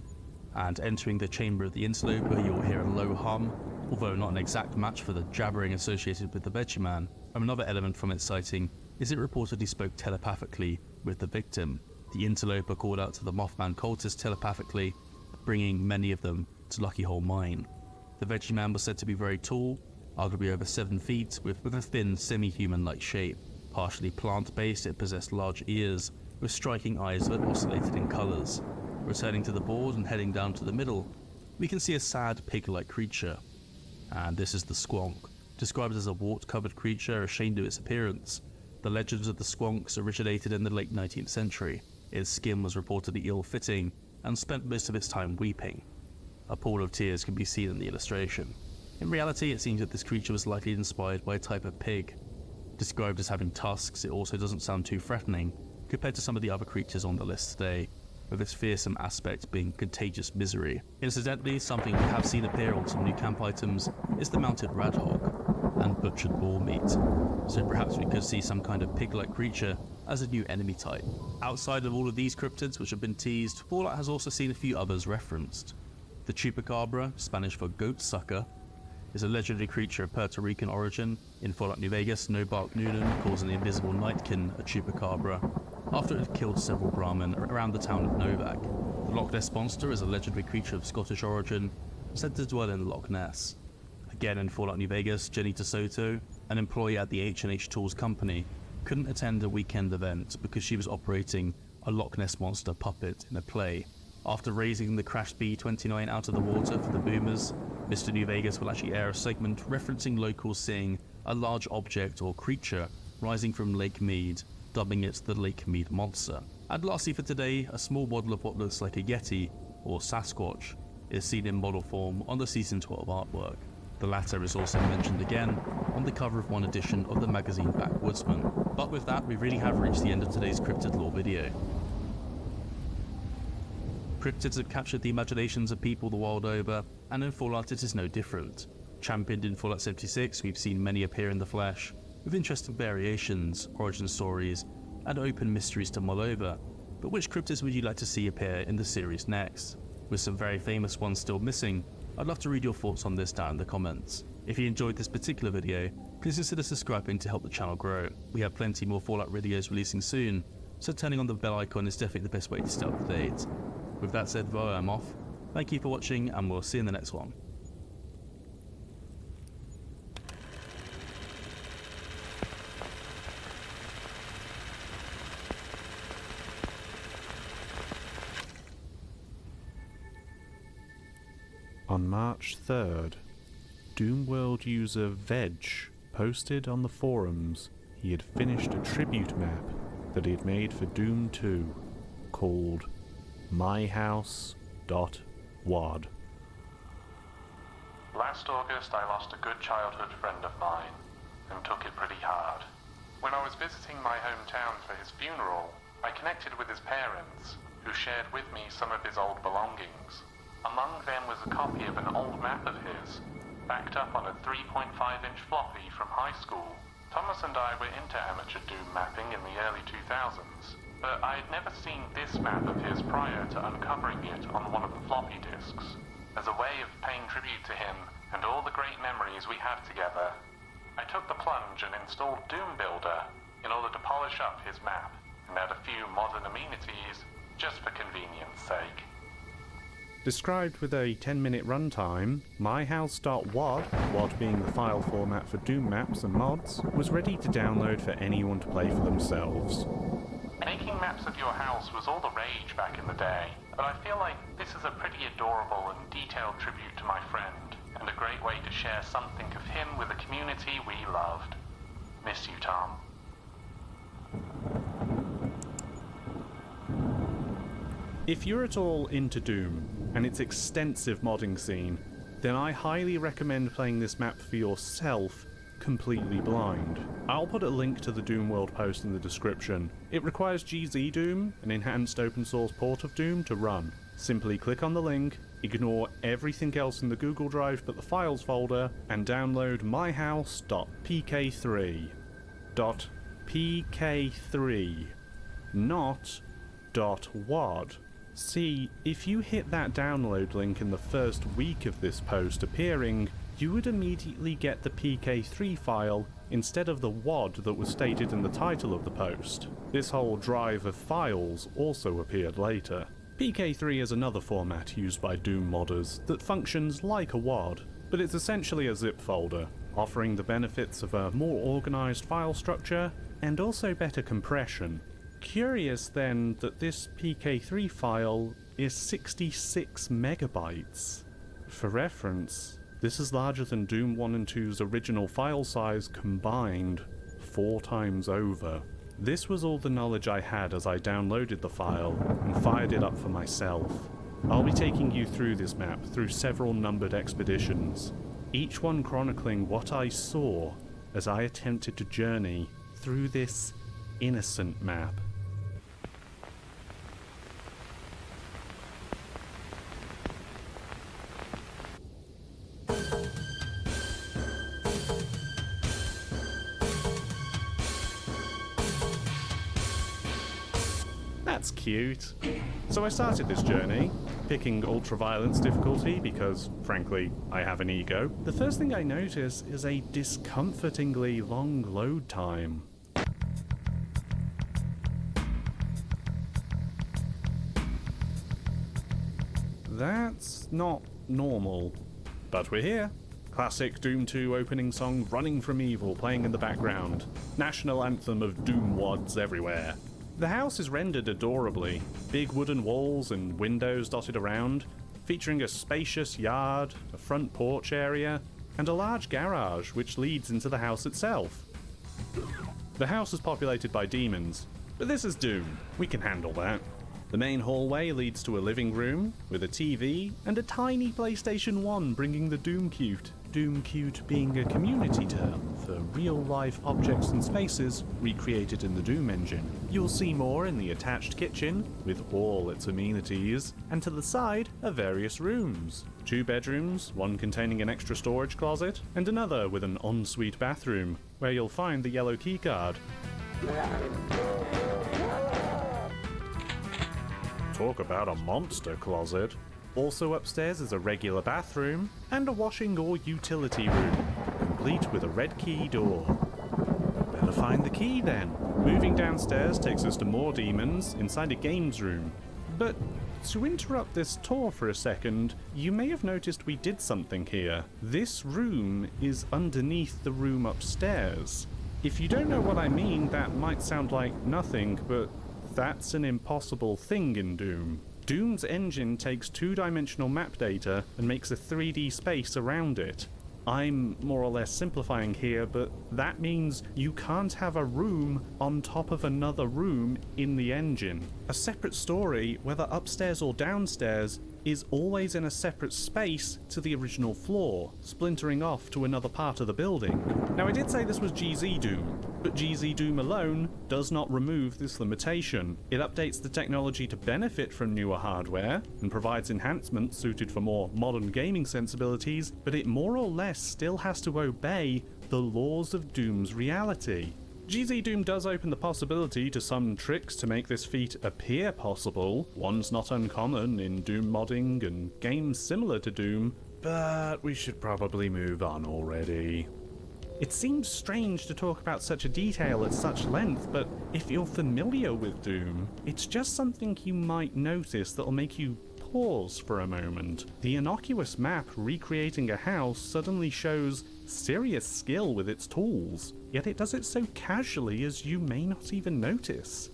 and entering the chamber of the interloper you'll hear a low hum, although not an exact match for the jabbering associated with the Veggie Man. Another element from its sighting is it reportedly spoke telepathically with the victim. The interloper called out to the Mothman cultists telepathically, bringing many of them to Lucky Hole Mine. The Veggie Man was said to be very tall, arguably over 7 feet, with a thin, semi-human-like shape. Partially plant-based, it possessed large ears, with striking eyes that oscillated in colours. Returning to the board and heading down to the middle, we can see a sad pig-like creature. And this is the Squonk, described as a wart-covered creature ashamed of its appearance. The legends of the Squonks originated in the late 19th century. Its skin was reportedly ill-fitting, and spent most of its time weeping. A pool of tears can be seen in the illustration. In reality, it seems that this creature was likely inspired by a type of pig. Described as having tusks, it also doesn't sound too threatening compared to some of the other creatures on the list today, with its fearsome aspect being contagious misery. Incidentally, something we have seen appear on some new camp items is the mounted rat hog and butchered boar meat, so perhaps we could see some kind of pig-like creature as a new enemy type. Outside of all of these cryptids which have been teased, Fallout has also seen a few others referenced. The chupacabra, Spanish for goat sucker, is a legendary creature of Puerto Rican origin. In Fallout New Vegas, No Bark Noonan calls an invisible nightkin a chupacabra after it had killed several Brahmin around the town of Novak. The Loch Ness Monster is a legendary creature of Scottish origin, said to dwell in Loch Ness. Again in Fallout New Vegas, Jenny DeSoto, an employee at the H&H Tools company, couldn't attend a weekend event because she was operating a Loch Ness Monster puppet in a play. After raising the crashed B-29 out of the water for the boomers, Mr. New Vegas will actually air a segment referencing locals seeing a large object or creature rising from Lake Mead, dubbing it the Lake Mead Monster. And lastly for today, a small model of what looks like a Yeti, or Sasquatch, is seen in model form on the Season 12 artwork. The latter is also mentioned again on the cover of one edition of the magazine Backwoodsman. But with that, we really have reached the end of today's cryptid lore video. Cryptids have captured the imaginations of people the world over, and in Fallout it is no different. Championed in Fallout 76, we've seen many appear in the flesh, with interesting variations, origin stories, and open mysteries to mull over. But which cryptids would you like to see appear in the series next? With some very famous ones still missing, I'd love to read your thoughts on this down in the comments. If you enjoyed this particular video, please consider subscribing to help the channel grow. We have plenty more Fallout videos releasing soon, so turning on the bell icon is definitely the best way to stay up to date. With that said though, I'm off. Thank you for watching, and we'll see you in the next one. On March 3rd, Doomworld user Veg posted on the forums he had finished a tribute map that he had made for Doom 2 called myhouse.wad. Last August I lost a good childhood friend of mine and took it pretty hard. When I was visiting my hometown for his funeral, I connected with his parents, who shared with me some of his old belongings. Among them was a copy of an old map of his, backed up on a 3.5-inch floppy from high school. Thomas and I were into amateur Doom mapping in the early 2000s, but I had never seen this map of his prior to uncovering it on one of the floppy disks. As a way of paying tribute to him and all the great memories we have together, I took the plunge and installed Doom Builder in order to polish up his map and add a few modern amenities just for convenience sake. Described with a 10-minute runtime, myhouse.wad, WAD being the file format for Doom maps and mods, was ready to download for anyone to play for themselves. Making maps of your house was all the rage back in the day, but I feel like this is a pretty adorable and detailed tribute to my friend, and a great way to share something of him with a community we loved. Miss you, Tom. If you're at all into Doom and its extensive modding scene, then I highly recommend playing this map for yourself completely blind. I'll put a link to the Doom World post in the description. It requires GZ Doom, an enhanced open source port of Doom, to run. Simply click on the link, ignore everything else in the Google Drive but the files folder, and download myhouse.pk3. .pk3, not .wad. See, if you hit that download link in the first week of this post appearing, you would immediately get the PK3 file instead of the WAD that was stated in the title of the post. This whole drive of files also appeared later. PK3 is another format used by Doom modders that functions like a WAD, but it's essentially a zip folder, offering the benefits of a more organized file structure and also better compression. Curious then that this PK3 file is 66 megabytes. For reference, this is larger than Doom 1 and 2's original file size combined 4 times over. This was all the knowledge I had as I downloaded the file and fired it up for myself. I'll be taking you through this map through several numbered expeditions, each one chronicling what I saw as I attempted to journey through this innocent map. That's cute. So I started this journey, picking ultraviolence difficulty because, frankly, I have an ego. The first thing I notice is a discomfortingly long load time. That's not normal, but we're here. Classic Doom 2 opening song Running from Evil playing in the background. National anthem of Doom wads everywhere. The house is rendered adorably, big wooden walls and windows dotted around, featuring a spacious yard, a front porch area, and a large garage which leads into the house itself. The house is populated by demons, but this is Doom, we can handle that. The main hallway leads to a living room with a TV and a tiny PlayStation 1 bringing the Doom Cute. Doom Cute being a community term for real-life objects and spaces recreated in the Doom engine. You'll see more in the attached kitchen, with all its amenities, and to the side are various rooms. 2 bedrooms, one containing an extra storage closet, and another with an ensuite bathroom, where you'll find the yellow keycard. Talk about a monster closet. Also upstairs is a regular bathroom and a washing or utility room, complete with a red key door. Better find the key then. Moving downstairs takes us to more demons inside a games room. But to interrupt this tour for a second, you may have noticed we did something here. This room is underneath the room upstairs. If you don't know what I mean, that might sound like nothing, but that's an impossible thing in Doom. Doom's engine takes 2-dimensional map data and makes a 3D space around it. I'm more or less simplifying here, but that means you can't have a room on top of another room in the engine. A separate story, whether upstairs or downstairs, is always in a separate space to the original floor, splintering off to another part of the building. Now I did say this was GZ Doom, but GZ Doom alone does not remove this limitation. It updates the technology to benefit from newer hardware, and provides enhancements suited for more modern gaming sensibilities, but it more or less still has to obey the laws of Doom's reality. GZ Doom does open the possibility to some tricks to make this feat appear possible, ones not uncommon in Doom modding and games similar to Doom, but we should probably move on already. It seems strange to talk about such a detail at such length, but if you're familiar with Doom, it's just something you might notice that'll make you pause for a moment. The innocuous map recreating a house suddenly shows serious skill with its tools, yet it does it so casually as you may not even notice.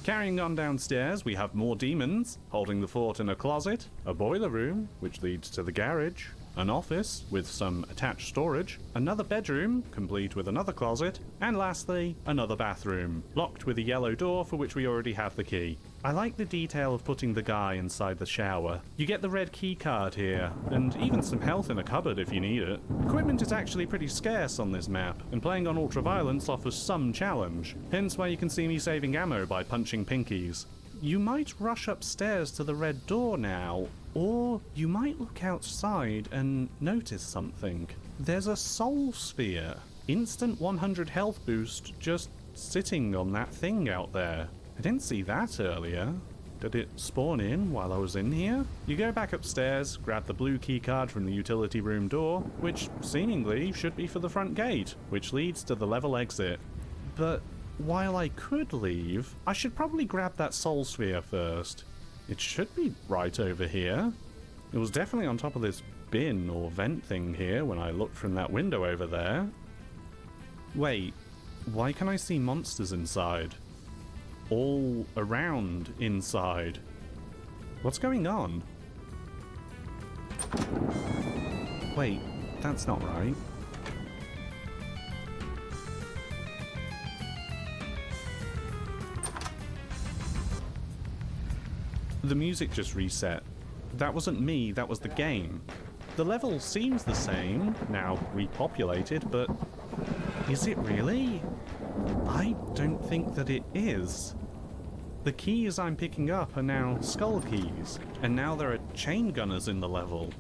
Carrying on downstairs, we have more demons, holding the fort in a closet, a boiler room, which leads to the garage, an office with some attached storage, another bedroom, complete with another closet, and lastly, another bathroom, locked with a yellow door for which we already have the key. I like the detail of putting the guy inside the shower. You get the red key card here, and even some health in a cupboard if you need it. Equipment is actually pretty scarce on this map, and playing on ultraviolence offers some challenge, hence why you can see me saving ammo by punching pinkies. You might rush upstairs to the red door now, or you might look outside and notice something. There's a soul sphere. Instant 100 health boost just sitting on that thing out there. I didn't see that earlier. Did it spawn in while I was in here? You go back upstairs, grab the blue key card from the utility room door, which seemingly should be for the front gate, which leads to the level exit. But while I could leave, I should probably grab that soul sphere first. It should be right over here. It was definitely on top of this bin or vent thing here when I looked from that window over there. Wait, why can I see monsters inside? All around inside. What's going on? Wait, that's not right. The music just reset. That wasn't me, that was the game. The level seems the same, now repopulated, but is it really? I don't think that it is. The keys I'm picking up are now skull keys, and now there are chain gunners in the level.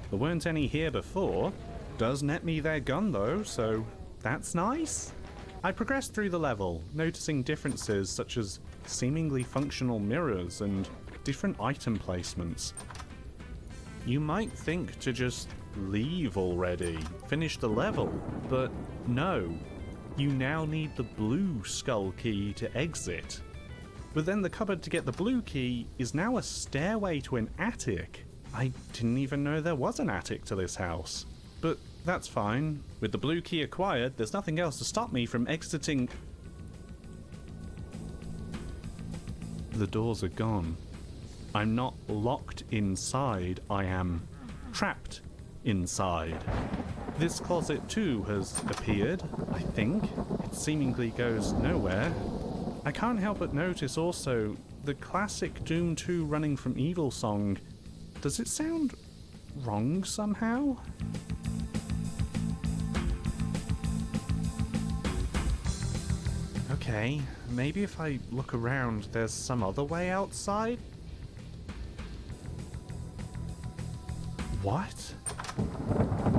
There weren't any here before. Does net me their gun though, so that's nice. I progressed through the level, noticing differences such as seemingly functional mirrors and different item placements. You might think to just leave already, finish the level, but no. You now need the blue skull key to exit. But then the cupboard to get the blue key is now a stairway to an attic. I didn't even know there was an attic to this house. But that's fine. With the blue key acquired, there's nothing else to stop me from exiting. The doors are gone. I'm not locked inside, I am trapped inside. This closet too has appeared, I think. It seemingly goes nowhere. I can't help but notice also the classic Doom 2 Running from Evil song. Does it sound wrong somehow? Okay, maybe if I look around there's some other way outside? What?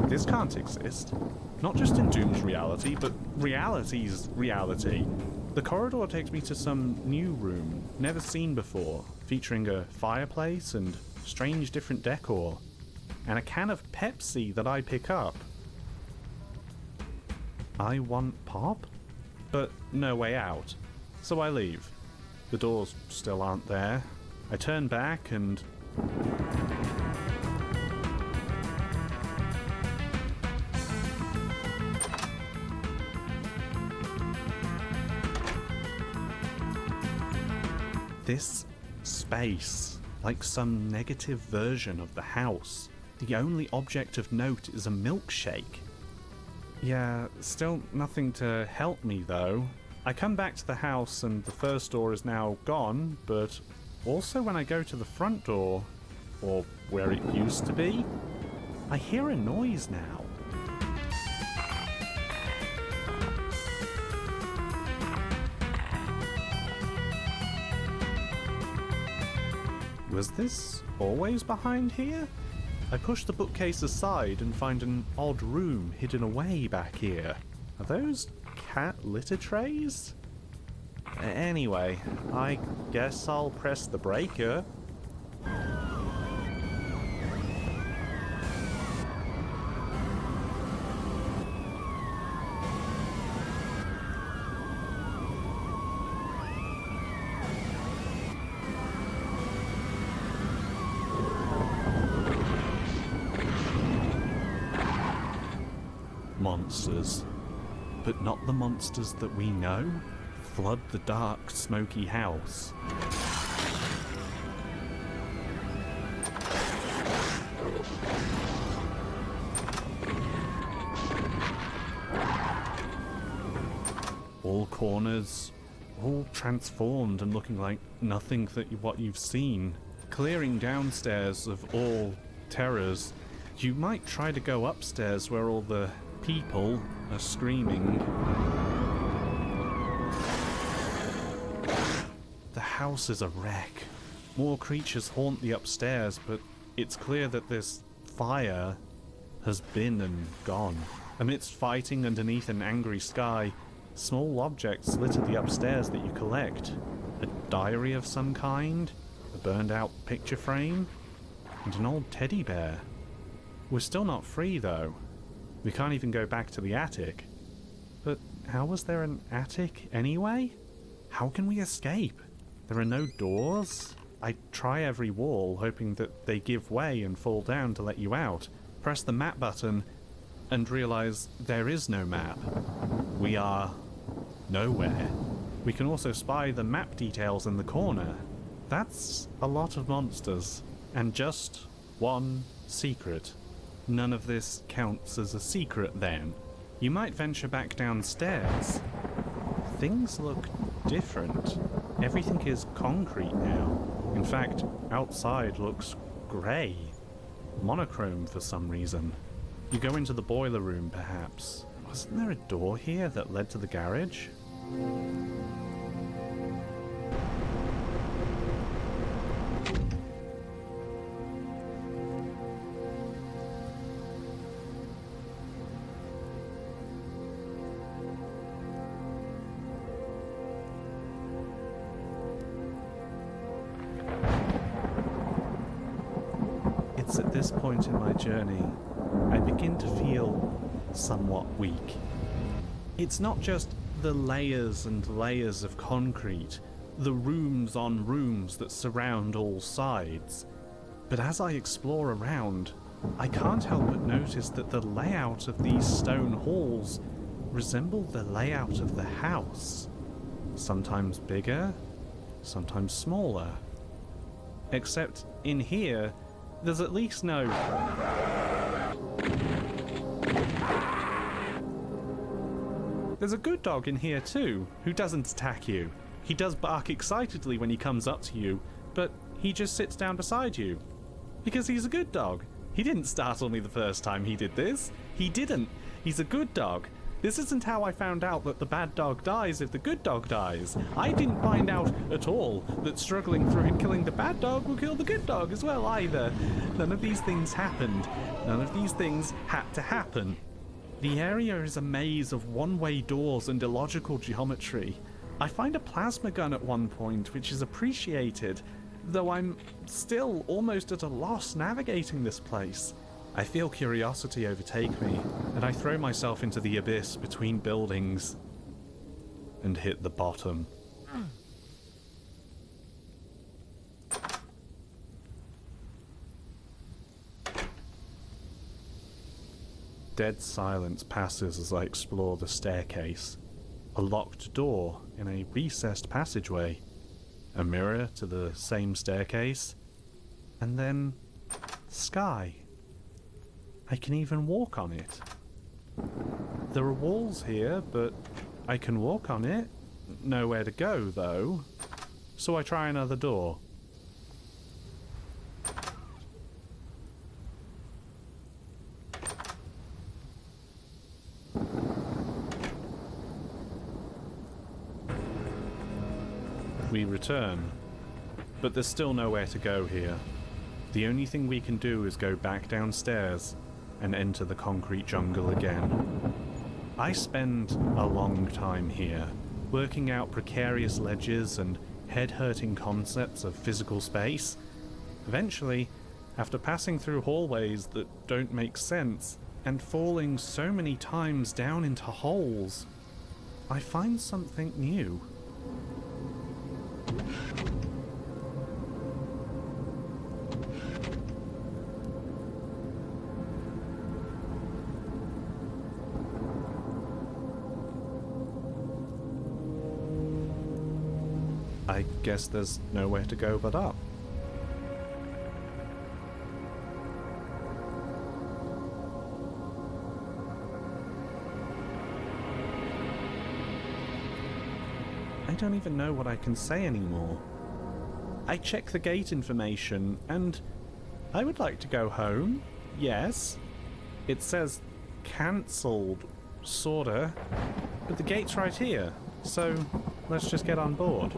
This can't exist. Not just in Doom's reality, but reality's reality. The corridor takes me to some new room, never seen before, featuring a fireplace and strange different decor, and a can of Pepsi that I pick up. I want pop? But no way out. So I leave. The doors still aren't there. I turn back and... this space, like some negative version of the house. The only object of note is a milkshake. Yeah, still nothing to help me though. I come back to the house and the first door is now gone, but also when I go to the front door, or where it used to be, I hear a noise now. Was this always behind here? I push the bookcase aside and find an odd room hidden away back here. Are those cat litter trays? Anyway, I guess I'll press the breaker. Monsters. But not the monsters that we know. Flood the dark, smoky house. all corners, all transformed and looking like nothing what you've seen. Clearing downstairs of all terrors, you might try to go upstairs where all the people are screaming. The house is a wreck. More creatures haunt the upstairs, but it's clear that this fire has been and gone. Amidst fighting underneath an angry sky, small objects litter the upstairs that you collect. A diary of some kind, a burned out picture frame, and an old teddy bear. We're still not free though. We can't even go back to the attic. But how was there an attic anyway? How can we escape? There are no doors. I try every wall, hoping that they give way and fall down to let you out. Press the map button and realize there is no map. We are nowhere. We can also spy the map details in the corner. That's a lot of monsters, and just one secret. None of this counts as a secret then. You might venture back downstairs. Things look different. Everything is concrete now. In fact, outside looks grey. Monochrome for some reason. You go into the boiler room, perhaps. Wasn't there a door here that led to the garage? It's at this point in my journey I begin to feel somewhat weak. It's not just the layers and layers of concrete, the rooms on rooms that surround all sides, but as I explore around, I can't help but notice that the layout of these stone halls resemble the layout of the house. Sometimes bigger, sometimes smaller. Except in here, there's at least no... There's a good dog in here too, who doesn't attack you. He does bark excitedly when he comes up to you, but he just sits down beside you. Because he's a good dog. He didn't startle me the first time he did this. He didn't. He's a good dog. This isn't how I found out that the bad dog dies if the good dog dies. I didn't find out at all that struggling through and killing the bad dog will kill the good dog as well either. None of these things happened. None of these things had to happen. The area is a maze of one-way doors and illogical geometry. I find a plasma gun at one point, which is appreciated, though I'm still almost at a loss navigating this place. I feel curiosity overtake me, and I throw myself into the abyss between buildings and hit the bottom. Dead silence passes as I explore the staircase. A locked door in a recessed passageway. A mirror to the same staircase. And then... sky. I can even walk on it. There are walls here, but I can walk on it. Nowhere to go, though. So I try another door. We return, but there's still nowhere to go here. The only thing we can do is go back downstairs and enter the concrete jungle again. I spend a long time here, working out precarious ledges and head-hurting concepts of physical space. Eventually, after passing through hallways that don't make sense and falling so many times down into holes, I find something new. I guess there's nowhere to go but up. don't even know what I can say anymore. I check the gate information, and I would like to go home, yes. It says cancelled, sorta, but the gate's right here, so let's just get on board.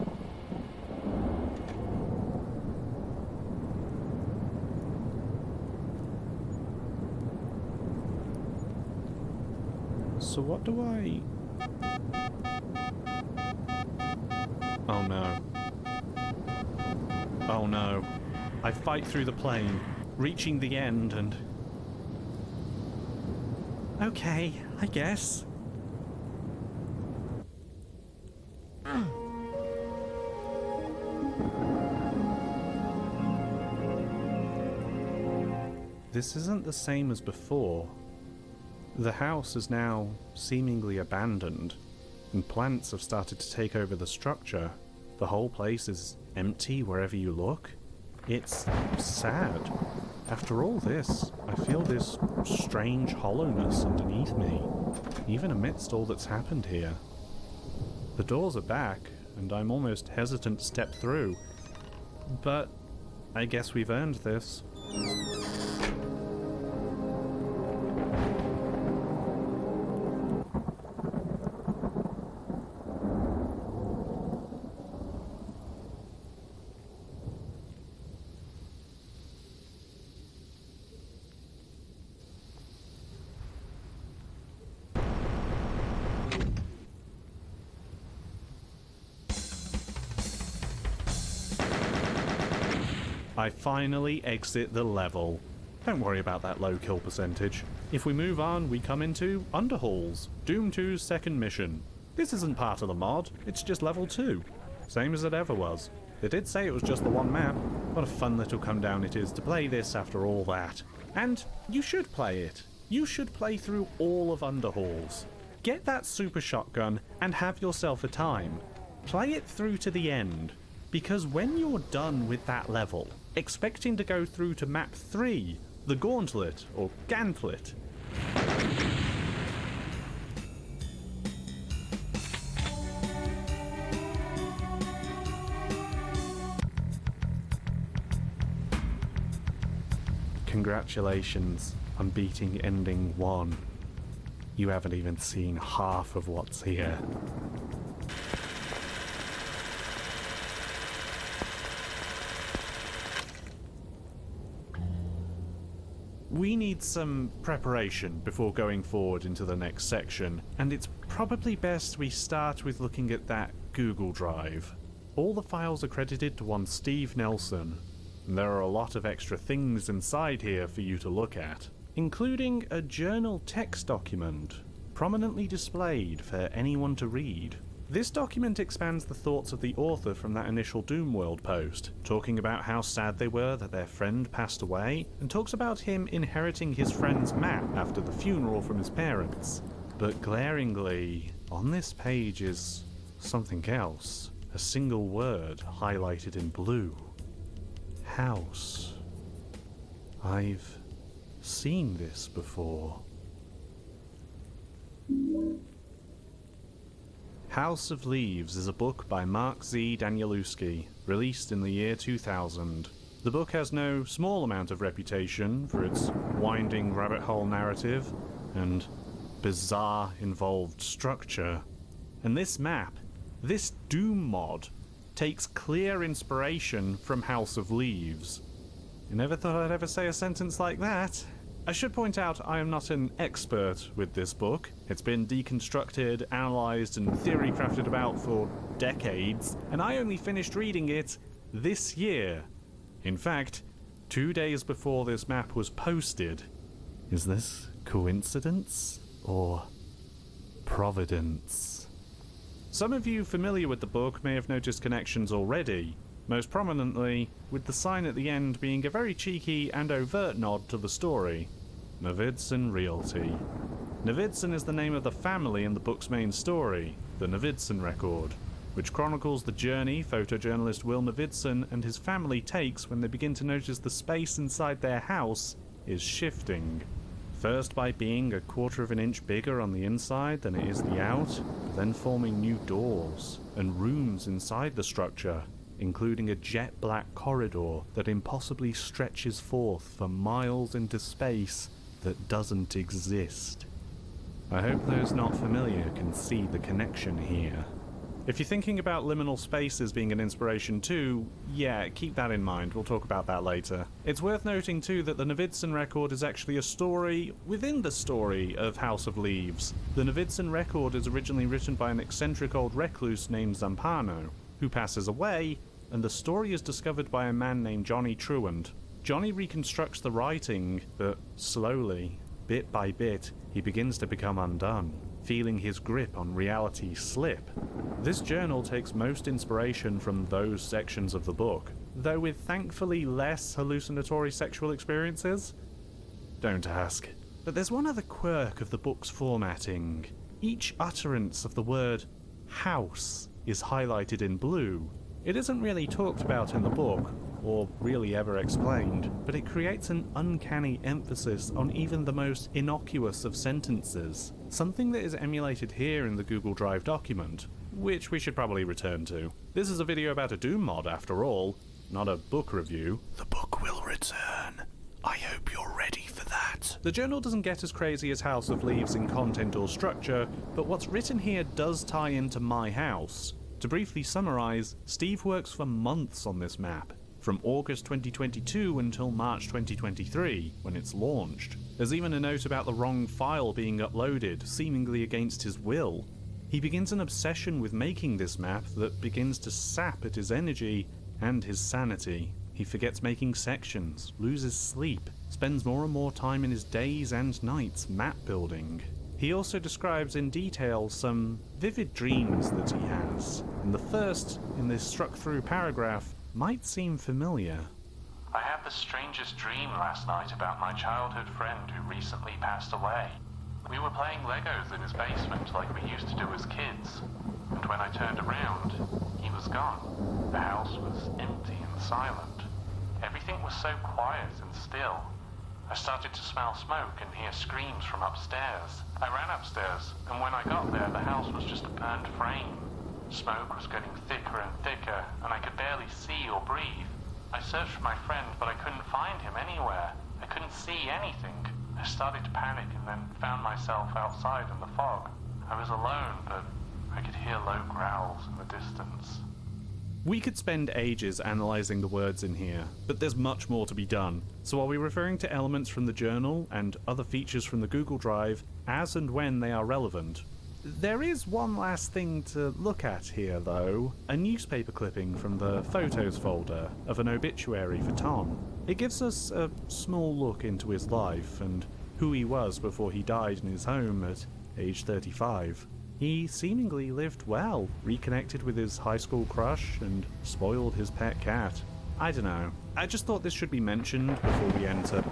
So what do I... Oh no. Oh no. I fight through the plane, reaching the end and... Okay, I guess. This isn't the same as before. The house is now seemingly abandoned, and plants have started to take over the structure. The whole place is empty wherever you look. It's sad. After all this, I feel this strange hollowness underneath me, even amidst all that's happened here. The doors are back, and I'm almost hesitant to step through. But I guess we've earned this. I finally exit the level. Don't worry about that low kill percentage. If we move on, we come into Underhalls, Doom 2's second mission. This isn't part of the mod, it's just level 2. Same as it ever was. They did say it was just the one map. What a fun little come down it is to play this after all that. And you should play it. You should play through all of Underhalls. Get that super shotgun and have yourself a time. Play it through to the end. Because when you're done with that level, expecting to go through to map 3, the Gauntlet, or Gantlet, congratulations on beating ending 1. You haven't even seen half of what's here. We need some preparation before going forward into the next section, and it's probably best we start with looking at that Google Drive. All the files are credited to one Steve Nelson, and there are a lot of extra things inside here for you to look at, including a journal text document, prominently displayed for anyone to read. This document expands the thoughts of the author from that initial Doomworld post, talking about how sad they were that their friend passed away, and talks about him inheriting his friend's map after the funeral from his parents. But glaringly, on this page is something else. A single word highlighted in blue. House. I've seen this before. House of Leaves is a book by Mark Z. Danielewski, released in the year 2000. The book has no small amount of reputation for its winding rabbit hole narrative and bizarre involved structure. And this map, this Doom mod, takes clear inspiration from House of Leaves. You never thought I'd ever say a sentence like that. I should point out I am not an expert with this book. It's been deconstructed, analysed, and theory crafted about for decades, and I only finished reading it this year. In fact, 2 days before this map was posted. Is this coincidence or providence? Some of you familiar with the book may have noticed connections already, most prominently with the sign at the end being a very cheeky and overt nod to the story. Navidson Realty. Navidson is the name of the family in the book's main story, the Navidson Record, which chronicles the journey photojournalist Will Navidson and his family takes when they begin to notice the space inside their house is shifting. First by being a 1/4 of an inch bigger on the inside than it is the out, but then forming new doors and rooms inside the structure, including a jet black corridor that impossibly stretches forth for miles into space that doesn't exist. I hope those not familiar can see the connection here. If you're thinking about liminal spaces being an inspiration too, yeah, keep that in mind, we'll talk about that later. It's worth noting too that the Navidson record is actually a story within the story of House of Leaves. The Navidson record is originally written by an eccentric old recluse named Zampano, who passes away, and the story is discovered by a man named Johnny Truant. Johnny reconstructs the writing, but slowly, bit by bit, he begins to become undone, feeling his grip on reality slip. This journal takes most inspiration from those sections of the book, though with thankfully less hallucinatory sexual experiences. Don't ask. But there's one other quirk of the book's formatting. Each utterance of the word house is highlighted in blue. It isn't really talked about in the book, or really ever explained, but it creates an uncanny emphasis on even the most innocuous of sentences, something that is emulated here in the Google Drive document, which we should probably return to. This is a video about a Doom mod after all, not a book review. The book will return. I hope you're ready for that. The journal doesn't get as crazy as House of Leaves in content or structure, but what's written here does tie into my house. To briefly summarize, Steve works for months on this map, from August 2022 until March 2023, when it's launched. There's even a note about the wrong file being uploaded, seemingly against his will. He begins an obsession with making this map that begins to sap at his energy and his sanity. He forgets making sections, loses sleep, spends more and more time in his days and nights map building. He also describes in detail some vivid dreams that he has, and the first, in this struck-through paragraph, might seem familiar. I had the strangest dream last night about my childhood friend who recently passed away. We were playing Legos in his basement like we used to do as kids, and when I turned around, he was gone. The house was empty and silent. Everything was so quiet and still. I started to smell smoke and hear screams from upstairs. I ran upstairs, and when I got there, the house was just a burnt frame. Smoke was getting thicker and thicker, and I could barely see or breathe. I searched for my friend, but I couldn't find him anywhere. I couldn't see anything. I started to panic and then found myself outside in the fog. I was alone, but I could hear low growls in the distance. We could spend ages analysing the words in here, but there's much more to be done, so I'll be referring to elements from the journal and other features from the Google Drive as and when they are relevant. There is one last thing to look at here though, a newspaper clipping from the photos folder of an obituary for Tom. It gives us a small look into his life and who he was before he died in his home at age 35. He seemingly lived well, reconnected with his high school crush, and spoiled his pet cat. I don't know. I just thought this should be mentioned before we enter.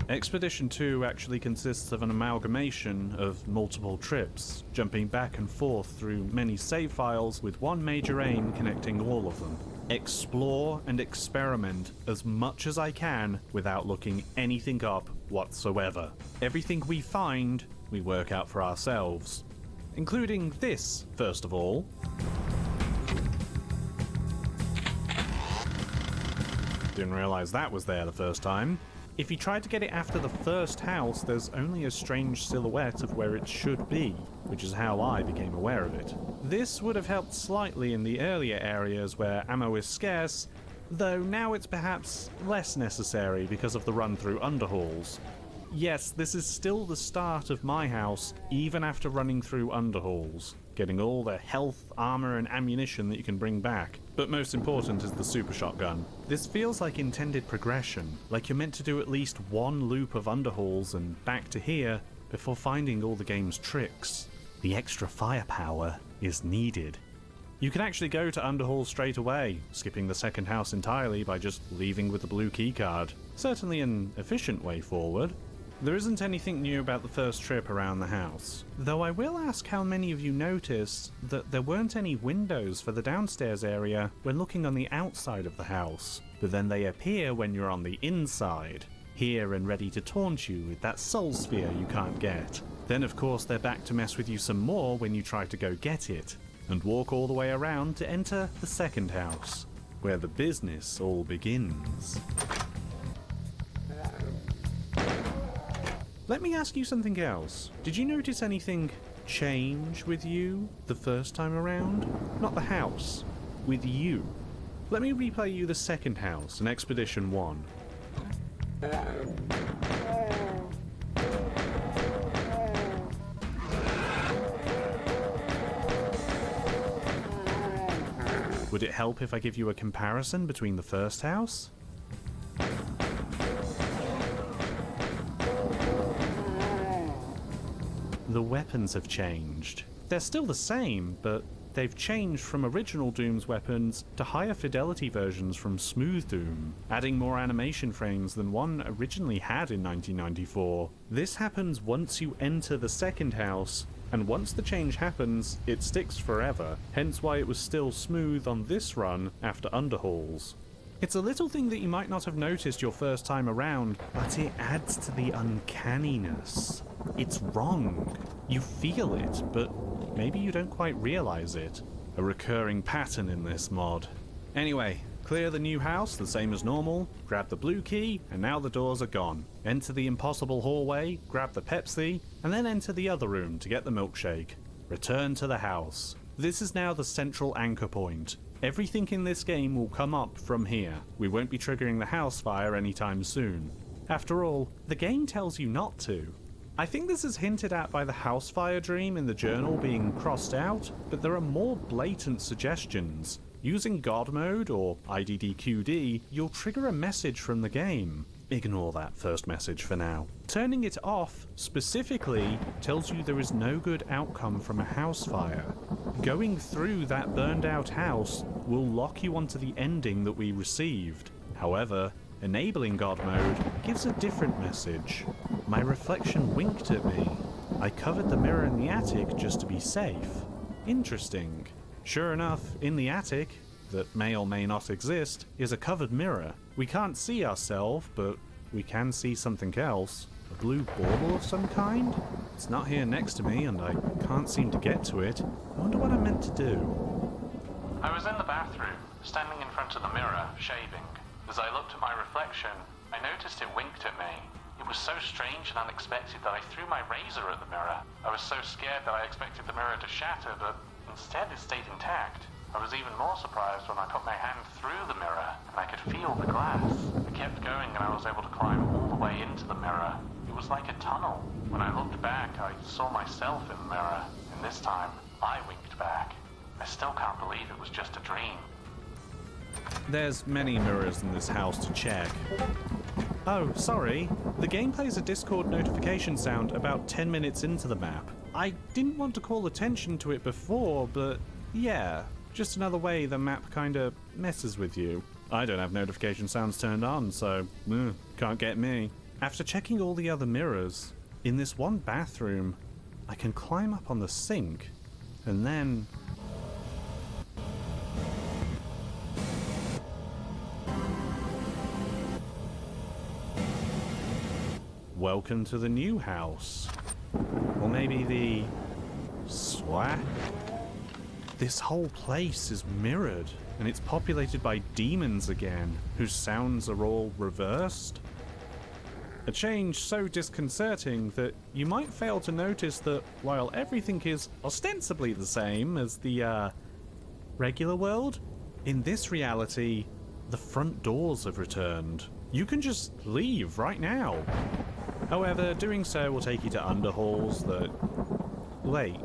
Expedition 2 actually consists of an amalgamation of multiple trips, jumping back and forth through many save files with one major aim connecting all of them. Explore and experiment as much as I can without looking anything up whatsoever. Everything we find, we work out for ourselves. Including this, first of all. Didn't realize that was there the first time. If you try to get it after the first house, there's only a strange silhouette of where it should be, which is how I became aware of it. This would have helped slightly in the earlier areas where ammo is scarce, though now it's perhaps less necessary because of the run through underhalls. Yes, this is still the start of my house, even after running through underhalls, getting all the health, armor, and ammunition that you can bring back. But most important is the super shotgun. This feels like intended progression, like you're meant to do at least one loop of underhalls and back to here before finding all the game's tricks. The extra firepower is needed. You can actually go to underhalls straight away, skipping the second house entirely by just leaving with the blue keycard. Certainly an efficient way forward. There isn't anything new about the first trip around the house, though I will ask how many of you noticed that there weren't any windows for the downstairs area when looking on the outside of the house, but then they appear when you're on the inside, here and ready to taunt you with that soul sphere you can't get. Then of course they're back to mess with you some more when you try to go get it, and walk all the way around to enter the second house, where the business all begins. Let me ask you something else. Did you notice anything change with you the first time around? Not the house, with you. Let me replay you the second house in Expedition 1. Would it help if I give you a comparison between the first house? The weapons have changed. They're still the same, but they've changed from original Doom's weapons to higher fidelity versions from Smooth Doom, adding more animation frames than one originally had in 1994. This happens once you enter the second house, and once the change happens, it sticks forever, hence why it was still smooth on this run after underhauls. It's a little thing that you might not have noticed your first time around, but it adds to the uncanniness. It's wrong. You feel it, but maybe you don't quite realize it. A recurring pattern in this mod. Anyway, clear the new house the same as normal, grab the blue key, and now the doors are gone. Enter the impossible hallway, grab the Pepsi, and then enter the other room to get the milkshake. Return to the house. This is now the central anchor point. Everything in this game will come up from here. We won't be triggering the house fire anytime soon. After all, the game tells you not to. I think this is hinted at by the house fire dream in the journal being crossed out, but there are more blatant suggestions. Using God mode or IDDQD, you'll trigger a message from the game. Ignore that first message for now. Turning it off, specifically, tells you there is no good outcome from a house fire. Going through that burned out house will lock you onto the ending that we received. However, enabling God mode gives a different message. My reflection winked at me. I covered the mirror in the attic just to be safe. Interesting. Sure enough, in the attic, that may or may not exist, is a covered mirror. We can't see ourselves, but we can see something else. A blue bauble of some kind? It's not here next to me and I can't seem to get to it. I wonder what I'm meant to do. I was in the bathroom, standing in front of the mirror, shaving. As I looked at my reflection, I noticed it winked at me. It was so strange and unexpected that I threw my razor at the mirror. I was so scared that I expected the mirror to shatter, but instead it stayed intact. I was even more surprised when I put my hand through the mirror and I could feel the glass. I kept going and I was able to climb all the way into the mirror. It was like a tunnel. When I looked back, I saw myself in the mirror, and this time, I winked back. I still can't believe it was just a dream. There's many mirrors in this house to check. Oh, sorry. The game plays a Discord notification sound about 10 minutes into the map. I didn't want to call attention to it before, but yeah, just another way the map kinda messes with you. I don't have notification sounds turned on, so can't get me. After checking all the other mirrors, in this one bathroom, I can climb up on the sink, and then... Welcome to the new house. Or maybe the... SWAT? This whole place is mirrored, and it's populated by demons again, whose sounds are all reversed. A change so disconcerting that you might fail to notice that while everything is ostensibly the same as the, regular world, in this reality, the front doors have returned. You can just leave right now. However, doing so will take you to underhalls that... Wait.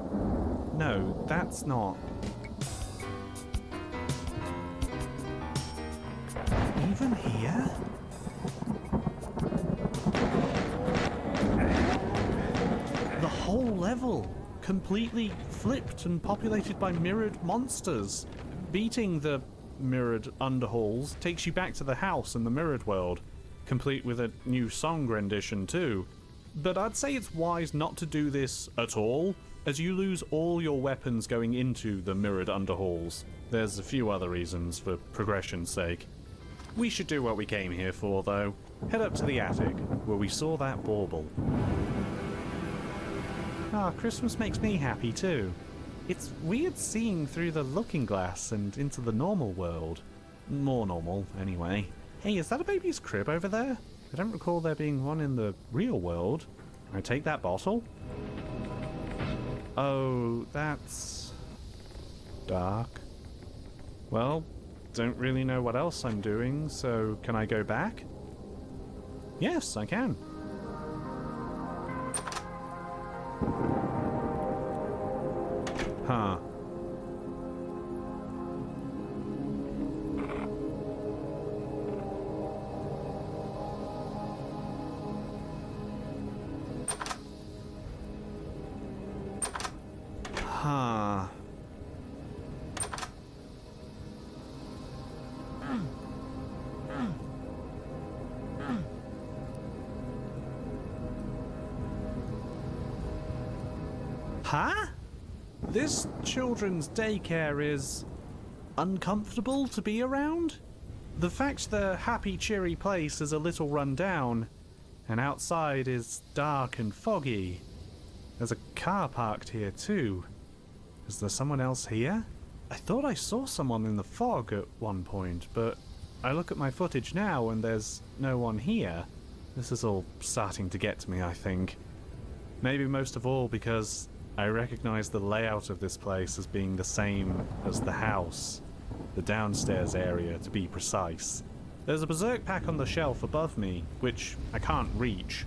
No, that's not... Even here? The whole level, completely flipped and populated by mirrored monsters. Beating the mirrored underhalls takes you back to the house in the mirrored world, complete with a new song rendition too. but I'd say it's wise not to do this at all, as you lose all your weapons going into the mirrored underhalls. There's a few other reasons for progression's sake. We should do what we came here for, though. Head up to the attic, where we saw that bauble. Ah, Christmas makes me happy too. It's weird seeing through the looking glass and into the normal world. More normal, anyway. Hey, is that a baby's crib over there? I don't recall there being one in the real world. Can I take that bottle? Oh, that's dark. Well, don't really know what else I'm doing, so can I go back? Yes, I can. Huh. Huh. Huh? This children's daycare is uncomfortable to be around? The fact the happy, cheery place is a little run down, and outside is dark and foggy. There's a car parked here too. Is there someone else here? I thought I saw someone in the fog at one point, but I look at my footage now and there's no one here. This is all starting to get to me, I think. Maybe most of all because I recognize the layout of this place as being the same as the house. The downstairs area, to be precise. There's a berserk pack on the shelf above me, which I can't reach.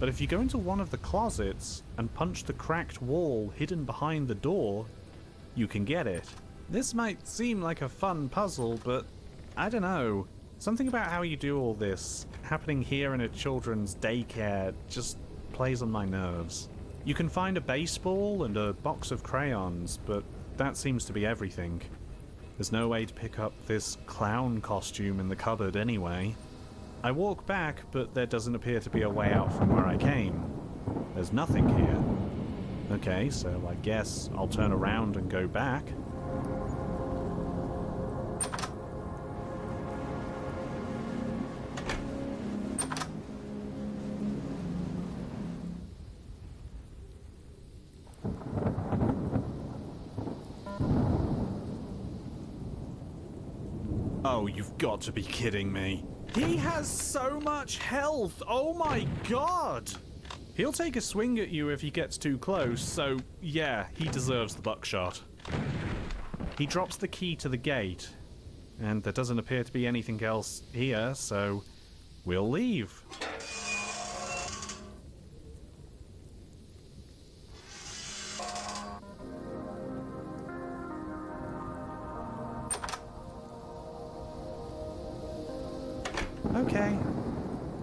But if you go into one of the closets and punch the cracked wall hidden behind the door, you can get it. This might seem like a fun puzzle, but I don't know. Something about how you do all this, happening here in a children's daycare, just plays on my nerves. You can find a baseball and a box of crayons, but that seems to be everything. There's no way to pick up this clown costume in the cupboard anyway. I walk back, but there doesn't appear to be a way out from where I came. There's nothing here. Okay, so I guess I'll turn around and go back. Oh, you've got to be kidding me. He has so much health! Oh my god! He'll take a swing at you if he gets too close, so yeah, he deserves the buckshot. He drops the key to the gate, and there doesn't appear to be anything else here, so we'll leave. Okay.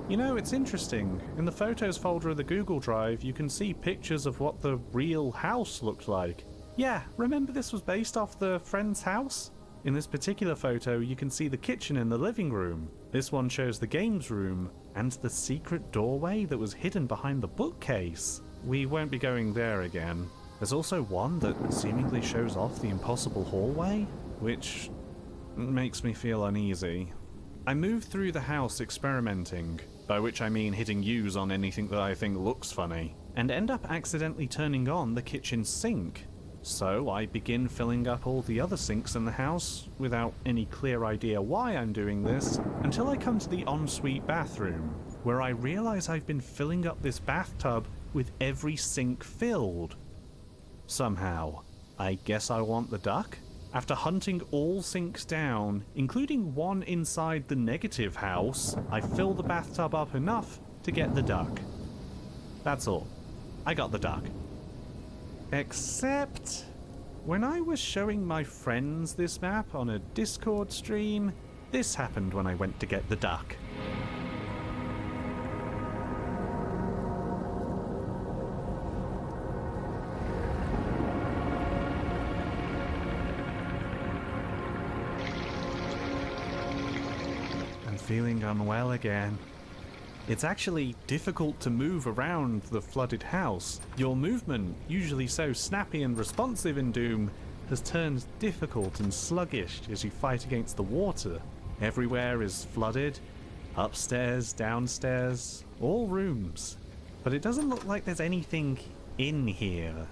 You know, it's interesting. In the photos folder of the Google Drive, you can see pictures of what the real house looked like. Yeah, remember this was based off the friend's house? In this particular photo, you can see the kitchen in the living room. This one shows the games room, and the secret doorway that was hidden behind the bookcase. We won't be going there again. There's also one that seemingly shows off the impossible hallway, which makes me feel uneasy. I move through the house experimenting, by which I mean hitting U's on anything that I think looks funny, and end up accidentally turning on the kitchen sink. So I begin filling up all the other sinks in the house, without any clear idea why I'm doing this, until I come to the ensuite bathroom, where I realize I've been filling up this bathtub with every sink filled. Somehow. I guess I want the duck? After hunting all sinks down, including one inside the negative house, I fill the bathtub up enough to get the duck. That's all. I got the duck. Except, when I was showing my friends this map on a Discord stream, this happened when I went to get the duck. Feeling unwell again. It's actually difficult to move around the flooded house. Your movement, usually so snappy and responsive in Doom, has turned difficult and sluggish as you fight against the water. Everywhere is flooded, upstairs, downstairs, all rooms. But it doesn't look like there's anything in here.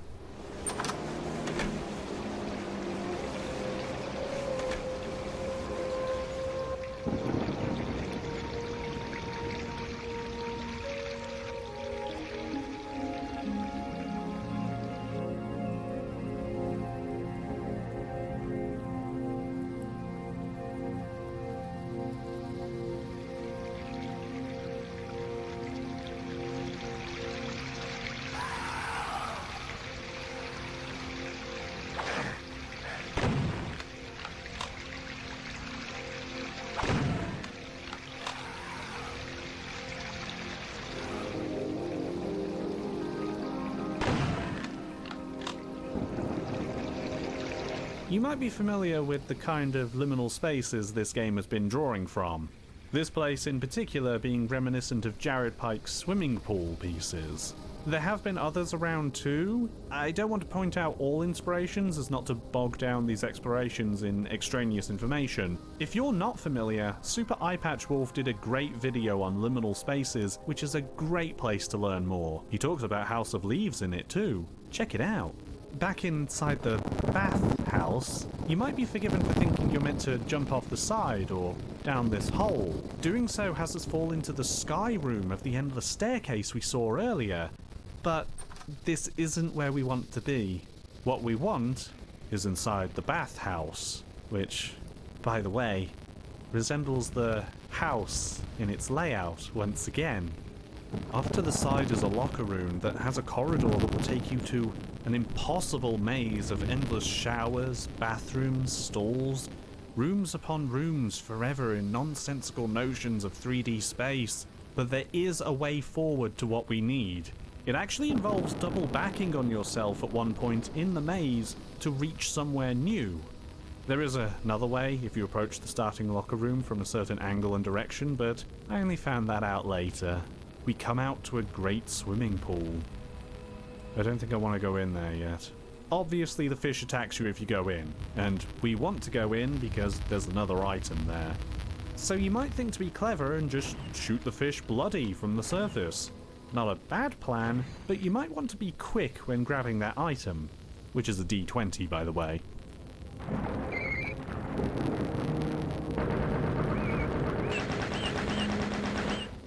You might be familiar with the kind of liminal spaces this game has been drawing from. This place in particular being reminiscent of Jared Pike's swimming pool pieces. There have been others around too. I don't want to point out all inspirations as not to bog down these explorations in extraneous information. If you're not familiar, Super Eyepatch Wolf did a great video on liminal spaces, which is a great place to learn more. He talks about House of Leaves in it too. Check it out. Back inside the bathhouse, you might be forgiven for thinking you're meant to jump off the side or down this hole. Doing so has us fall into the sky room of the end of the staircase we saw earlier. But this isn't where we want to be. What we want is inside the bathhouse, which, by the way, resembles the house in its layout once again. Off to the side is a locker room that has a corridor that will take you to an impossible maze of endless showers, bathrooms, stalls, rooms upon rooms forever in nonsensical notions of 3D space. But there is a way forward to what we need. It actually involves double backing on yourself at one point in the maze to reach somewhere new. There is another way if you approach the starting locker room from a certain angle and direction, but I only found that out later. We come out to a great swimming pool. I don't think I want to go in there yet. Obviously the fish attacks you if you go in, and we want to go in because there's another item there. So you might think to be clever and just shoot the fish bloody from the surface. Not a bad plan, but you might want to be quick when grabbing that item, which is a D20 by the way.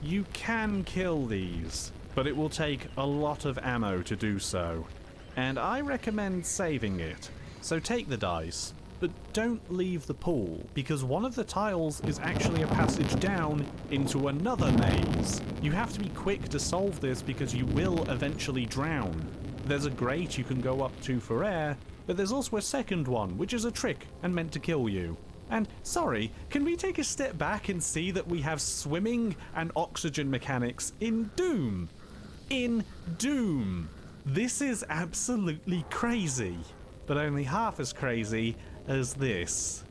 You can kill these, but it will take a lot of ammo to do so, and I recommend saving it. So take the dice, but don't leave the pool, because one of the tiles is actually a passage down into another maze. You have to be quick to solve this because you will eventually drown. There's a grate you can go up to for air, but there's also a second one, which is a trick and meant to kill you. And, sorry, can we take a step back and see that we have swimming and oxygen mechanics in Doom? In Doom! This is absolutely crazy, but only half as crazy as this.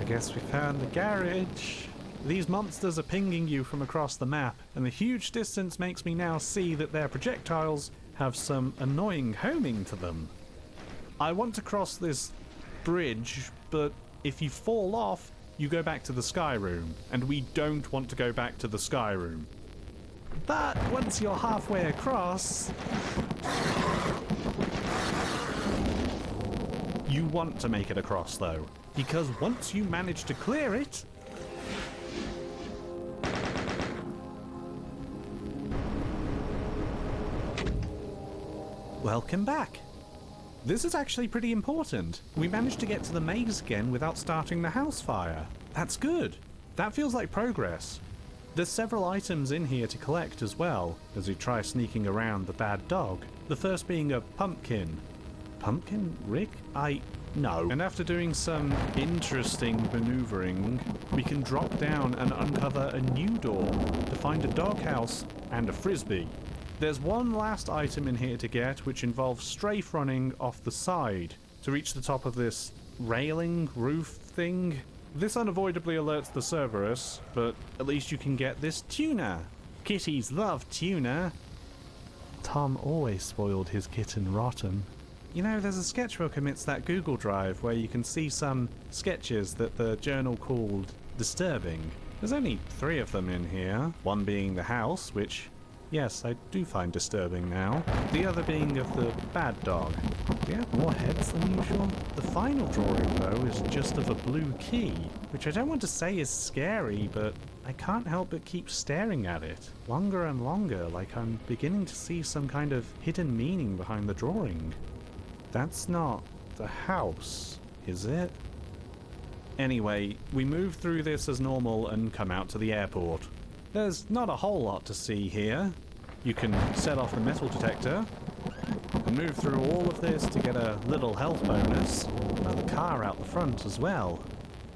I guess we found the garage. These monsters are pinging you from across the map, and the huge distance makes me now see that their projectiles have some annoying homing to them. I want to cross this bridge, but if you fall off, you go back to the sky room, and we don't want to go back to the sky room. But once you're halfway across, you want to make it across though, because once you manage to clear it, welcome back. This is actually pretty important. We managed to get to the maze again without starting the house fire. That's good. That feels like progress. There's several items in here to collect as well, as we try sneaking around the bad dog. The first being a pumpkin. Pumpkin, Rick? No. And after doing some interesting maneuvering, we can drop down and uncover a new door to find a doghouse and a frisbee. There's one last item in here to get, which involves strafe running off the side to reach the top of this railing roof thing. This unavoidably alerts the Cerberus, but at least you can get this tuna. Kitties love tuna. Tom always spoiled his kitten rotten. You know, there's a sketchbook amidst that Google Drive where you can see some sketches that the journal called disturbing. There's only 3 of them in here, one being the house, which, yes, I do find disturbing now. The other being of the bad dog. Do you have more heads than usual? The final drawing, though, is just of a blue key, which I don't want to say is scary, but I can't help but keep staring at it. Longer and longer, like I'm beginning to see some kind of hidden meaning behind the drawing. That's not the house, is it? Anyway, we move through this as normal and come out to the airport. There's not a whole lot to see here. You can set off the metal detector and move through all of this to get a little health bonus. Another car out the front as well.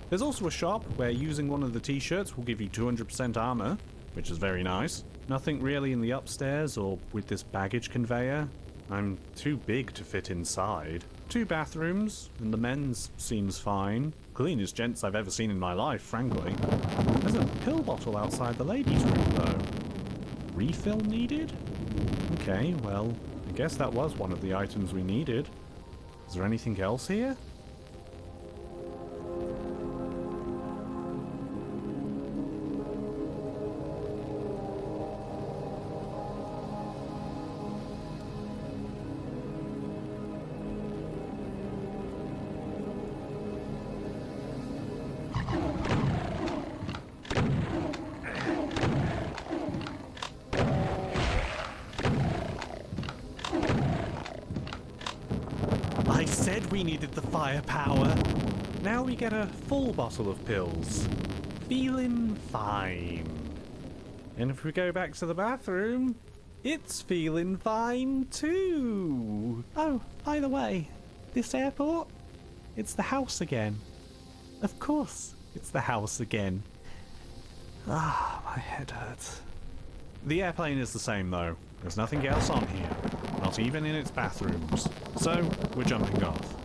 There's also a shop where using one of the t-shirts will give you 200% armor, which is very nice. Nothing really in the upstairs or with this baggage conveyor. I'm too big to fit inside. 2 bathrooms, and the men's seems fine. Cleanest gents I've ever seen in my life, frankly. There's a pill bottle outside the ladies' room, though. Refill needed? Okay, well, I guess that was one of the items we needed. Is there anything else here? I said we needed the firepower. Now we get a full bottle of pills. Feeling fine. And if we go back to the bathroom, it's feeling fine too. Oh, by the way, this airport, it's the house again. Of course, it's the house again. Ah, my head hurts. The airplane is the same though. There's nothing else on here. Not even in its bathrooms. So, we're jumping off.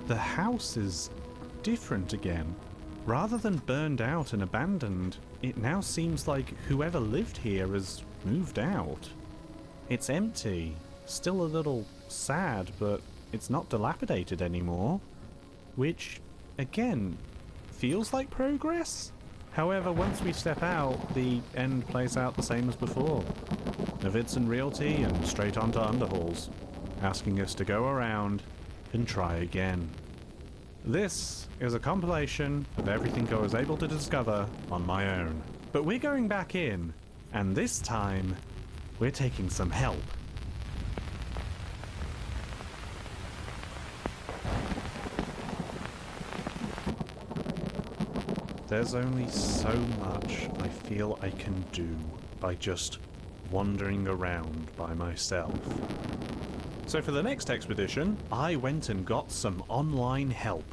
The house is different again. Rather than burned out and abandoned, it now seems like whoever lived here has moved out. It's empty. Still a little sad, but it's not dilapidated anymore. Which, again, feels like progress? However, once we step out, the end plays out the same as before. Navidson Realty and straight onto Underhalls, asking us to go around and try again. This is a compilation of everything I was able to discover on my own. But we're going back in, and this time, we're taking some help. There's only so much I feel I can do by just wandering around by myself. So for the next expedition, I went and got some online help.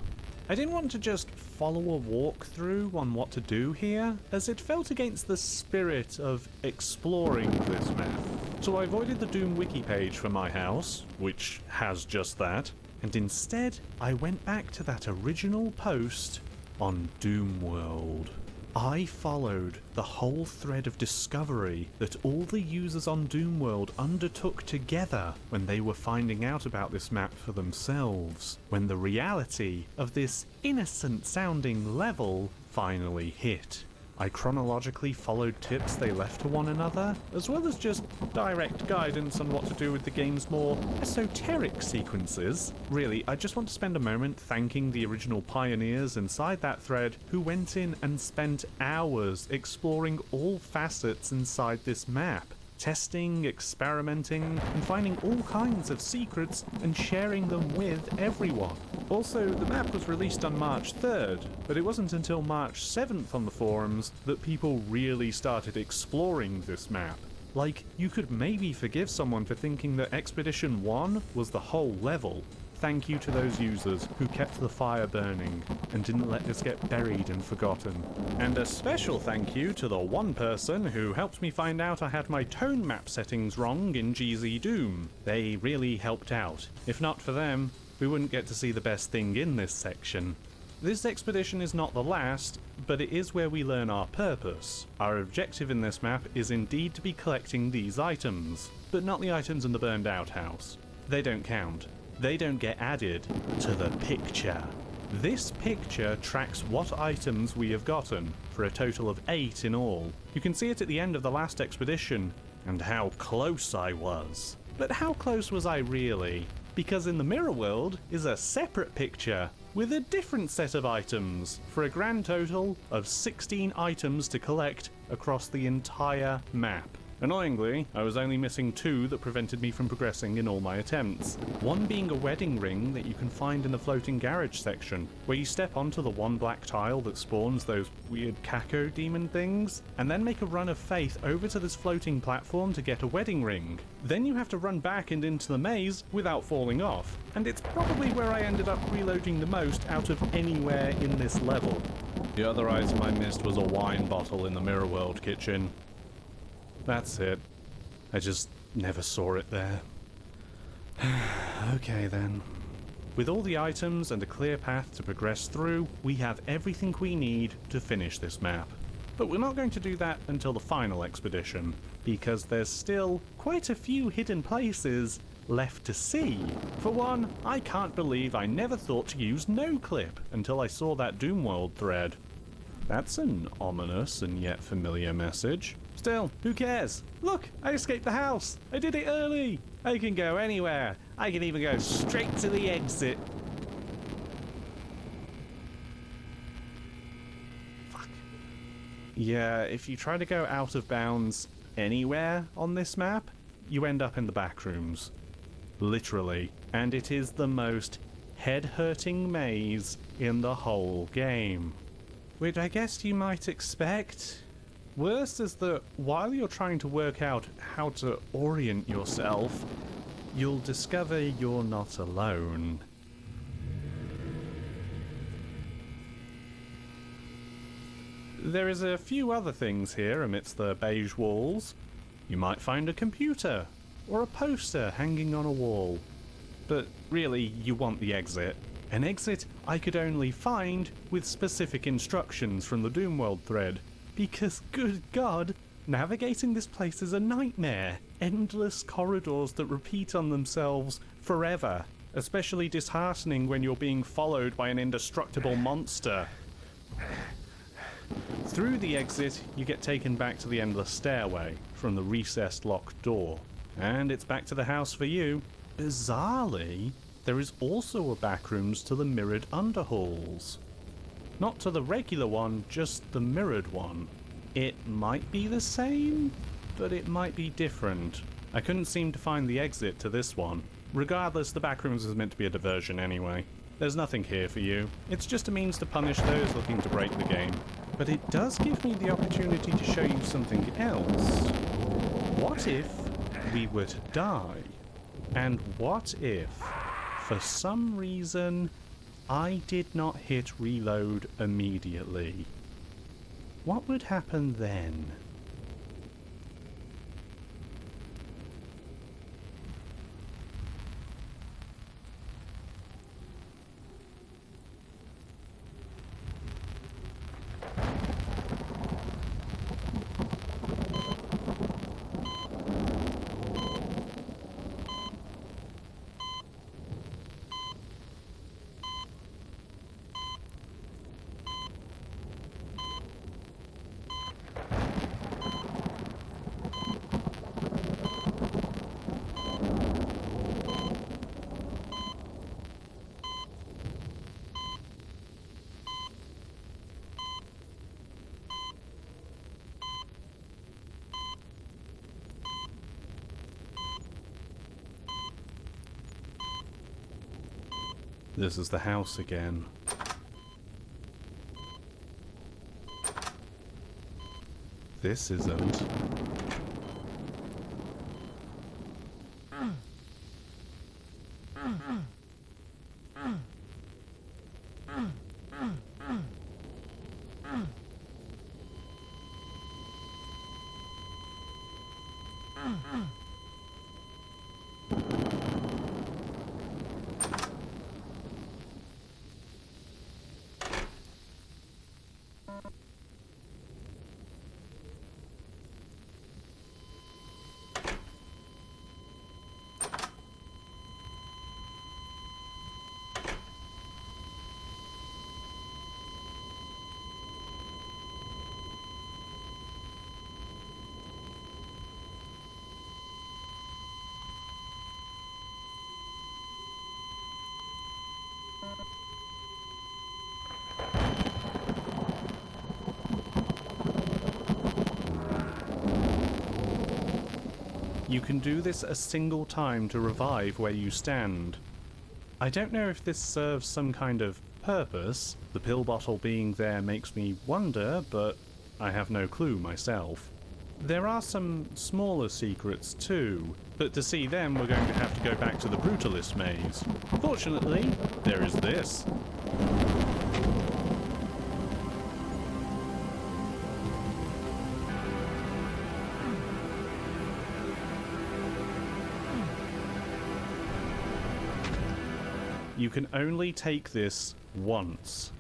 I didn't want to just follow a walkthrough on what to do here, as it felt against the spirit of exploring this map. So I avoided the Doom wiki page for my house, which has just that, and instead I went back to that original post on Doom World. I followed the whole thread of discovery that all the users on Doom World undertook together when they were finding out about this map for themselves, when the reality of this innocent-sounding level finally hit. I chronologically followed tips they left to one another, as well as just direct guidance on what to do with the game's more esoteric sequences. Really, I just want to spend a moment thanking the original pioneers inside that thread who went in and spent hours exploring all facets inside this map. Testing, experimenting, and finding all kinds of secrets and sharing them with everyone. Also, the map was released on March 3rd, but it wasn't until March 7th on the forums that people really started exploring this map. Like, you could maybe forgive someone for thinking that Expedition 1 was the whole level. thank you to those users who kept the fire burning and didn't let this get buried and forgotten. And a special thank you to the one person who helped me find out I had my tone map settings wrong in GZ Doom. They really helped out. If not for them, we wouldn't get to see the best thing in this section. This expedition is not the last, but it is where we learn our purpose. Our objective in this map is indeed to be collecting these items, but not the items in the burned out house. They don't count. They don't get added to the picture. This picture tracks what items we have gotten, for a total of 8 in all. You can see it at the end of the last expedition, and how close I was. But how close was I really? Because in the mirror world is a separate picture with a different set of items, for a grand total of 16 items to collect across the entire map. Annoyingly, I was only missing 2 that prevented me from progressing in all my attempts. One being a wedding ring that you can find in the floating garage section, where you step onto the one black tile that spawns those weird Kako demon things, and then make a run of faith over to this floating platform to get a wedding ring. Then you have to run back and into the maze without falling off, and it's probably where I ended up reloading the most out of anywhere in this level. The other item I missed was a wine bottle in the Mirror World kitchen. That's it. I just never saw it there. Okay then. With all the items and a clear path to progress through, we have everything we need to finish this map. But we're not going to do that until the final expedition, because there's still quite a few hidden places left to see. For one, I can't believe I never thought to use no-clip until I saw that Doomworld thread. That's an ominous and yet familiar message. Still, who cares? Look, I escaped the house. I did it early. I can go anywhere. I can even go straight to the exit. Fuck. Yeah, if you try to go out of bounds anywhere on this map, you end up in the back rooms. Literally. And it is the most head-hurting maze in the whole game. Which I guess you might expect. Worse is that while you're trying to work out how to orient yourself, you'll discover you're not alone. There is a few other things here amidst the beige walls. You might find a computer, or a poster hanging on a wall. But really, you want the exit. An exit I could only find with specific instructions from the Doomworld thread. Because, good God, navigating this place is a nightmare. Endless corridors that repeat on themselves forever. Especially disheartening when you're being followed by an indestructible monster. Through the exit, you get taken back to the endless stairway from the recessed locked door. And it's back to the house for you. Bizarrely, there is also a backrooms to the mirrored underhalls. Not to the regular one, just the mirrored one. It might be the same, but it might be different. I couldn't seem to find the exit to this one. Regardless, the backrooms is meant to be a diversion anyway. There's nothing here for you. It's just a means to punish those looking to break the game. But it does give me the opportunity to show you something else. What if we were to die? And what if, for some reason, I did not hit reload immediately? What would happen then? This is the house again. This isn't. You can do this a single time to revive where you stand. I don't know if this serves some kind of purpose. The pill bottle being there makes me wonder, but I have no clue myself. There are some smaller secrets too, but to see them we're going to have to go back to the Brutalist maze. Fortunately, there is this. You can only take this once.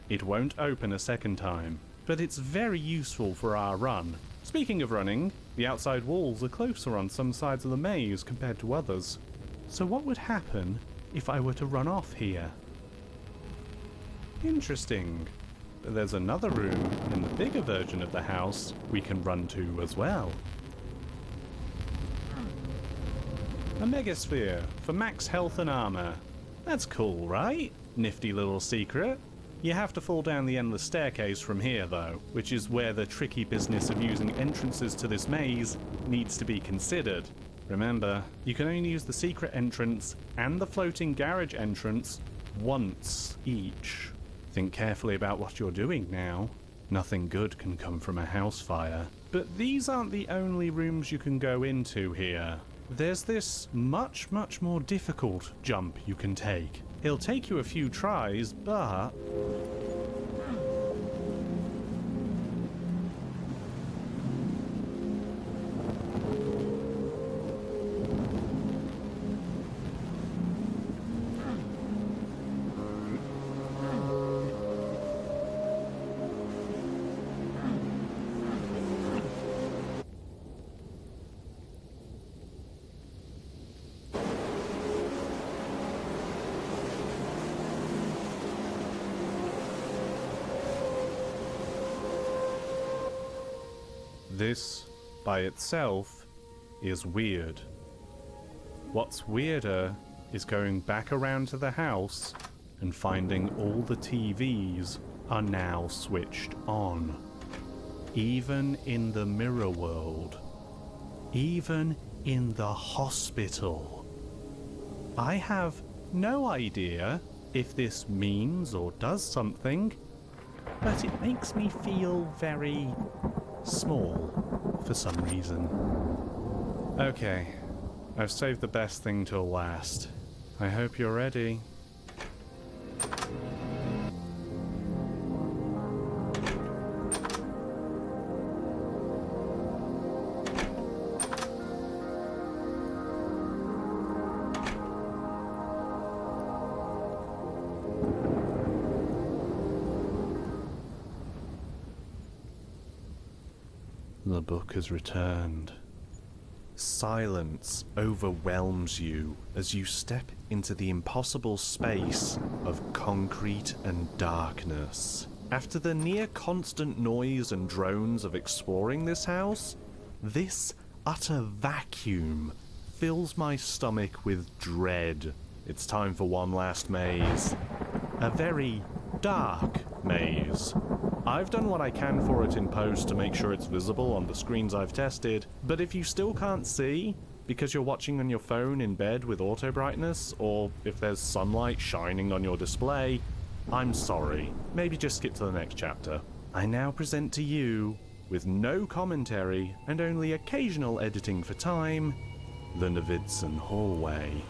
It won't open a second time, but it's very useful for our run. Speaking of running, the outside walls are closer on some sides of the maze compared to others. So what would happen if I were to run off here? Interesting. But there's another room in the bigger version of the house we can run to as well. A megasphere for max health and armor. That's cool, right? Nifty little secret. You have to fall down the endless staircase from here though, which is where the tricky business of using entrances to this maze needs to be considered. Remember, you can only use the secret entrance and the floating garage entrance once each. Think carefully about what you're doing now. Nothing good can come from a house fire. But these aren't the only rooms you can go into here. There's this much more difficult jump you can take. It'll take you a few tries, but... This, by itself, is weird. What's weirder is going back around to the house and finding all the TVs are now switched on. Even in the mirror world. Even in the hospital. I have no idea if this means or does something, but it makes me feel very small for some reason. Okay, I've saved the best thing till last. I hope you're ready. The book has returned. Silence overwhelms you as you step into the impossible space of concrete and darkness. After the near constant noise and drones of exploring this house, this utter vacuum fills my stomach with dread. It's time for one last maze. A very dark maze. I've done what I can for it in post to make sure it's visible on the screens I've tested, but if you still can't see, because you're watching on your phone in bed with auto brightness, or if there's sunlight shining on your display, I'm sorry. Maybe just skip to the next chapter. I now present to you, with no commentary and only occasional editing for time, the Novidson Hallway.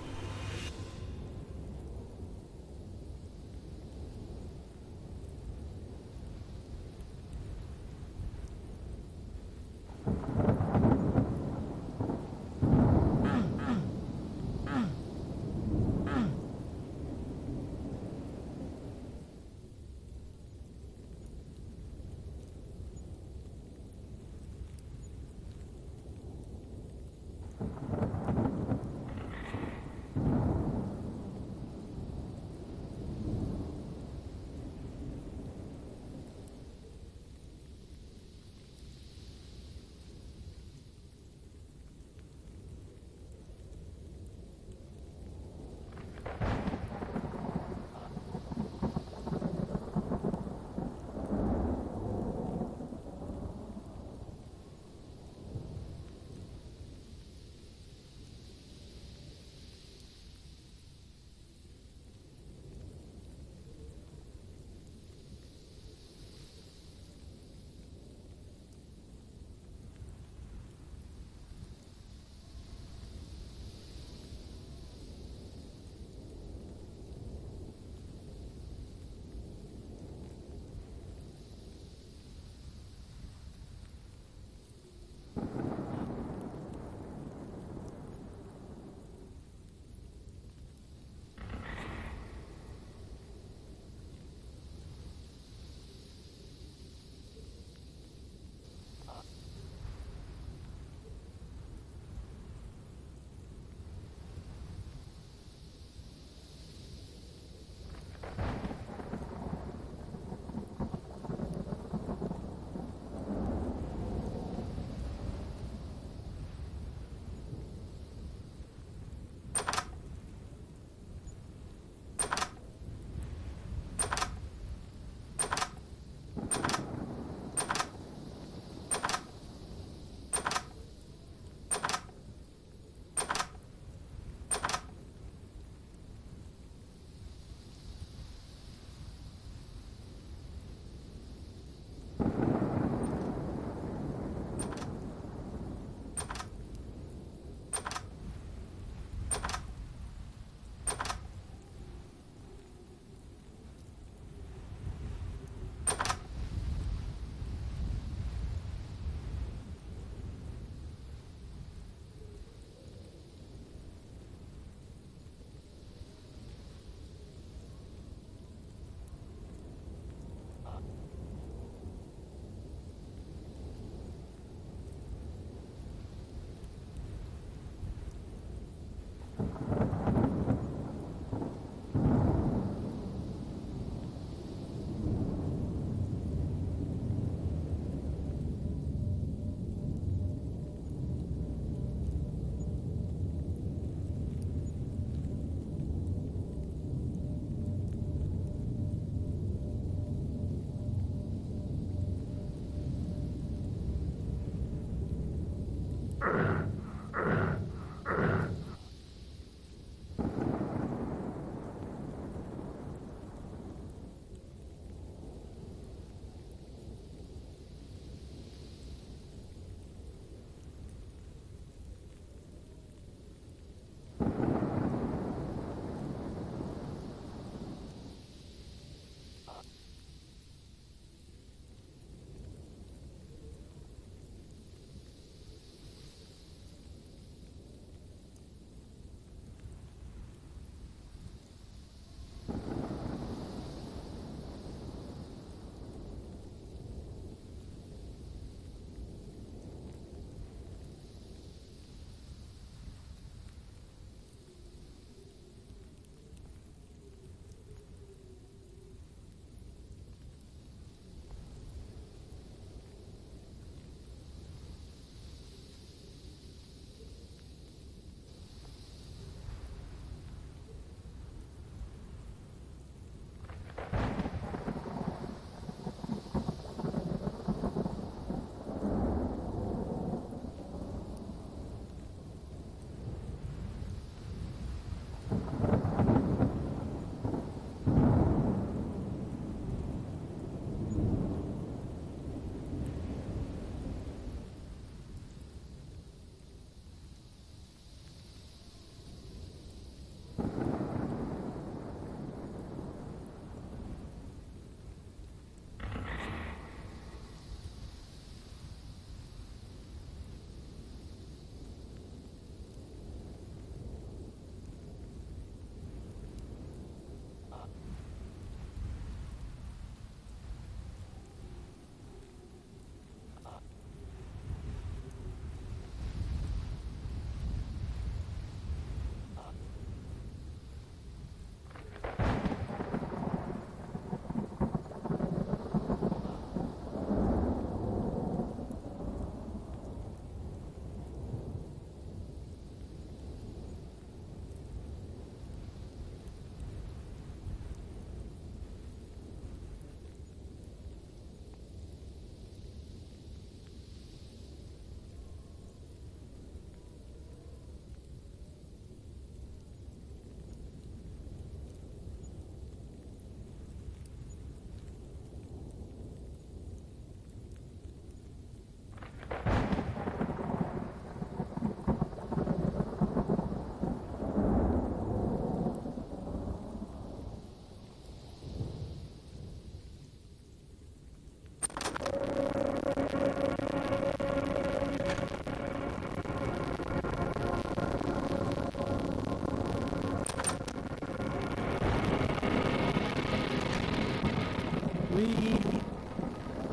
We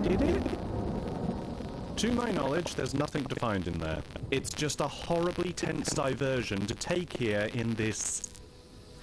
did it? To my knowledge, there's nothing to find in there. It's just a horribly tense diversion to take here in this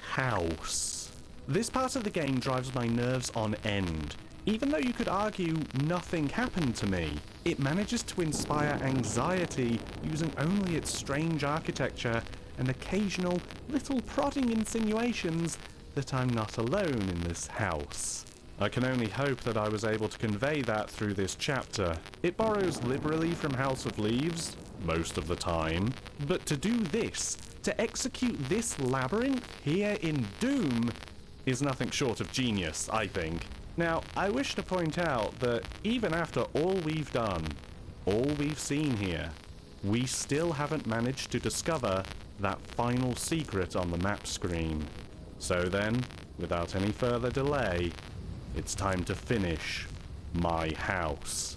house. This part of the game drives my nerves on end. Even though you could argue nothing happened to me, it manages to inspire anxiety using only its strange architecture and occasional little prodding insinuations that I'm not alone in this house. I can only hope that I was able to convey that through this chapter. It borrows liberally from House of Leaves, most of the time, but to do this, to execute this labyrinth here in Doom, is nothing short of genius, I think. Now, I wish to point out that even after all we've done, all we've seen here, we still haven't managed to discover that final secret on the map screen. So then, without any further delay, it's time to finish my house.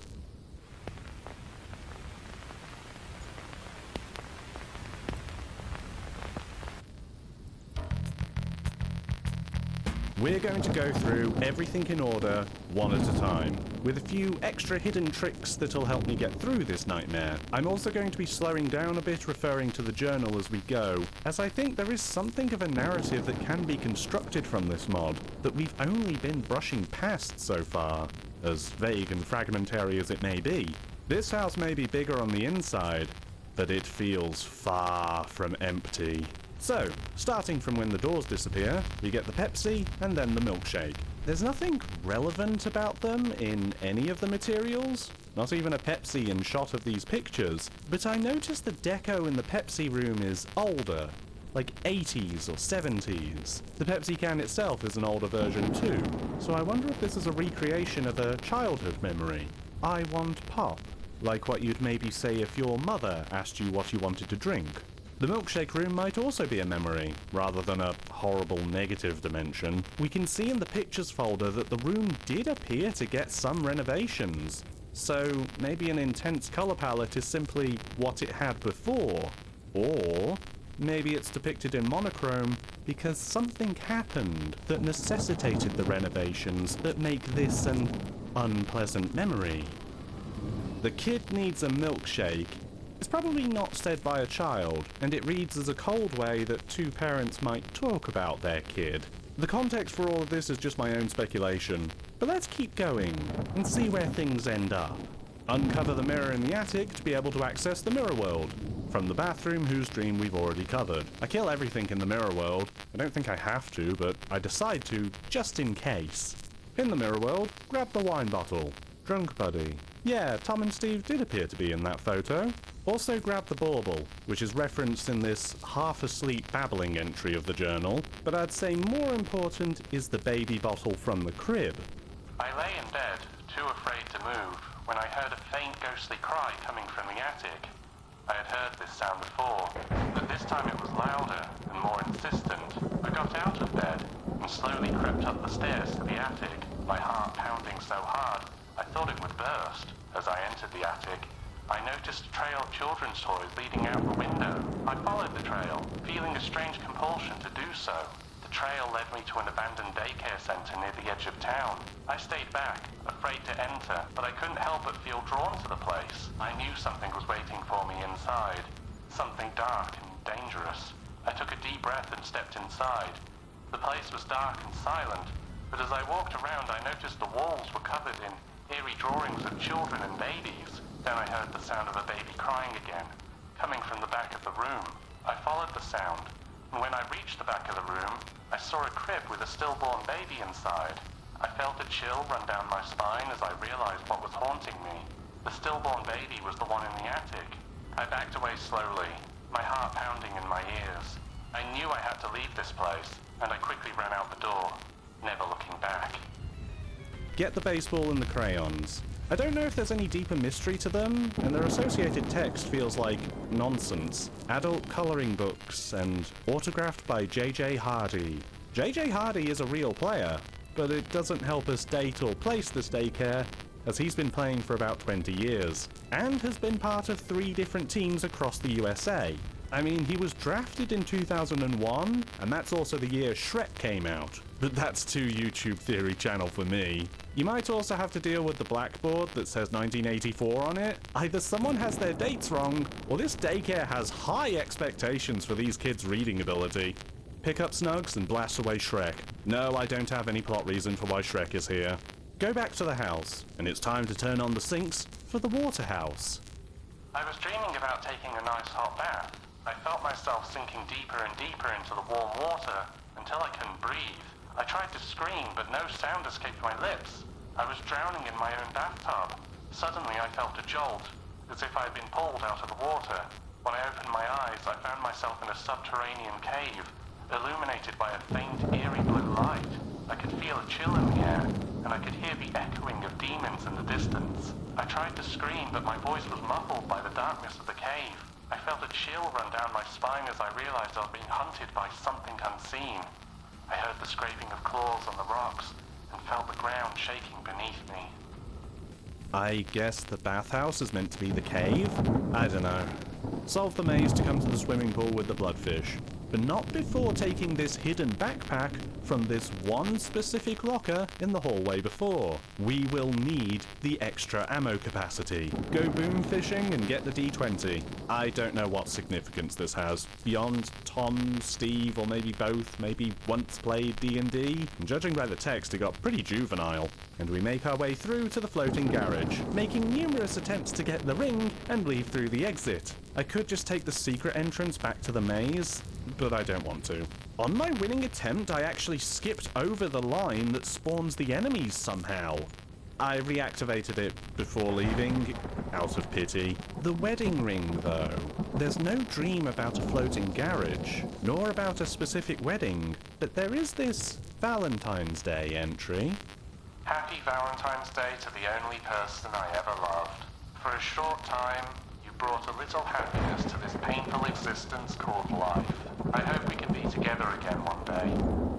We're going to go through everything in order, one at a time, with a few extra hidden tricks that'll help me get through this nightmare. I'm also going to be slowing down a bit, referring to the journal as we go, as I think there is something of a narrative that can be constructed from this mod that we've only been brushing past so far, as vague and fragmentary as it may be. This house may be bigger on the inside, but it feels far from empty. So, starting from when the doors disappear, we get the Pepsi and then the milkshake. There's nothing relevant about them in any of the materials, not even a Pepsi in shot of these pictures, but I noticed the deco in the Pepsi room is older, like 80s or 70s. The Pepsi can itself is an older version too, so I wonder if this is a recreation of a childhood memory. I want pop, like what you'd maybe say if your mother asked you what you wanted to drink. The milkshake room might also be a memory, rather than a horrible negative dimension. We can see in the pictures folder that the room did appear to get some renovations. So maybe an intense color palette is simply what it had before. Or maybe it's depicted in monochrome because something happened that necessitated the renovations that make this an unpleasant memory. The kid needs a milkshake. It's probably not said by a child, and it reads as a cold way that two parents might talk about their kid. The context for all of this is just my own speculation, but let's keep going and see where things end up. Uncover the mirror in the attic to be able to access the mirror world, from the bathroom whose dream we've already covered. I kill everything in the mirror world. I don't think I have to, but I decide to, just in case. In the mirror world, grab the wine bottle. Drunk buddy. Yeah, Tom and Steve did appear to be in that photo. Also grab the bauble, which is referenced in this half-asleep babbling entry of the journal, but I'd say more important is the baby bottle from the crib. I lay in bed, too afraid to move, when I heard a faint ghostly cry coming from the attic. I had heard this sound before, but this time it was louder and more insistent. I got out of bed and slowly crept up the stairs to the attic, my heart pounding so hard I thought it would burst. As I entered the attic, I noticed a trail of children's toys leading out the window. I followed the trail, feeling a strange compulsion to do so. The trail led me to an abandoned daycare center near the edge of town. I stayed back, afraid to enter, but I couldn't help but feel drawn to the place. I knew something was waiting for me inside. Something dark and dangerous. I took a deep breath and stepped inside. The place was dark and silent, but as I walked around I noticed the walls were covered in eerie drawings of children and babies. Then I heard the sound of a baby crying again, coming from the back of the room. I followed the sound, and when I reached the back of the room, I saw a crib with a stillborn baby inside. I felt a chill run down my spine as I realized what was haunting me. The stillborn baby was the one in the attic. I backed away slowly, my heart pounding in my ears. I knew I had to leave this place, and I quickly ran out the door, never looking back. Get the baseball and the crayons. I don't know if there's any deeper mystery to them, and their associated text feels like nonsense. Adult coloring books and autographed by J.J. Hardy. J.J. Hardy is a real player, but it doesn't help us date or place this daycare, as he's been playing for about 20 years, and has been part of 3 different teams across the USA. I mean, he was drafted in 2001, and that's also the year Shrek came out. But that's too YouTube Theory channel for me. You might also have to deal with the blackboard that says 1984 on it. Either someone has their dates wrong, or this daycare has high expectations for these kids' reading ability. Pick up Snugs and blast away Shrek. No, I don't have any plot reason for why Shrek is here. Go back to the house, and it's time to turn on the sinks for the water house. I was dreaming about taking a nice hot bath. I felt myself sinking deeper and deeper into the warm water until I couldn't breathe. I tried to scream, but no sound escaped my lips. I was drowning in my own bathtub. Suddenly I felt a jolt, as if I had been pulled out of the water. When I opened my eyes, I found myself in a subterranean cave, illuminated by a faint, eerie blue light. I could feel a chill in the air, and I could hear the echoing of demons in the distance. I tried to scream, but my voice was muffled by the darkness of the cave. I felt a chill run down my spine as I realized I was being hunted by something unseen. I heard the scraping of claws on the rocks, and felt the ground shaking beneath me. I guess the bathhouse is meant to be the cave? I don't know. Solve the maze to come to the swimming pool with the bloodfish, but not before taking this hidden backpack from this one specific locker in the hallway before. We will need the extra ammo capacity. Go boom fishing and get the D20. I don't know what significance this has, beyond Tom, Steve, or maybe both, maybe once played D&D. And judging by the text, it got pretty juvenile. And we make our way through to the floating garage, making numerous attempts to get the ring and leave through the exit. I could just take the secret entrance back to the maze, but I don't want to. On my winning attempt, I actually skipped over the line that spawns the enemies somehow. I reactivated it before leaving, out of pity. The wedding ring, though. There's no dream about a floating garage, nor about a specific wedding, but there is this Valentine's Day entry. Happy Valentine's Day to the only person I ever loved. For a short time, you brought a little happiness to this painful existence called life. I hope we can be together again one day.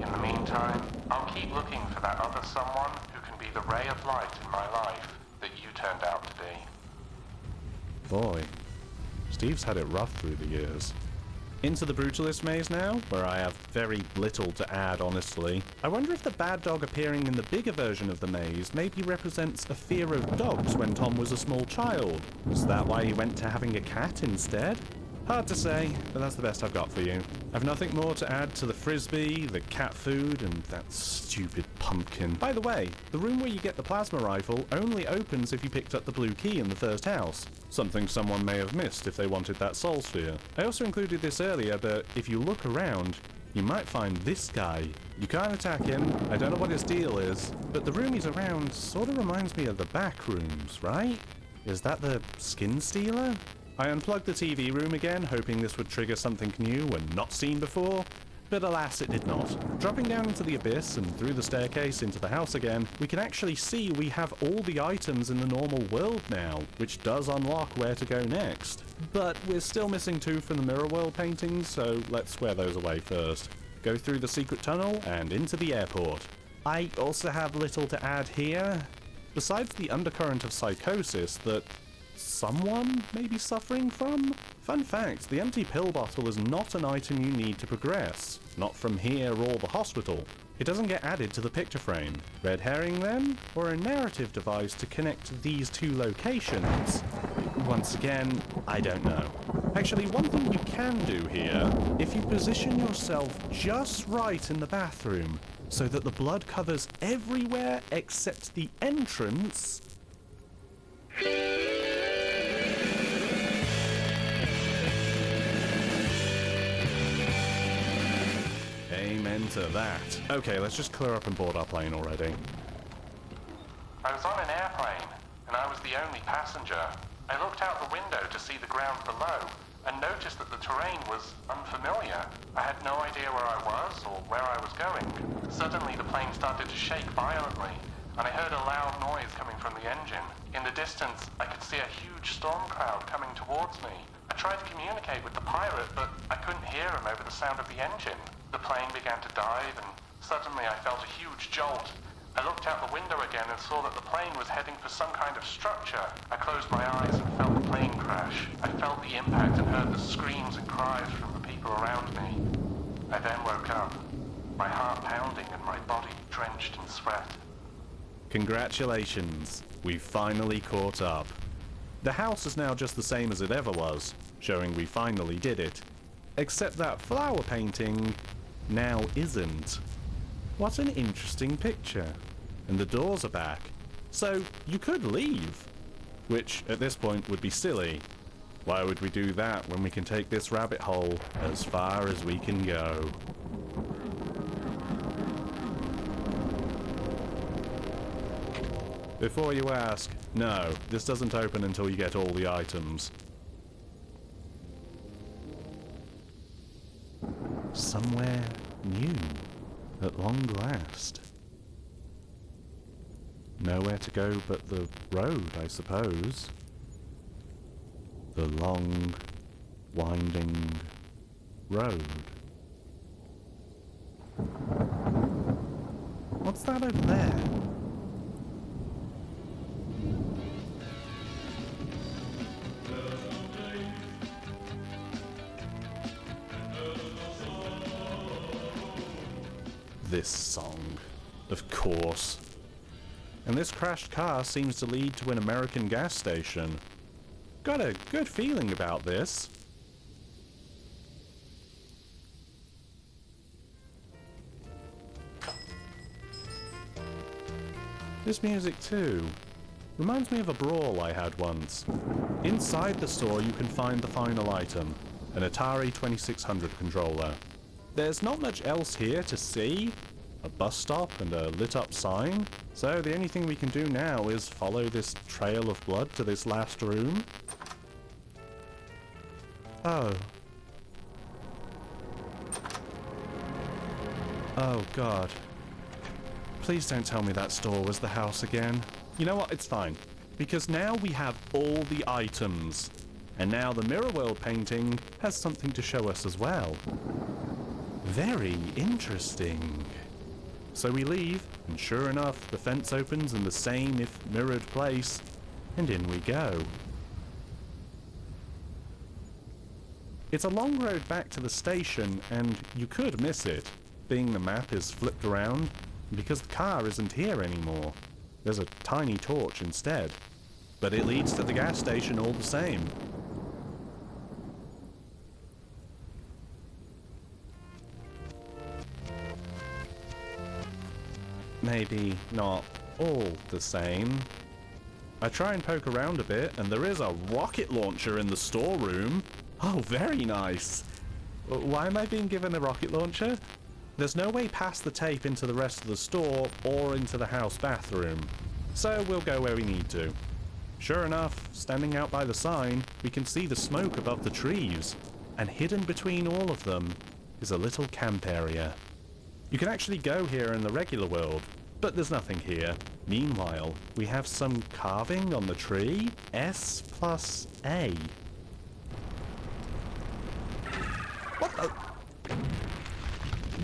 In the meantime, I'll keep looking for that other someone who can be the ray of light in my life that you turned out to be. Boy, Steve's had it rough through the years. Into the Brutalist maze now, where I have very little to add, honestly. I wonder if the bad dog appearing in the bigger version of the maze maybe represents a fear of dogs when Tom was a small child. Is that why he went to having a cat instead? Hard to say, but that's the best I've got for you. I've nothing more to add to the frisbee, the cat food, and that stupid pumpkin. By the way, the room where you get the plasma rifle only opens if you picked up the blue key in the first house. Something someone may have missed if they wanted that soul sphere. I also included this earlier, but if you look around, you might find this guy. You can't attack him, I don't know what his deal is, but the room he's around sort of reminds me of the back rooms, right? Is that the skin stealer? I unplugged the TV room again, hoping this would trigger something new and not seen before, but alas it did not. Dropping down into the abyss and through the staircase into the house again, we can actually see we have all the items in the normal world now, which does unlock where to go next. But we're still missing 2 from the Mirror World paintings, so let's square those away first. Go through the secret tunnel and into the airport. I also have little to add here, besides the undercurrent of psychosis that someone may be suffering from? Fun fact, the empty pill bottle is not an item you need to progress. Not from here or the hospital. It doesn't get added to the picture frame. Red herring then? Or a narrative device to connect these 2 locations? Once again, I don't know. Actually, one thing you can do here, if you position yourself just right in the bathroom, so that the blood covers everywhere except the entrance. Amen to that. Okay, let's just clear up and board our plane already. I was on an airplane, and I was the only passenger. I looked out the window to see the ground below, and noticed that the terrain was unfamiliar. I had no idea where I was or where I was going. Suddenly the plane started to shake violently, and I heard a loud noise coming from the engine. In the distance, I could see a huge storm cloud coming towards me. I tried to communicate with the pirate, but I couldn't hear him over the sound of the engine. The plane began to dive, and suddenly I felt a huge jolt. I looked out the window again and saw that the plane was heading for some kind of structure. I closed my eyes and felt the plane crash. I felt the impact and heard the screams and cries from the people around me. I then woke up, my heart pounding and my body drenched in sweat. Congratulations, we've finally caught up. The house is now just the same as it ever was, showing we finally did it. Except that flower painting now isn't. What an interesting picture. And the doors are back. So you could leave. Which, at this point, would be silly. Why would we do that when we can take this rabbit hole as far as we can go? Before you ask, no, this doesn't open until you get all the items. Somewhere new, at long last. Nowhere to go but the road, I suppose. The long, winding road. What's that over there? This song, of course. And this crashed car seems to lead to an American gas station. Got a good feeling about this. This music too. Reminds me of a brawl I had once. Inside the store you can find the final item, an Atari 2600 controller. There's not much else here to see. A bus stop and a lit up sign. So the only thing we can do now is follow this trail of blood to this last room. Oh. Oh God. Please don't tell me that store was the house again. You know what? It's fine. Because now we have all the items. And now the Mirror World painting has something to show us as well. Very interesting. So we leave, and sure enough, the fence opens in the same, if mirrored, place, and in we go. It's a long road back to the station, and you could miss it, being the map is flipped around, because the car isn't here anymore. There's a tiny torch instead. But it leads to the gas station all the same. Maybe not all the same. I try and poke around a bit, and there is a rocket launcher in the storeroom. Oh, very nice. Why am I being given a rocket launcher? There's no way past the tape into the rest of the store or into the house bathroom. So we'll go where we need to. Sure enough, standing out by the sign, we can see the smoke above the trees. And hidden between all of them is a little camp area. You can actually go here in the regular world, but there's nothing here. Meanwhile, we have some carving on the tree. S plus A. What the?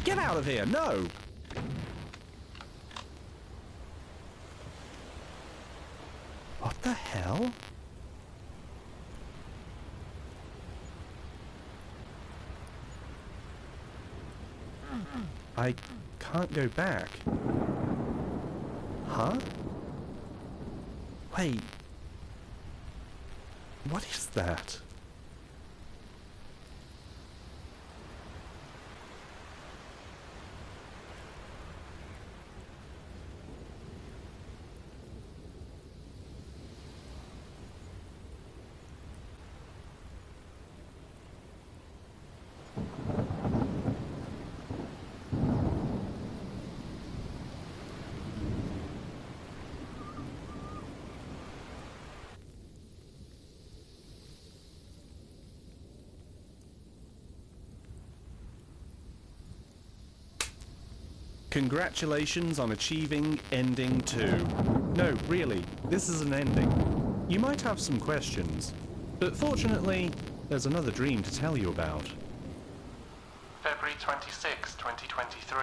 Get out of here, no! What the hell? I can't go back. Huh? Wait. What is that? Congratulations on achieving Ending 2. No, really, this is an ending. You might have some questions, but fortunately, there's another dream to tell you about. February 26, 2023.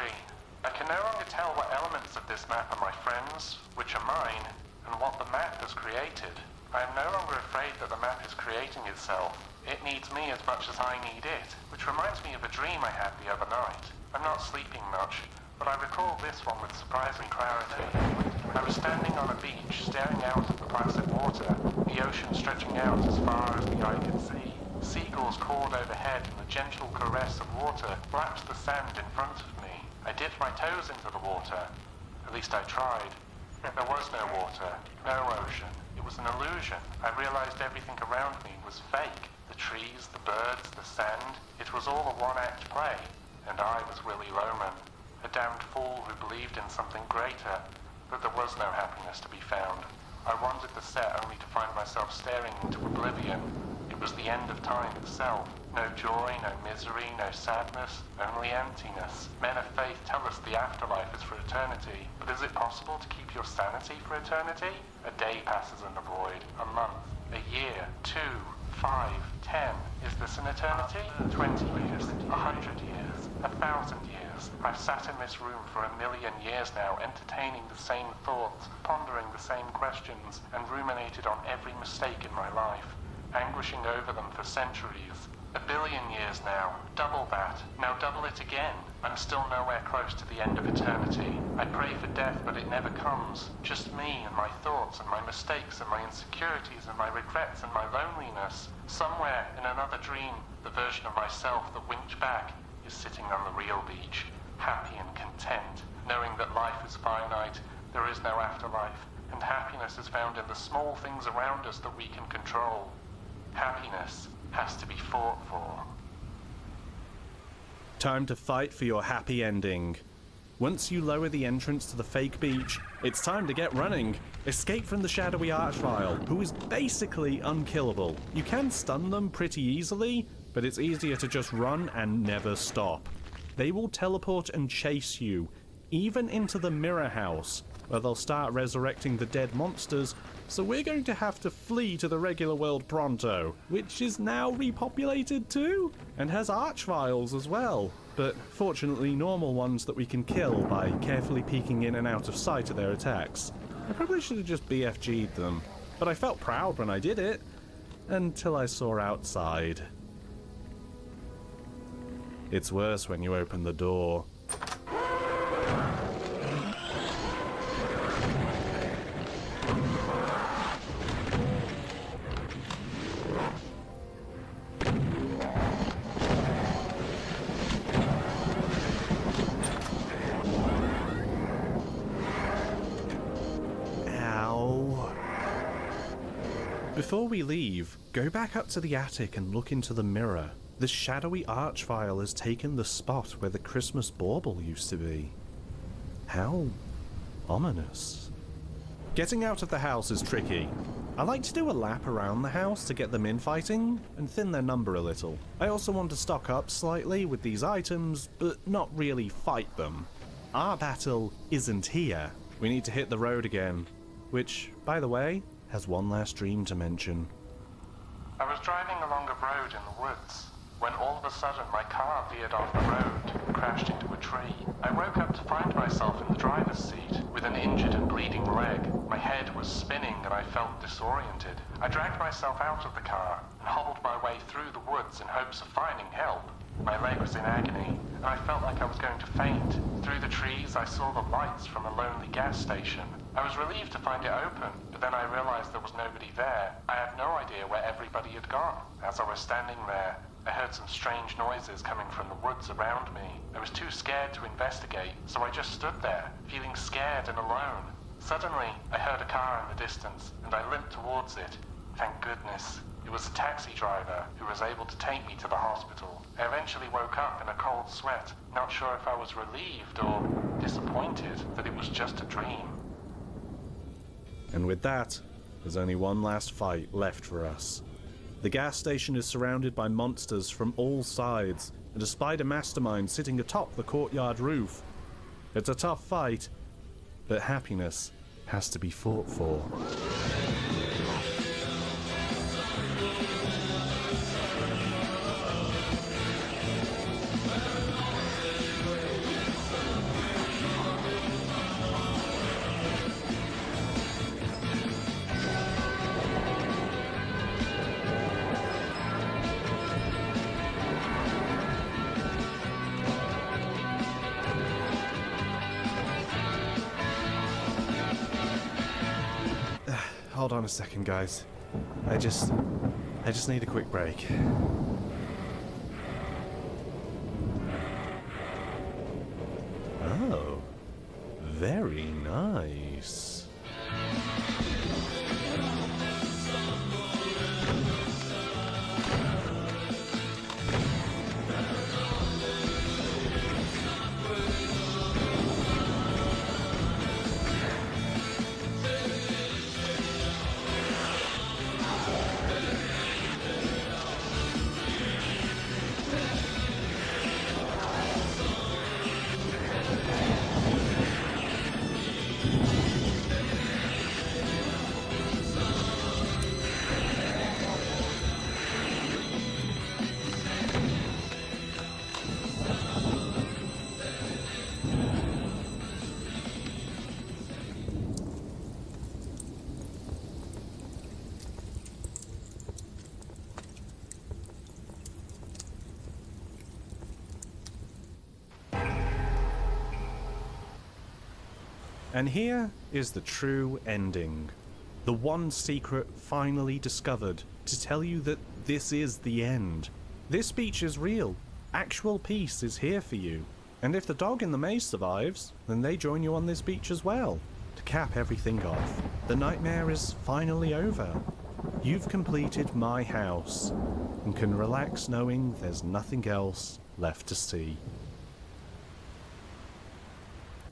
I can no longer tell what elements of this map are my friends, which are mine, and what the map has created. I am no longer afraid that the map is creating itself. It needs me as much as I need it, which reminds me of a dream I had the other night. I'm not sleeping much, but I recall this one with surprising clarity. I was standing on a beach, staring out at the placid water, the ocean stretching out as far as the eye could see. Seagulls cawed overhead, and the gentle caress of water lapped the sand in front of me. I dipped my toes into the water. At least I tried. There was no water, no ocean. It was an illusion. I realized everything around me was fake. The trees, the birds, the sand. It was all a one-act play. And I was Willy Loman, a damned fool who believed in something greater. But there was no happiness to be found. I wandered the set only to find myself staring into oblivion. It was the end of time itself. No joy, no misery, no sadness, only emptiness. Men of faith tell us the afterlife is for eternity. But is it possible to keep your sanity for eternity? A day passes in the void, a month, a year, 2, 5, 10. Is this an eternity? 20 years, 100 years, 1,000 years. I've sat in this room for 1,000,000 years now, entertaining the same thoughts, pondering the same questions, and ruminated on every mistake in my life, anguishing over them for centuries. 1,000,000,000 years now, double that, now double it again. I'm still nowhere close to the end of eternity. I pray for death, but it never comes. Just me and my thoughts and my mistakes and my insecurities and my regrets and my loneliness. Somewhere in another dream, the version of myself that winked back is sitting on the real beach, happy and content, knowing that life is finite, there is no afterlife, and happiness is found in the small things around us that we can control. Happiness has to be fought for. Time to fight for your happy ending. Once you lower the entrance to the fake beach, it's time to get running. Escape from the shadowy archvile, who is basically unkillable. You can stun them pretty easily, but it's easier to just run and never stop. They will teleport and chase you, even into the mirror house, where they'll start resurrecting the dead monsters, so we're going to have to flee to the regular world pronto, which is now repopulated too, and has archviles as well, but fortunately normal ones that we can kill by carefully peeking in and out of sight of their attacks. I probably should have just BFG'd them, but I felt proud when I did it, until I saw outside. It's worse when you open the door. Before we leave, go back up to the attic and look into the mirror. The shadowy archvile has taken the spot where the Christmas bauble used to be. How ominous. Getting out of the house is tricky. I like to do a lap around the house to get them infighting and thin their number a little. I also want to stock up slightly with these items, but not really fight them. Our battle isn't here. We need to hit the road again, which, by the way, has one last dream to mention. I was driving along a road in the woods when all of a sudden my car veered off the road and crashed into a tree. I woke up to find myself in the driver's seat with an injured and bleeding leg. My head was spinning and I felt disoriented. I dragged myself out of the car and hobbled my way through the woods in hopes of finding help. My leg was in agony, and I felt like I was going to faint. Through the trees, I saw the lights from a lonely gas station. I was relieved to find it open, but then I realized there was nobody there. I had no idea where everybody had gone. As I was standing there, I heard some strange noises coming from the woods around me. I was too scared to investigate, so I just stood there, feeling scared and alone. Suddenly, I heard a car in the distance, and I limped towards it. Thank goodness. It was a taxi driver who was able to take me to the hospital. I eventually woke up in a cold sweat, not sure if I was relieved or disappointed that it was just a dream. And with that, there's only one last fight left for us. The gas station is surrounded by monsters from all sides, and a spider mastermind sitting atop the courtyard roof. It's a tough fight, but happiness has to be fought for. hold on a second, guys. I just need a quick break. Oh, very nice. And here is the true ending. The one secret finally discovered to tell you that this is the end. This beach is real. Actual peace is here for you. And if the dog in the maze survives, then they join you on this beach as well. To cap everything off, the nightmare is finally over. You've completed my house and can relax knowing there's nothing else left to see.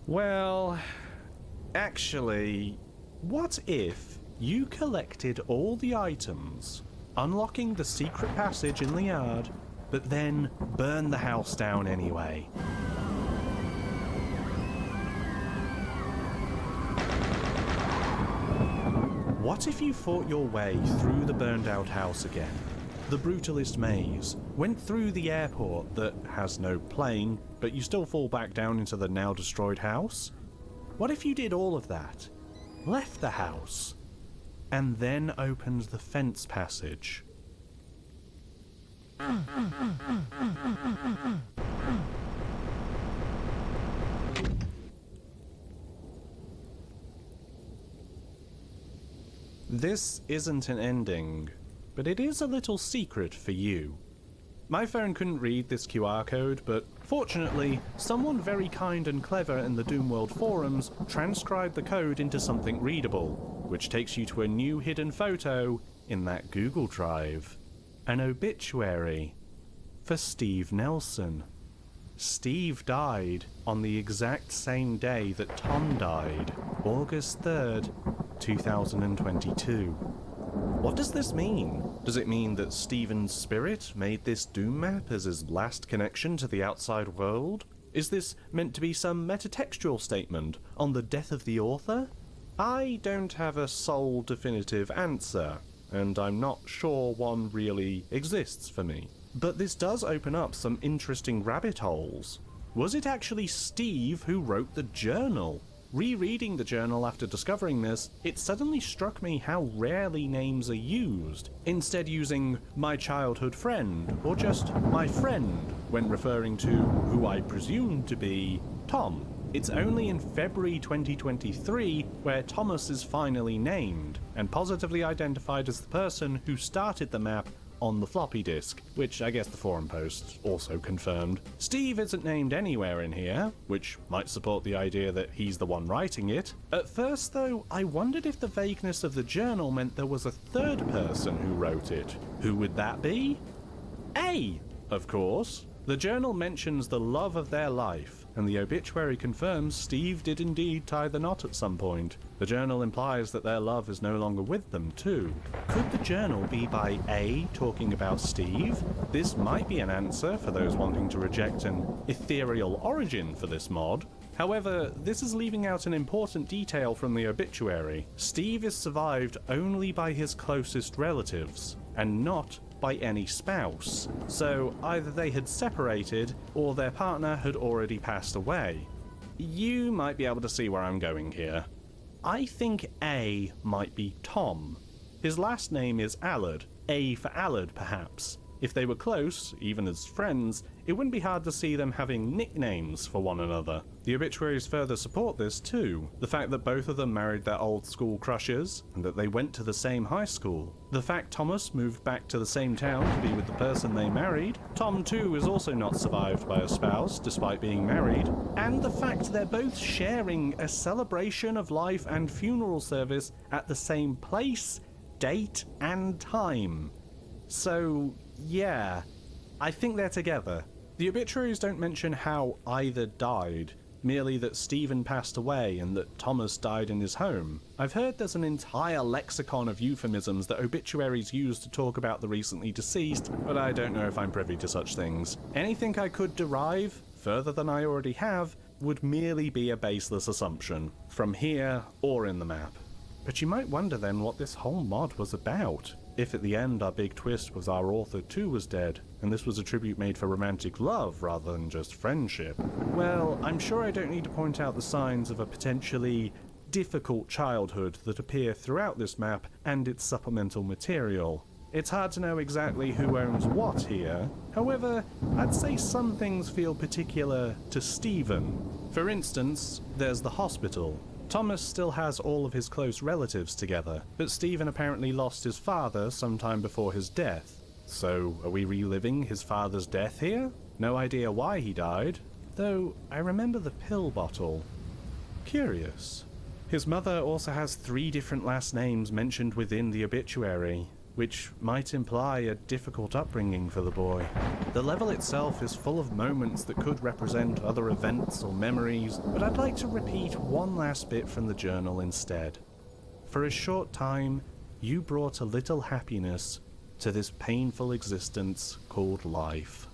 Well, actually, what if you collected all the items, unlocking the secret passage in the yard, but then burn the house down anyway? What if you fought your way through the burned out house again? The brutalist maze, went through the airport that has no plane, but you still fall back down into the now destroyed house? What if you did all of that, left the house, and then opened the fence passage? This isn't an ending, but it is a little secret for you. My phone couldn't read this QR code, but fortunately, someone very kind and clever in the Doomworld forums transcribed the code into something readable, which takes you to a new hidden photo in that Google Drive. An obituary for Steve Nelson. Steve died on the exact same day that Tom died, August 3rd, 2022. What does this mean? Does it mean that Steven's spirit made this Doom map as his last connection to the outside world? Is this meant to be some metatextual statement on the death of the author? I don't have a sole definitive answer, and I'm not sure one really exists for me. But this does open up some interesting rabbit holes. Was it actually Steve who wrote the journal? Rereading the journal after discovering this, it suddenly struck me how rarely names are used, instead using my childhood friend, or just my friend, when referring to who I presume to be Tom. It's only in February 2023 where Thomas is finally named, and positively identified as the person who started the map on the floppy disk, which I guess the forum post also confirmed. Steve isn't named anywhere in here, which might support the idea that he's the one writing it. At first though, I wondered if the vagueness of the journal meant there was a third person who wrote it. Who would that be? A, of course. The journal mentions the love of their life, and the obituary confirms Steve did indeed tie the knot at some point. The journal implies that their love is no longer with them, too. Could the journal be by A talking about Steve? This might be an answer for those wanting to reject an ethereal origin for this mod. However, this is leaving out an important detail from the obituary. Steve is survived only by his closest relatives, and not by any spouse. So either they had separated, or their partner had already passed away. You might be able to see where I'm going here. I think A might be Tom. His last name is Allard. A for Allard, perhaps. If they were close, even as friends, it wouldn't be hard to see them having nicknames for one another. The obituaries further support this too. The fact that both of them married their old school crushes, and that they went to the same high school. The fact Thomas moved back to the same town to be with the person they married. Tom too is also not survived by a spouse, despite being married. And the fact they're both sharing a celebration of life and funeral service at the same place, date, and time. So, yeah, I think they're together. The obituaries don't mention how either died, merely that Stephen passed away and that Thomas died in his home. I've heard there's an entire lexicon of euphemisms that obituaries use to talk about the recently deceased, but I don't know if I'm privy to such things. Anything I could derive, further than I already have, would merely be a baseless assumption, from here or in the map. But you might wonder then what this whole mod was about. If at the end our big twist was our author too was dead, and this was a tribute made for romantic love rather than just friendship, well, I'm sure I don't need to point out the signs of a potentially difficult childhood that appear throughout this map and its supplemental material. It's hard to know exactly who owns what here. However, I'd say some things feel particular to Stephen. For instance, there's the hospital. Thomas still has all of his close relatives together, but Stephen apparently lost his father sometime before his death. So, are we reliving his father's death here? No idea why he died, though I remember the pill bottle. Curious. His mother also has 3 different last names mentioned within the obituary, which might imply a difficult upbringing for the boy. The level itself is full of moments that could represent other events or memories, but I'd like to repeat one last bit from the journal instead. For a short time, you brought a little happiness to this painful existence called life.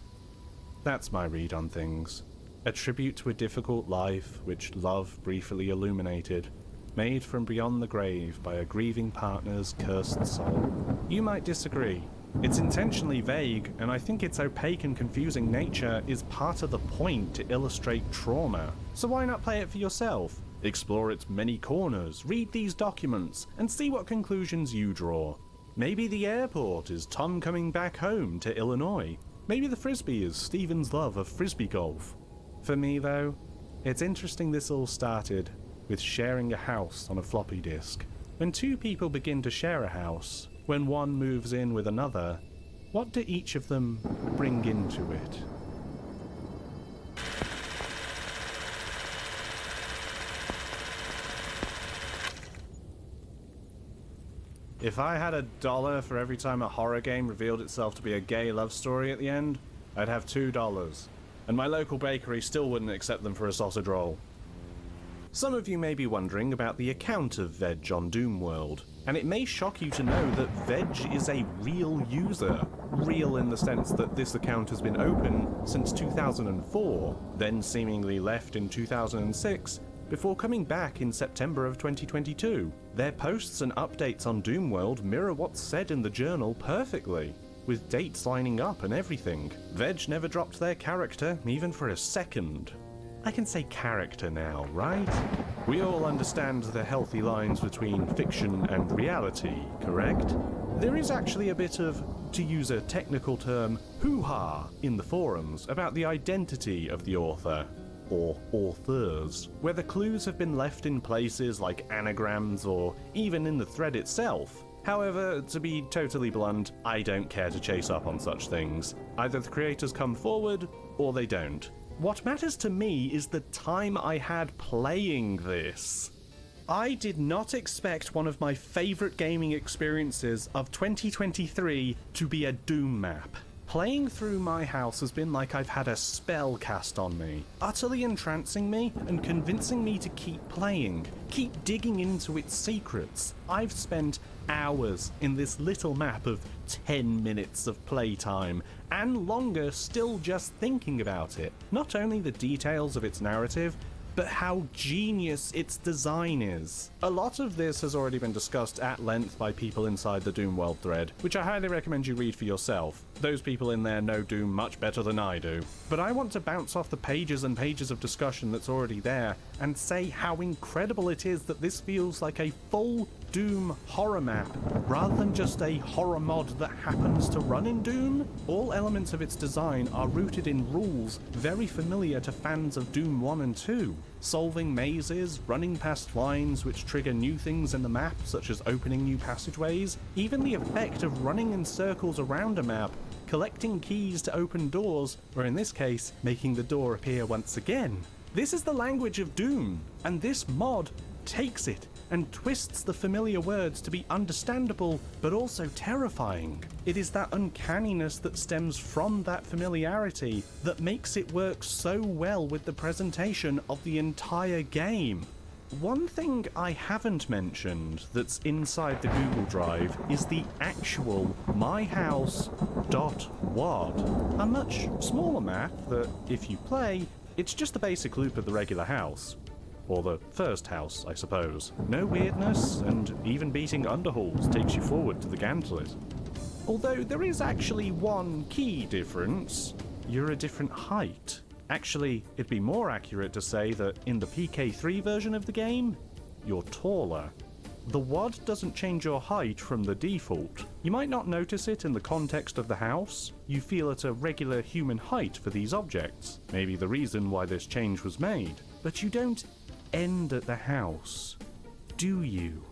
That's my read on things. A tribute to a difficult life which love briefly illuminated, made from beyond the grave by a grieving partner's cursed soul. You might disagree. It's intentionally vague, and I think its opaque and confusing nature is part of the point to illustrate trauma. So why not play it for yourself? Explore its many corners, read these documents, and see what conclusions you draw. Maybe the airport is Tom coming back home to Illinois. Maybe the frisbee is Stephen's love of frisbee golf. For me, though, it's interesting this all started with sharing a house on a floppy disk. When 2 people begin to share a house, when one moves in with another, what do each of them bring into it? If I had $1 for every time a horror game revealed itself to be a gay love story at the end, I'd have $2. And my local bakery still wouldn't accept them for a sausage roll. Some of you may be wondering about the account of Veg on Doomworld, and it may shock you to know that Veg is a real user. Real in the sense that this account has been open since 2004, then seemingly left in 2006, before coming back in September of 2022. Their posts and updates on Doomworld mirror what's said in the journal perfectly, with dates lining up and everything. Veg never dropped their character, even for a second. I can say character now, right? We all understand the healthy lines between fiction and reality, correct? There is actually a bit of, to use a technical term, hoo-ha in the forums about the identity of the author, or authors, where the clues have been left in places like anagrams or even in the thread itself. However, to be totally blunt, I don't care to chase up on such things. Either the creators come forward, or they don't. What matters to me is the time I had playing this. I did not expect one of my favourite gaming experiences of 2023 to be a Doom map. Playing through my house has been like I've had a spell cast on me, utterly entrancing me and convincing me to keep playing, keep digging into its secrets. I've spent hours in this little map of 10 minutes of playtime, and longer still just thinking about it. Not only the details of its narrative, but how genius its design is. A lot of this has already been discussed at length by people inside the Doom World thread, which I highly recommend you read for yourself. Those people in there know Doom much better than I do. But I want to bounce off the pages and pages of discussion that's already there and say how incredible it is that this feels like a full Doom horror map, rather than just a horror mod that happens to run in Doom. All elements of its design are rooted in rules very familiar to fans of Doom 1 and 2. Solving mazes, running past lines which trigger new things in the map, such as opening new passageways, even the effect of running in circles around a map, collecting keys to open doors, or in this case, making the door appear once again. This is the language of Doom, and this mod takes it and twists the familiar words to be understandable but also terrifying. It is that uncanniness that stems from that familiarity that makes it work so well with the presentation of the entire game. One thing I haven't mentioned that's inside the Google Drive is the actual myhouse.wad, a much smaller map that, if you play, it's just the basic loop of the regular house. Or the first house, I suppose. No weirdness, and even beating underhalls takes you forward to the gantlet. Although there is actually one key difference. You're a different height. Actually, it'd be more accurate to say that in the PK3 version of the game, you're taller. The WAD doesn't change your height from the default. You might not notice it in the context of the house. You feel at a regular human height for these objects. Maybe the reason why this change was made. But you don't end at the house, do you?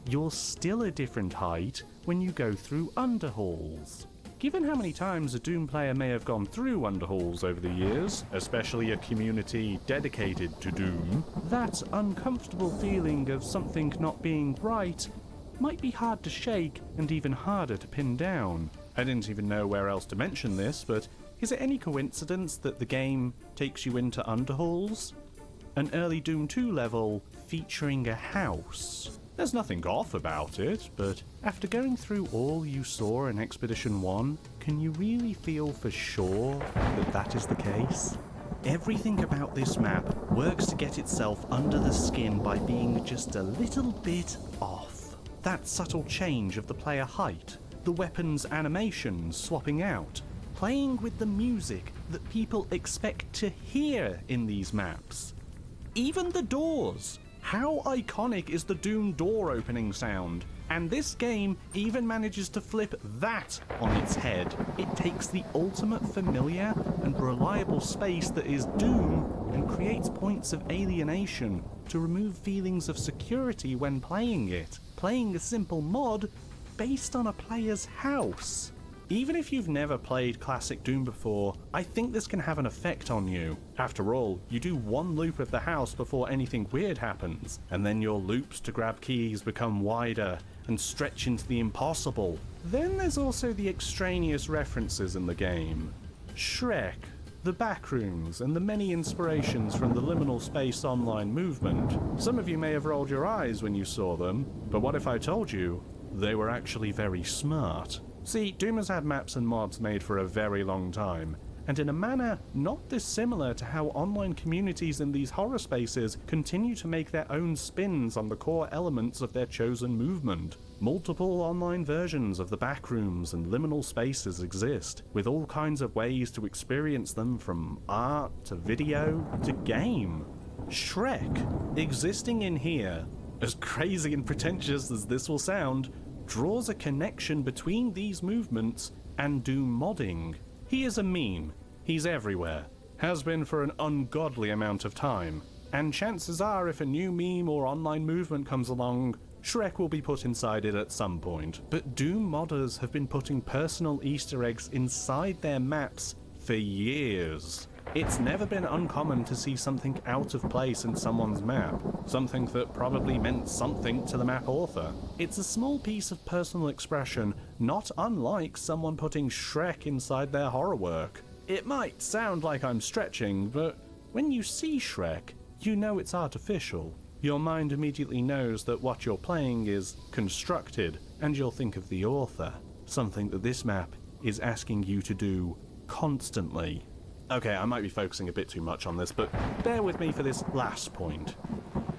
You're still a different height when you go through underhalls. Given how many times a Doom player may have gone through underhalls over the years, especially a community dedicated to Doom, that uncomfortable feeling of something not being right might be hard to shake and even harder to pin down. I didn't even know where else to mention this, but is it any coincidence that the game takes you into underhalls? An early Doom 2 level featuring a house. There's nothing off about it, but after going through all you saw in Expedition 1, can you really feel for sure that that is the case? Everything about this map works to get itself under the skin by being just a little bit off. That subtle change of the player height, the weapons animations swapping out, playing with the music that people expect to hear in these maps. Even the doors. How iconic is the Doom door opening sound? And this game even manages to flip that on its head. It takes the ultimate familiar and reliable space that is Doom and creates points of alienation to remove feelings of security when playing it. Playing a simple mod based on a player's house. Even if you've never played classic Doom before, I think this can have an effect on you. After all, you do one loop of the house before anything weird happens, and then your loops to grab keys become wider and stretch into the impossible. Then there's also the extraneous references in the game. Shrek, the backrooms, and the many inspirations from the liminal space online movement. Some of you may have rolled your eyes when you saw them, but what if I told you they were actually very smart? See, Doom has had maps and mods made for a very long time, and in a manner not dissimilar to how online communities in these horror spaces continue to make their own spins on the core elements of their chosen movement. Multiple online versions of the backrooms and liminal spaces exist, with all kinds of ways to experience them, from art to video to game. Shrek, existing in here, as crazy and pretentious as this will sound, draws a connection between these movements and Doom modding. He is a meme. He's everywhere. Has been for an ungodly amount of time. And chances are if a new meme or online movement comes along, Shrek will be put inside it at some point. But Doom modders have been putting personal Easter eggs inside their maps for years. It's never been uncommon to see something out of place in someone's map, something that probably meant something to the map author. It's a small piece of personal expression, not unlike someone putting Shrek inside their horror work. It might sound like I'm stretching, but when you see Shrek, you know it's artificial. Your mind immediately knows that what you're playing is constructed, and you'll think of the author, something that this map is asking you to do constantly. Okay, I might be focusing a bit too much on this, but bear with me for this last point.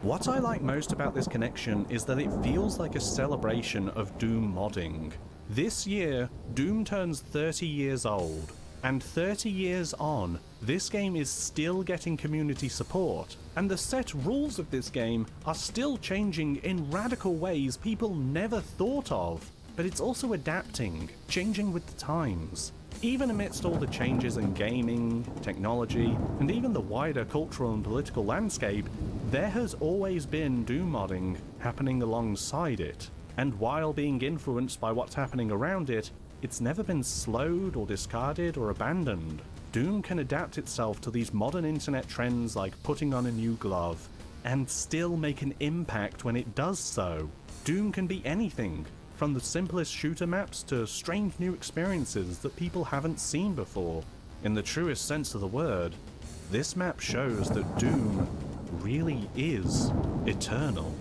What I like most about this connection is that it feels like a celebration of Doom modding. This year, Doom turns 30 years old, and 30 years on, this game is still getting community support, and the set rules of this game are still changing in radical ways people never thought of. But it's also adapting, changing with the times. Even amidst all the changes in gaming, technology, and even the wider cultural and political landscape, there has always been Doom modding happening alongside it. And while being influenced by what's happening around it, it's never been slowed or discarded or abandoned. Doom can adapt itself to these modern internet trends like putting on a new glove, and still make an impact when it does so. Doom can be anything, from the simplest shooter maps to strange new experiences that people haven't seen before. In the truest sense of the word, this map shows that Doom really is eternal.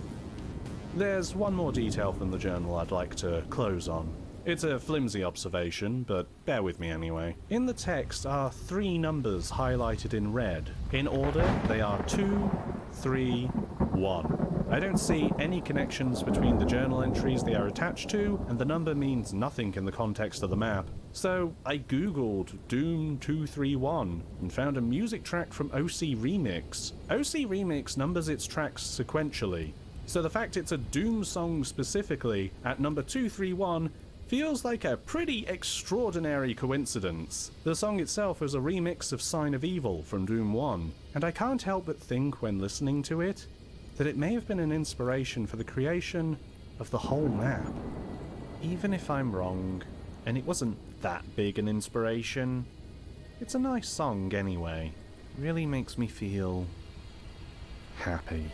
There's one more detail from the journal I'd like to close on. It's a flimsy observation, but bear with me anyway. In the text are 3 numbers highlighted in red. In order, they are 2, 3, 1. I don't see any connections between the journal entries they are attached to, and the number means nothing in the context of the map. So I googled Doom 231 and found a music track from OC Remix. OC Remix numbers its tracks sequentially, so the fact it's a Doom song specifically at number 231 feels like a pretty extraordinary coincidence. The song itself is a remix of Sign of Evil from Doom 1, and I can't help but think when listening to it that it may have been an inspiration for the creation of the whole map. Even if I'm wrong, and it wasn't that big an inspiration, it's a nice song anyway. Really makes me feel happy.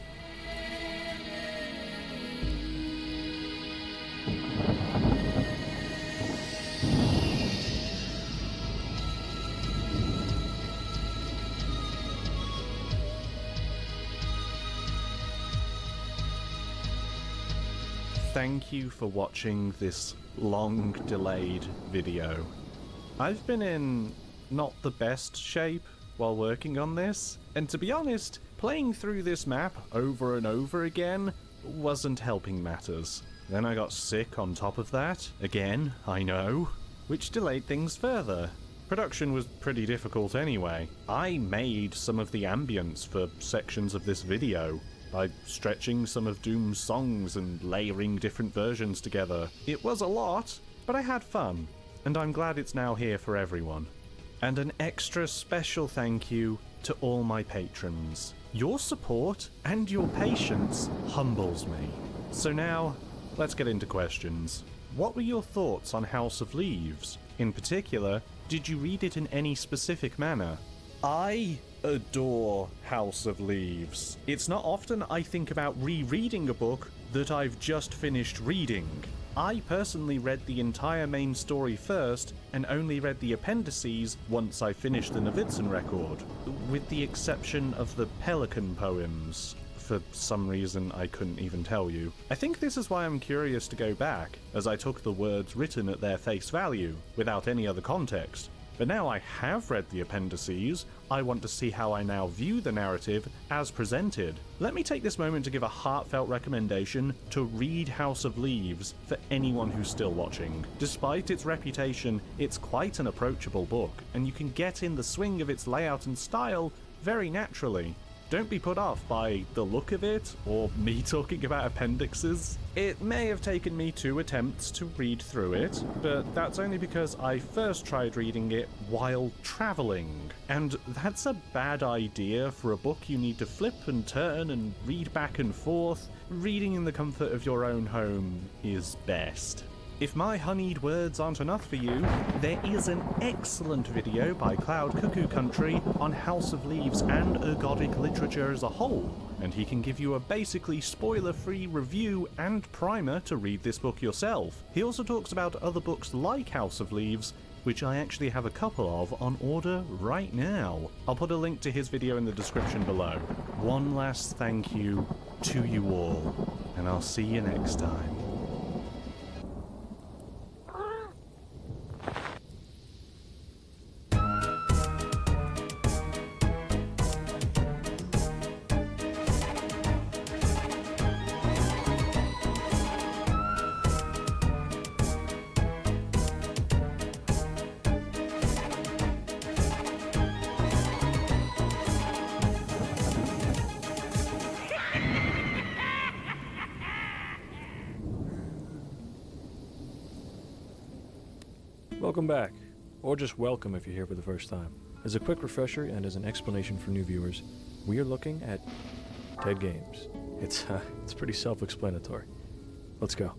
Thank you for watching this long delayed video. I've been in not the best shape while working on this, and to be honest, playing through this map over and over again wasn't helping matters. Then I got sick on top of that, again, I know, which delayed things further. Production was pretty difficult anyway. I made some of the ambience for sections of this video by stretching some of Doom's songs and layering different versions together. It was a lot, but I had fun, and I'm glad it's now here for everyone. And an extra special thank you to all my patrons. Your support and your patience humbles me. So now, let's get into questions. What were your thoughts on House of Leaves? In particular, did you read it in any specific manner? I adore House of Leaves. It's not often I think about rereading a book that I've just finished reading. I personally read the entire main story first and only read the appendices once I finished the Novitzin record, with the exception of the Pelican poems. For some reason I couldn't even tell you. I think this is why I'm curious to go back, as I took the words written at their face value, without any other context. But now I have read the appendices, I want to see how I now view the narrative as presented. Let me take this moment to give a heartfelt recommendation to read House of Leaves for anyone who's still watching. Despite its reputation, it's quite an approachable book, and you can get in the swing of its layout and style very naturally. Don't be put off by the look of it, or me talking about appendixes. It may have taken me 2 attempts to read through it, but that's only because I first tried reading it while traveling. And that's a bad idea for a book you need to flip and turn and read back and forth. Reading in the comfort of your own home is best. If my honeyed words aren't enough for you, there is an excellent video by Cloud Cuckoo Country on House of Leaves and ergodic literature as a whole, and he can give you a basically spoiler-free review and primer to read this book yourself. He also talks about other books like House of Leaves, which I actually have a couple of on order right now. I'll put a link to his video in the description below. One last thank you to you all, and I'll see you next time. Welcome back, or just welcome if you're here for the first time. As a quick refresher and as an explanation for new viewers, we are looking at dead games. It's pretty self-explanatory. Let's go.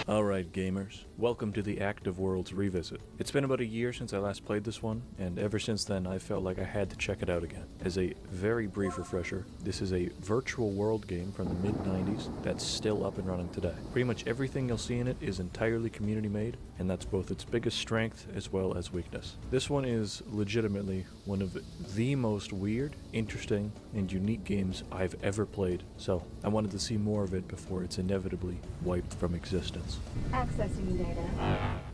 Alright gamers, welcome to the Active Worlds Revisit. It's been about a year since I last played this one, and ever since then I felt like I had to check it out again. As a very brief refresher, this is a virtual world game from the mid-90s that's still up and running today. Pretty much everything you'll see in it is entirely community made, and that's both its biggest strength as well as weakness. This one is legitimately one of the most weird, interesting, and unique games I've ever played, so I wanted to see more of it before it's inevitably wiped from existence. Accessing data.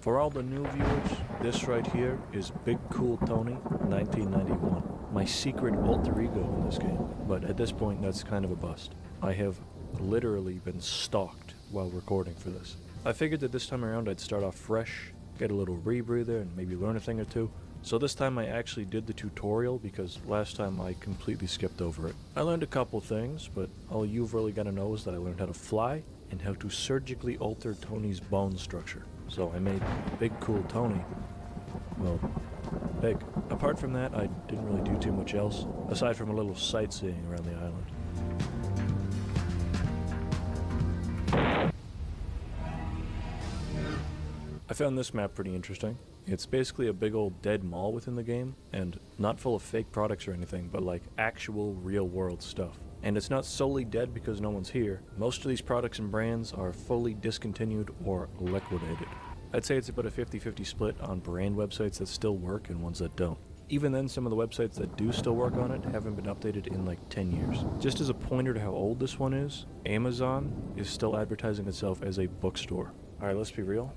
For all the new viewers, this right here is Big Cool Tony 1991, my secret alter ego in this game, but at this point that's kind of a bust. I have literally been stalked while recording for this. I figured that this time around I'd start off fresh, get a little rebreather, and maybe learn a thing or two. So this time I actually did the tutorial because last time I completely skipped over it. I learned a couple things, but all you've really got to know is that I learned how to fly and how to surgically alter Tony's bone structure. So I made Big Cool Tony, well, big. Apart from that, I didn't really do too much else, aside from a little sightseeing around the island. I found this map pretty interesting. It's basically a big old dead mall within the game, and not full of fake products or anything, but like actual real world stuff. And it's not solely dead because no one's here. Most of these products and brands are fully discontinued or liquidated. I'd say it's about a 50-50 split on brand websites that still work and ones that don't. Even then, some of the websites that do still work on it haven't been updated in like 10 years. Just as a pointer to how old this one is, Amazon is still advertising itself as a bookstore. Alright, let's be real.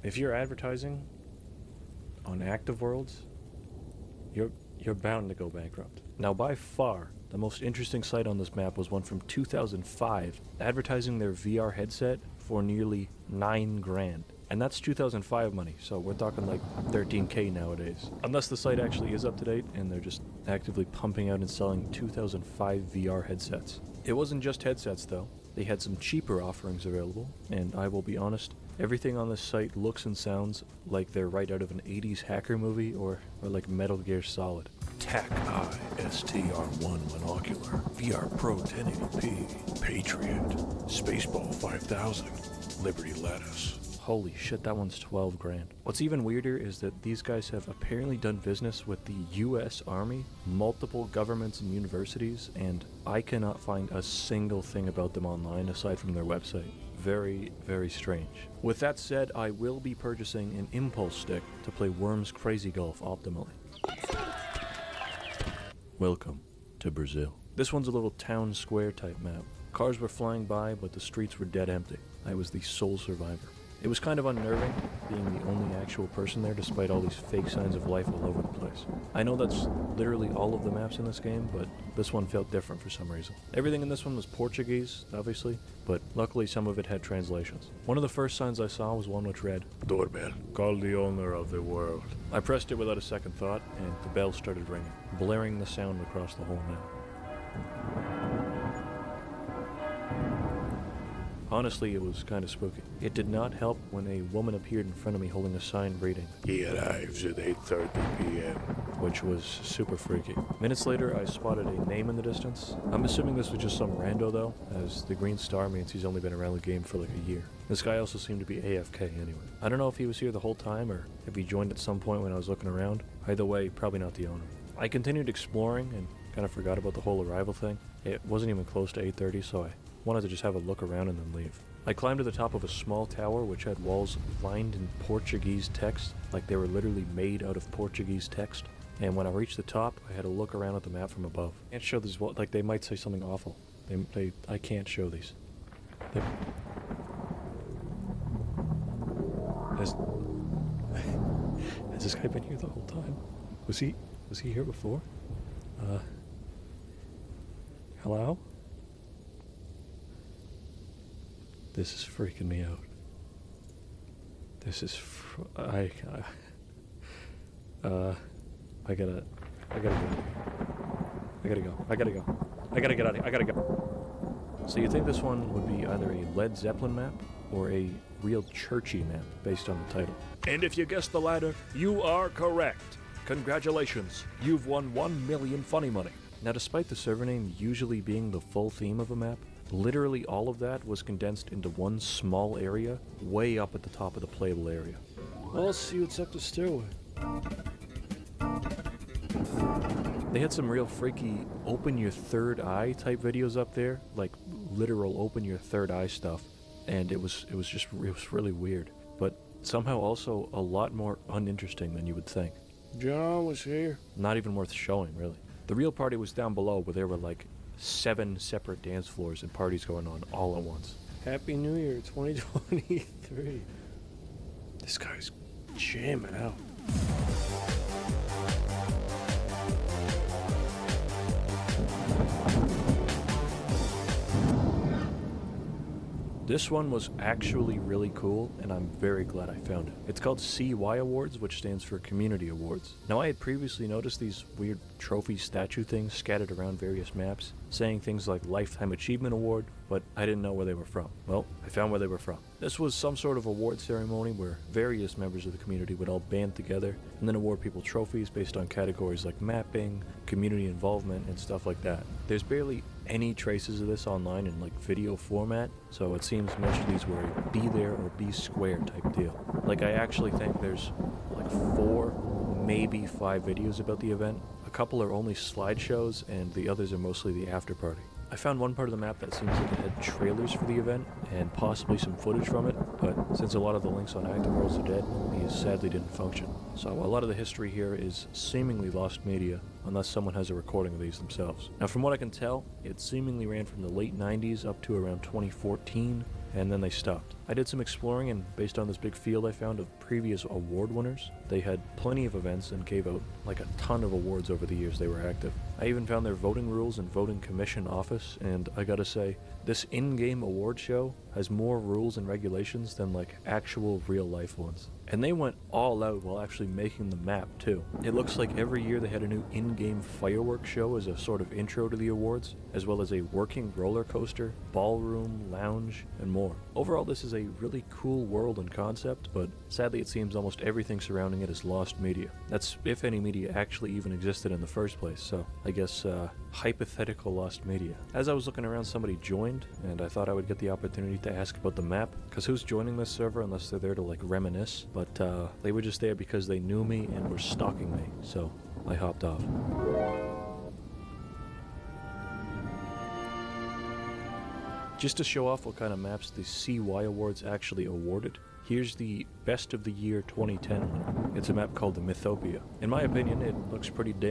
If you're advertising on Active Worlds, you're bound to go bankrupt. Now, by far, the most interesting site on this map was one from 2005, advertising their VR headset for nearly $9 grand. And that's 2005 money, so we're talking like 13K nowadays. Unless the site actually is up to date and they're just actively pumping out and selling 2005 VR headsets. It wasn't just headsets though. They had some cheaper offerings available, and I will be honest, everything on this site looks and sounds like they're right out of an 80s hacker movie or like Metal Gear Solid. TAC Eye STR1 Monocular, VR Pro 1080p, Patriot, Spaceball 5000, Liberty Lattice. Holy shit, that one's 12 grand. What's even weirder is that these guys have apparently done business with the US Army, multiple governments and universities, and I cannot find a single thing about them online aside from their website. Very, very strange. With that said, I will be purchasing an impulse stick to play Worms Crazy Golf optimally. Welcome to Brazil. This one's a little town square type map. Cars were flying by, but the streets were dead empty. I was the sole survivor. It was kind of unnerving, being the only actual person there despite all these fake signs of life all over the place. I know that's literally all of the maps in this game, but this one felt different for some reason. Everything in this one was Portuguese, obviously, but luckily some of it had translations. One of the first signs I saw was one which read, "Doorbell, call the owner of the world." I pressed it without a second thought, and the bell started ringing, blaring the sound across the whole map. Honestly, it was kind of spooky. It did not help when a woman appeared in front of me holding a sign reading, "He arrives at 8:30 p.m., which was super freaky. Minutes later, I spotted a name in the distance. I'm assuming this was just some rando though, as the green star means he's only been around the game for like a year. This guy also seemed to be AFK anyway. I don't know if he was here the whole time or if he joined at some point when I was looking around. Either way, probably not the owner. I continued exploring and kind of forgot about the whole arrival thing. It wasn't even close to 8:30, so I wanted to just have a look around and then leave. I climbed to the top of a small tower which had walls lined in Portuguese text, like they were literally made out of Portuguese text. And when I reached the top, I had a look around at the map from above. I can't show these, like they might say something awful. I can't show these. Has this guy been here the whole time? Was he here before? Hello? This is freaking me out. This is I gotta get out of here. I gotta go. I gotta get out of here. I gotta go. So you think this one would be either a Led Zeppelin map or a real churchy map based on the title. And if you guessed the latter, you are correct. Congratulations, you've won 1 million funny money. Now, despite the server name usually being the full theme of a map, literally all of that was condensed into one small area way up at the top of the playable area. Well, let's see what's up the stairway. They had some real freaky open your third eye type videos up there, like literal open your third eye stuff, and it was really weird, but somehow also a lot more uninteresting than you would think. John was here. Not even worth showing, really. The real party was down below, where there were like 7 separate dance floors and parties going on all at once. Happy New Year 2023. This guy's jamming out. This one was actually really cool, and I'm very glad I found it. It's called CY Awards, which stands for Community Awards. Now, I had previously noticed these weird trophy statue things scattered around various maps, saying things like Lifetime Achievement Award, but I didn't know where they were from. Well, I found where they were from. This was some sort of award ceremony where various members of the community would all band together and then award people trophies based on categories like mapping, community involvement, and stuff like that. There's barely any traces of this online in like video format, so it seems most of these were a be there or be square type deal. Like, I actually think there's like 4, maybe 5 videos about the event. A couple are only slideshows, and the others are mostly the after party. I found one part of the map that seems like it had trailers for the event, and possibly some footage from it, but since a lot of the links on Active Worlds are dead, these sadly didn't function. So a lot of the history here is seemingly lost media, unless someone has a recording of these themselves. Now, from what I can tell, it seemingly ran from the late 90s up to around 2014, and then they stopped. I did some exploring, and based on this big field I found of previous award winners, they had plenty of events and gave out like a ton of awards over the years they were active. I even found their voting rules and voting commission office, and I gotta say, this in-game award show has more rules and regulations than like actual real life ones. And they went all out while actually making the map too. It looks like every year they had a new in-game fireworks show as a sort of intro to the awards, as well as a working roller coaster, ballroom, lounge, and more. Overall, this is a really cool world and concept, but sadly it seems almost everything surrounding it is lost media. That's if any media actually even existed in the first place, so I guess hypothetical lost media. As I was looking around, somebody joined, and I thought I would get the opportunity to ask about the map, because who's joining this server unless they're there to like reminisce? But they were just there because they knew me and were stalking me, so I hopped off. Just to show off what kind of maps the CY Awards actually awarded, here's the Best of the Year 2010 winner. It's a map called the Mythopia. In my opinion, it looks pretty damn